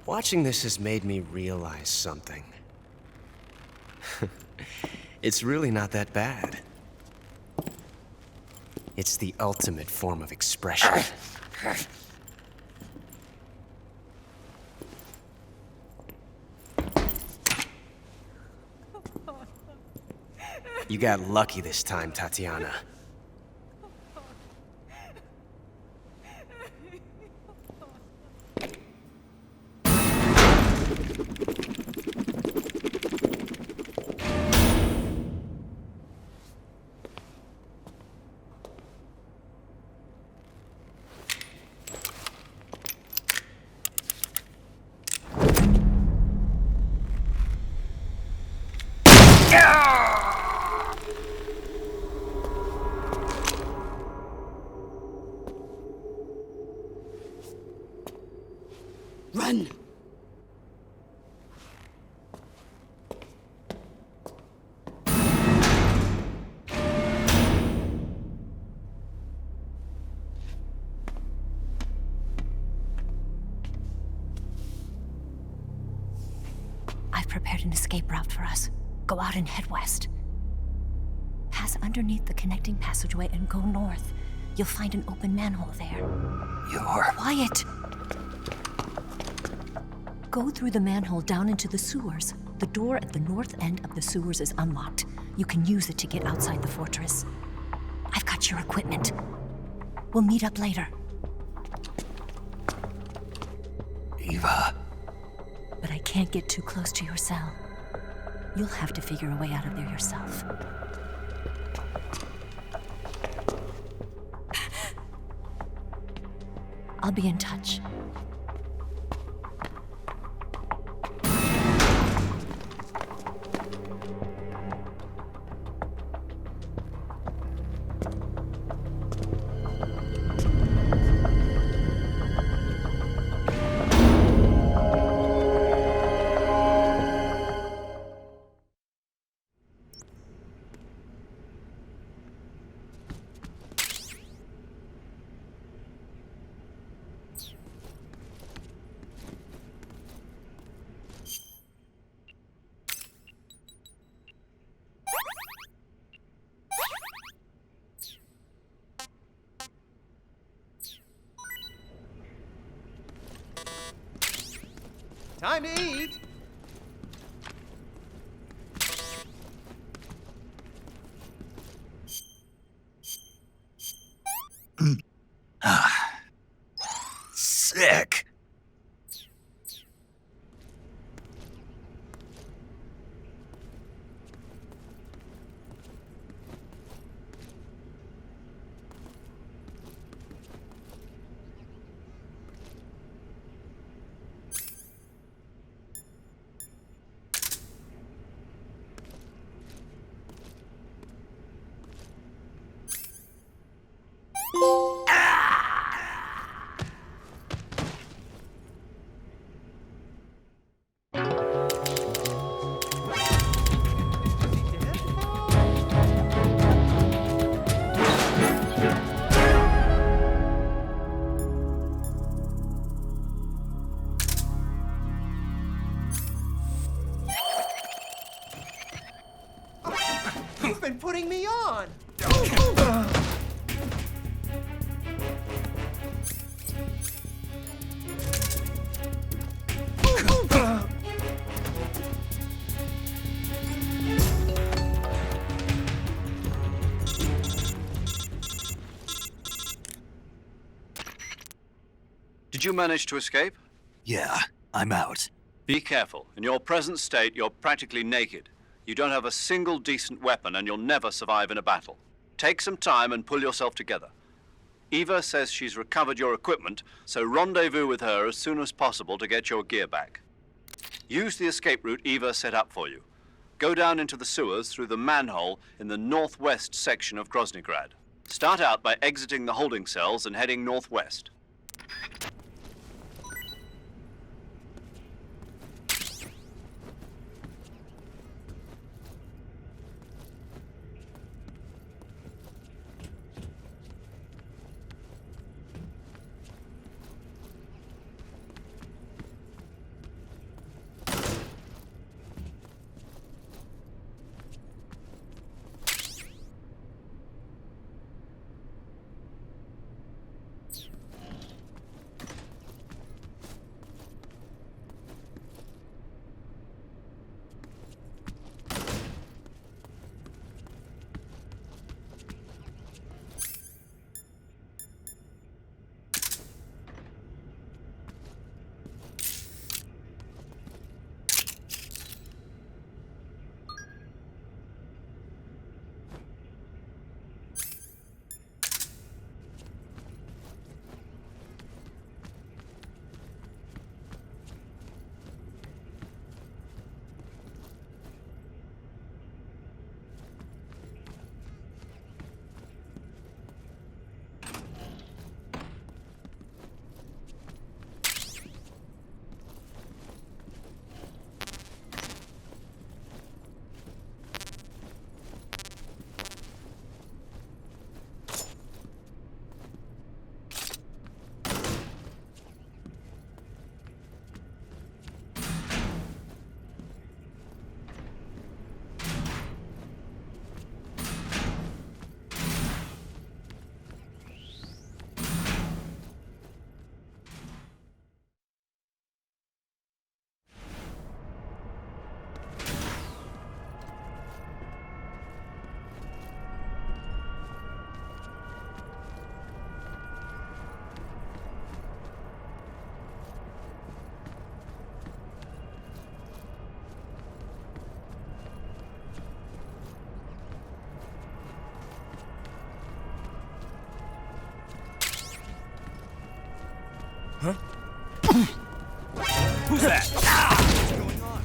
Watching this has made me realize something. It's really not that bad. It's the ultimate form of expression. You got lucky this time, Tatiana. Run! I've prepared an escape route for us. Go out and head west. Pass underneath the connecting passageway and go north. You'll find an open manhole there. You're... Quiet! Go through the manhole down into the sewers. The door at the north end of the sewers is unlocked. You can use it to get outside the fortress. I've got your equipment. We'll meet up later. Eva. But I can't get too close to your cell. You'll have to figure a way out of there yourself. I'll be in touch. Time to eat! Sick. been putting me on. Did you manage to escape? Yeah, I'm out. Be careful. In your present state, you're practically naked. You don't have a single decent weapon, and you'll never survive in a battle. Take some time and pull yourself together. Eva says she's recovered your equipment, so rendezvous with her as soon as possible to get your gear back. Use the escape route Eva set up for you. Go down into the sewers through the manhole in the northwest section of Groznyj Grad. Start out by exiting the holding cells and heading northwest. Huh? Who's that? What's going on?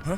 Huh?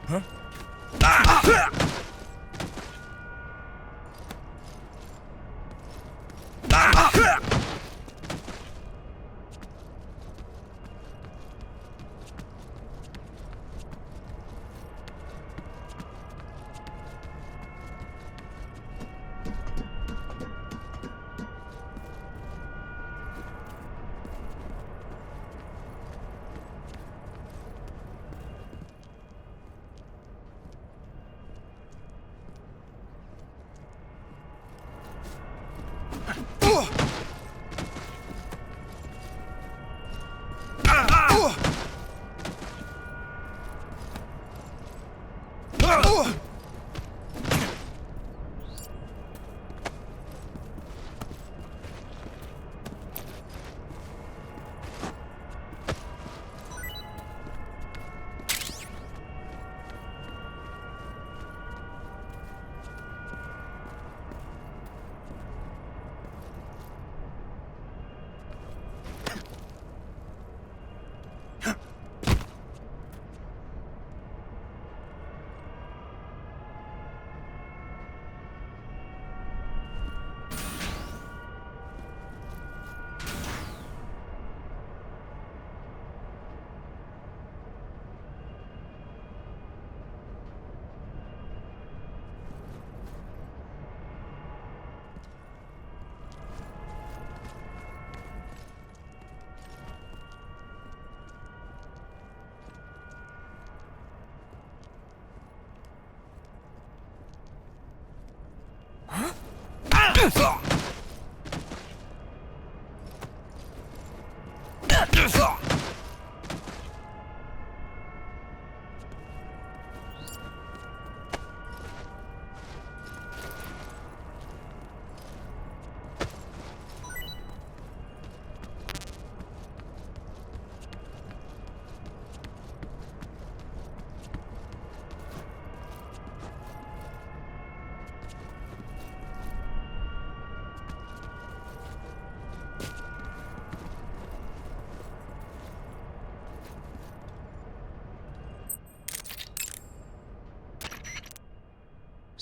Huh?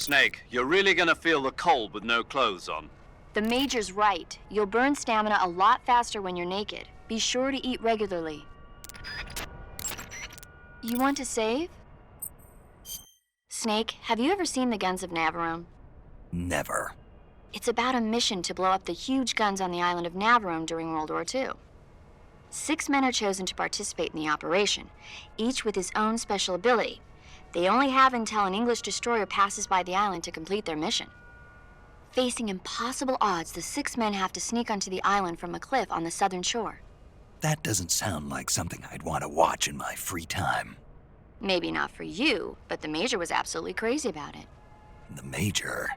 Snake, you're really gonna feel the cold with no clothes on. The Major's right. You'll burn stamina a lot faster when you're naked. Be sure to eat regularly. You want to save? Snake, have you ever seen the guns of Navarone? Never. It's about a mission to blow up the huge guns on the island of Navarone during World War II. 6 men are chosen to participate in the operation, each with his own special ability. They only have until an English destroyer passes by the island to complete their mission. Facing impossible odds, the 6 men have to sneak onto the island from a cliff on the southern shore. That doesn't sound like something I'd want to watch in my free time. Maybe not for you, but the Major was absolutely crazy about it. The Major?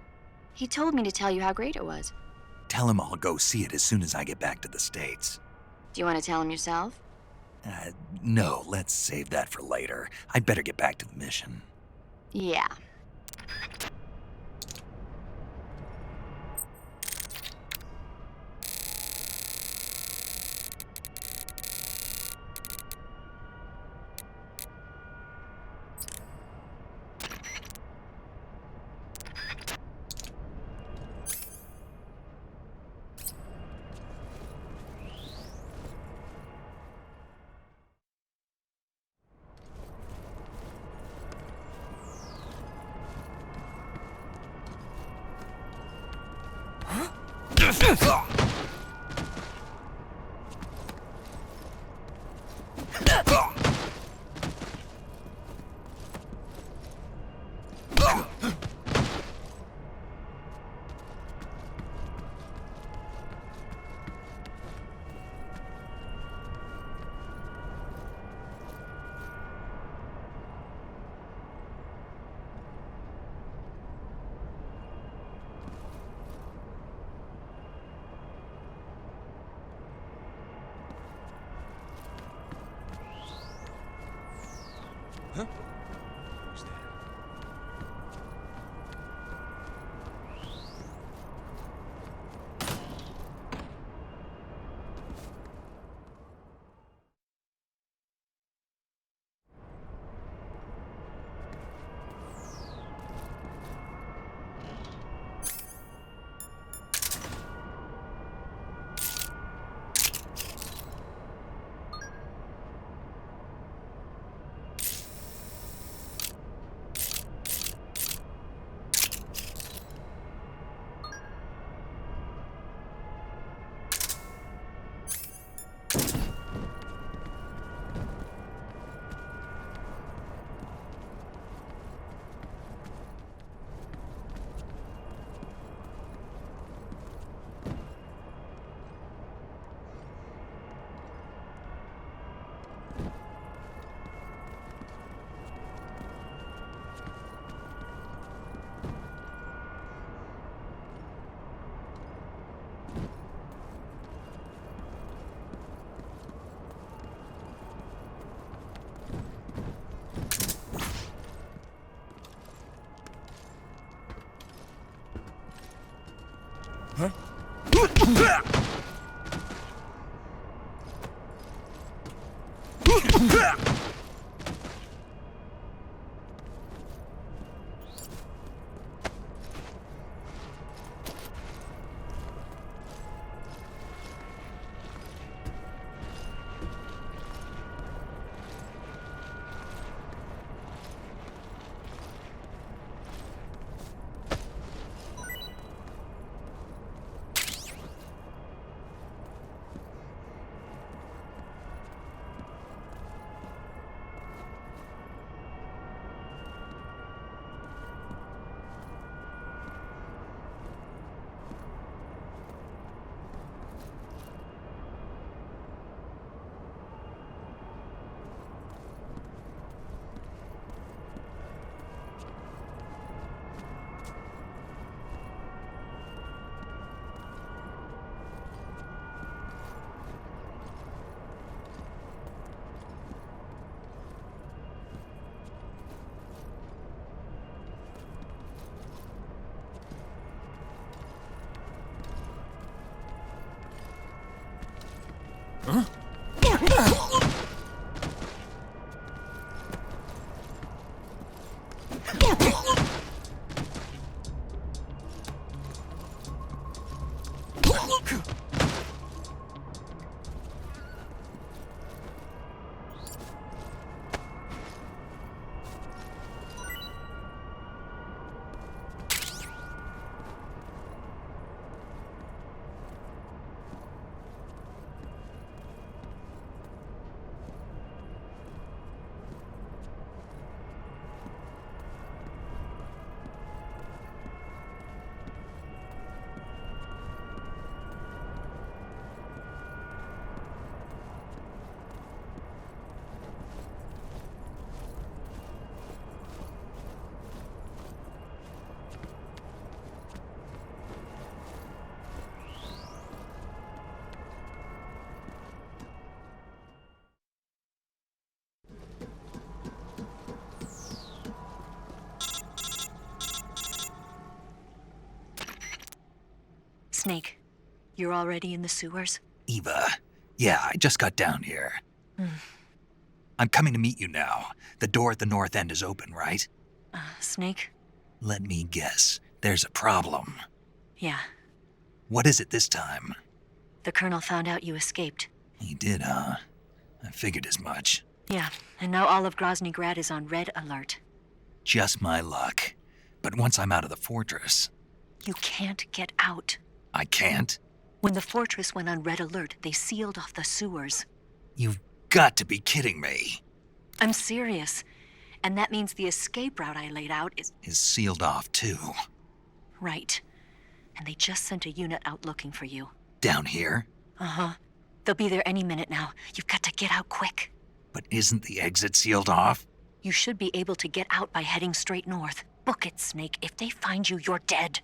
He told me to tell you how great it was. Tell him I'll go see it as soon as I get back to the States. Do you want to tell him yourself? No, let's save that for later. I'd better get back to the mission. Yeah. Huh? Who's that? Huh? Huh? Snake, you're already in the sewers? Eva. Yeah, I just got down here. I'm coming to meet you now. The door at the north end is open, right? Snake? Let me guess. There's a problem. Yeah. What is it this time? The Colonel found out you escaped. He did, huh? I figured as much. Yeah, and now all of Groznyj Grad is on red alert. Just my luck. But once I'm out of the fortress... You can't get out. I can't? When the fortress went on red alert, they sealed off the sewers. You've got to be kidding me. I'm serious. And that means the escape route I laid out is sealed off, too. Right. And they just sent a unit out looking for you. Down here? Uh-huh. They'll be there any minute now. You've got to get out quick. But isn't the exit sealed off? You should be able to get out by heading straight north. Book it, Snake. If they find you, you're dead.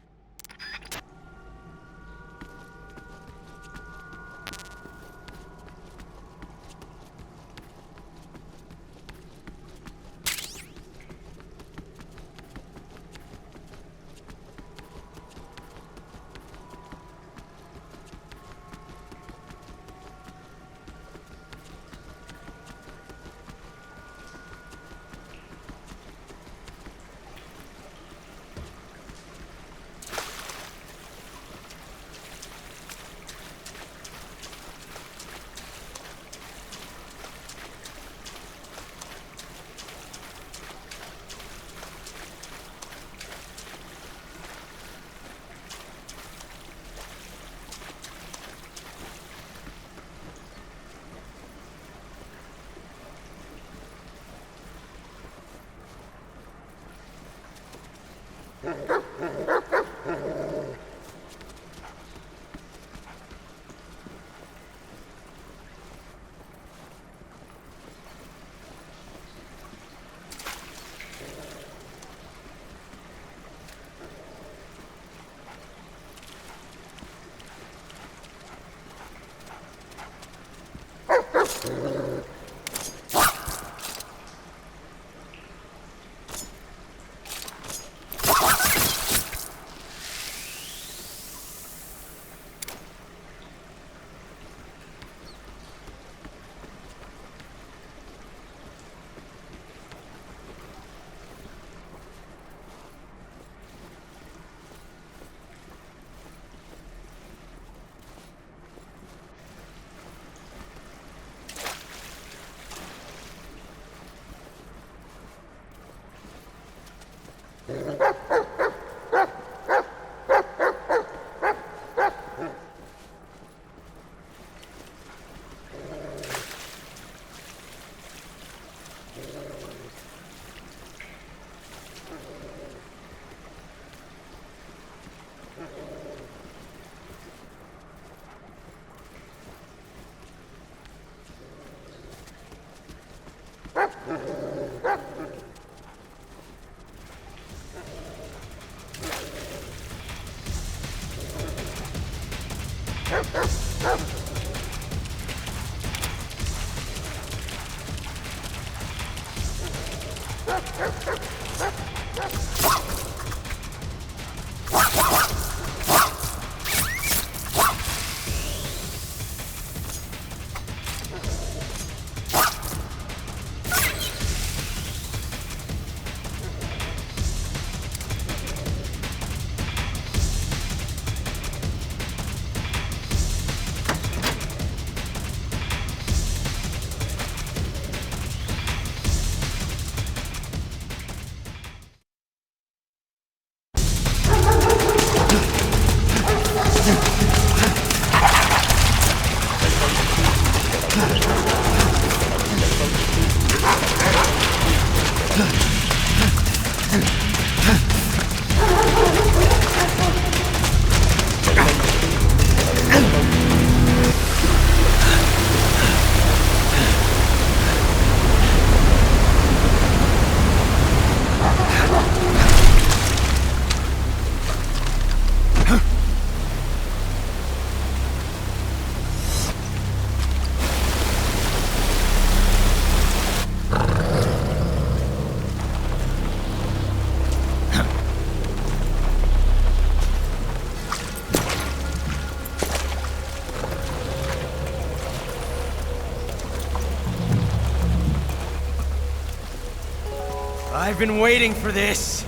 I've been waiting for this.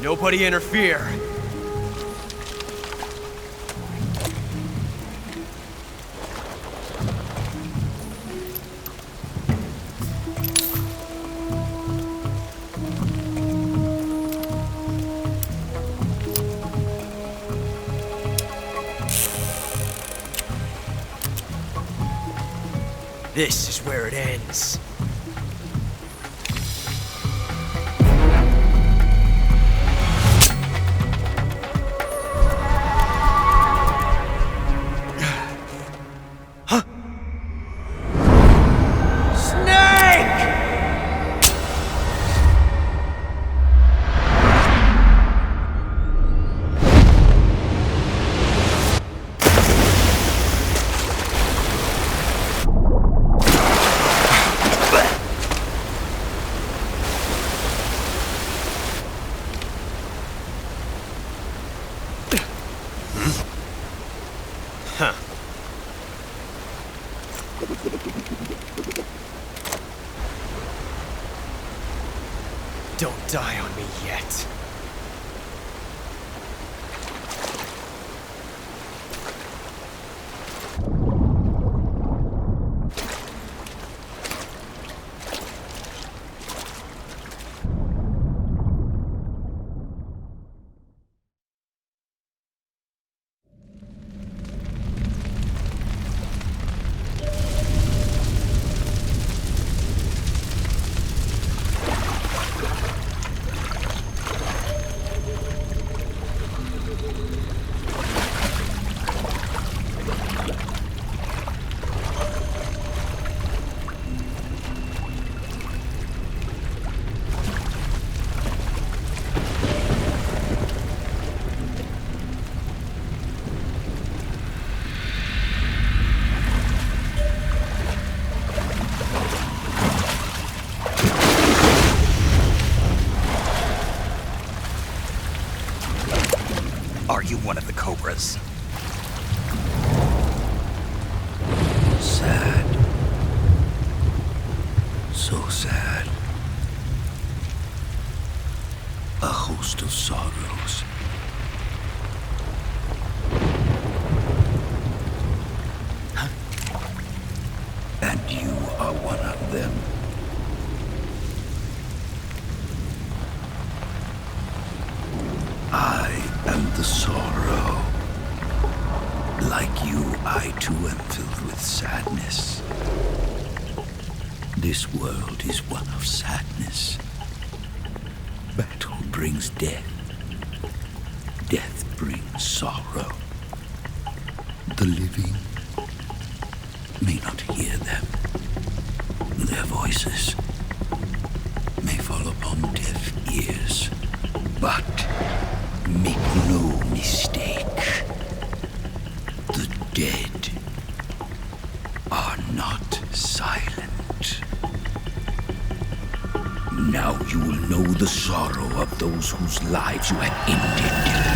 Nobody interfere. This is where it ends. Don't die on me yet. Are you one of the Cobras? Sad. So sad. A host of sorrows. And you are one of them. I am the sorrow. Like you, I too am filled with sadness. This world is one of sadness. Battle brings death. Death brings sorrow. The living may not hear them. Their voices may fall upon deaf ears. But make no mistake, the sorrow of those whose lives you had ended.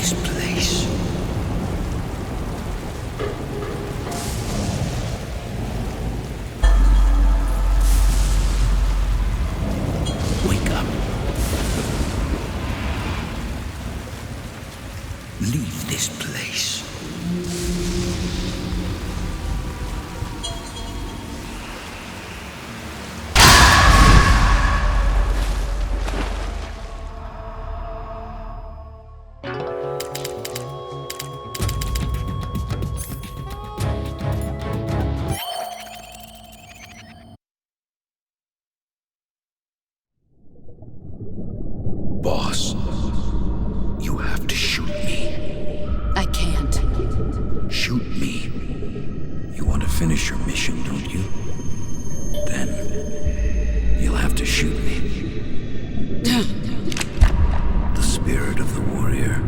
this place. Wake up. Leave this place. Boss, you have to shoot me. I can't. Shoot me. You want to finish your mission, don't you? Then you'll have to shoot me. The spirit of the warrior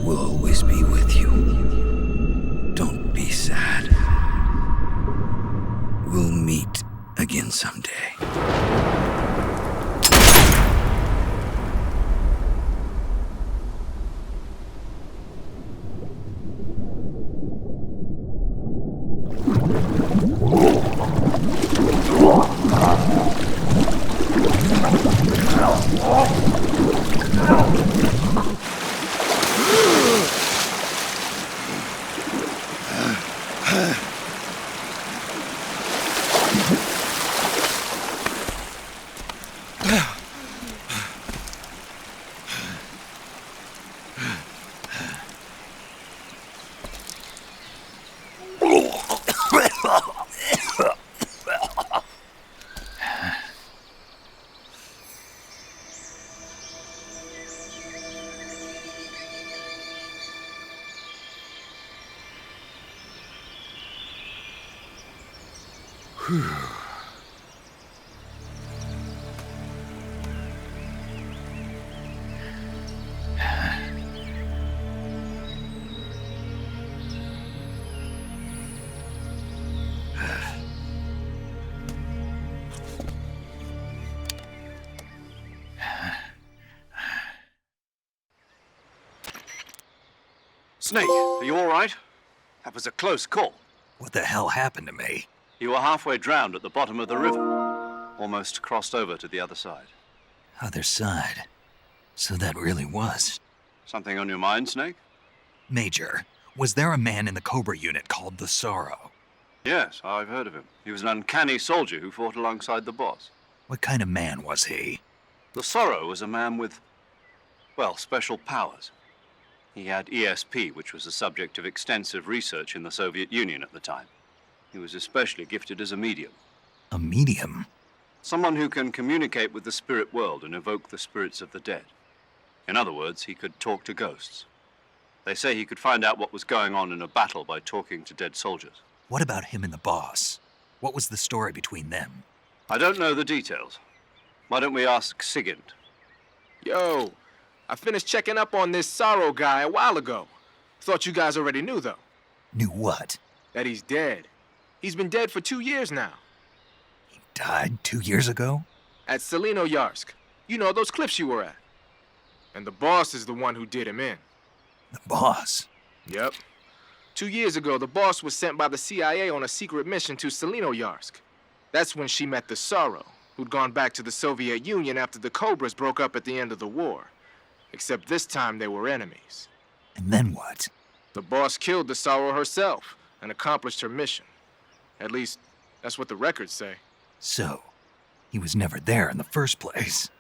will always be with you. Don't be sad. We'll meet again someday. Snake, are you all right? That was a close call. What the hell happened to me? You were halfway drowned at the bottom of the river. Almost crossed over to the other side. Other side. So that really was. Something on your mind, Snake? Major, was there a man in the Cobra unit called the Sorrow? Yes, I've heard of him. He was an uncanny soldier who fought alongside the boss. What kind of man was he? The Sorrow was a man with, well, special powers. He had ESP, which was the subject of extensive research in the Soviet Union at the time. He was especially gifted as a medium. A medium? Someone who can communicate with the spirit world and evoke the spirits of the dead. In other words, he could talk to ghosts. They say he could find out what was going on in a battle by talking to dead soldiers. What about him and the boss? What was the story between them? I don't know the details. Why don't we ask Sigint? Yo, I finished checking up on this Sorrow guy a while ago. Thought you guys already knew, though. Knew what? That he's dead. He's been dead for 2 years now. He died 2 years ago? At Selino-Yarsk. You know, those cliffs you were at. And the boss is the one who did him in. The boss? Yep. 2 years ago, the boss was sent by the CIA on a secret mission to Selino-Yarsk. That's when she met the Sorrow, who'd gone back to the Soviet Union after the Cobras broke up at the end of the war. Except this time they were enemies. And then what? The boss killed the Sorrow herself and accomplished her mission. At least, that's what the records say. So, he was never there in the first place.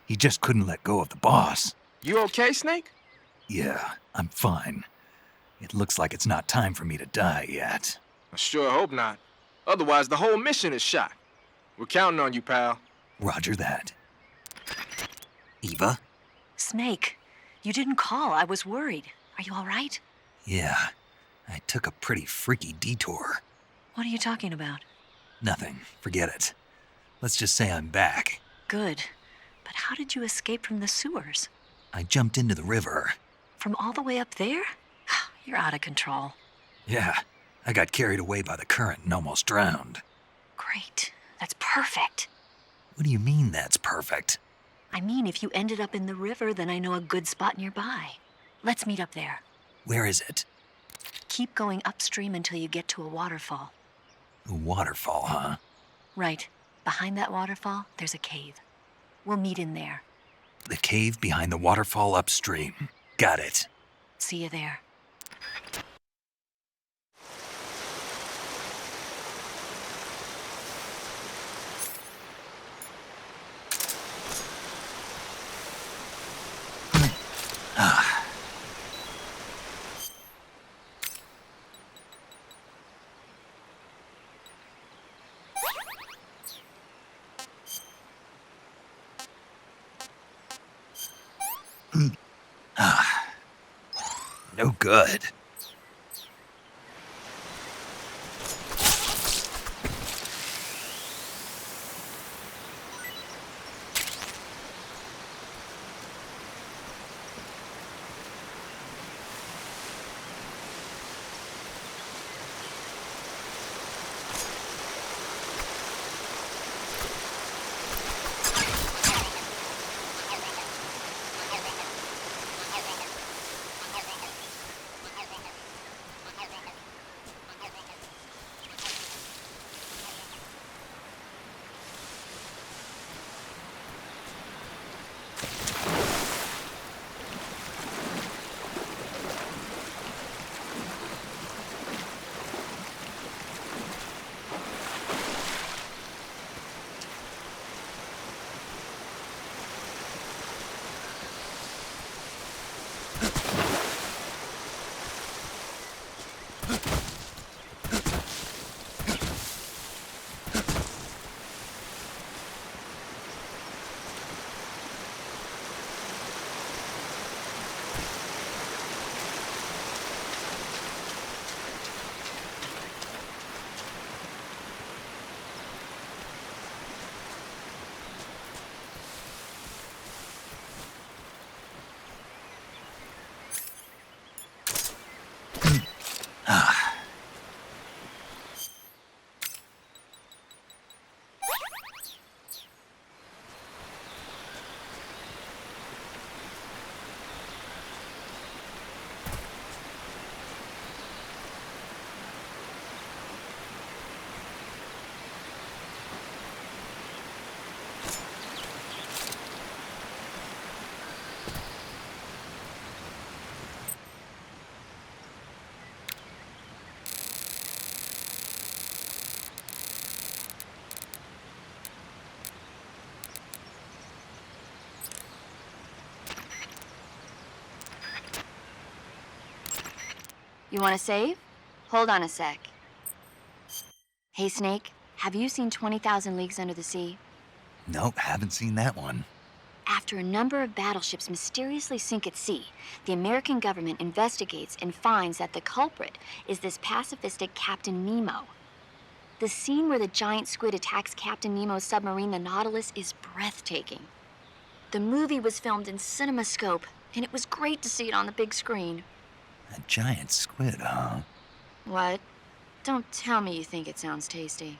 He just couldn't let go of the boss. You okay, Snake? Yeah, I'm fine. It looks like it's not time for me to die yet. I sure hope not. Otherwise, the whole mission is shot. We're counting on you, pal. Roger that. Eva? Snake, you didn't call. I was worried. Are you all right? Yeah, I took a pretty freaky detour. What are you talking about? Nothing. Forget it. Let's just say I'm back. Good. But how did you escape from the sewers? I jumped into the river. From all the way up there? You're out of control. Yeah, I got carried away by the current and almost drowned. Great. That's perfect. What do you mean that's perfect? I mean, if you ended up in the river, then I know a good spot nearby. Let's meet up there. Where is it? Keep going upstream until you get to a waterfall. A waterfall, huh? Right. Behind that waterfall, there's a cave. We'll meet in there. The cave behind the waterfall upstream. Got it. See you there. No good. You want to save? Hold on a sec. Hey, Snake, have you seen 20,000 Leagues Under the Sea? Nope, haven't seen that one. After a number of battleships mysteriously sink at sea, the American government investigates and finds that the culprit is this pacifistic Captain Nemo. The scene where the giant squid attacks Captain Nemo's submarine, the Nautilus, is breathtaking. The movie was filmed in CinemaScope, and it was great to see it on the big screen. A giant squid, huh? What? Don't tell me you think it sounds tasty.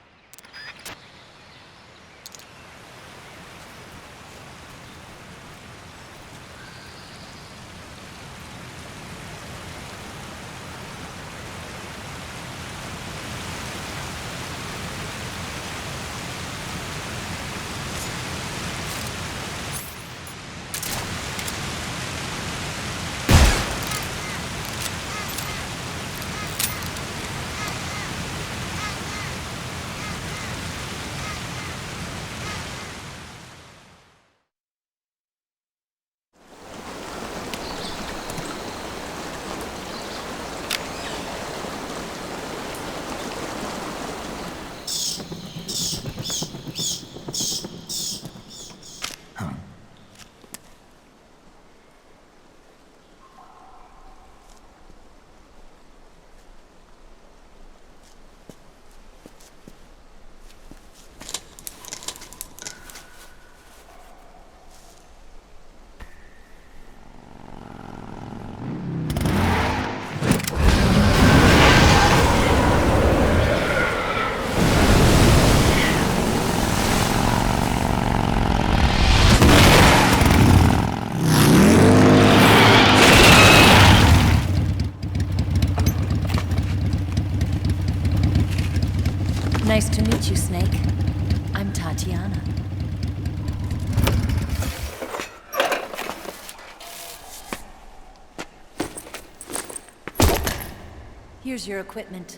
Here's your equipment.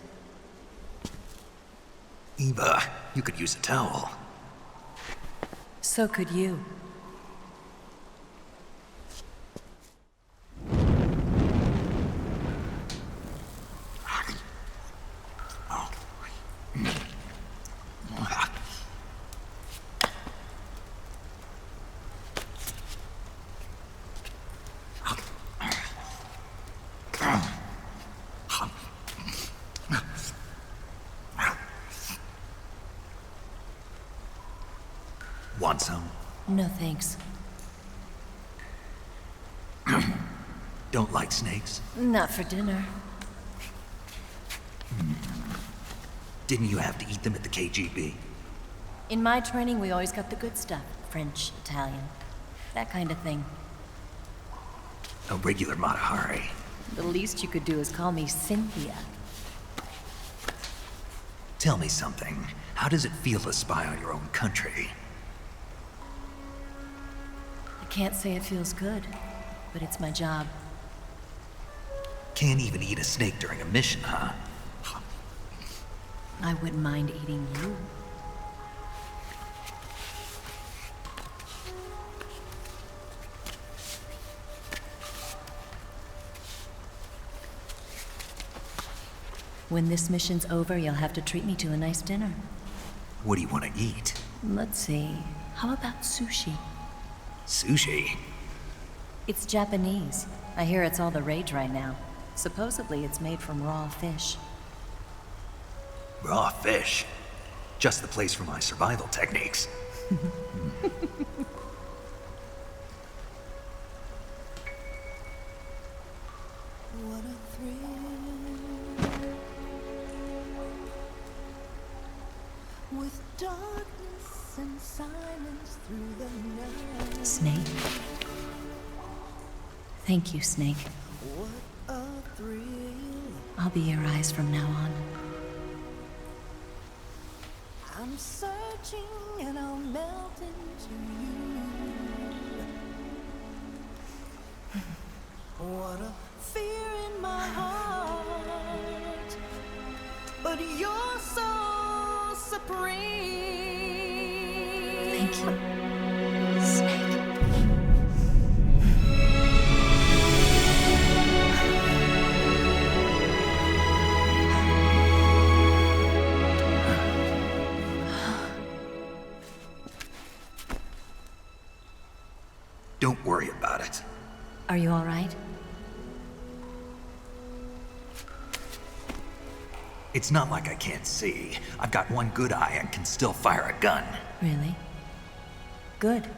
Eva, you could use a towel. So could you. Want some? No thanks. Don't like snakes? Not for dinner. Didn't you have to eat them at the KGB? In my training, we always got the good stuff. French, Italian, that kind of thing. A regular Matahari. The least you could do is call me Cynthia. Tell me something. How does it feel to spy on your own country? I can't say it feels good, but it's my job. Can't even eat a snake during a mission, huh? I wouldn't mind eating you. When this mission's over, you'll have to treat me to a nice dinner. What do you want to eat? Let's see. How about sushi? Sushi? It's Japanese. I hear it's all the rage right now. Supposedly it's made from raw fish. Raw fish? Just the place for my survival techniques. What a thrill. With darkness and silence through the night. Snake. Thank you, Snake. What a thrill. I'll be your eyes from now on. I'm searching and I'll melt into you. What a fear in my heart, but you're so supreme. Thank you, Snake. Don't worry about it. Are you all right? It's not like I can't see. I've got one good eye and can still fire a gun. Really? Good.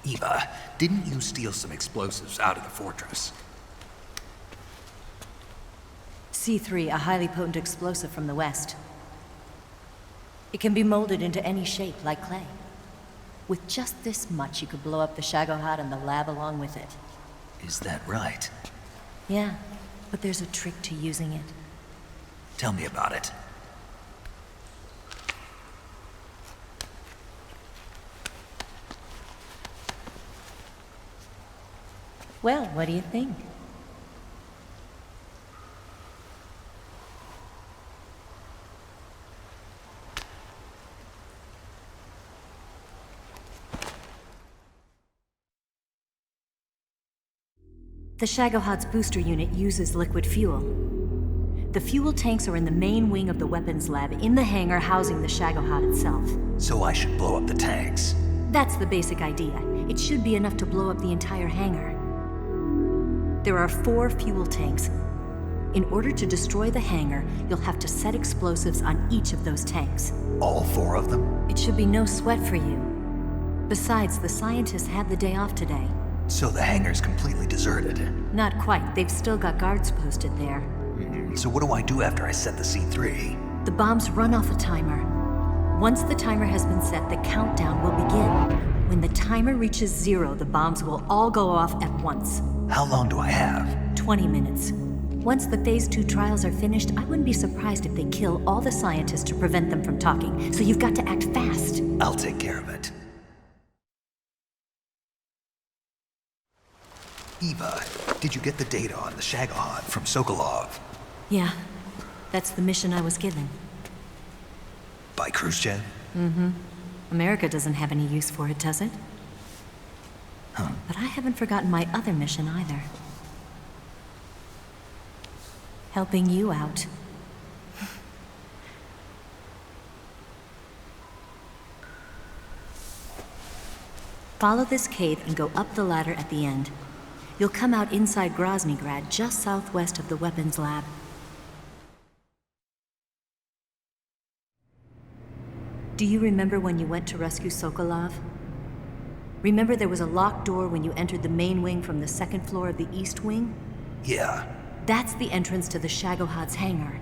Eva, didn't you steal some explosives out of the fortress? C3, a highly potent explosive from the west. It can be molded into any shape, like clay. With just this much, you could blow up the Shagohod and the lab along with it. Is that right? Yeah, but there's a trick to using it. Tell me about it. Well, what do you think? The Shagohod's booster unit uses liquid fuel. The fuel tanks are in the main wing of the weapons lab in the hangar housing the Shagohod itself. So I should blow up the tanks. That's the basic idea. It should be enough to blow up the entire hangar. There are 4 fuel tanks. In order to destroy the hangar, you'll have to set explosives on each of those tanks. All 4 of them? It should be no sweat for you. Besides, the scientists had the day off today. So the hangar's completely deserted. Not quite. They've still got guards posted there. So what do I do after I set the C3? The bombs run off a timer. Once the timer has been set, the countdown will begin. When the timer reaches 0, the bombs will all go off at once. How long do I have? 20 minutes. Once the Phase 2 trials are finished, I wouldn't be surprised if they kill all the scientists to prevent them from talking. So you've got to act fast. I'll take care of it. Eva, did you get the data on the Shagohod from Sokolov? Yeah, that's the mission I was given. By Khrushchev? Mm-hmm. America doesn't have any use for it, does it? Huh. But I haven't forgotten my other mission either. Helping you out. Follow this cave and go up the ladder at the end. You'll come out inside Groznyj Grad, just southwest of the weapons lab. Do you remember when you went to rescue Sokolov? Remember there was a locked door when you entered the main wing from the second floor of the east wing? Yeah. That's the entrance to the Shagohod's hangar.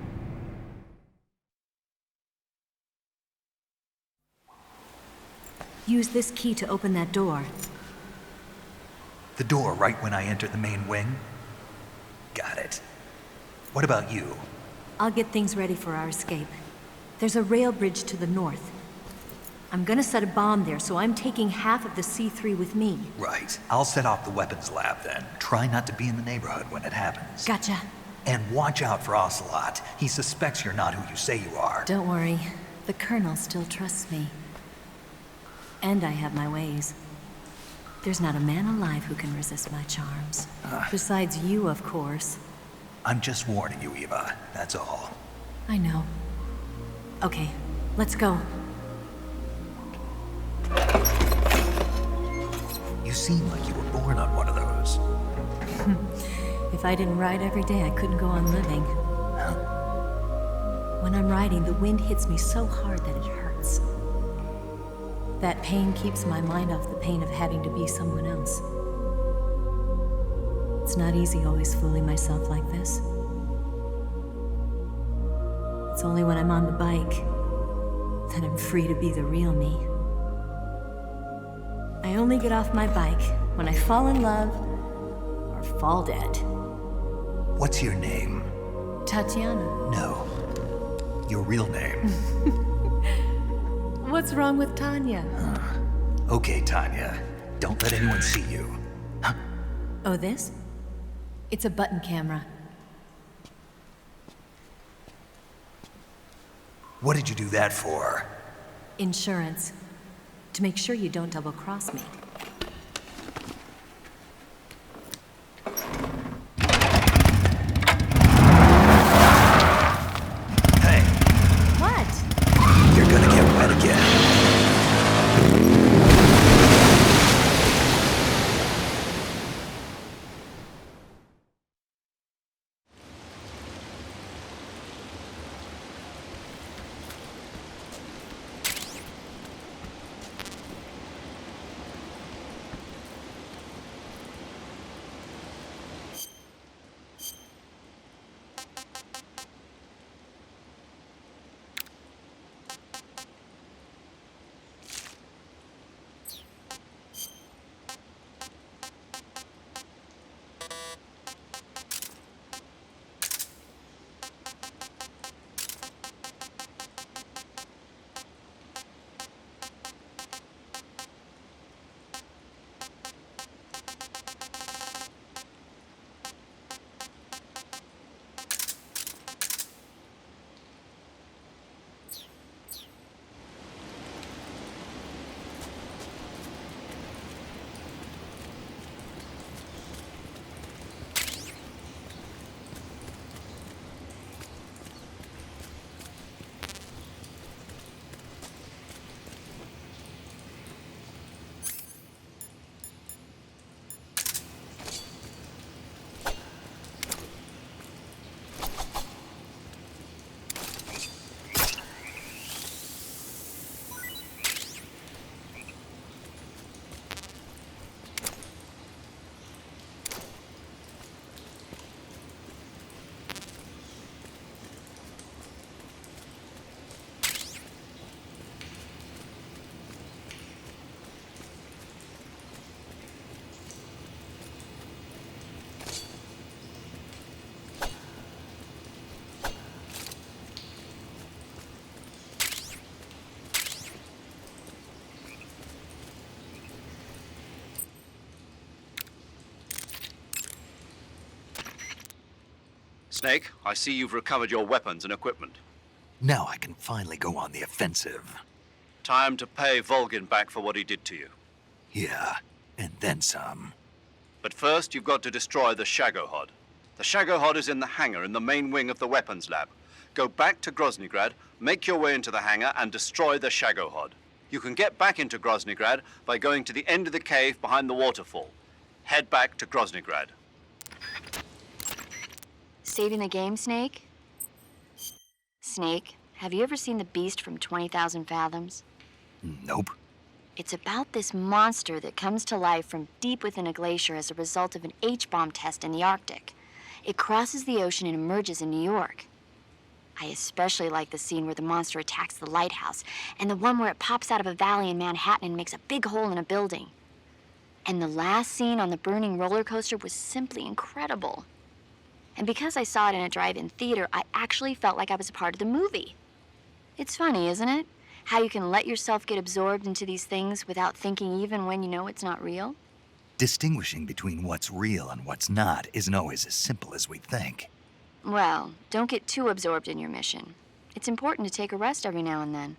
Use this key to open that door. The door right when I entered the main wing? Got it. What about you? I'll get things ready for our escape. There's a rail bridge to the north. I'm gonna set a bomb there, so I'm taking half of the C3 with me. Right. I'll set off the weapons lab then. Try not to be in the neighborhood when it happens. Gotcha. And watch out for OCELOT. He suspects you're not who you say you are. Don't worry. The Colonel still trusts me. And I have my ways. There's not a man alive who can resist my charms. Besides you, of course. I'm just warning you, Eva. That's all. I know. Okay, let's go. You seem like you were born on one of those. If I didn't ride every day, I couldn't go on living. When I'm riding, the wind hits me so hard that it hurts. That pain keeps my mind off the pain of having to be someone else. It's not easy always fooling myself like this. It's only when I'm on the bike that I'm free to be the real me. I only get off my bike when I fall in love or fall dead. What's your name? Tatiana. No. Your real name. What's wrong with Tanya? Okay, Tanya. Don't let anyone see you. Oh, this? It's a button camera. What did you do that for? Insurance. To make sure you don't double-cross me. Hey. What? You're gonna get wet again. Snake, I see you've recovered your weapons and equipment. Now I can finally go on the offensive. Time to pay VOLGIN back for what he did to you. Yeah, and then some. But first, you've got to destroy the Shagohod. The Shagohod is in the hangar in the main wing of the weapons lab. Go back to Groznyj Grad, make your way into the hangar, and destroy the Shagohod. You can get back into Groznyj Grad by going to the end of the cave behind the waterfall. Head back to Groznyj Grad. Saving the game, Snake? Snake, have you ever seen The Beast from 20,000 Fathoms? Nope. It's about this monster that comes to life from deep within a glacier as a result of an H-bomb test in the Arctic. It crosses the ocean and emerges in New York. I especially like the scene where the monster attacks the lighthouse, and the one where it pops out of a valley in Manhattan and makes a big hole in a building. And the last scene on the burning roller coaster was simply incredible. And because I saw it in a drive-in theater, I actually felt like I was a part of the movie. It's funny, isn't it? How you can let yourself get absorbed into these things without thinking even when you know it's not real? Distinguishing between what's real and what's not isn't always as simple as we think. Well, don't get too absorbed in your mission. It's important to take a rest every now and then.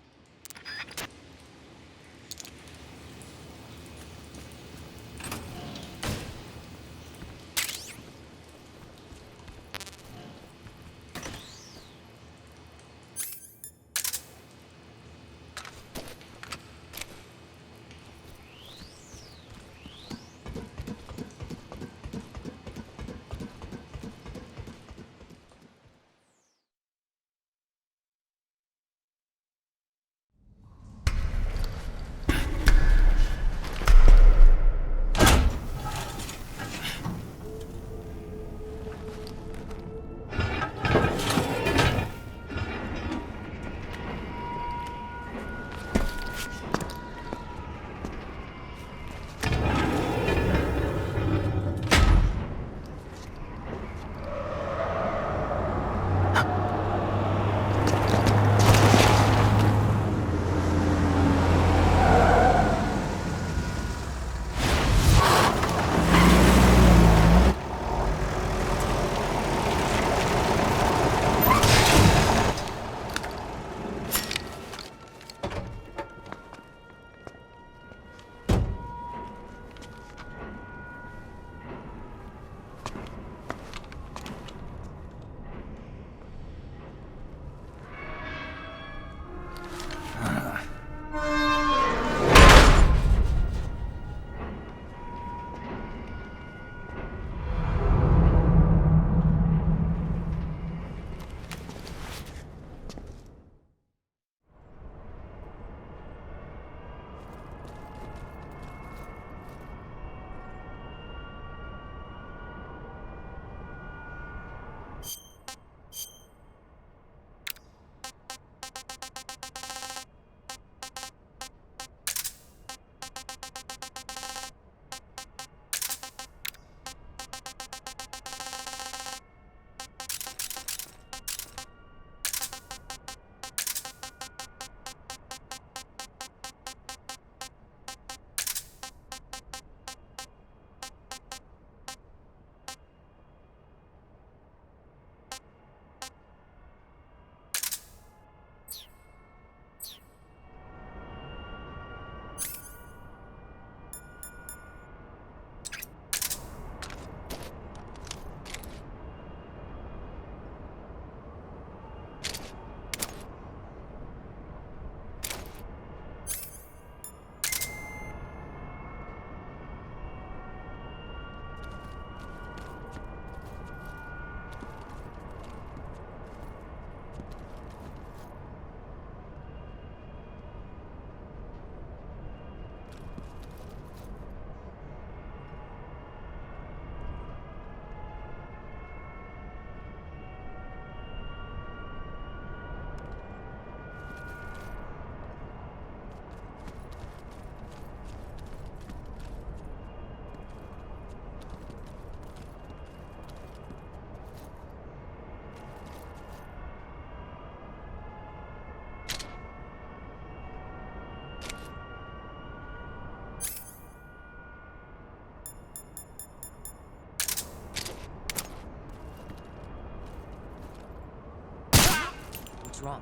wrong?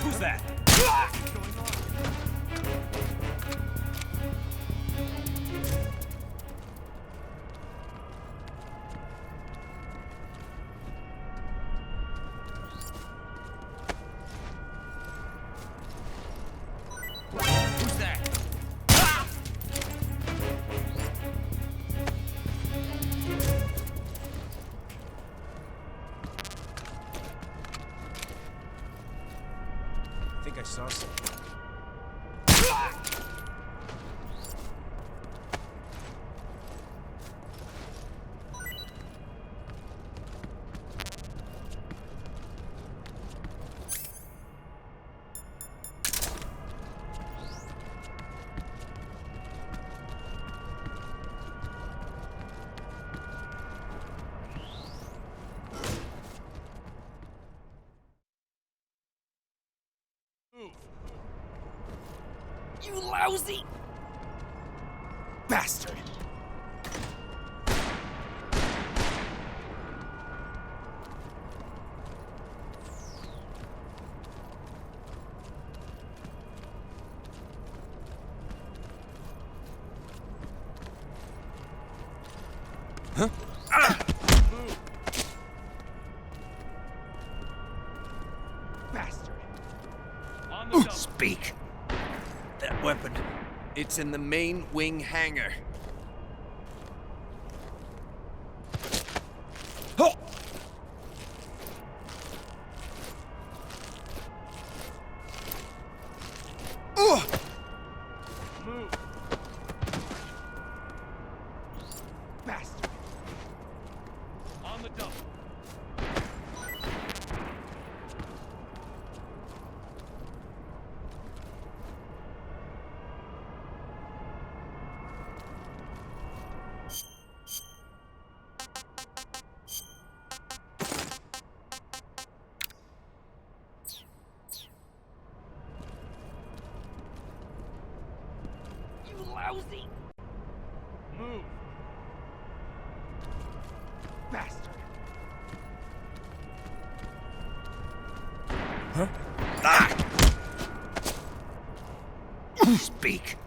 Who's that? Who's that? I think I saw something. You lousy Bastard! Huh? Bastard! Speak. That weapon. It's in the main wing hangar. Oh! Move! Bastard! On the double. You lousy Move! Bastard! Huh? Speak.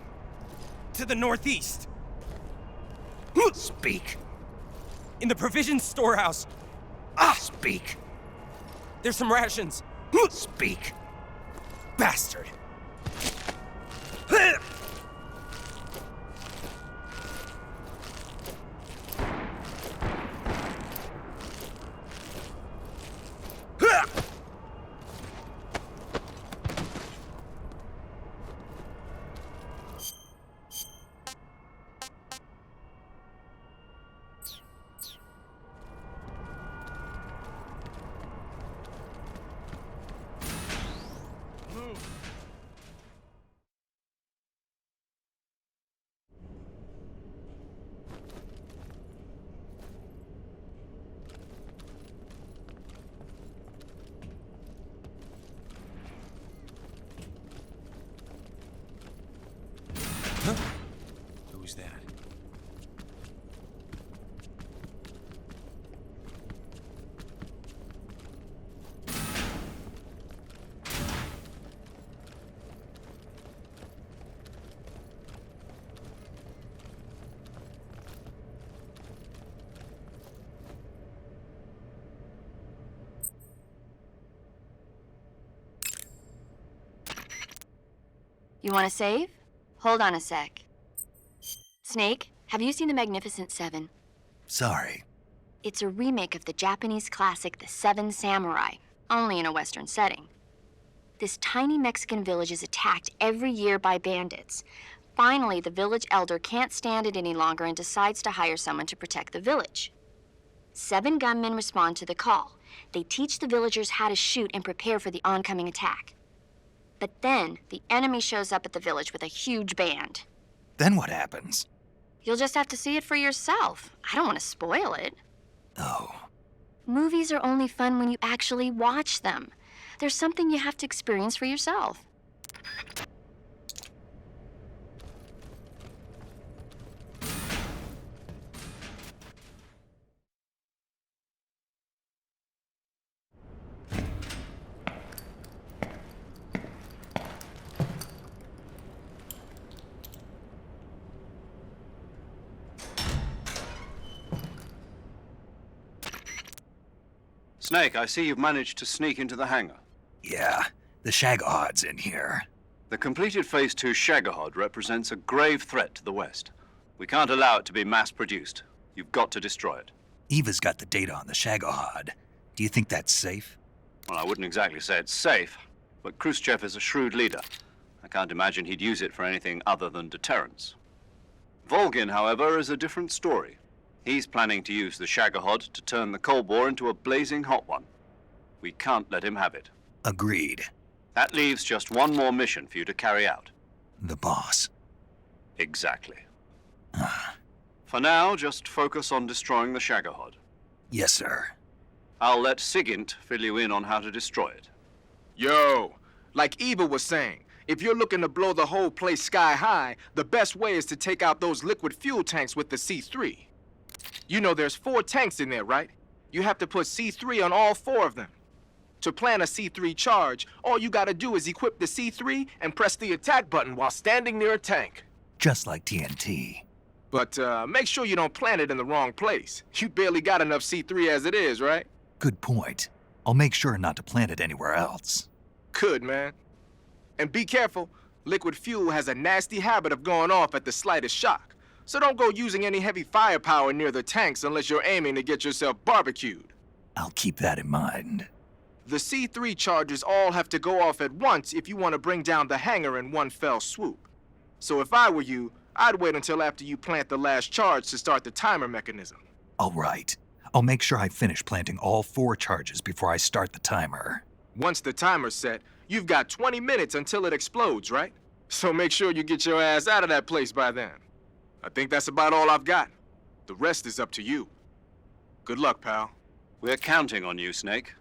To the northeast! Speak. In the provisions storehouse! Speak. There's some rations! Speak. Bastard! Move! You want to save? Hold on a sec. Snake, have you seen The Magnificent Seven? Sorry. It's a remake of the Japanese classic The Seven Samurai, only in a Western setting. This tiny Mexican village is attacked every year by bandits. Finally, the village elder can't stand it any longer and decides to hire someone to protect the village. 7 gunmen respond to the call. They teach the villagers how to shoot and prepare for the oncoming attack. But then, the enemy shows up at the village with a huge band. Then what happens? You'll just have to see it for yourself. I don't want to spoil it. Oh. Movies are only fun when you actually watch them. There's something you have to experience for yourself. Snake, I see you've managed to sneak into the hangar. Yeah, the Shagohod's in here. The completed Phase 2 Shagohod represents a grave threat to the West. We can't allow it to be mass-produced. You've got to destroy it. EVA's got the data on the Shagohod. Do you think that's safe? Well, I wouldn't exactly say it's safe, but Khrushchev is a shrewd leader. I can't imagine he'd use it for anything other than deterrence. VOLGIN, however, is a different story. He's planning to use the Shagohod to turn the Cold War into a blazing hot one. We can't let him have it. Agreed. That leaves just one more mission for you to carry out. The boss. Exactly. For now, just focus on destroying the Shagohod. Yes, sir. I'll let Sigint fill you in on how to destroy it. Yo, like Eva was saying, if you're looking to blow the whole place sky high, the best way is to take out those liquid fuel tanks with the C3. You know there's 4 tanks in there, right? You have to put C3 on all 4 of them. To plan a C3 charge, all you gotta do is equip the C3 and press the attack button while standing near a tank. Just like TNT. But make sure you don't plant it in the wrong place. You barely got enough C3 as it is, right? Good point. I'll make sure not to plant it anywhere else. Good, man. And be careful. Liquid fuel has a nasty habit of going off at the slightest shock. So don't go using any heavy firepower near the tanks unless you're aiming to get yourself barbecued. I'll keep that in mind. The C3 charges all have to go off at once if you want to bring down the hangar in one fell swoop. So if I were you, I'd wait until after you plant the last charge to start the timer mechanism. All right. I'll make sure I finish planting all 4 charges before I start the timer. Once the timer's set, you've got 20 minutes until it explodes, right? So make sure you get your ass out of that place by then. I think that's about all I've got. The rest is up to you. Good luck, pal. We're counting on you, Snake.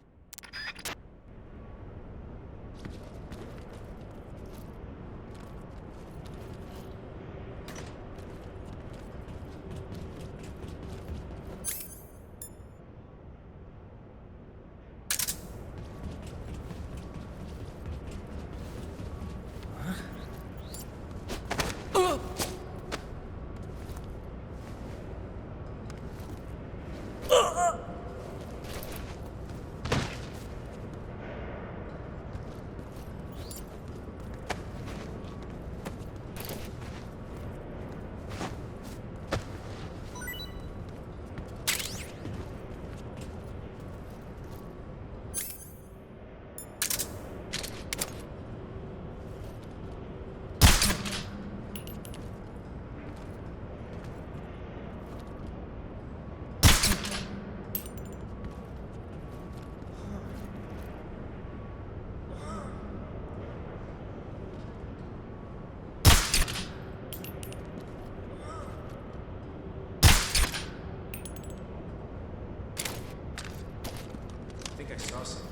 I think I saw something.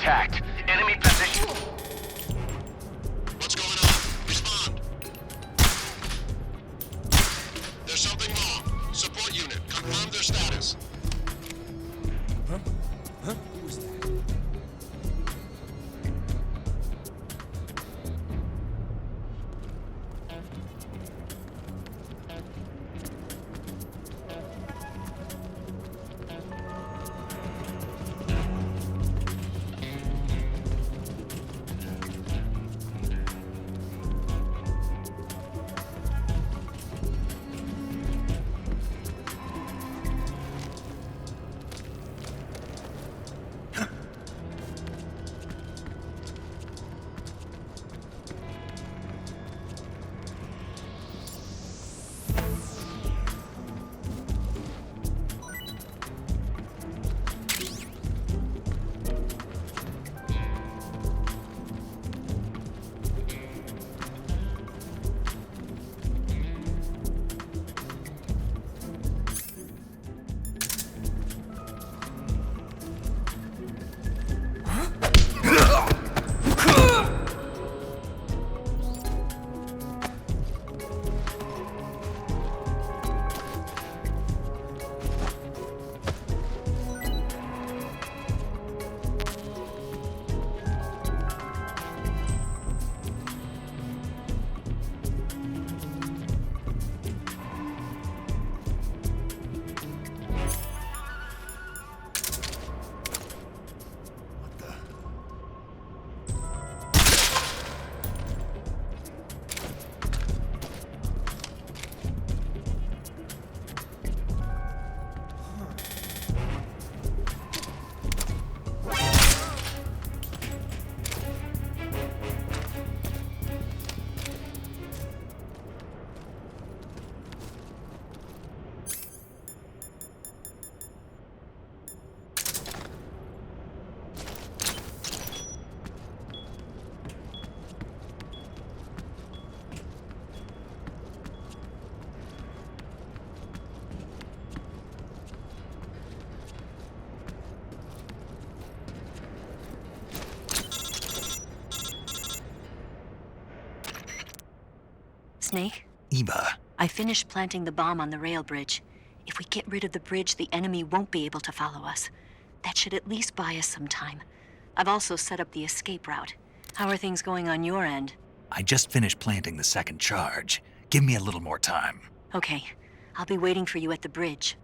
attacked. Enemy position. What's going on? Respond. There's something wrong. Support unit, confirm their status. Huh? Huh? Who was that? Snake? EVA. I finished planting the bomb on the rail bridge. If we get rid of the bridge, the enemy won't be able to follow us. That should at least buy us some time. I've also set up the escape route. How are things going on your end? I just finished planting the second charge. Give me a little more time. Okay. I'll be waiting for you at the bridge.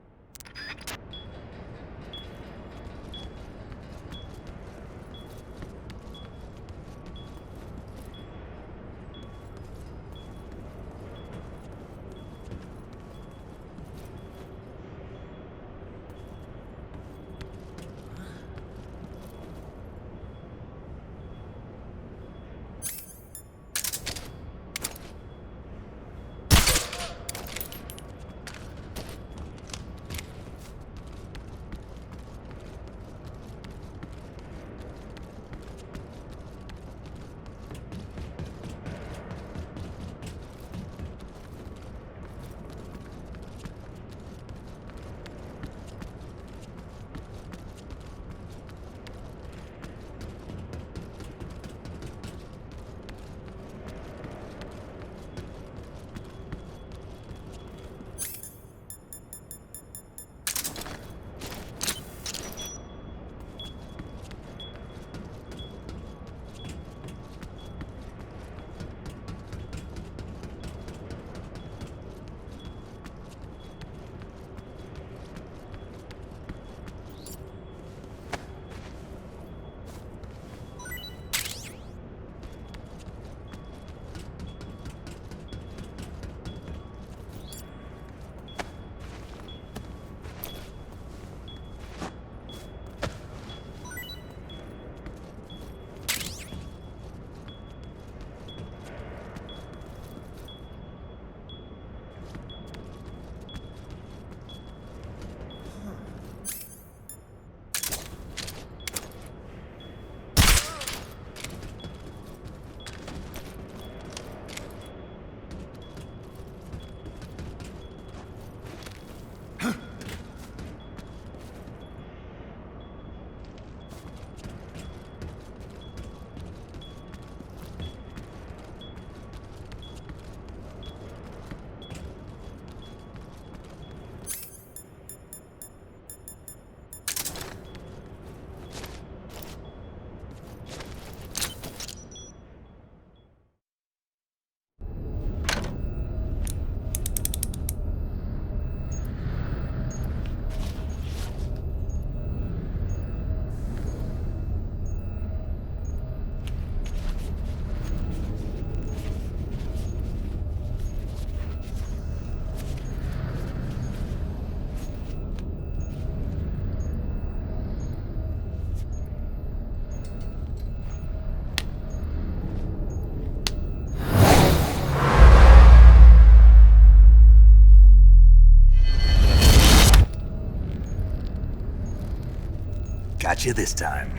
got you this time.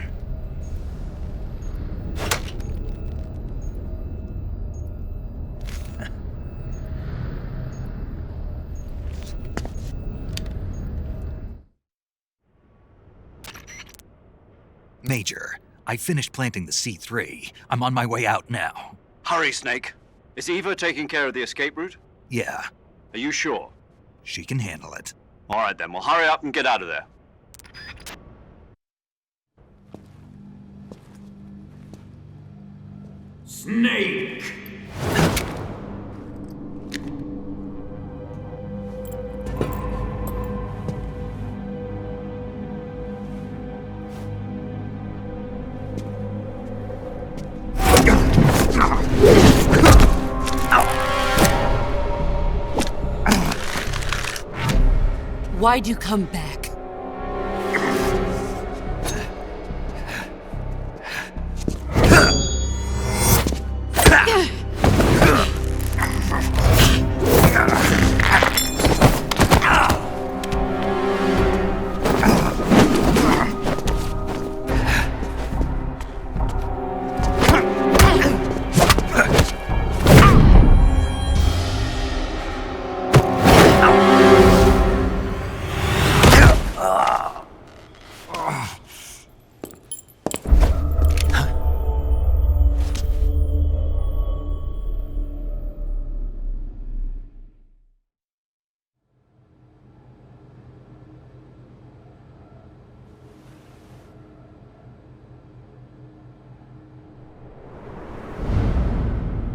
Major, I finished planting the C3. I'm on my way out now. Hurry, Snake. Is EVA taking care of the escape route? Yeah, Are you sure? she can handle it. All right then, well hurry up and get out of there. Snake! Why'd you come back?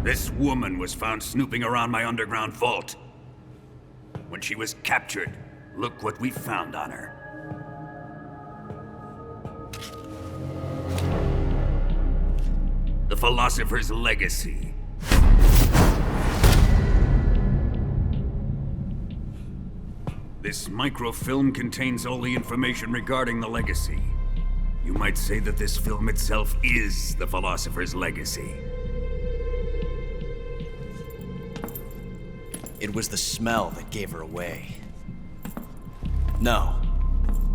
This woman was found snooping around my underground vault. When she was captured, look what we found on her. The Philosopher's Legacy. This microfilm contains all the information regarding the Legacy. You might say that this film itself is the Philosopher's Legacy. It was the smell that gave her away. No,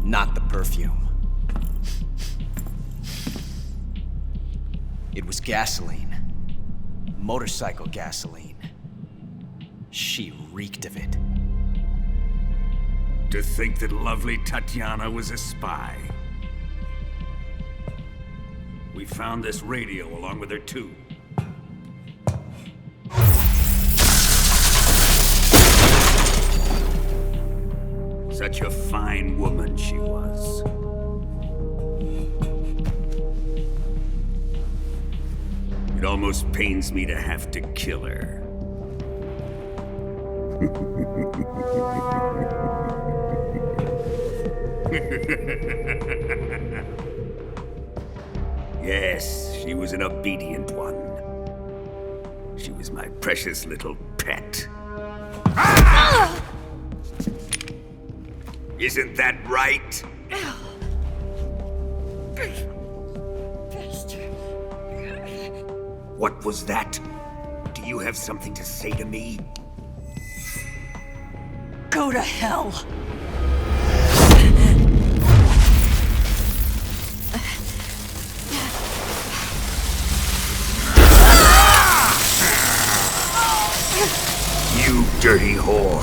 not the perfume. It was gasoline. Motorcycle gasoline. She reeked of it. To think that lovely Tatiana was a spy. We found this radio along with her too. Such a fine woman she was. It almost pains me to have to kill her. Yes, she was an obedient one. She was my precious little pet. Isn't that right? What was that? Do you have something to say to me? Go to hell. You dirty whore.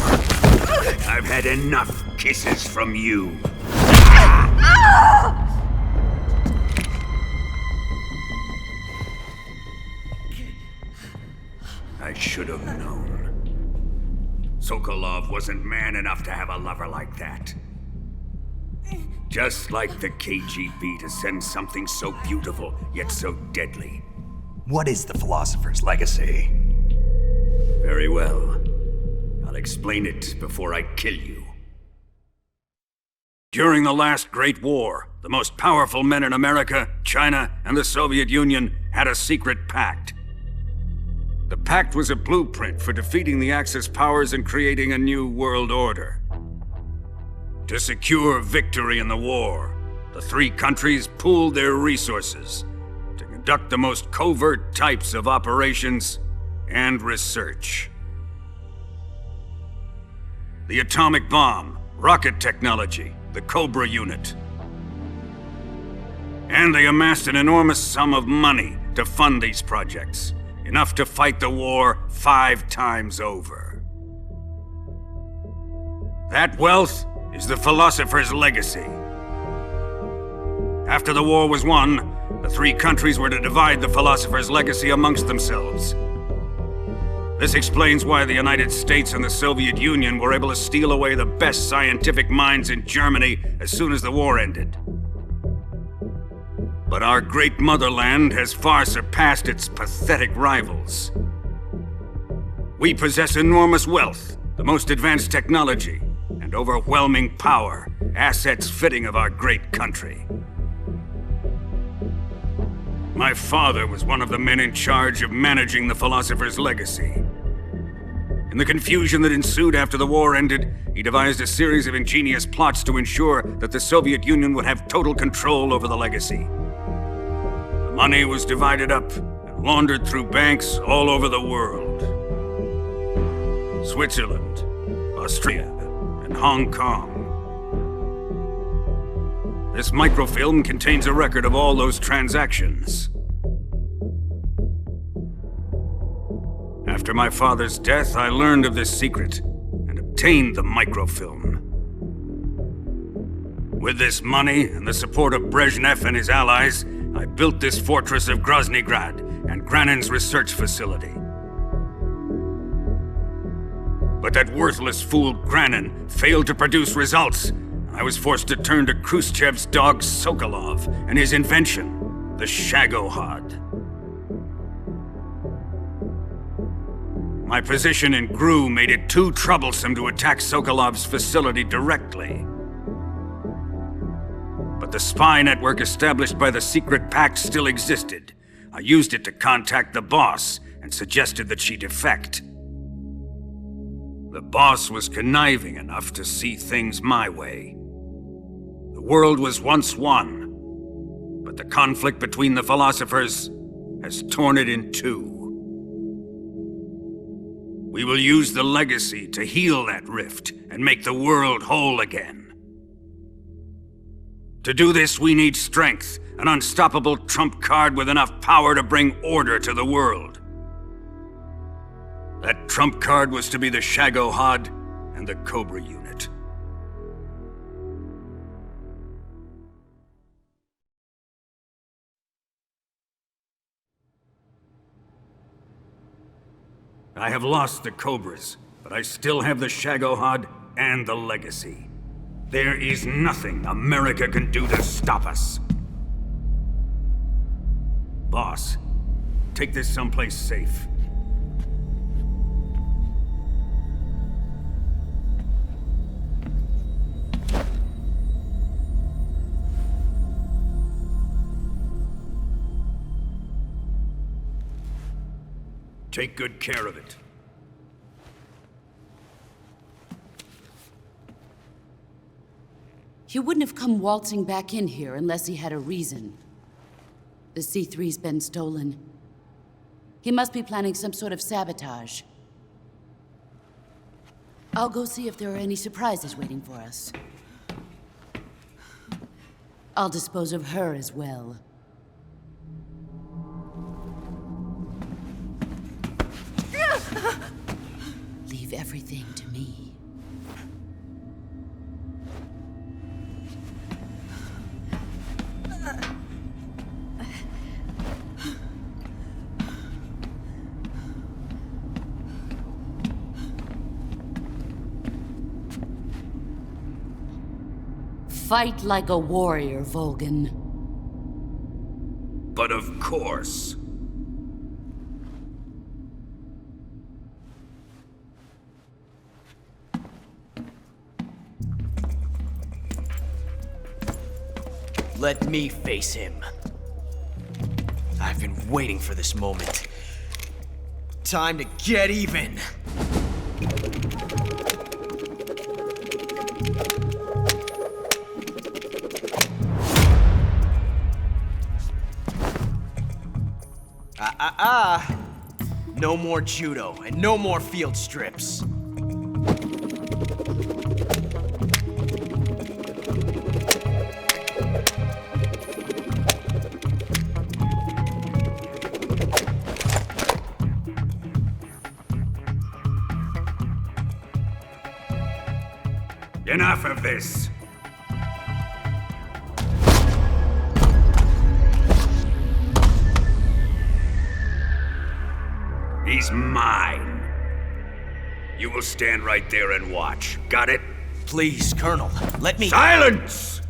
I've had enough kisses from you. I should have known. Sokolov wasn't man enough to have a lover like that. Just like the KGB to send something so beautiful, yet so deadly. What is the Philosopher's Legacy? Very well. I'll explain it before I kill you. During the last Great War, the most powerful men in America, China, and the Soviet Union had a secret pact. The pact was a blueprint for defeating the Axis powers and creating a new world order. To secure victory in the war, the three countries pooled their resources to conduct the most covert types of operations and research. The atomic bomb, rocket technology, the Cobra unit. And they amassed an enormous sum of money to fund these projects. Enough to fight the war 5 times over. That wealth is the philosopher's legacy. After the war was won, the 3 countries were to divide the philosopher's legacy amongst themselves. This explains why the United States and the Soviet Union were able to steal away the best scientific minds in Germany as soon as the war ended. But our great motherland has far surpassed its pathetic rivals. We possess enormous wealth, the most advanced technology, and overwhelming power, assets fitting of our great country. My father was one of the men in charge of managing the philosopher's legacy. In the confusion that ensued after the war ended, he devised a series of ingenious plots to ensure that the Soviet Union would have total control over the legacy. The money was divided up and laundered through banks all over the world. Switzerland, Austria, and Hong Kong. This microfilm contains a record of all those transactions. After my father's death, I learned of this secret and obtained the microfilm. With this money and the support of Brezhnev and his allies, I built this fortress of Groznyj Grad and Granin's research facility. But that worthless fool Granin failed to produce results. I was forced to turn to Khrushchev's dog Sokolov and his invention, the Shagohod. My position in GRU made it too troublesome to attack Sokolov's facility directly. But the spy network established by the secret pact still existed. I used it to contact the boss and suggested that she defect. The boss was conniving enough to see things my way. The world was once one, but the conflict between the philosophers has torn it in two. We will use the legacy to heal that rift and make the world whole again. To do this, we need strength, an unstoppable trump card with enough power to bring order to the world. That trump card was to be the Shagohod and the Cobra unit. I have lost the Cobras, but I still have the Shagohod and the legacy. There is nothing America can do to stop us. Boss, take this someplace safe. Take good care of it. He wouldn't have come waltzing back in here unless he had a reason. The C3's been stolen. He must be planning some sort of sabotage. I'll go see if there are any surprises waiting for us. I'll dispose of her as well. Leave everything to me. Fight like a warrior, VOLGIN. But of course. Let me face him. I've been waiting for this moment. Time to get even! No more judo, and no more field strips. Enough of this. He's mine. You will stand right there and watch. Got it? Please, Colonel, let me— Silence!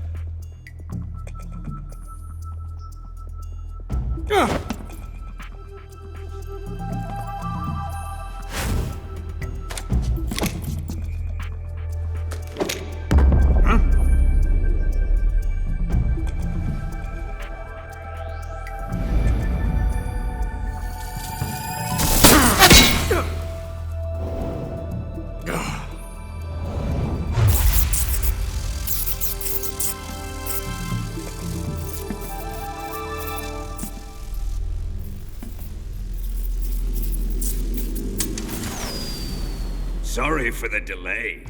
Sorry for the delay.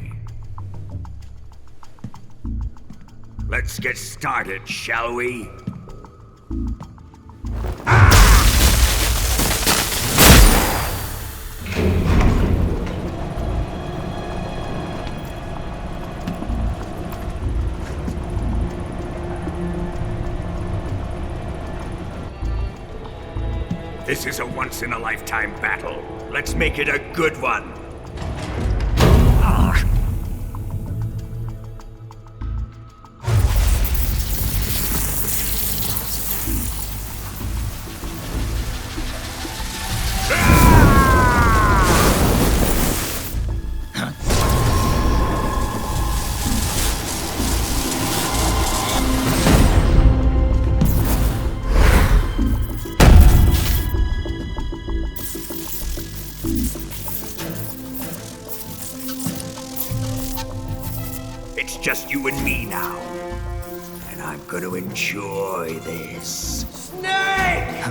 Let's get started, shall we? This is a once-in-a-lifetime battle. Let's make it a good one. It's just you and me now. And I'm gonna enjoy this. Snake!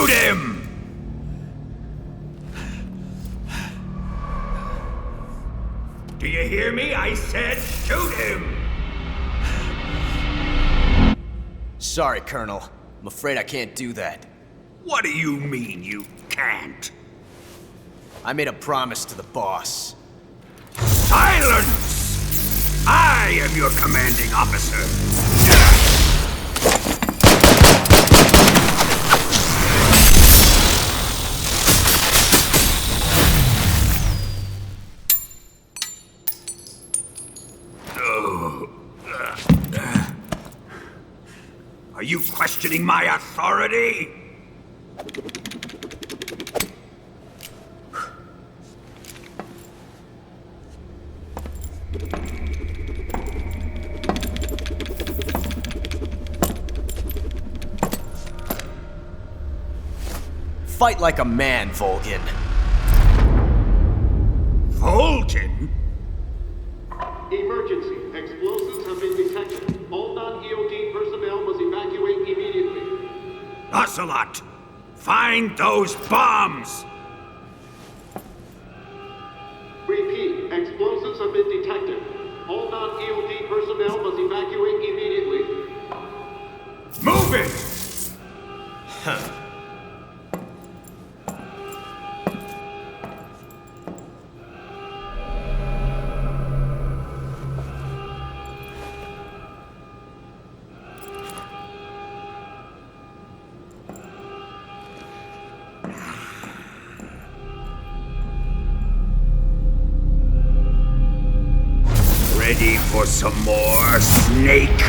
Shoot him! Do you hear me? I said shoot him! Sorry, Colonel. I'm afraid I can't do that. What do you mean you can't? I made a promise to the boss. Silence! I am your commanding officer. Are you questioning my authority? Fight like a man, VOLGIN. VOLGIN? Emergency. Explosives have been detected. All non-EOD personnel must evacuate immediately. OCELOT! Find those bombs! Repeat. Explosives have been detected. All non-EOD personnel must evacuate immediately. Move it! Huh. Ready for some more, Snake?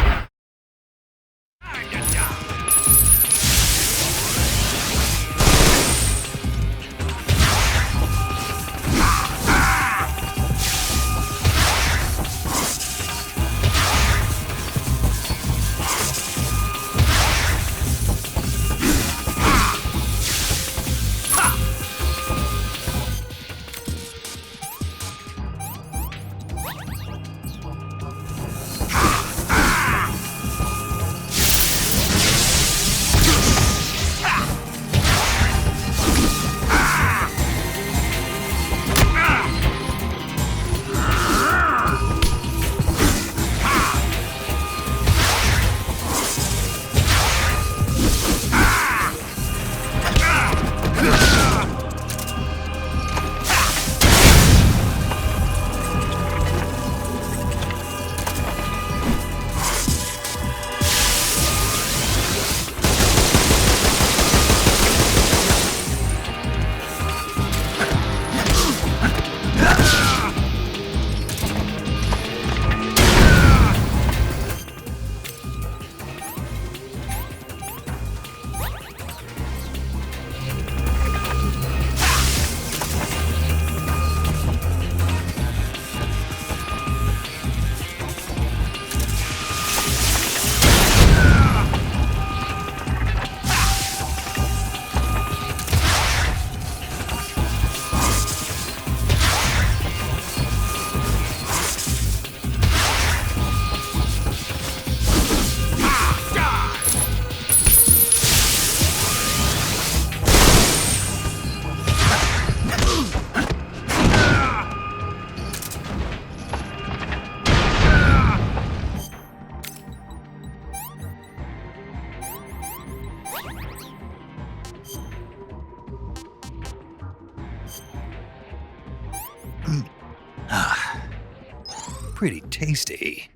Pretty tasty.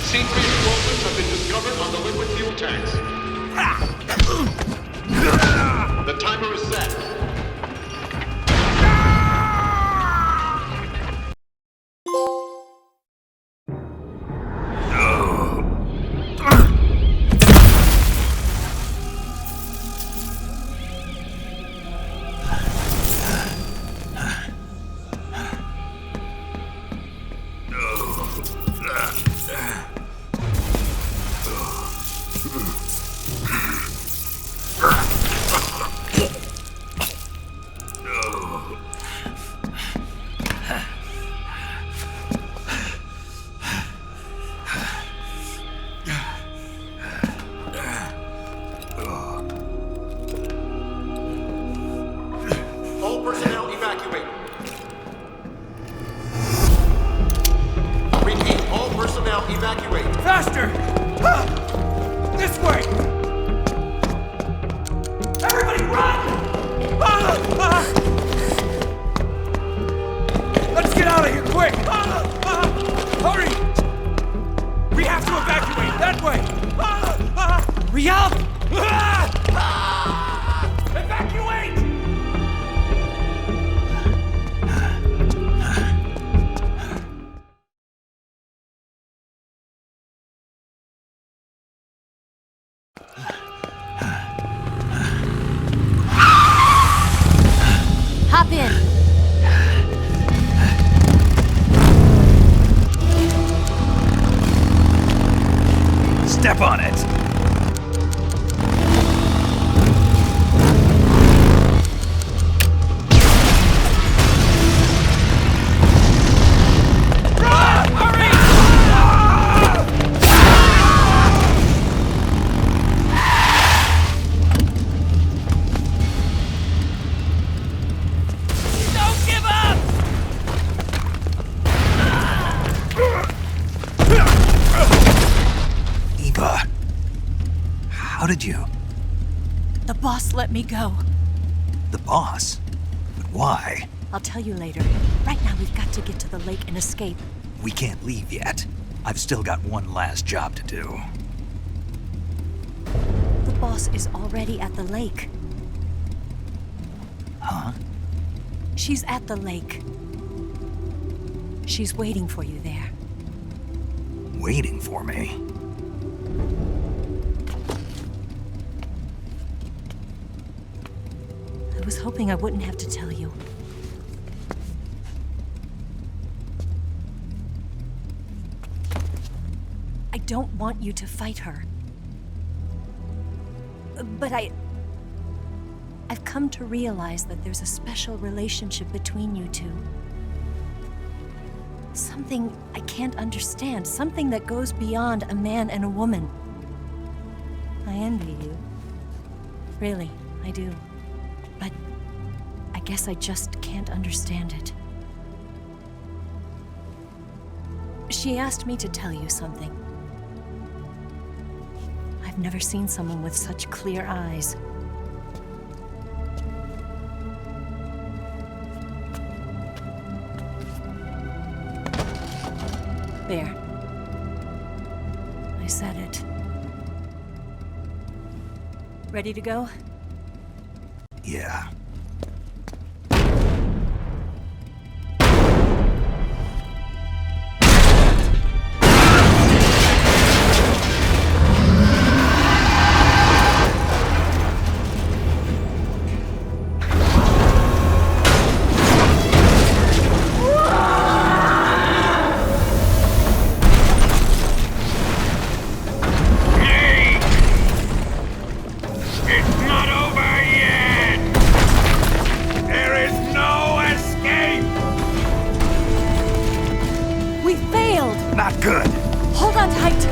C3 explosives have been discovered on the liquid fuel tanks. The timer is set. All personnel evacuate. Repeat, all personnel evacuate. Faster! This way! Everybody run! Let's get out of here, quick! Hurry! We have to evacuate, that way! Hurry up! Evacuate! Hop in. Step on it! Don't give up! Eva, how did you? The boss let me go. The boss? But why? I'll tell you later. Right now, we've got to get to the lake and escape. We can't leave yet. I've still got one last job to do. The boss is already at the lake. Huh? She's at the lake. She's waiting for you there. Waiting for me? I was hoping I wouldn't have to tell you. I don't want you to fight her. But I've come to realize that there's a special relationship between you two. Something I can't understand. Something that goes beyond a man and a woman. I envy you. Really, I do. But I guess I just can't understand it. She asked me to tell you something. I've never seen someone with such clear eyes. There. I said it. Ready to go? Yeah. Not good. Hold on tight.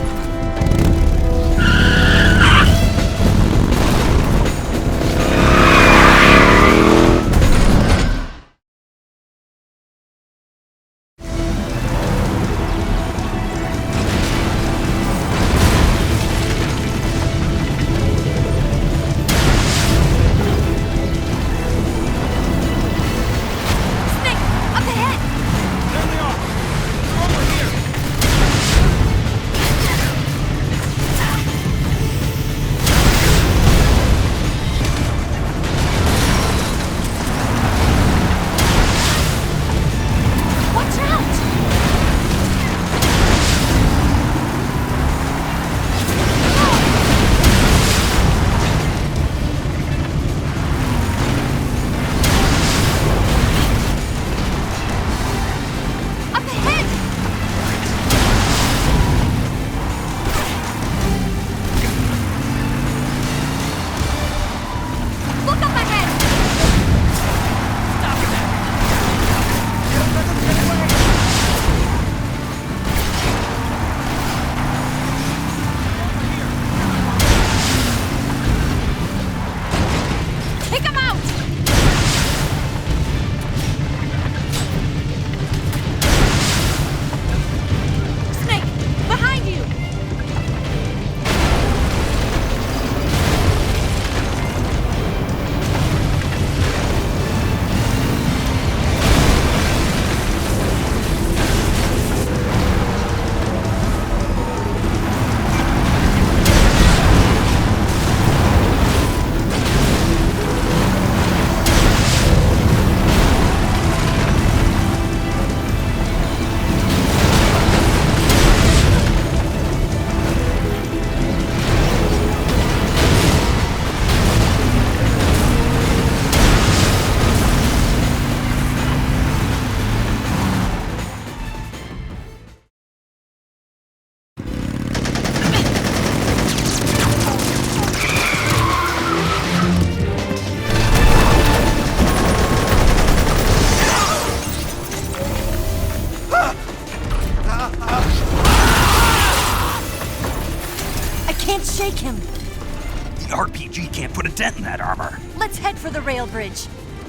break him. The RPG can't put a dent in that armor. Let's head for the rail bridge.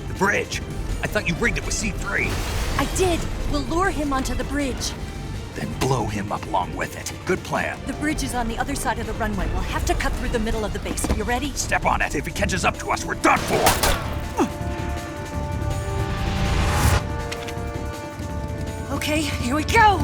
The bridge? I thought you rigged it with C3. I did. We'll lure him onto the bridge. Then blow him up along with it. Good plan. The bridge is on the other side of the runway. We'll have to cut through the middle of the base. You ready? Step on it. If he catches up to us, we're done for. Okay, here we go!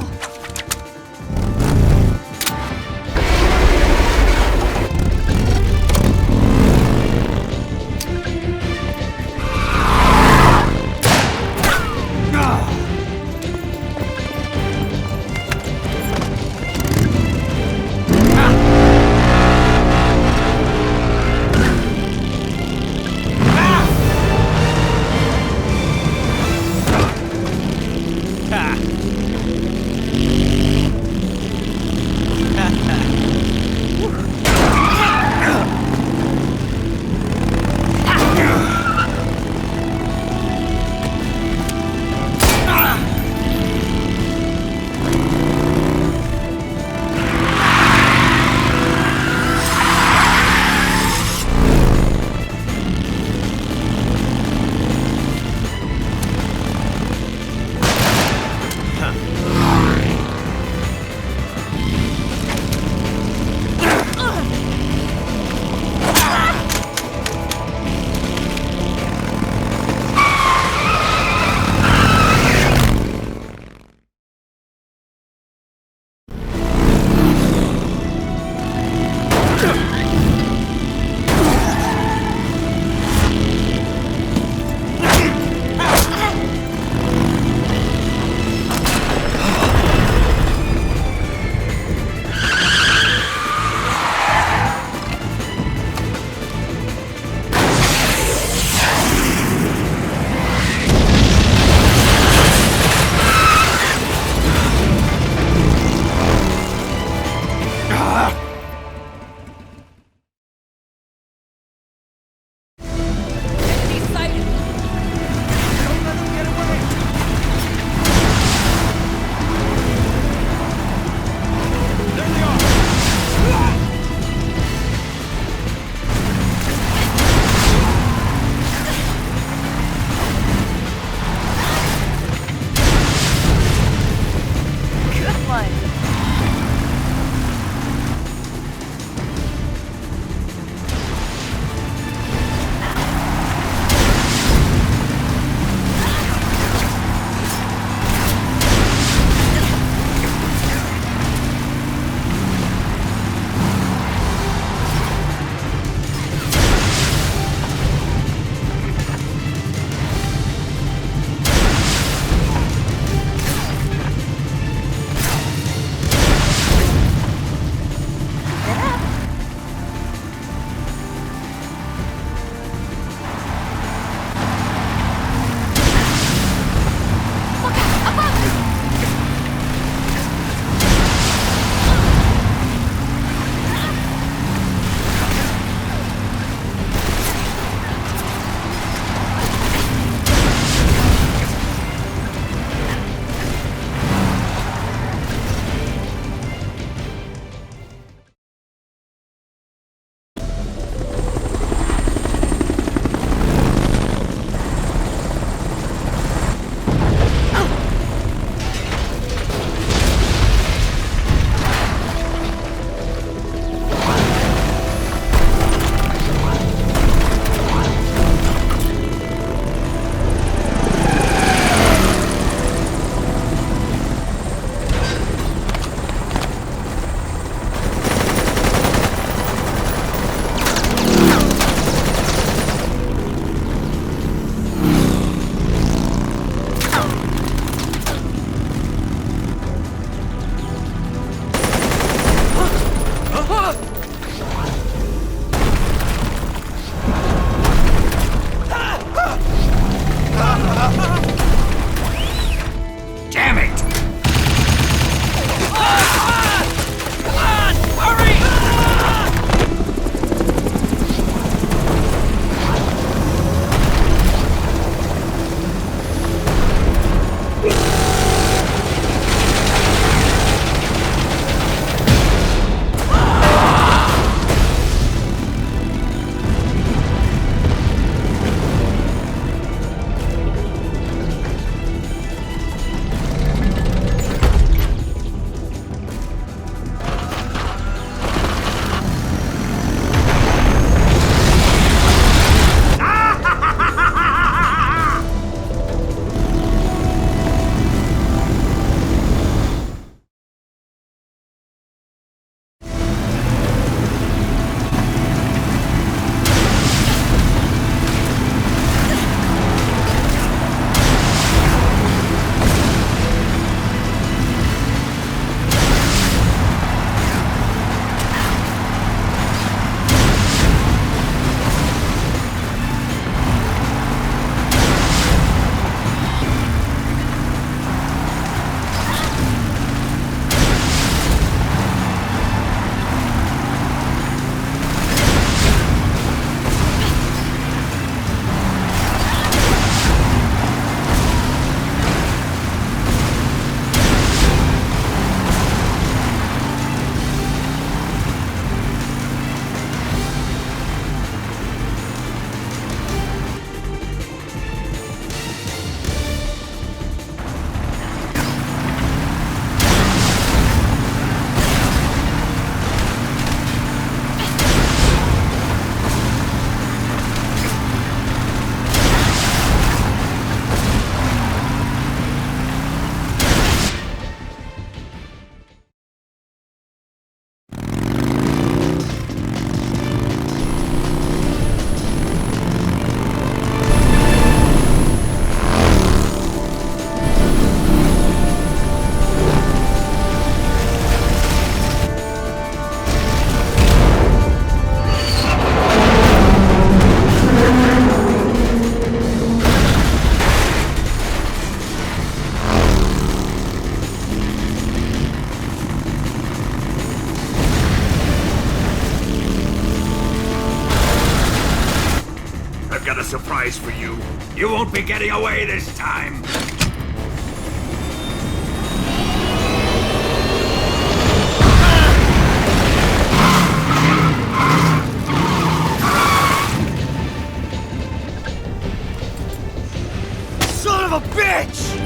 surprise for you. You won't be getting away this time. Son of a bitch!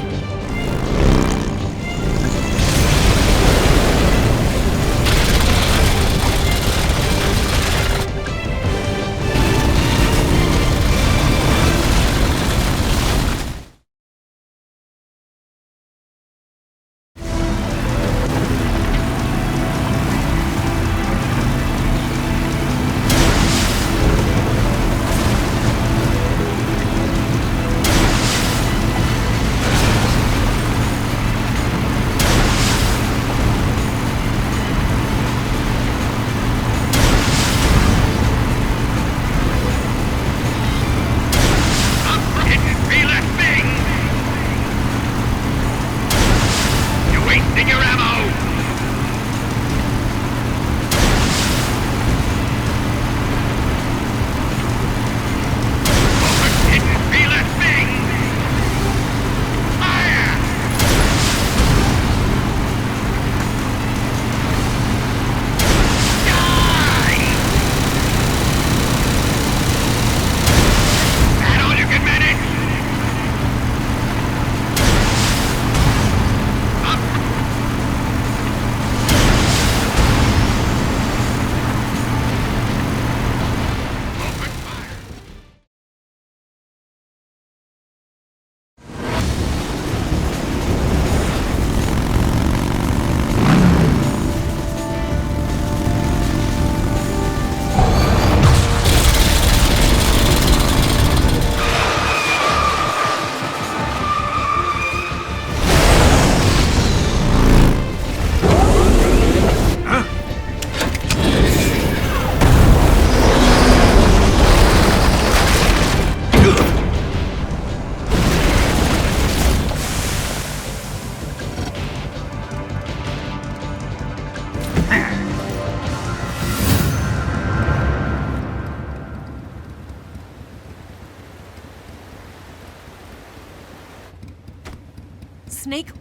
Snake,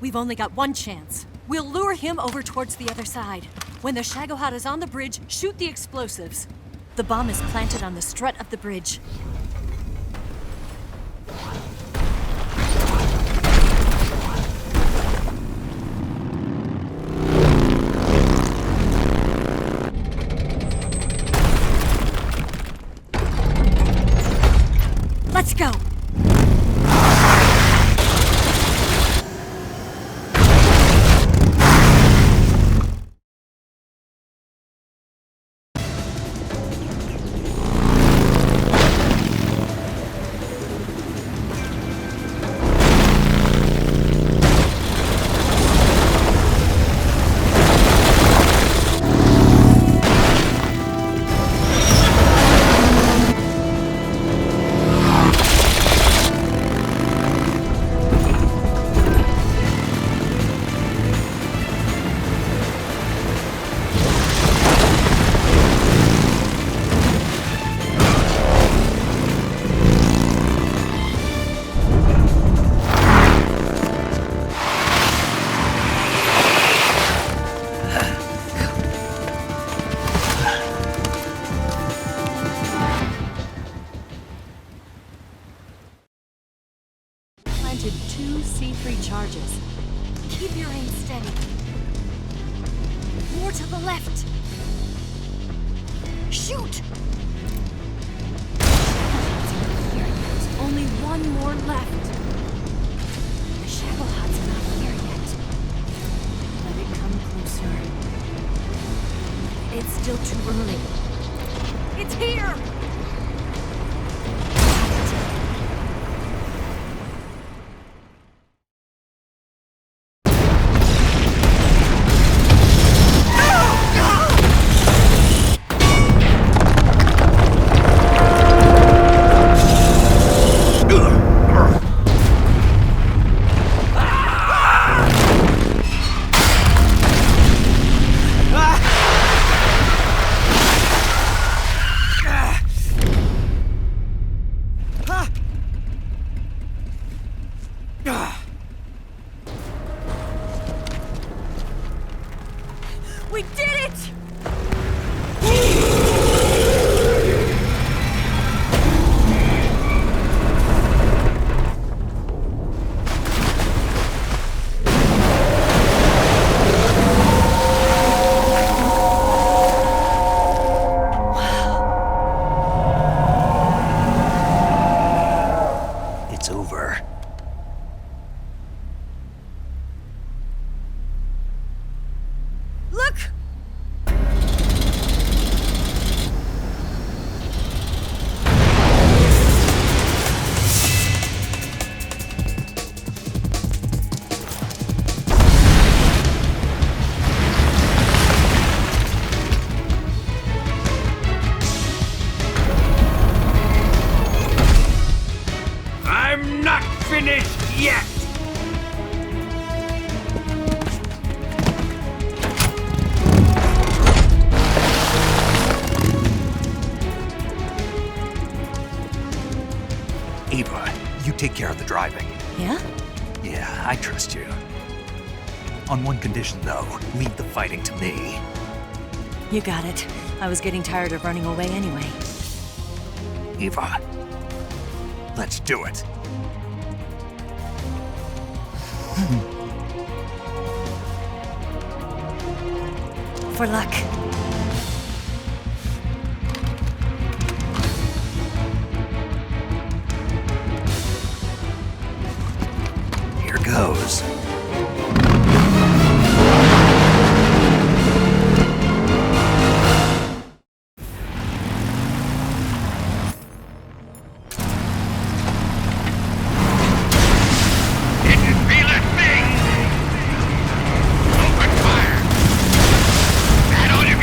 we've only got one chance. We'll lure him over towards the other side. When the Shagohod is on the bridge, shoot the explosives. The bomb is planted on the strut of the bridge. Let's go! Planted 2 C3 charges. Keep your aim steady. More to the left. Shoot! There's only one more left. The Shagohod's not here yet. Let it come closer. It's still too early. It's here! We did it! It's over. Look! I'm not finished yet! Eva, you take care of the driving. Yeah? Yeah, I trust you. On one condition, though, leave the fighting to me. You got it. I was getting tired of running away anyway. Eva, let's do it. For luck. Here goes. Feel it, thing! Open fire! That all you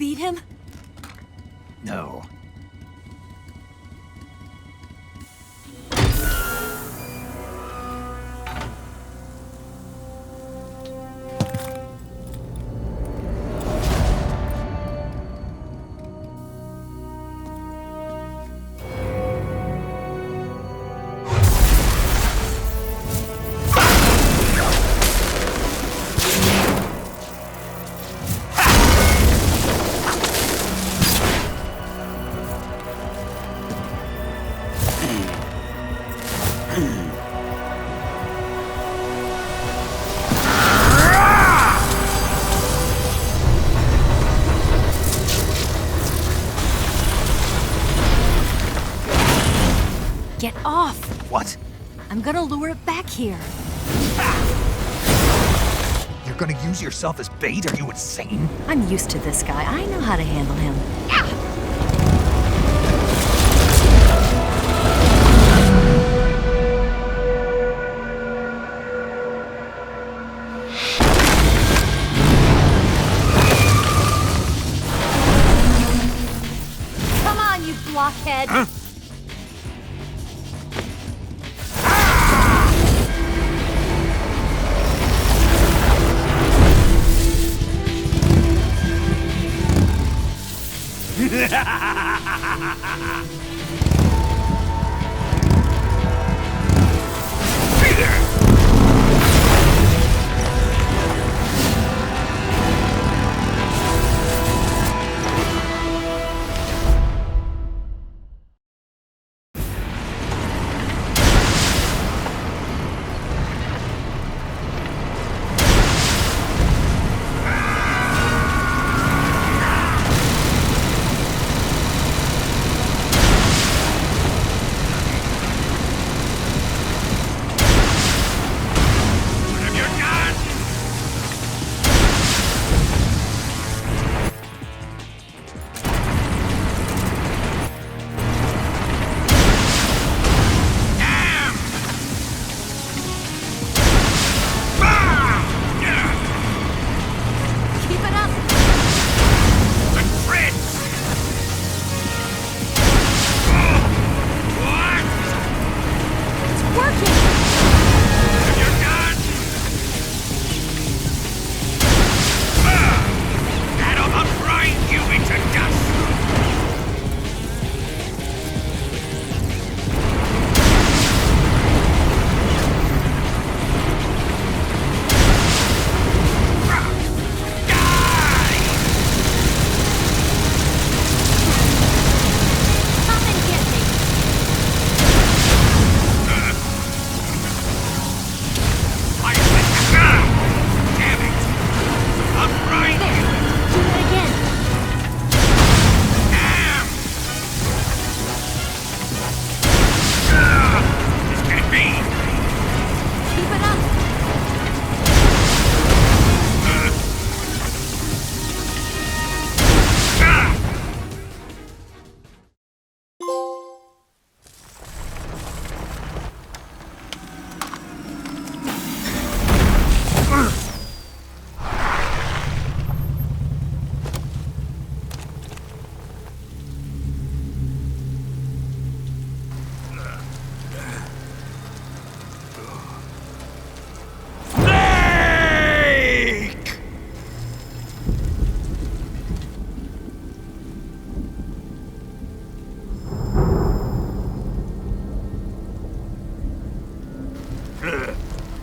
beat him? No. Get off! What? I'm gonna lure it back here. You're gonna use yourself as bait? Are you insane? I'm used to this guy. I know how to handle him. Come on, you blockhead! Huh?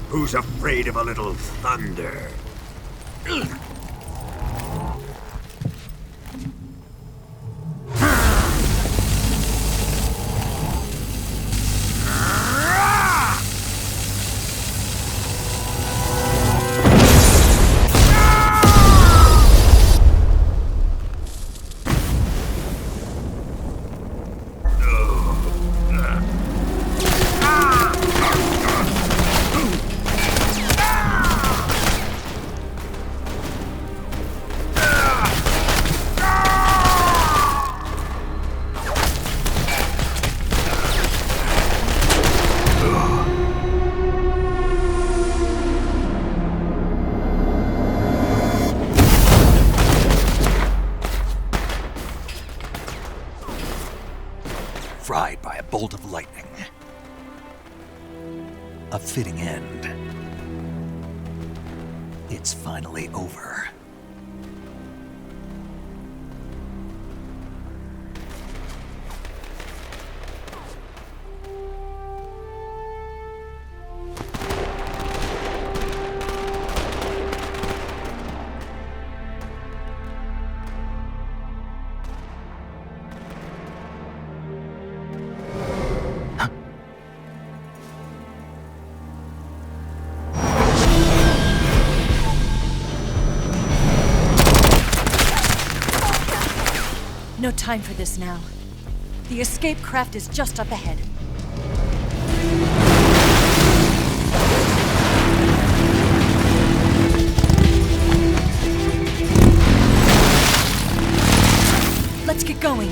Who's afraid of a little thunder? A fitting end. It's finally over. No time for this now. The escape craft is just up ahead. Let's get going.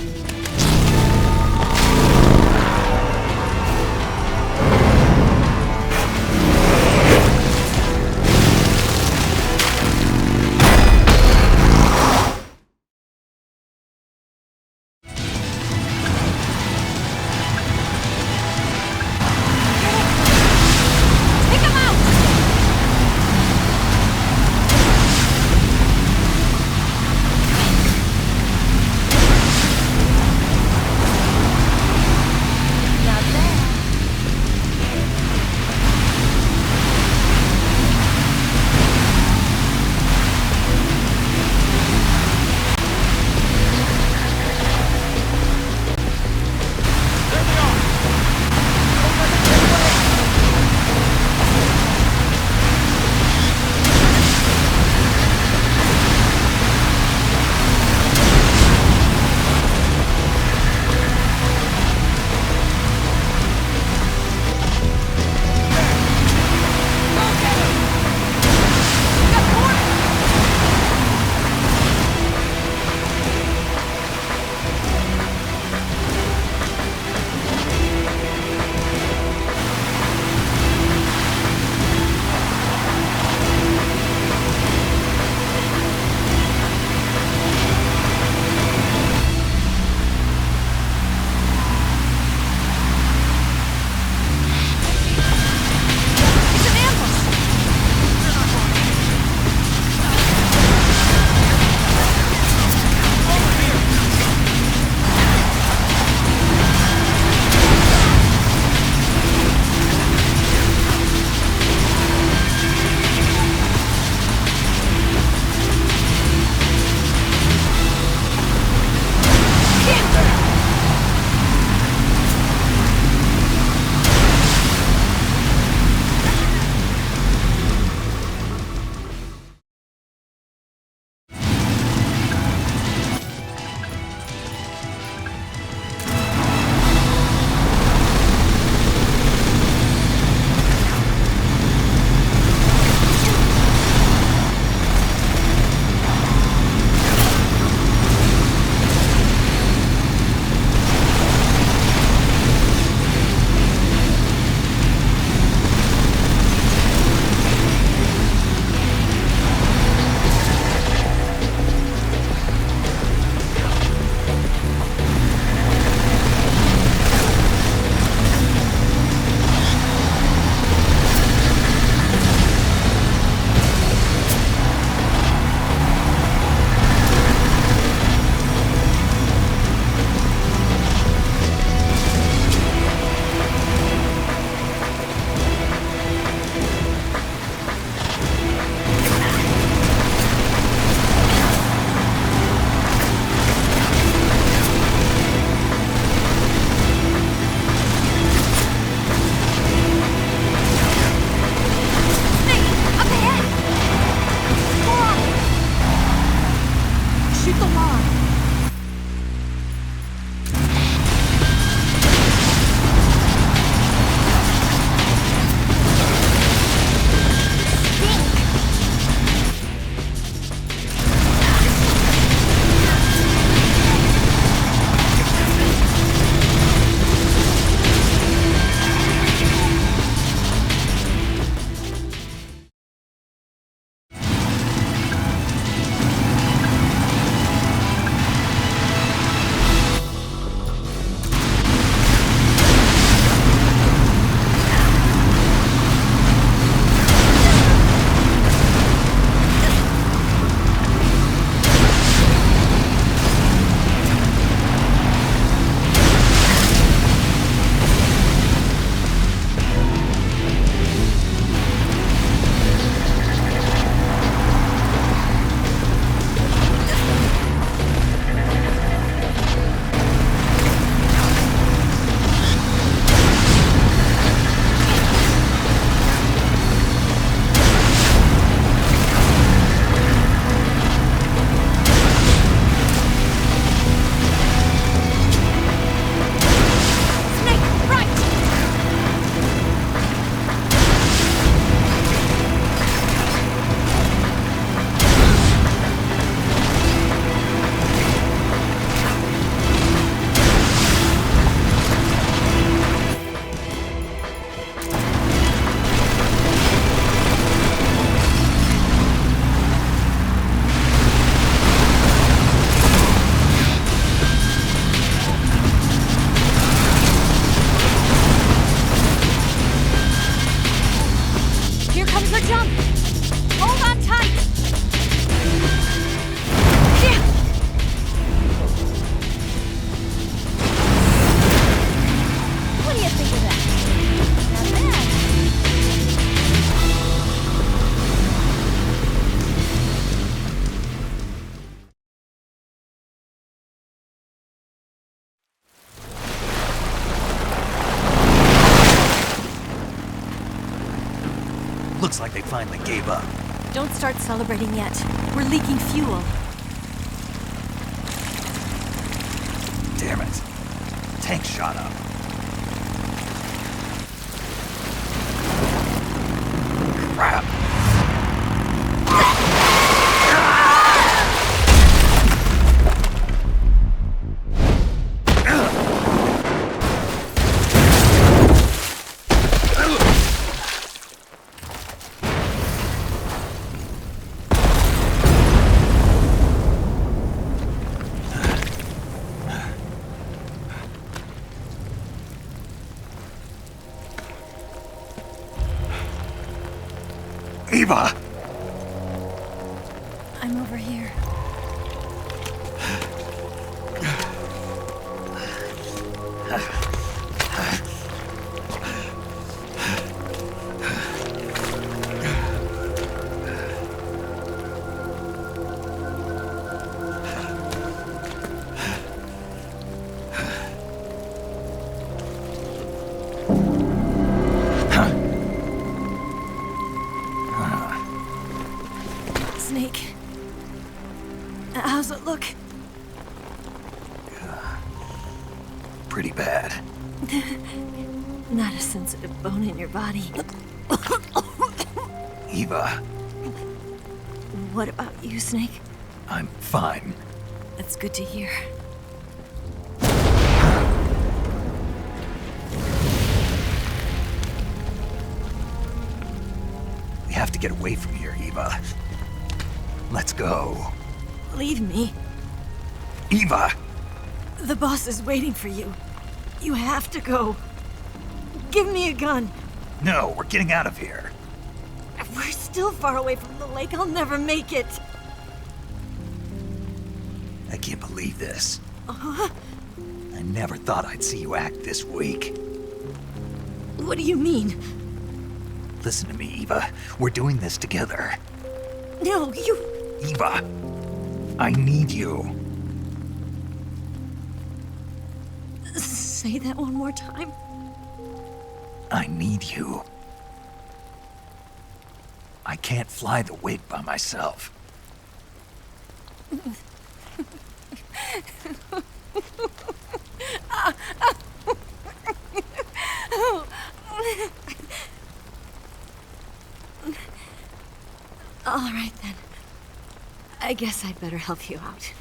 Looks like they finally gave up. Don't start celebrating yet. We're leaking fuel. Damn it. Tank shot up. Crap. Eva! I'm over here. Snake. How's it look? Pretty bad. Not a sensitive bone in your body. Eva, What about you, Snake? I'm fine. That's good to hear. We have to get away from here, Eva. Let's go. Leave me. Eva! The boss is waiting for you. You have to go. Give me a gun. No, we're getting out of here. We're still far away from the lake. I'll never make it. I can't believe this. Uh-huh. I never thought I'd see you act this weak. What do you mean? Listen to me, Eva. We're doing this together. No, you... Eva, I need you. Say that one more time. I need you. I can't fly the wig by myself. All right, then. I guess I'd better help you out.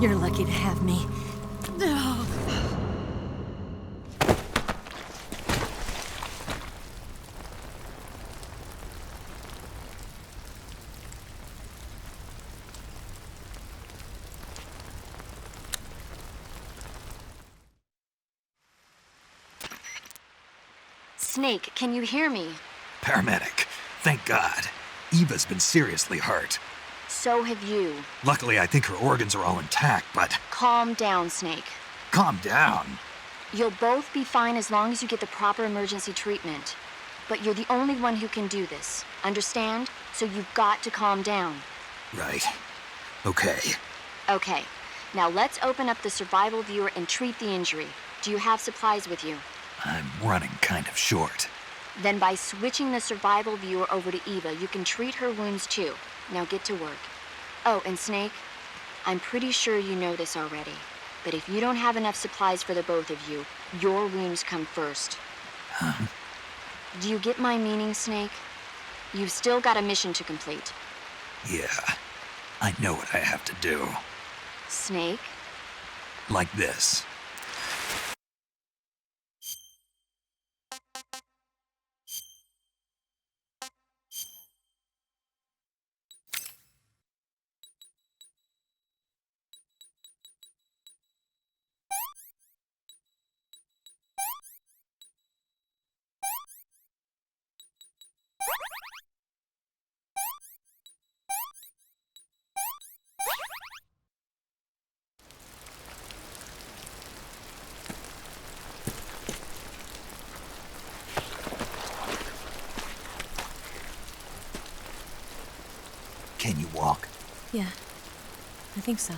You're lucky to have me. Snake, can you hear me? Paramedic, thank God. Eva's been seriously hurt. So have you. Luckily, I think her organs are all intact, but... Calm down, Snake. Calm down. You'll both be fine as long as you get the proper emergency treatment. But you're the only one who can do this. Understand? So you've got to calm down. Right. Okay. Okay. Now let's open up the survival viewer and treat the injury. Do you have supplies with you? I'm running kind of short. Then by switching the survival viewer over to Eva, you can treat her wounds too. Now get to work. Oh, and Snake, I'm pretty sure you know this already, but if you don't have enough supplies for the both of you, your wounds come first. Huh? Do you get my meaning, Snake? You've still got a mission to complete. Yeah, I know what I have to do. Snake? Like this. Yeah, I think so.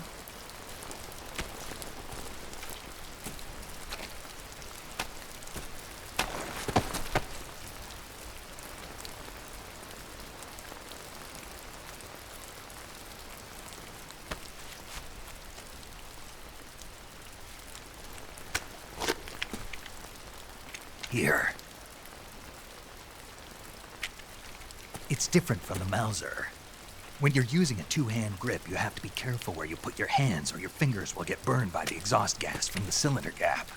Here. It's different from the Mauser. When you're using a two-hand grip, you have to be careful where you put your hands or your fingers will get burned by the exhaust gas from the cylinder gap.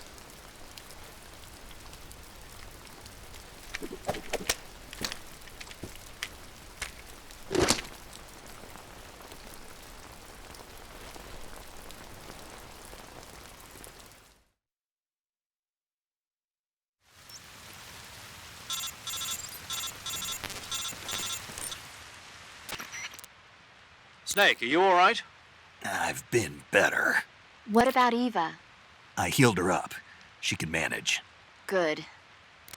Snake, are you all right? I've been better. What about Eva? I healed her up. She can manage. Good.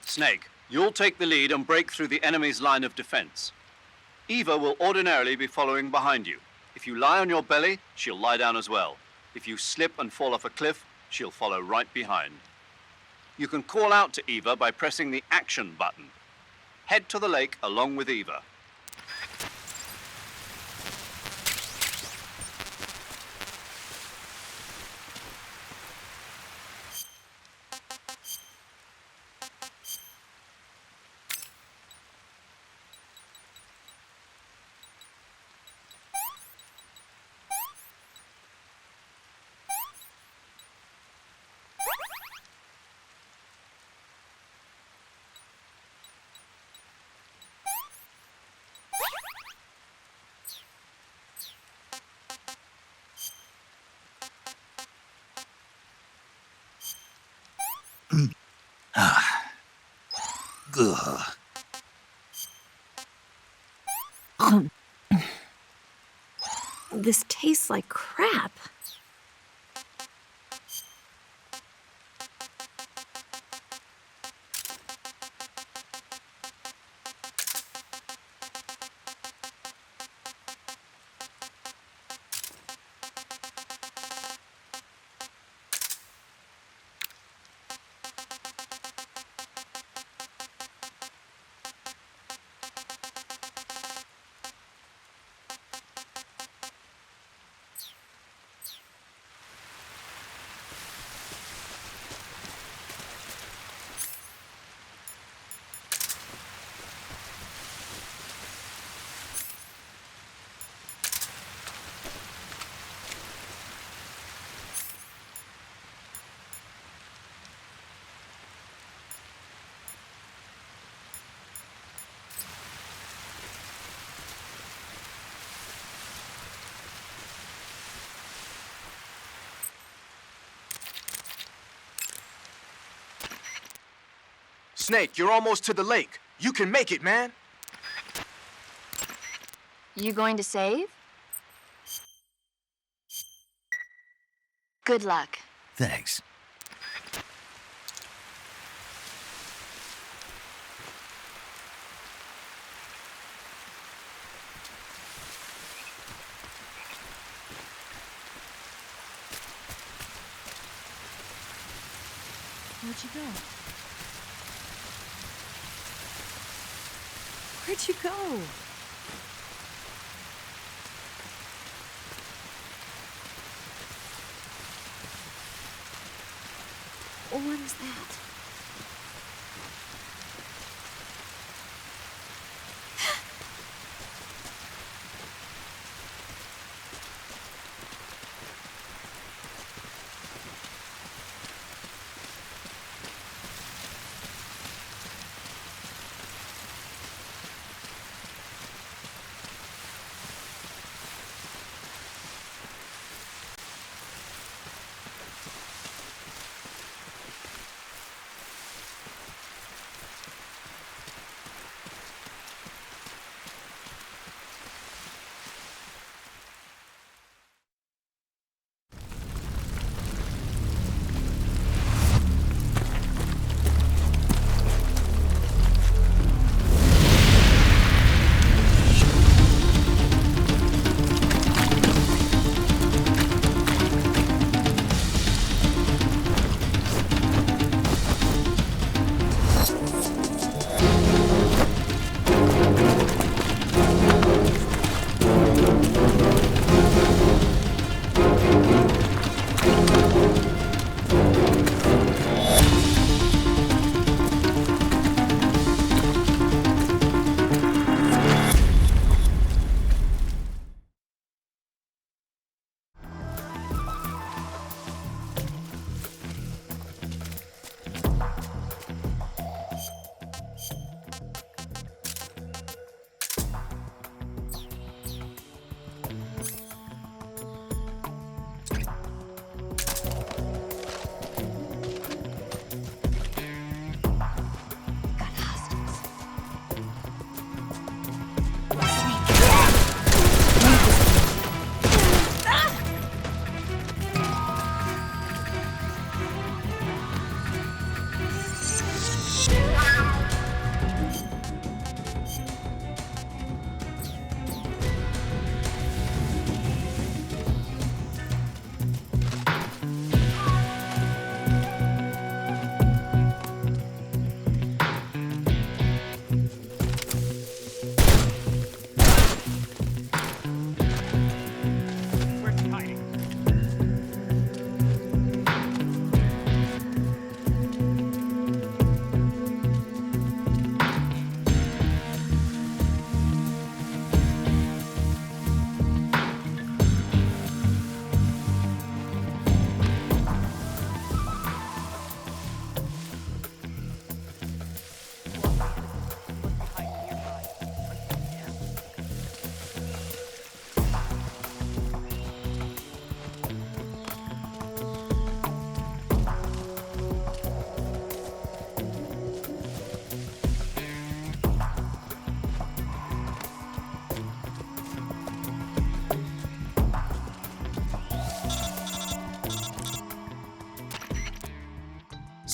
Snake, you'll take the lead and break through the enemy's line of defense. Eva will ordinarily be following behind you. If you lie on your belly, she'll lie down as well. If you slip and fall off a cliff, she'll follow right behind. You can call out to Eva by pressing the action button. Head to the lake along with Eva. Ugh. This tastes like crap. Snake, you're almost to the lake. You can make it, man. You going to save? Good luck. Thanks. Where'd you go? Where'd you go? What is that?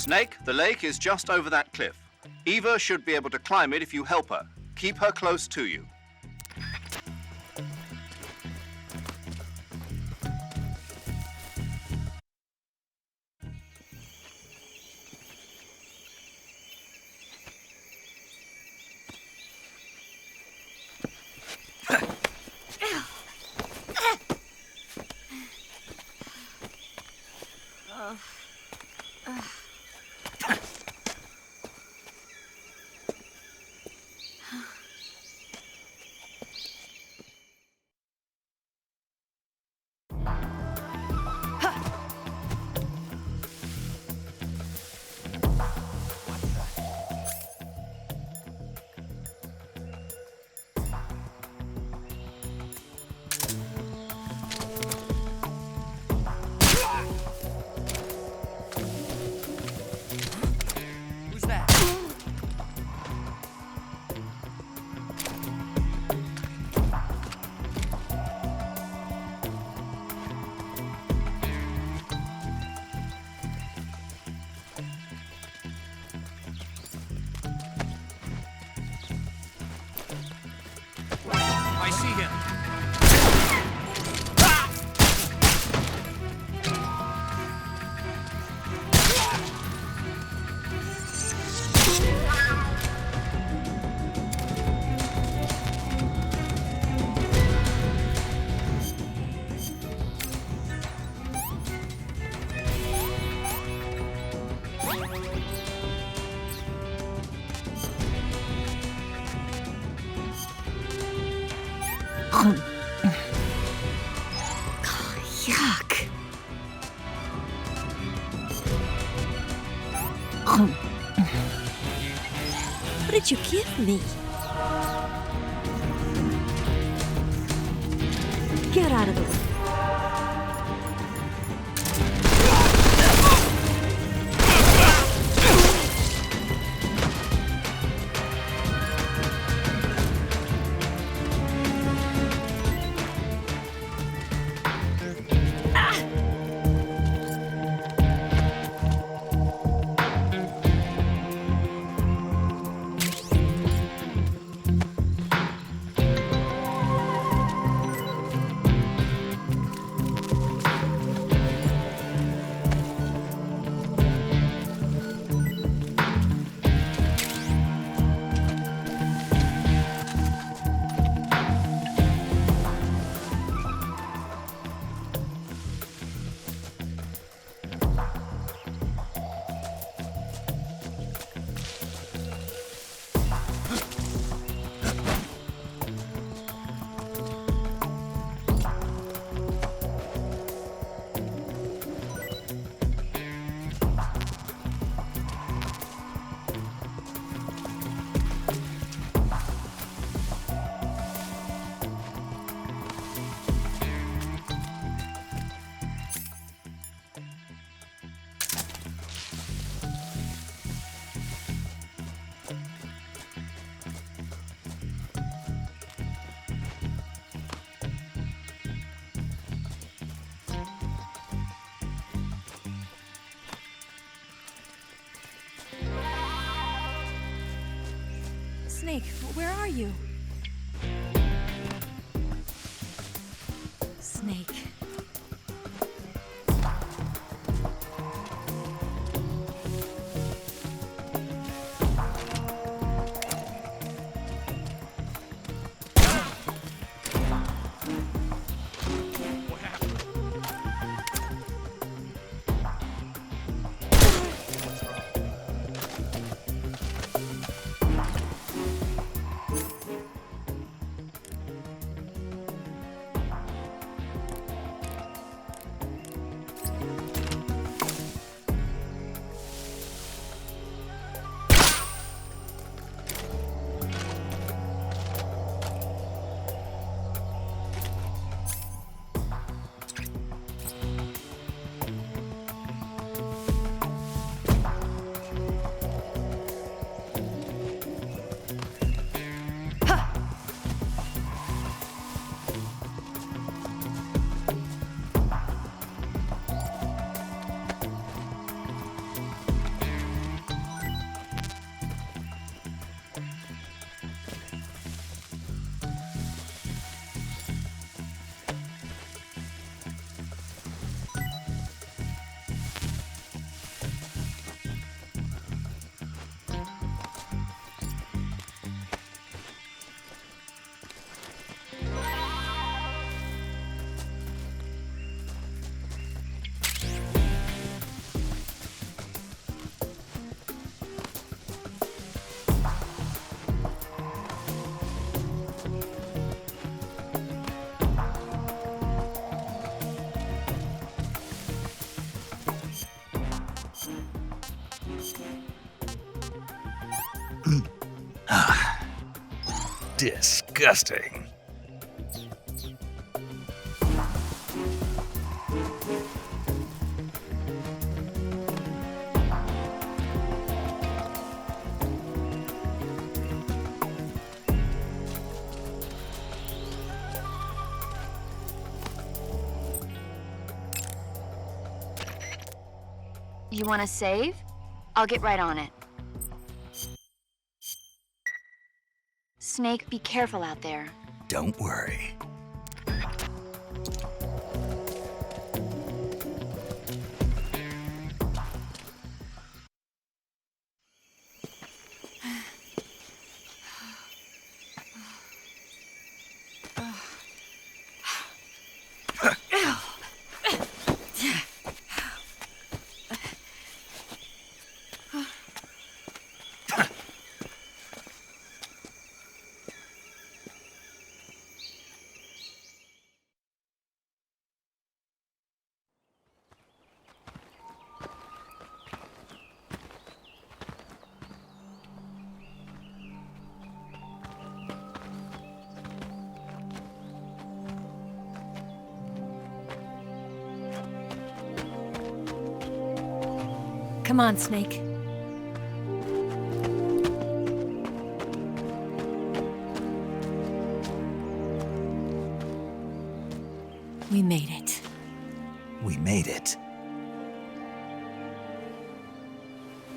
Snake, the lake is just over that cliff. Eva should be able to climb it if you help her. Keep her close to you. I see him. Yuck. What did you give me? Get out of the way. Snake, where are you? Snake. Disgusting. You want to save? I'll get right on it. Snake, be careful out there. Don't worry. Come on, Snake. We made it. We made it.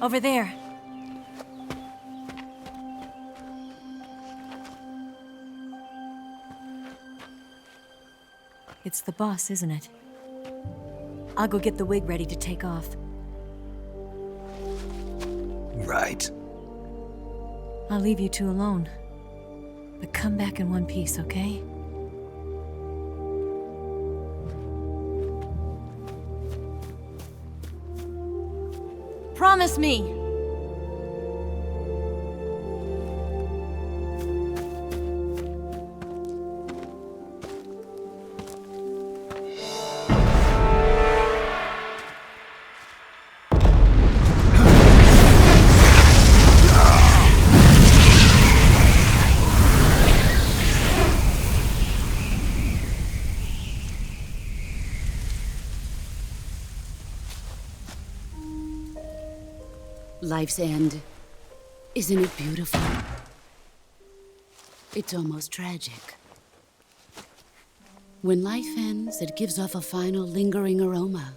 Over there. It's the boss, isn't it? I'll go get the wig ready to take off. Right. I'll leave you two alone. But come back in one piece, okay? Promise me! Life's end. Isn't it beautiful? It's almost tragic. When life ends, it gives off a final lingering aroma.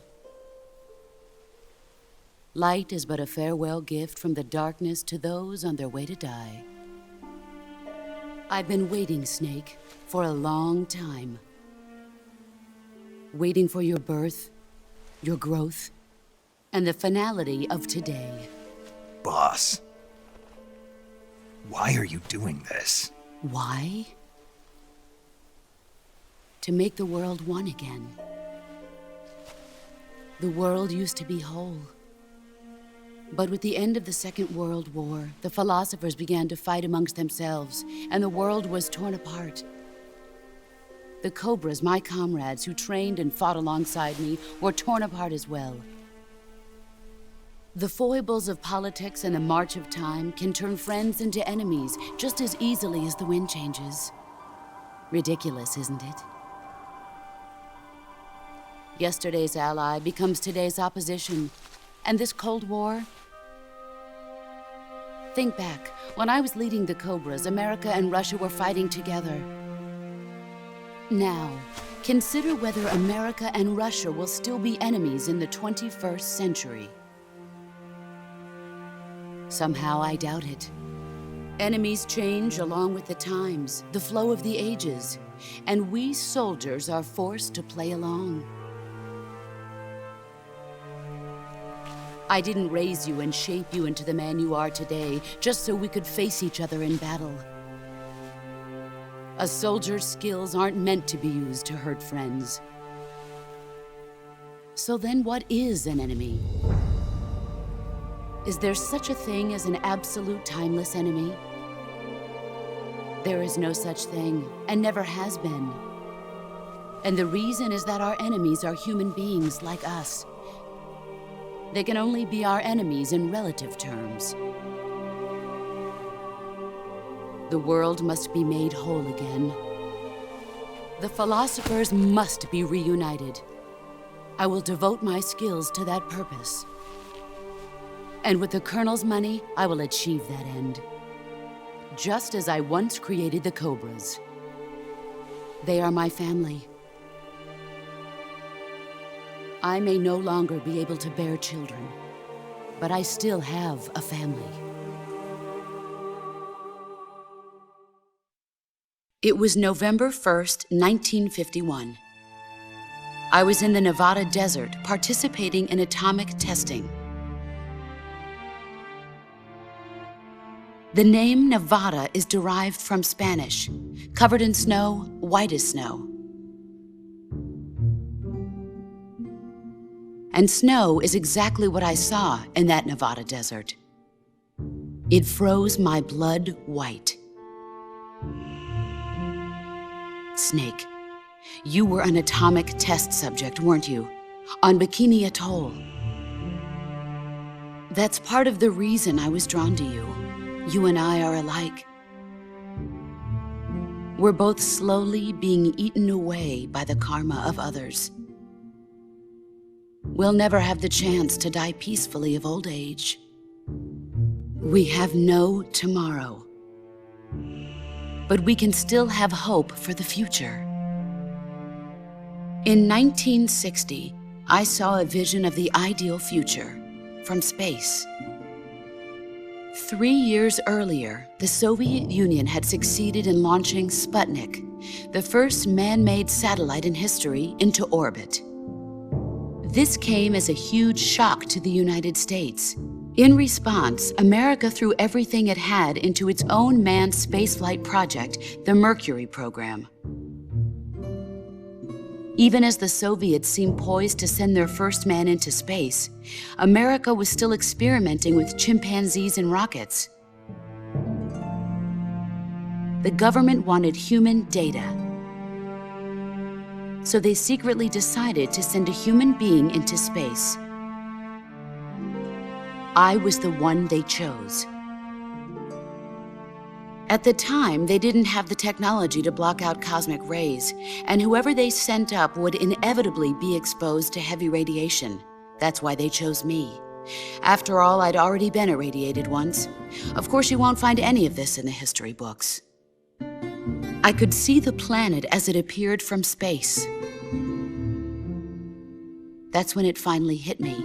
Light is but a farewell gift from the darkness to those on their way to die. I've been waiting, Snake, for a long time. Waiting for your birth, your growth, and the finality of today. Boss, why are you doing this? Why? To make the world one again. The world used to be whole. But with the end of the Second World War, the philosophers began to fight amongst themselves, and the world was torn apart. The Cobras, my comrades who trained and fought alongside me, were torn apart as well. The foibles of politics and the march of time can turn friends into enemies just as easily as the wind changes. Ridiculous, isn't it? Yesterday's ally becomes today's opposition. And this Cold War? Think back. When I was leading the Cobras, America and Russia were fighting together. Now, consider whether America and Russia will still be enemies in the 21st century. Somehow I doubt it. Enemies change along with the times, the flow of the ages, and we soldiers are forced to play along. I didn't raise you and shape you into the man you are today just so we could face each other in battle. A soldier's skills aren't meant to be used to hurt friends. So then what is an enemy? Is there such a thing as an absolute timeless enemy? There is no such thing, and never has been. And the reason is that our enemies are human beings like us. They can only be our enemies in relative terms. The world must be made whole again. The philosophers must be reunited. I will devote my skills to that purpose. And with the Colonel's money, I will achieve that end. Just as I once created the Cobras. They are my family. I may no longer be able to bear children, but I still have a family. It was November 1st, 1951. I was in the Nevada desert participating in atomic testing. The name Nevada is derived from Spanish, covered in snow, white as snow. And snow is exactly what I saw in that Nevada desert. It froze my blood white. Snake, you were an atomic test subject, weren't you? On Bikini Atoll. That's part of the reason I was drawn to you. You and I are alike. We're both slowly being eaten away by the karma of others. We'll never have the chance to die peacefully of old age. We have no tomorrow. But we can still have hope for the future. In 1960, I saw a vision of the ideal future from space. 3 years earlier, the Soviet Union had succeeded in launching Sputnik, the first man-made satellite in history, into orbit. This came as a huge shock to the United States. In response, America threw everything it had into its own manned spaceflight project, the Mercury program. Even as the Soviets seemed poised to send their first man into space, America was still experimenting with chimpanzees and rockets. The government wanted human data. So they secretly decided to send a human being into space. I was the one they chose. At the time, they didn't have the technology to block out cosmic rays, and whoever they sent up would inevitably be exposed to heavy radiation. That's why they chose me. After all, I'd already been irradiated once. Of course, you won't find any of this in the history books. I could see the planet as it appeared from space. That's when it finally hit me.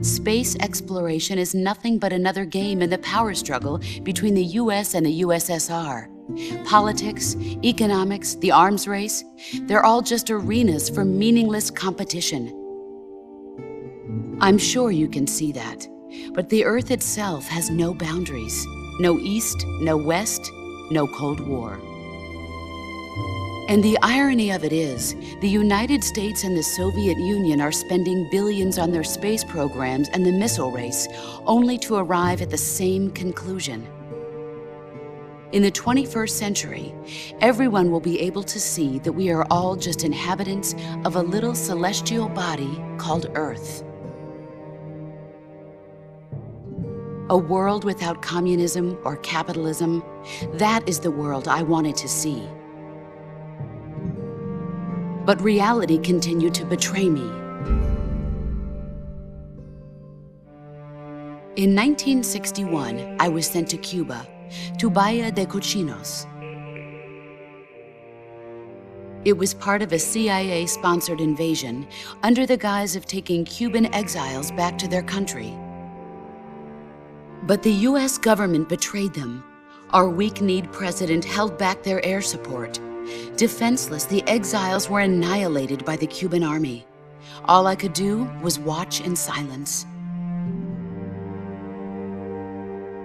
Space exploration is nothing but another game in the power struggle between the US and the USSR. Politics, economics, the arms race, they're all just arenas for meaningless competition. I'm sure you can see that, but the Earth itself has no boundaries. No East, no West, no Cold War. And the irony of it is, the United States and the Soviet Union are spending billions on their space programs and the missile race, only to arrive at the same conclusion. In the 21st century, everyone will be able to see that we are all just inhabitants of a little celestial body called Earth. A world without communism or capitalism, that is the world I wanted to see. But reality continued to betray me. In 1961, I was sent to Cuba, to Bahia de Cochinos. It was part of a CIA-sponsored invasion under the guise of taking Cuban exiles back to their country. But the US government betrayed them. Our weak-kneed president held back their air support. Defenseless, the exiles were annihilated by the Cuban army. All I could do was watch in silence.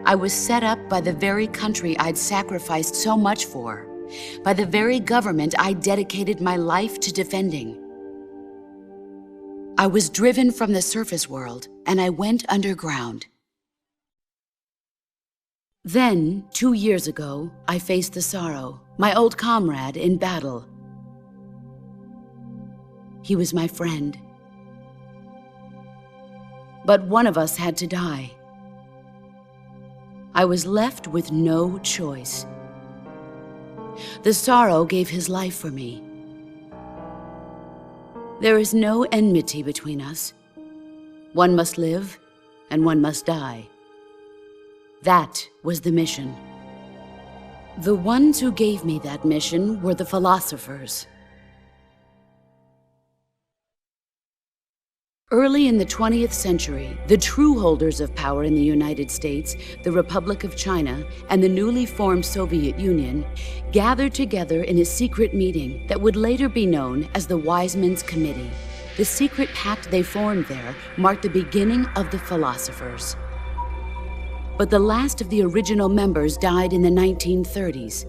I was set up by the very country I'd sacrificed so much for, by the very government I dedicated my life to defending. I was driven from the surface world, and I went underground. Then, 2 years ago, I faced the sorrow, my old comrade in battle. He was my friend. But one of us had to die. I was left with no choice. the sorrow gave his life for me. There is no enmity between us. One must live, and one must die. That was the mission. The ones who gave me that mission were the philosophers. Early in the 20th century, the true holders of power in the United States, the Republic of China, and the newly formed Soviet Union gathered together in a secret meeting that would later be known as the Wise Men's Committee. The secret pact they formed there marked the beginning of the philosophers. But the last of the original members died in the 1930s.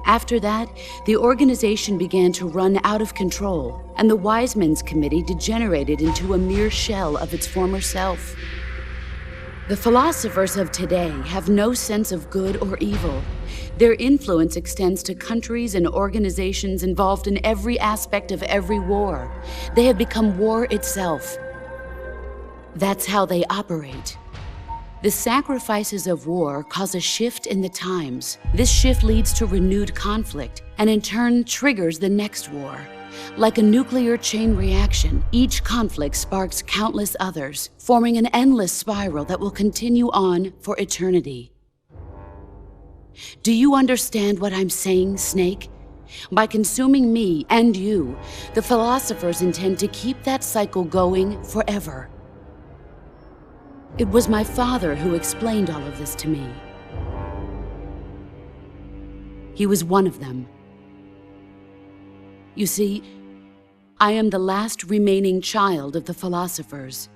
After that, the organization began to run out of control, and the Wise Men's Committee degenerated into a mere shell of its former self. The philosophers of today have no sense of good or evil. Their influence extends to countries and organizations involved in every aspect of every war. They have become war itself. That's how they operate. The sacrifices of war cause a shift in the times. This shift leads to renewed conflict, and in turn triggers the next war. Like a nuclear chain reaction, each conflict sparks countless others, forming an endless spiral that will continue on for eternity. Do you understand what I'm saying, Snake? By consuming me and you, the philosophers intend to keep that cycle going forever. It was my father who explained all of this to me. He was one of them. You see, I am the last remaining child of the philosophers.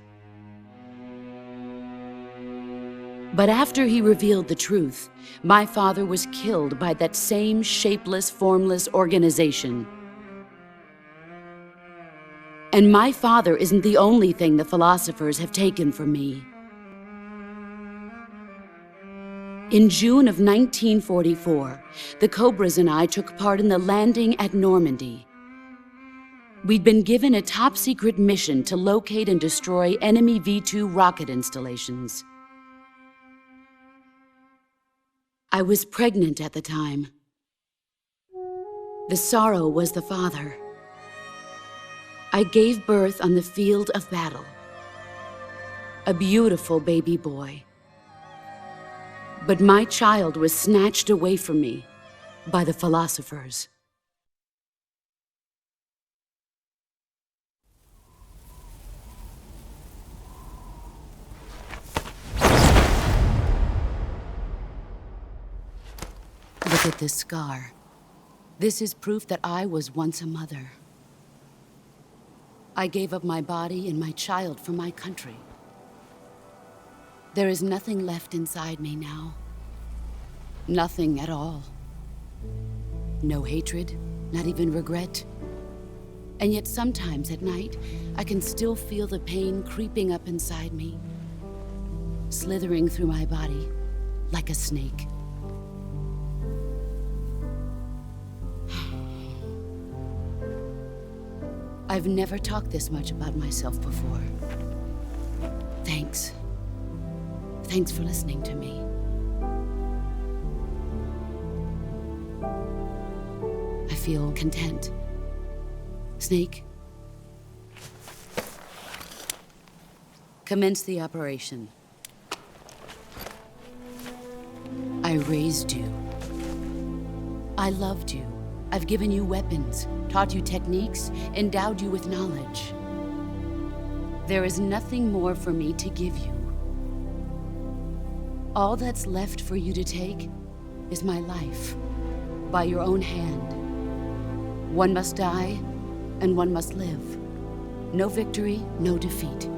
But after he revealed the truth, my father was killed by that same shapeless, formless organization. And my father isn't the only thing the philosophers have taken from me. In June of 1944, the Cobras and I took part in the landing at Normandy. We'd been given a top-secret mission to locate and destroy enemy V-2 rocket installations. I was pregnant at the time. The sorrow was the father. I gave birth on the field of battle. A beautiful baby boy. But my child was snatched away from me by the philosophers. Look at this scar. This is proof that I was once a mother. I gave up my body and my child for my country. There is nothing left inside me now. Nothing at all. No hatred, not even regret. And yet sometimes at night, I can still feel the pain creeping up inside me, slithering through my body like a snake. I've never talked this much about myself before. Thanks. Thanks for listening to me. I feel content. Snake, commence the operation. I raised you. I loved you. I've given you weapons, taught you techniques, endowed you with knowledge. There is nothing more for me to give you. All that's left for you to take is my life, by your own hand. One must die, and one must live. No victory, no defeat.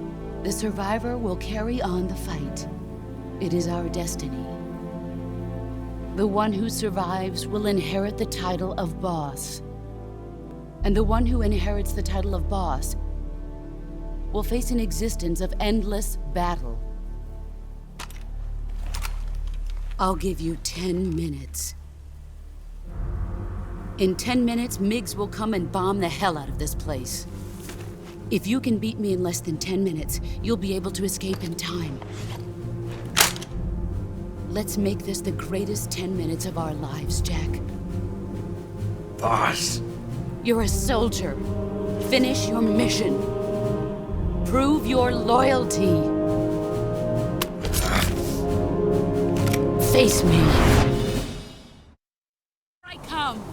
The survivor will carry on the fight. It is our destiny. The one who survives will inherit the title of boss. And the one who inherits the title of boss will face an existence of endless battle. I'll give you 10 minutes. In 10 minutes, MiGs will come and bomb the hell out of this place. If you can beat me in less than 10 minutes, you'll be able to escape in time. Let's make this the greatest 10 minutes of our lives, Jack. Boss. You're a soldier. Finish your mission. Prove your loyalty. Face me. I come.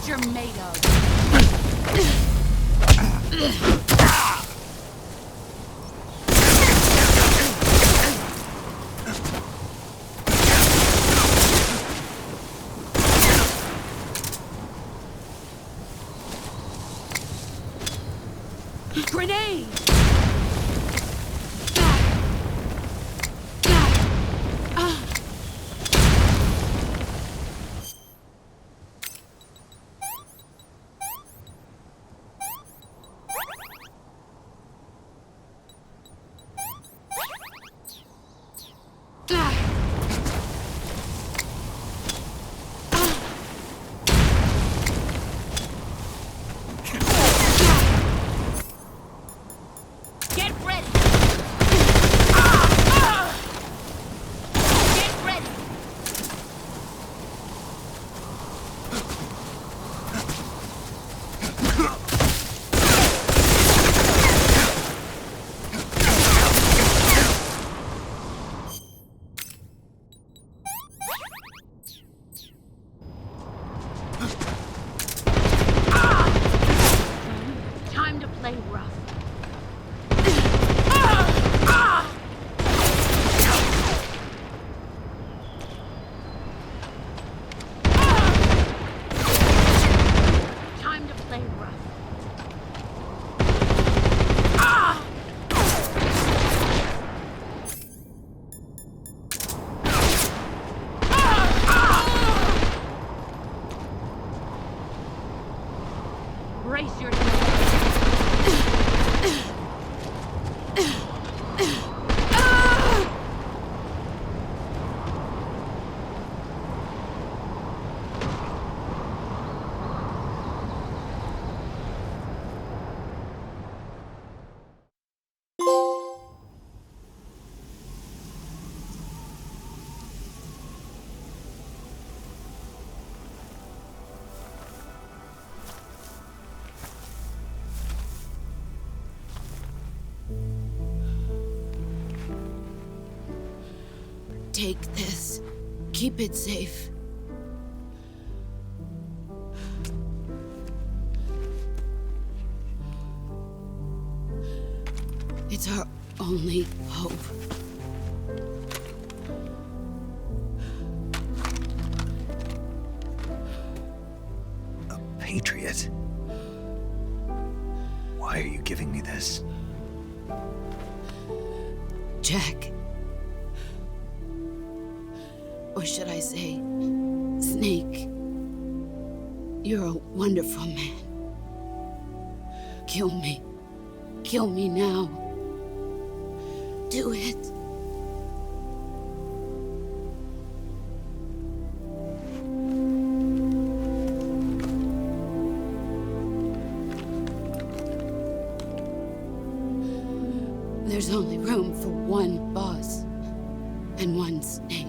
You're made of. Grenade! Take this. Keep it safe. It's our only hope. A patriot? Why are you giving me this? Jack. Or should I say, Snake? You're a wonderful man. Kill me. Kill me now. Do it. There's only room for one boss and one Snake.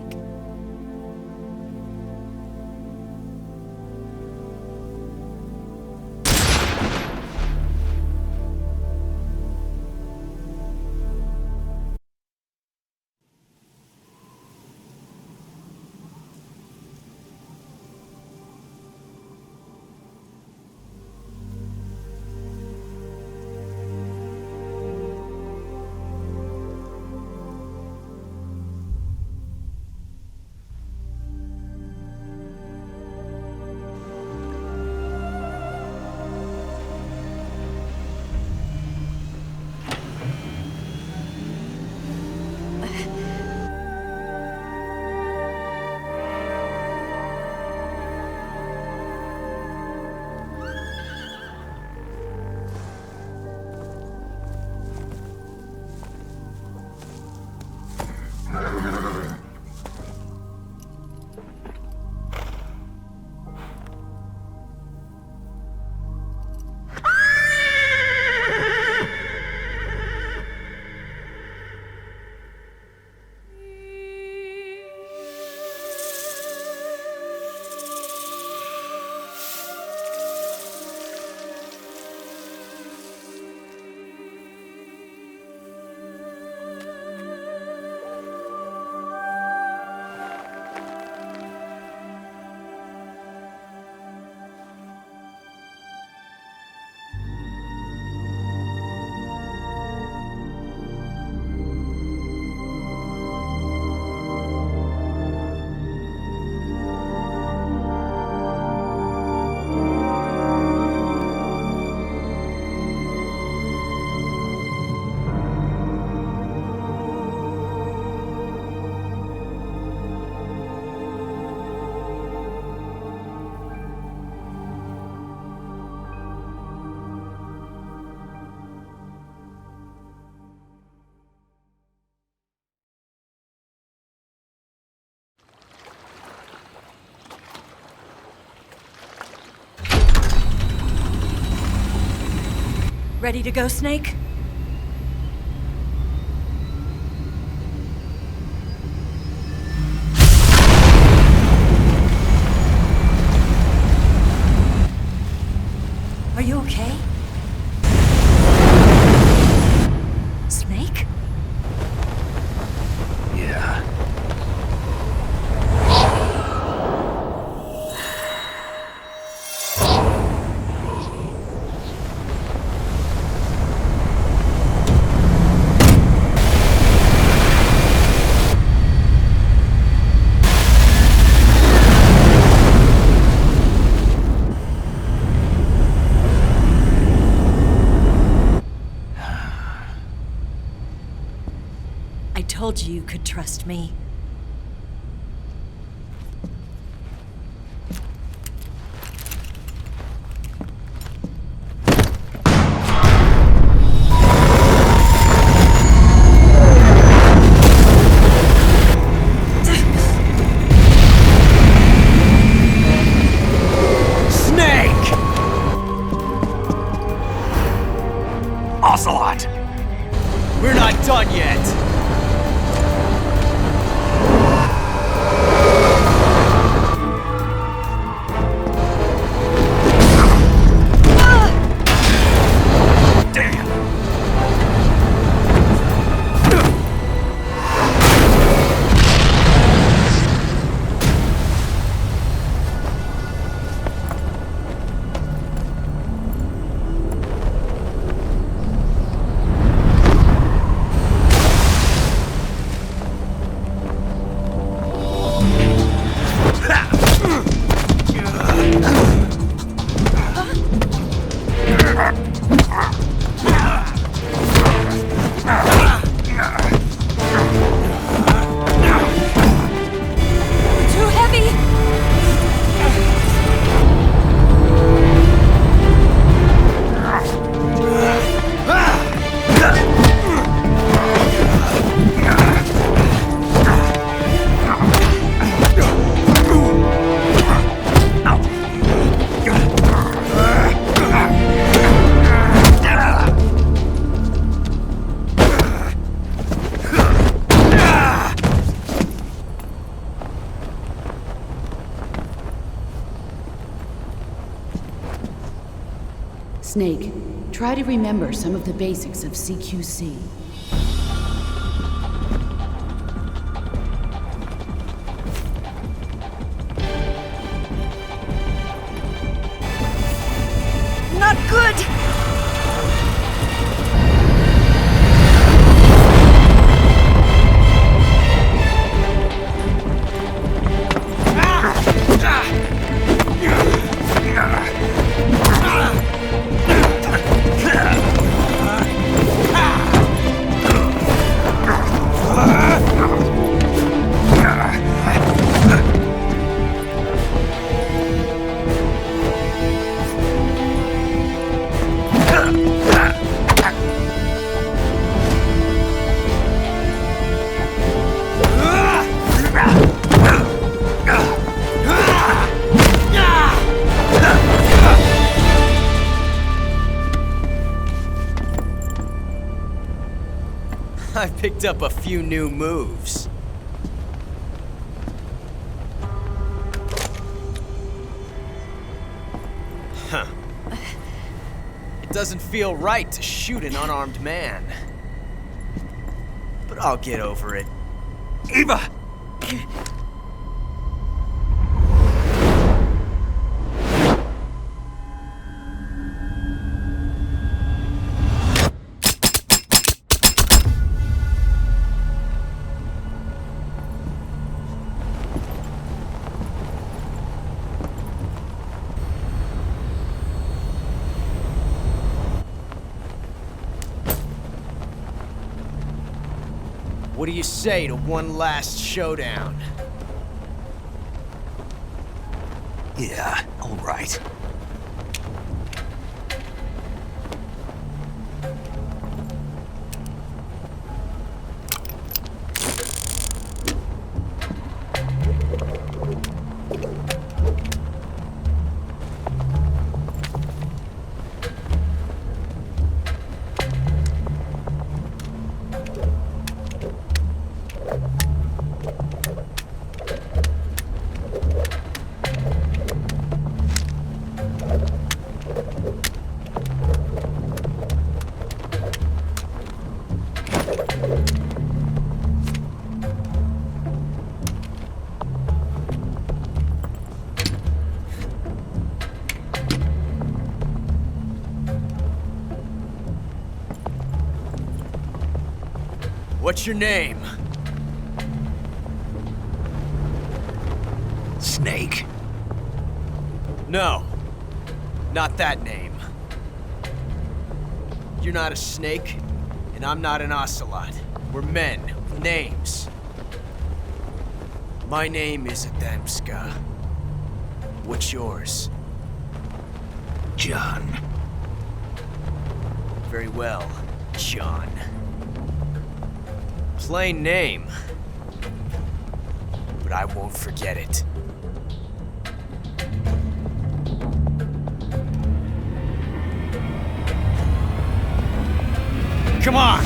Ready to go, Snake? Are you okay? Snake? Yeah. I told you could trust me. Snake! Ocelot! We're not done yet! Too heavy! Snake, try to remember some of the basics of CQC. Not good! I picked up a few new moves. Huh. It doesn't feel right to shoot an unarmed man. But I'll get over it. EVA! What do you say to one last showdown? Yeah, all right. What's your name? Snake. No. Not that name. You're not a snake, and I'm not an ocelot. We're men with names. My name is Adamska. What's yours? John. Very well, John. Plain name. But I won't forget it. Come on!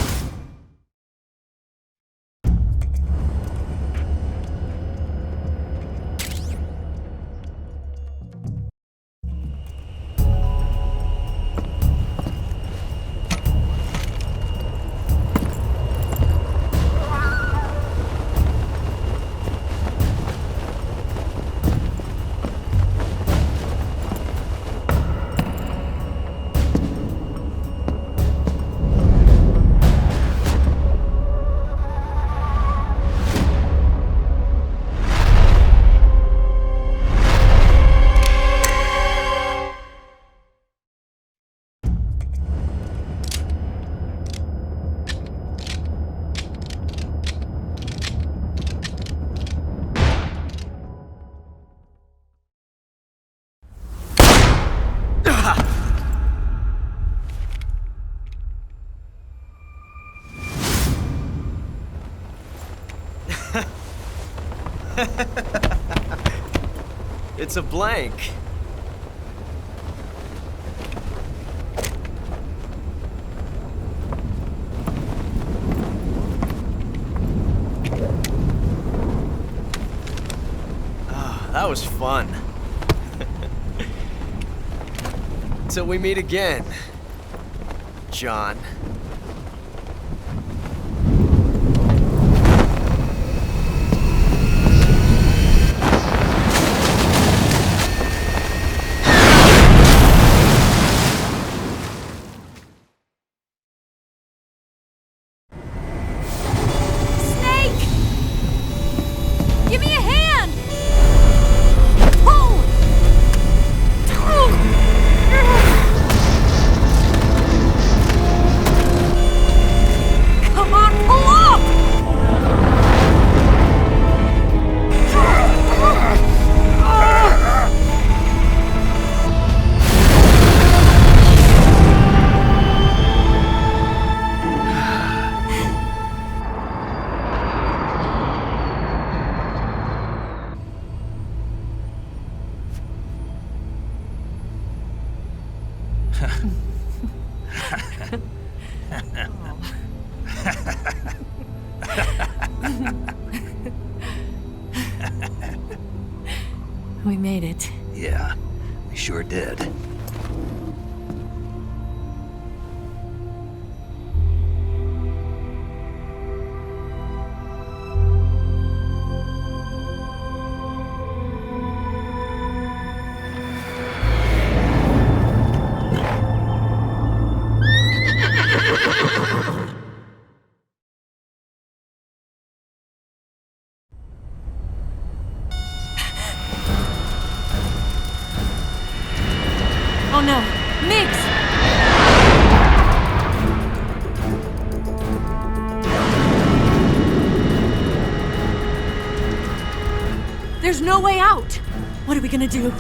It's a blank. Ah, that was fun. Till we meet again, John. We made it. Yeah, we sure did. Oh no, Migs! There's no way out! What are we gonna do?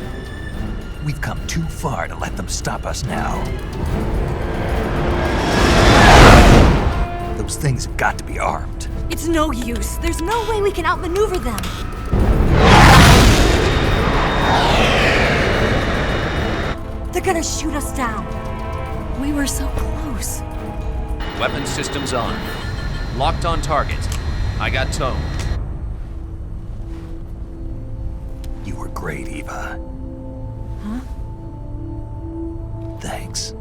We've come too far to let them stop us now. Those things have got to be armed. It's no use. There's no way we can outmaneuver them. They're gonna shoot us down. We were so close. Weapon systems on. Locked on target. I got towed. You were great, Eva. Huh? Thanks.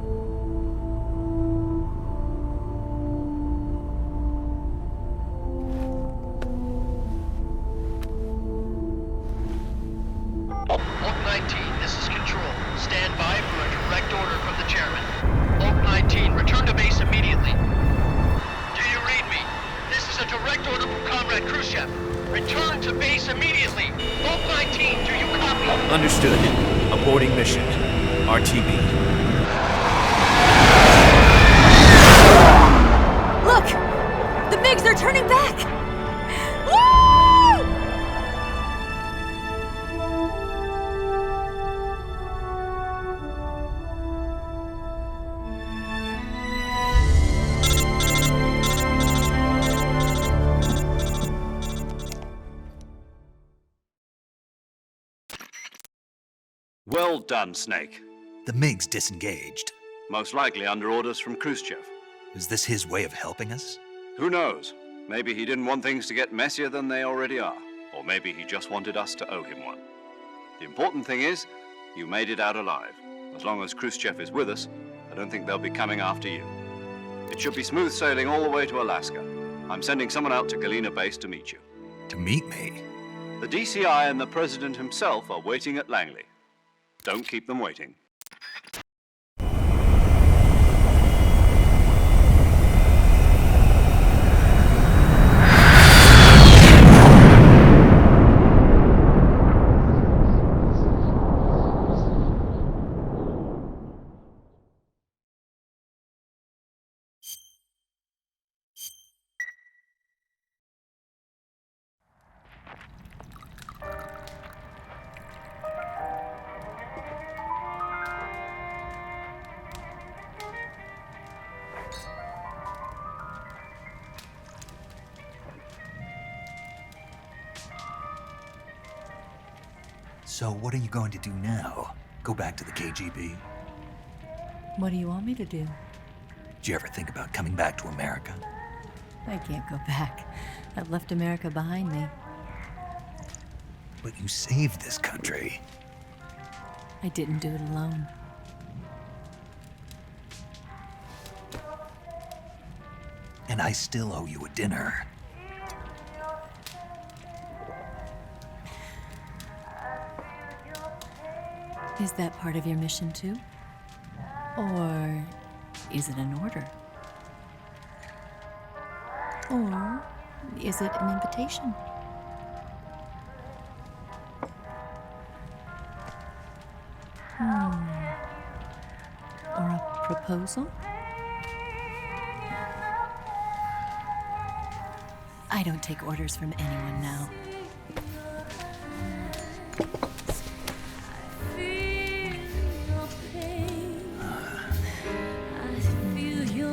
Oak 19, this is Control. Stand by for a direct order from the chairman. Oak 19, return to base immediately. Do you read me? This is a Return to base immediately. Vault 19, do you copy? Understood. Aborting mission. RTB. Look! The MiGs, they're turning back! Woo! Well done, Snake. The MiGs disengaged. Most likely under orders from Khrushchev. Is this his way of helping us? Who knows? Maybe he didn't want things to get messier than they already are. Or maybe he just wanted us to owe him one. The important thing is, you made it out alive. As long as Khrushchev is with us, I don't think they'll be coming after you. It should be smooth sailing all the way to Alaska. I'm sending someone out to Galena Base to meet you. To meet me? The DCI and the President himself are waiting at Langley. Don't keep them waiting. So what are you going to do now? Go back to the KGB? What do you want me to do? Did you ever think about coming back to America? I can't go back. I've left America behind me. But you saved this country. I didn't do it alone. And I still owe you a dinner. Is that part of your mission too? Or is it an order? Or is it an invitation? Or a proposal? I don't take orders from anyone now.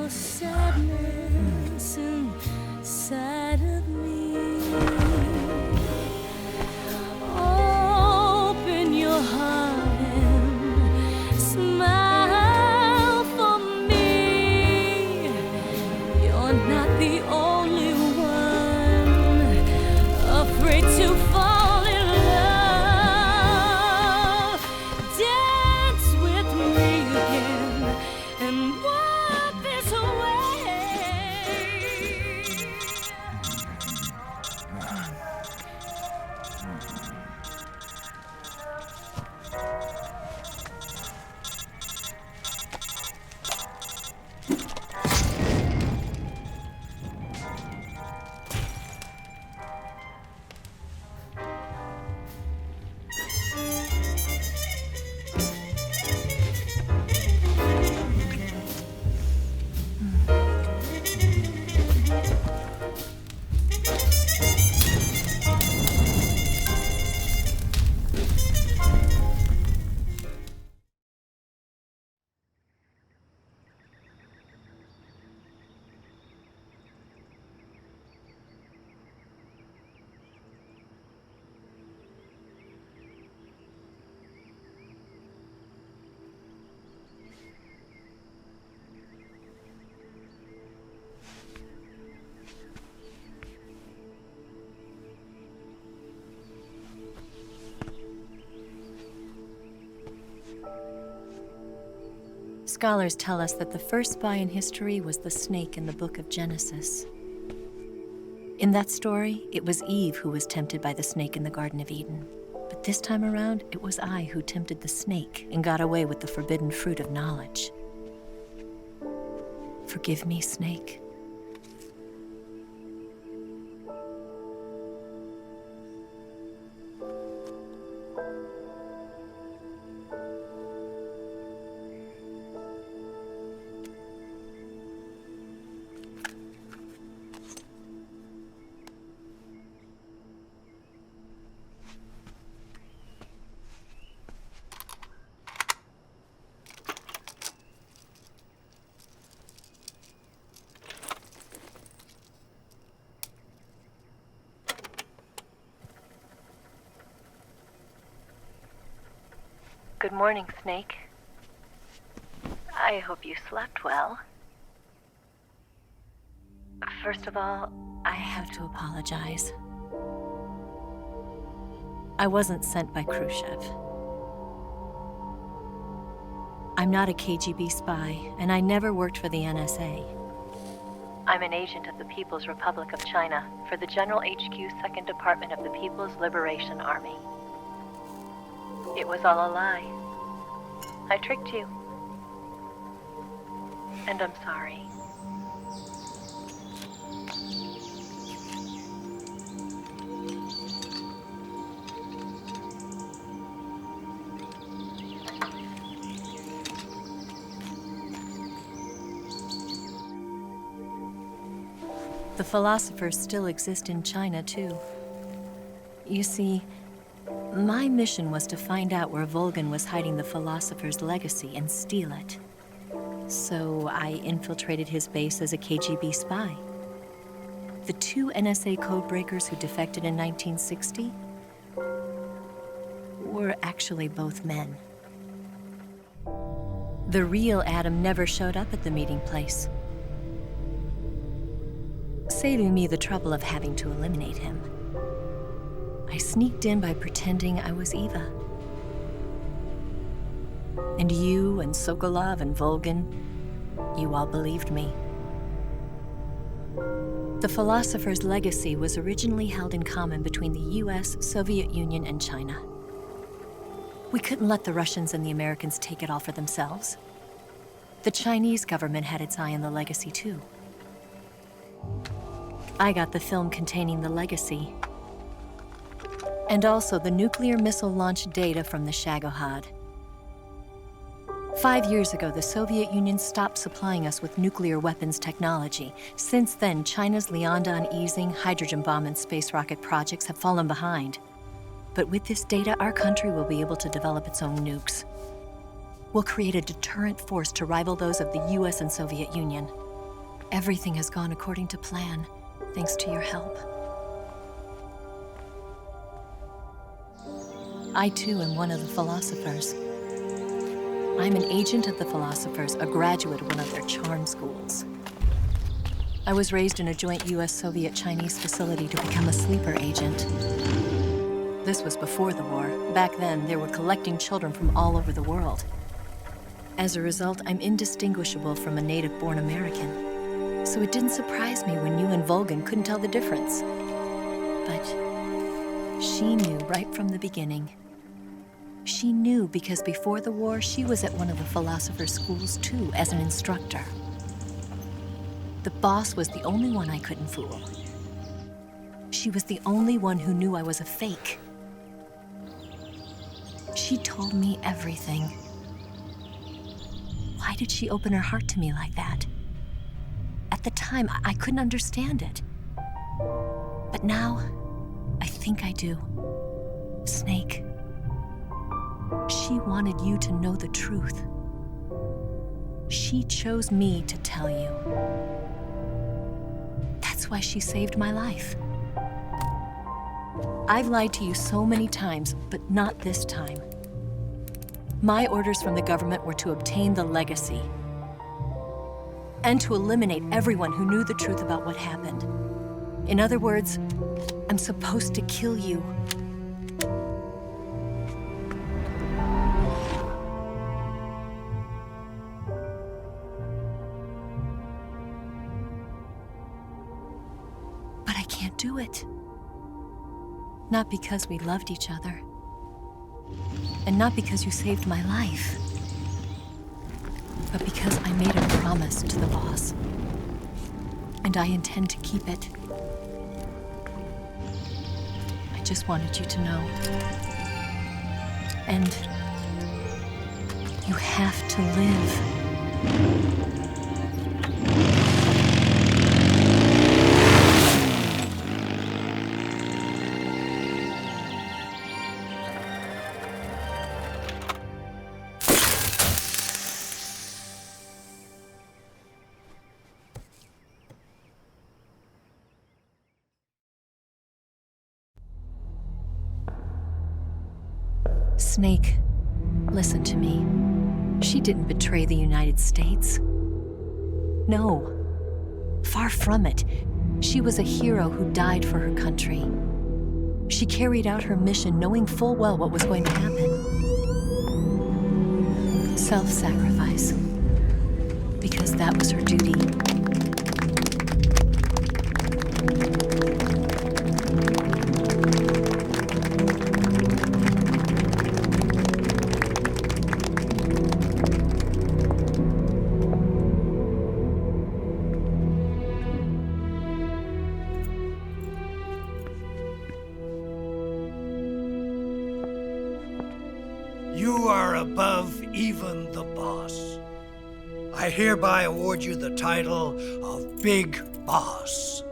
Sadness inside of me. Open your heart and smile for me. You're not the only one afraid to fall in love. Dance with me again and wipe this away. Scholars tell us that the first spy in history was the snake in the book of Genesis. In that story, it was Eve who was tempted by the snake in the Garden of Eden. But this time around, it was I who tempted the snake and got away with the forbidden fruit of knowledge. Forgive me, snake. Good morning, Snake. I hope you slept well. First of all, I have to apologize. I wasn't sent by Khrushchev. I'm not a KGB spy, and I never worked for the NSA. I'm an agent of the People's Republic of China for the General HQ 2nd Department of the People's Liberation Army. It was all a lie. I tricked you. And I'm sorry. The philosophers still exist in China, too. You see, my mission was to find out where VOLGIN was hiding the philosopher's legacy and steal it. So I infiltrated his base as a KGB spy. The 2 NSA codebreakers who defected in 1960 were actually both men. The real Adam never showed up at the meeting place, saving me the trouble of having to eliminate him. I sneaked in by pretending I was Eva. And you and Sokolov and VOLGIN, you all believed me. The philosopher's legacy was originally held in common between the US, Soviet Union, and China. We couldn't let the Russians and the Americans take it all for themselves. The Chinese government had its eye on the legacy, too. I got the film containing the legacy, and also the nuclear missile launch data from the Shagohod. 5 years ago, the Soviet Union stopped supplying us with nuclear weapons technology. Since then, China's Liaodong easing, hydrogen bomb, and space rocket projects have fallen behind. But with this data, our country will be able to develop its own nukes. We'll create a deterrent force to rival those of the US and Soviet Union. Everything has gone according to plan, thanks to your help. I, too, am one of the philosophers. I'm an agent of the philosophers, a graduate of one of their charm schools. I was raised in a joint US-Soviet-Chinese facility to become a sleeper agent. This was before the war. Back then, they were collecting children from all over the world. As a result, I'm indistinguishable from a native-born American. So it didn't surprise me when you and VOLGIN couldn't tell the difference. But she knew right from the beginning. She knew because before the war, she was at one of the philosopher's schools too, as an instructor. The boss was the only one I couldn't fool. She was the only one who knew I was a fake. She told me everything. Why did she open her heart to me like that? At the time, I couldn't understand it. But now, I think I do. Snake. She wanted you to know the truth. She chose me to tell you. That's why she saved my life. I've lied to you so many times, but not this time. My orders from the government were to obtain the legacy and to eliminate everyone who knew the truth about what happened. In other words, I'm supposed to kill you. But I can't do it. Not because we loved each other. And not because you saved my life. But because I made a promise to the boss. And I intend to keep it. I just wanted you to know. And you have to live. Snake, Listen to me. She didn't betray the United States. No. Far from it. She was a hero who died for her country. She carried out her mission knowing full well what was going to happen. Self-sacrifice. Because that was her duty. You are above even the boss. I hereby award you the title of Big Boss.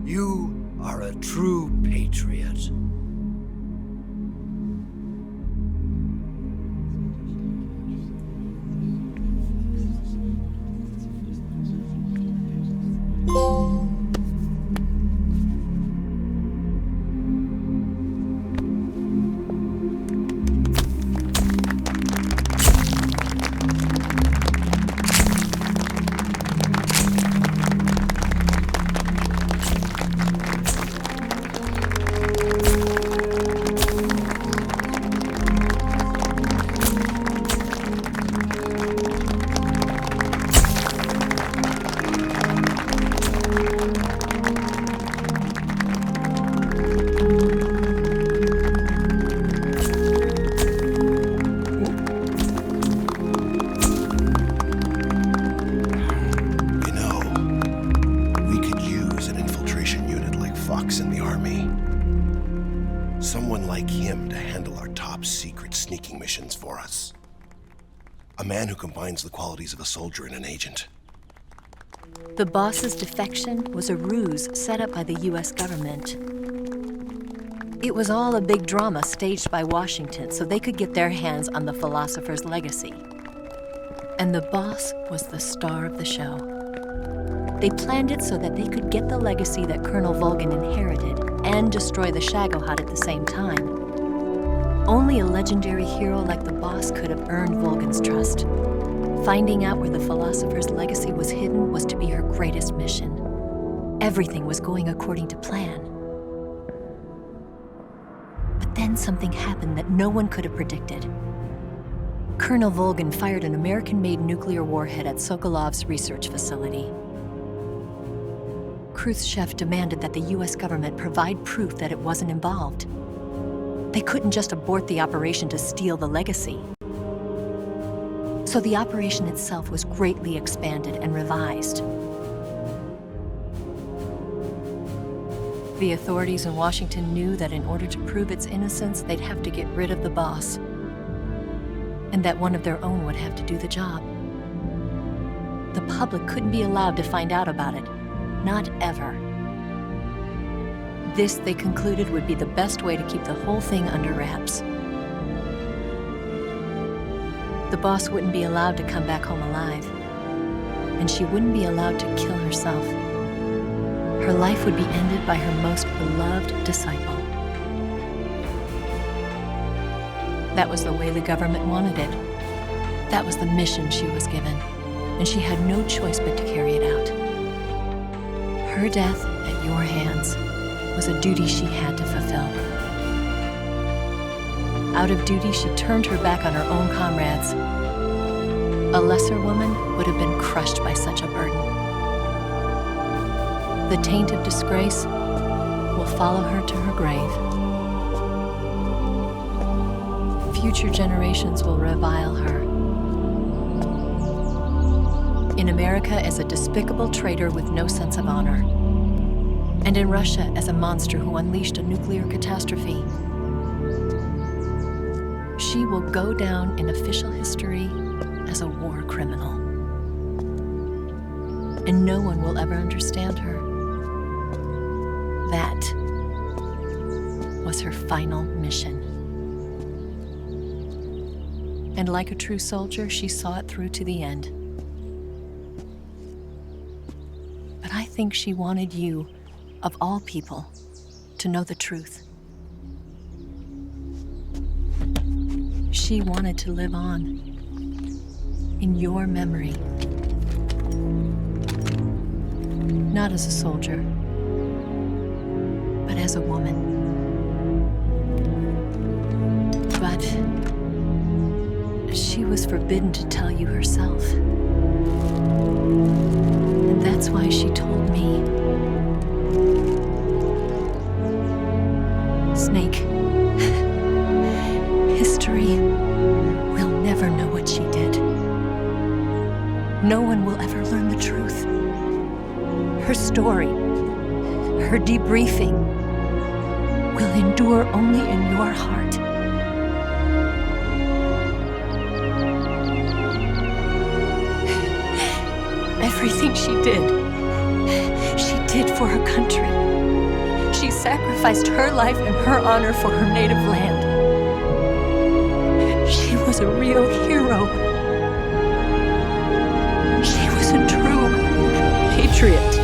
You are a true patriot. The qualities of a soldier and an agent. The boss's defection was a ruse set up by the US government. It was all a big drama staged by Washington so they could get their hands on the philosopher's legacy. And the boss was the star of the show. They planned it so that they could get the legacy that Colonel VOLGIN inherited and destroy the Shagohod at the same time. Only a legendary hero like the boss could have earned VOLGIN's trust. Finding out where the philosopher's legacy was hidden was to be her greatest mission. Everything was going according to plan. But then something happened that no one could have predicted. Colonel VOLGIN fired an American-made nuclear warhead at Sokolov's research facility. Khrushchev demanded that the US government provide proof that it wasn't involved. They couldn't just abort the operation to steal the legacy. So the operation itself was greatly expanded and revised. The authorities in Washington knew that in order to prove its innocence, they'd have to get rid of the boss, and that one of their own would have to do the job. The public couldn't be allowed to find out about it, not ever. This, they concluded, would be the best way to keep the whole thing under wraps. The boss wouldn't be allowed to come back home alive, and she wouldn't be allowed to kill herself. Her life would be ended by her most beloved disciple. That was the way the government wanted it. That was the mission she was given, and she had no choice but to carry it out. Her death at your hands was a duty she had to fulfill. Out of duty, she turned her back on her own comrades. A lesser woman would have been crushed by such a burden. The taint of disgrace will follow her to her grave. Future generations will revile her. In America as a despicable traitor with no sense of honor. And in Russia as a monster who unleashed a nuclear catastrophe. She will go down in official history as a war criminal. And no one will ever understand her. That was her final mission. And like a true soldier, she saw it through to the end. But I think she wanted you of all people, to know the truth. She wanted to live on, in your memory. Not as a soldier, but as a woman. But she was forbidden to tell you herself. And that's why she told me. Snake, history will never know what she did. No one will ever learn the truth. Her story, her debriefing, will endure only in your heart. Everything she did for her country. She sacrificed her life and her honor for her native land. She was a real hero. She was a true patriot.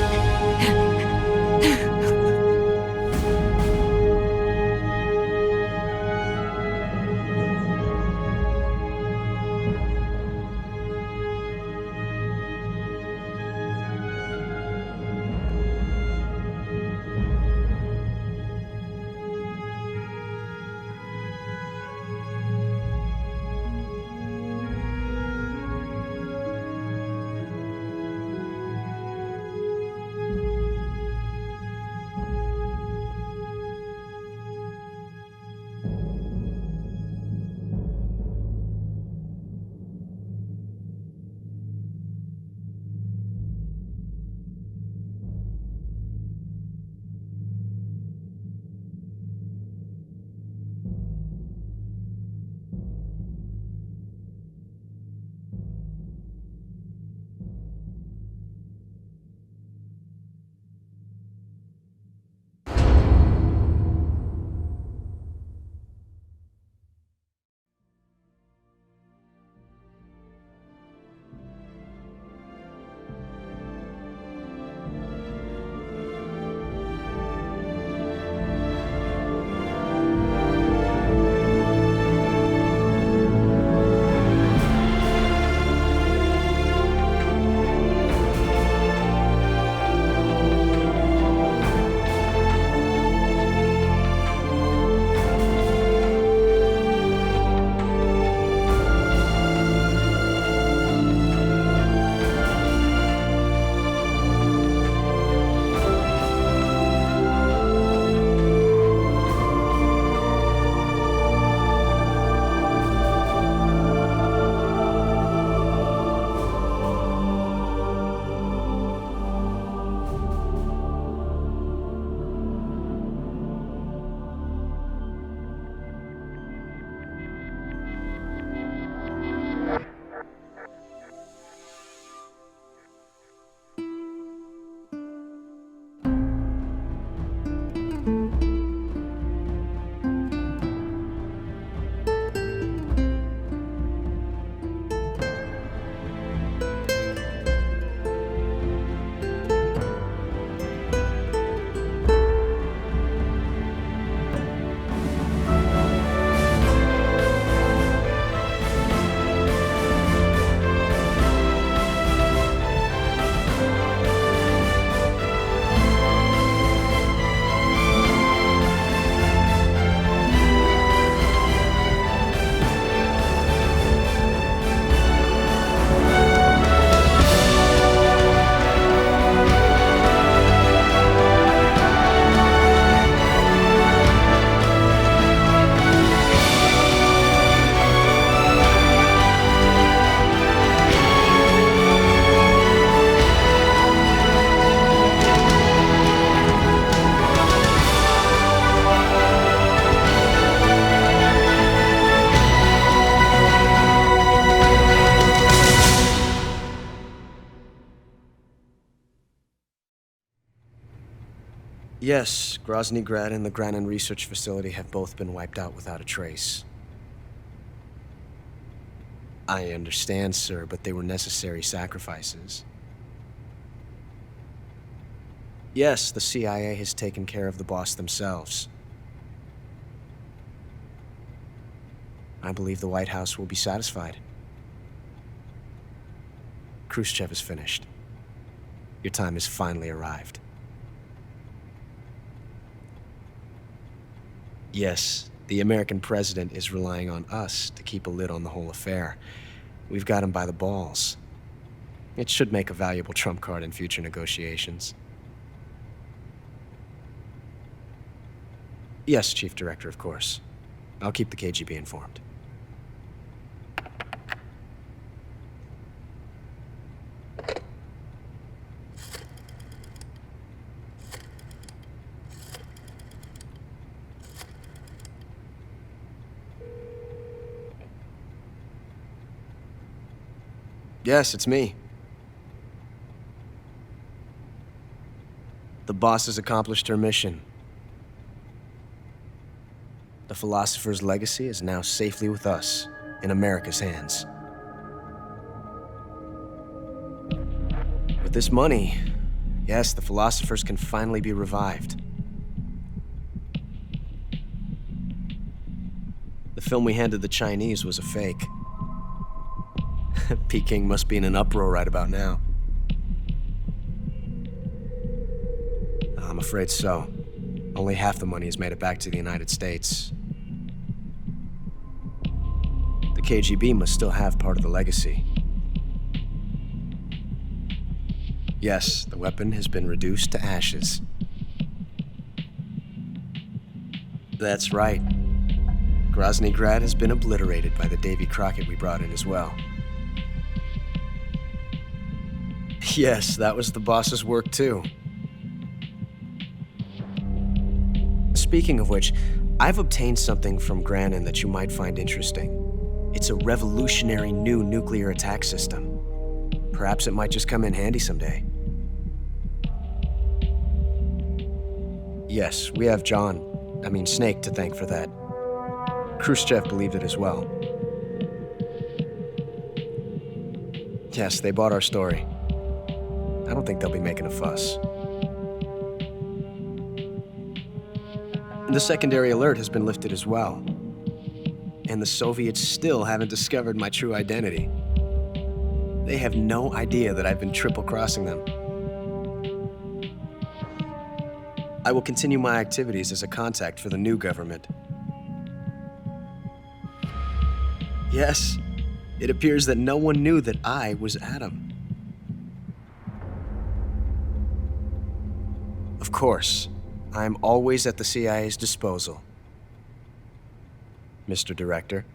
Yes, Groznyj Grad and the Graniny Research Facility have both been wiped out without a trace. I understand, sir, but they were necessary sacrifices. Yes, the CIA has taken care of the boss themselves. I believe the White House will be satisfied. Khrushchev is finished. Your time has finally arrived. Yes, the American president is relying on us to keep a lid on the whole affair. We've got him by the balls. It should make a valuable trump card in future negotiations. Yes, Chief Director, of course. I'll keep the KGB informed. Yes, it's me. The boss has accomplished her mission. The philosopher's legacy is now safely with us, in America's hands. With this money, yes, the philosophers can finally be revived. The film we handed the Chinese was a fake. Peking must be in an uproar right about now. I'm afraid so. Only half the money has made it back to the United States. The KGB must still have part of the legacy. Yes, the weapon has been reduced to ashes. That's right. Groznyj Grad has been obliterated by the Davy Crockett we brought in as well. Yes, that was the boss's work too. Speaking of which, I've obtained something from Granin that you might find interesting. It's a revolutionary new nuclear attack system. Perhaps it might just come in handy someday. Yes, we have Snake to thank for that. Khrushchev believed it as well. Yes, they bought our story. I don't think they'll be making a fuss. The secondary alert has been lifted as well. And the Soviets still haven't discovered my true identity. They have no idea that I've been triple-crossing them. I will continue my activities as a contact for the new government. Yes, it appears that no one knew that I was Adam. Of course, I'm always at the CIA's disposal, Mr. Director.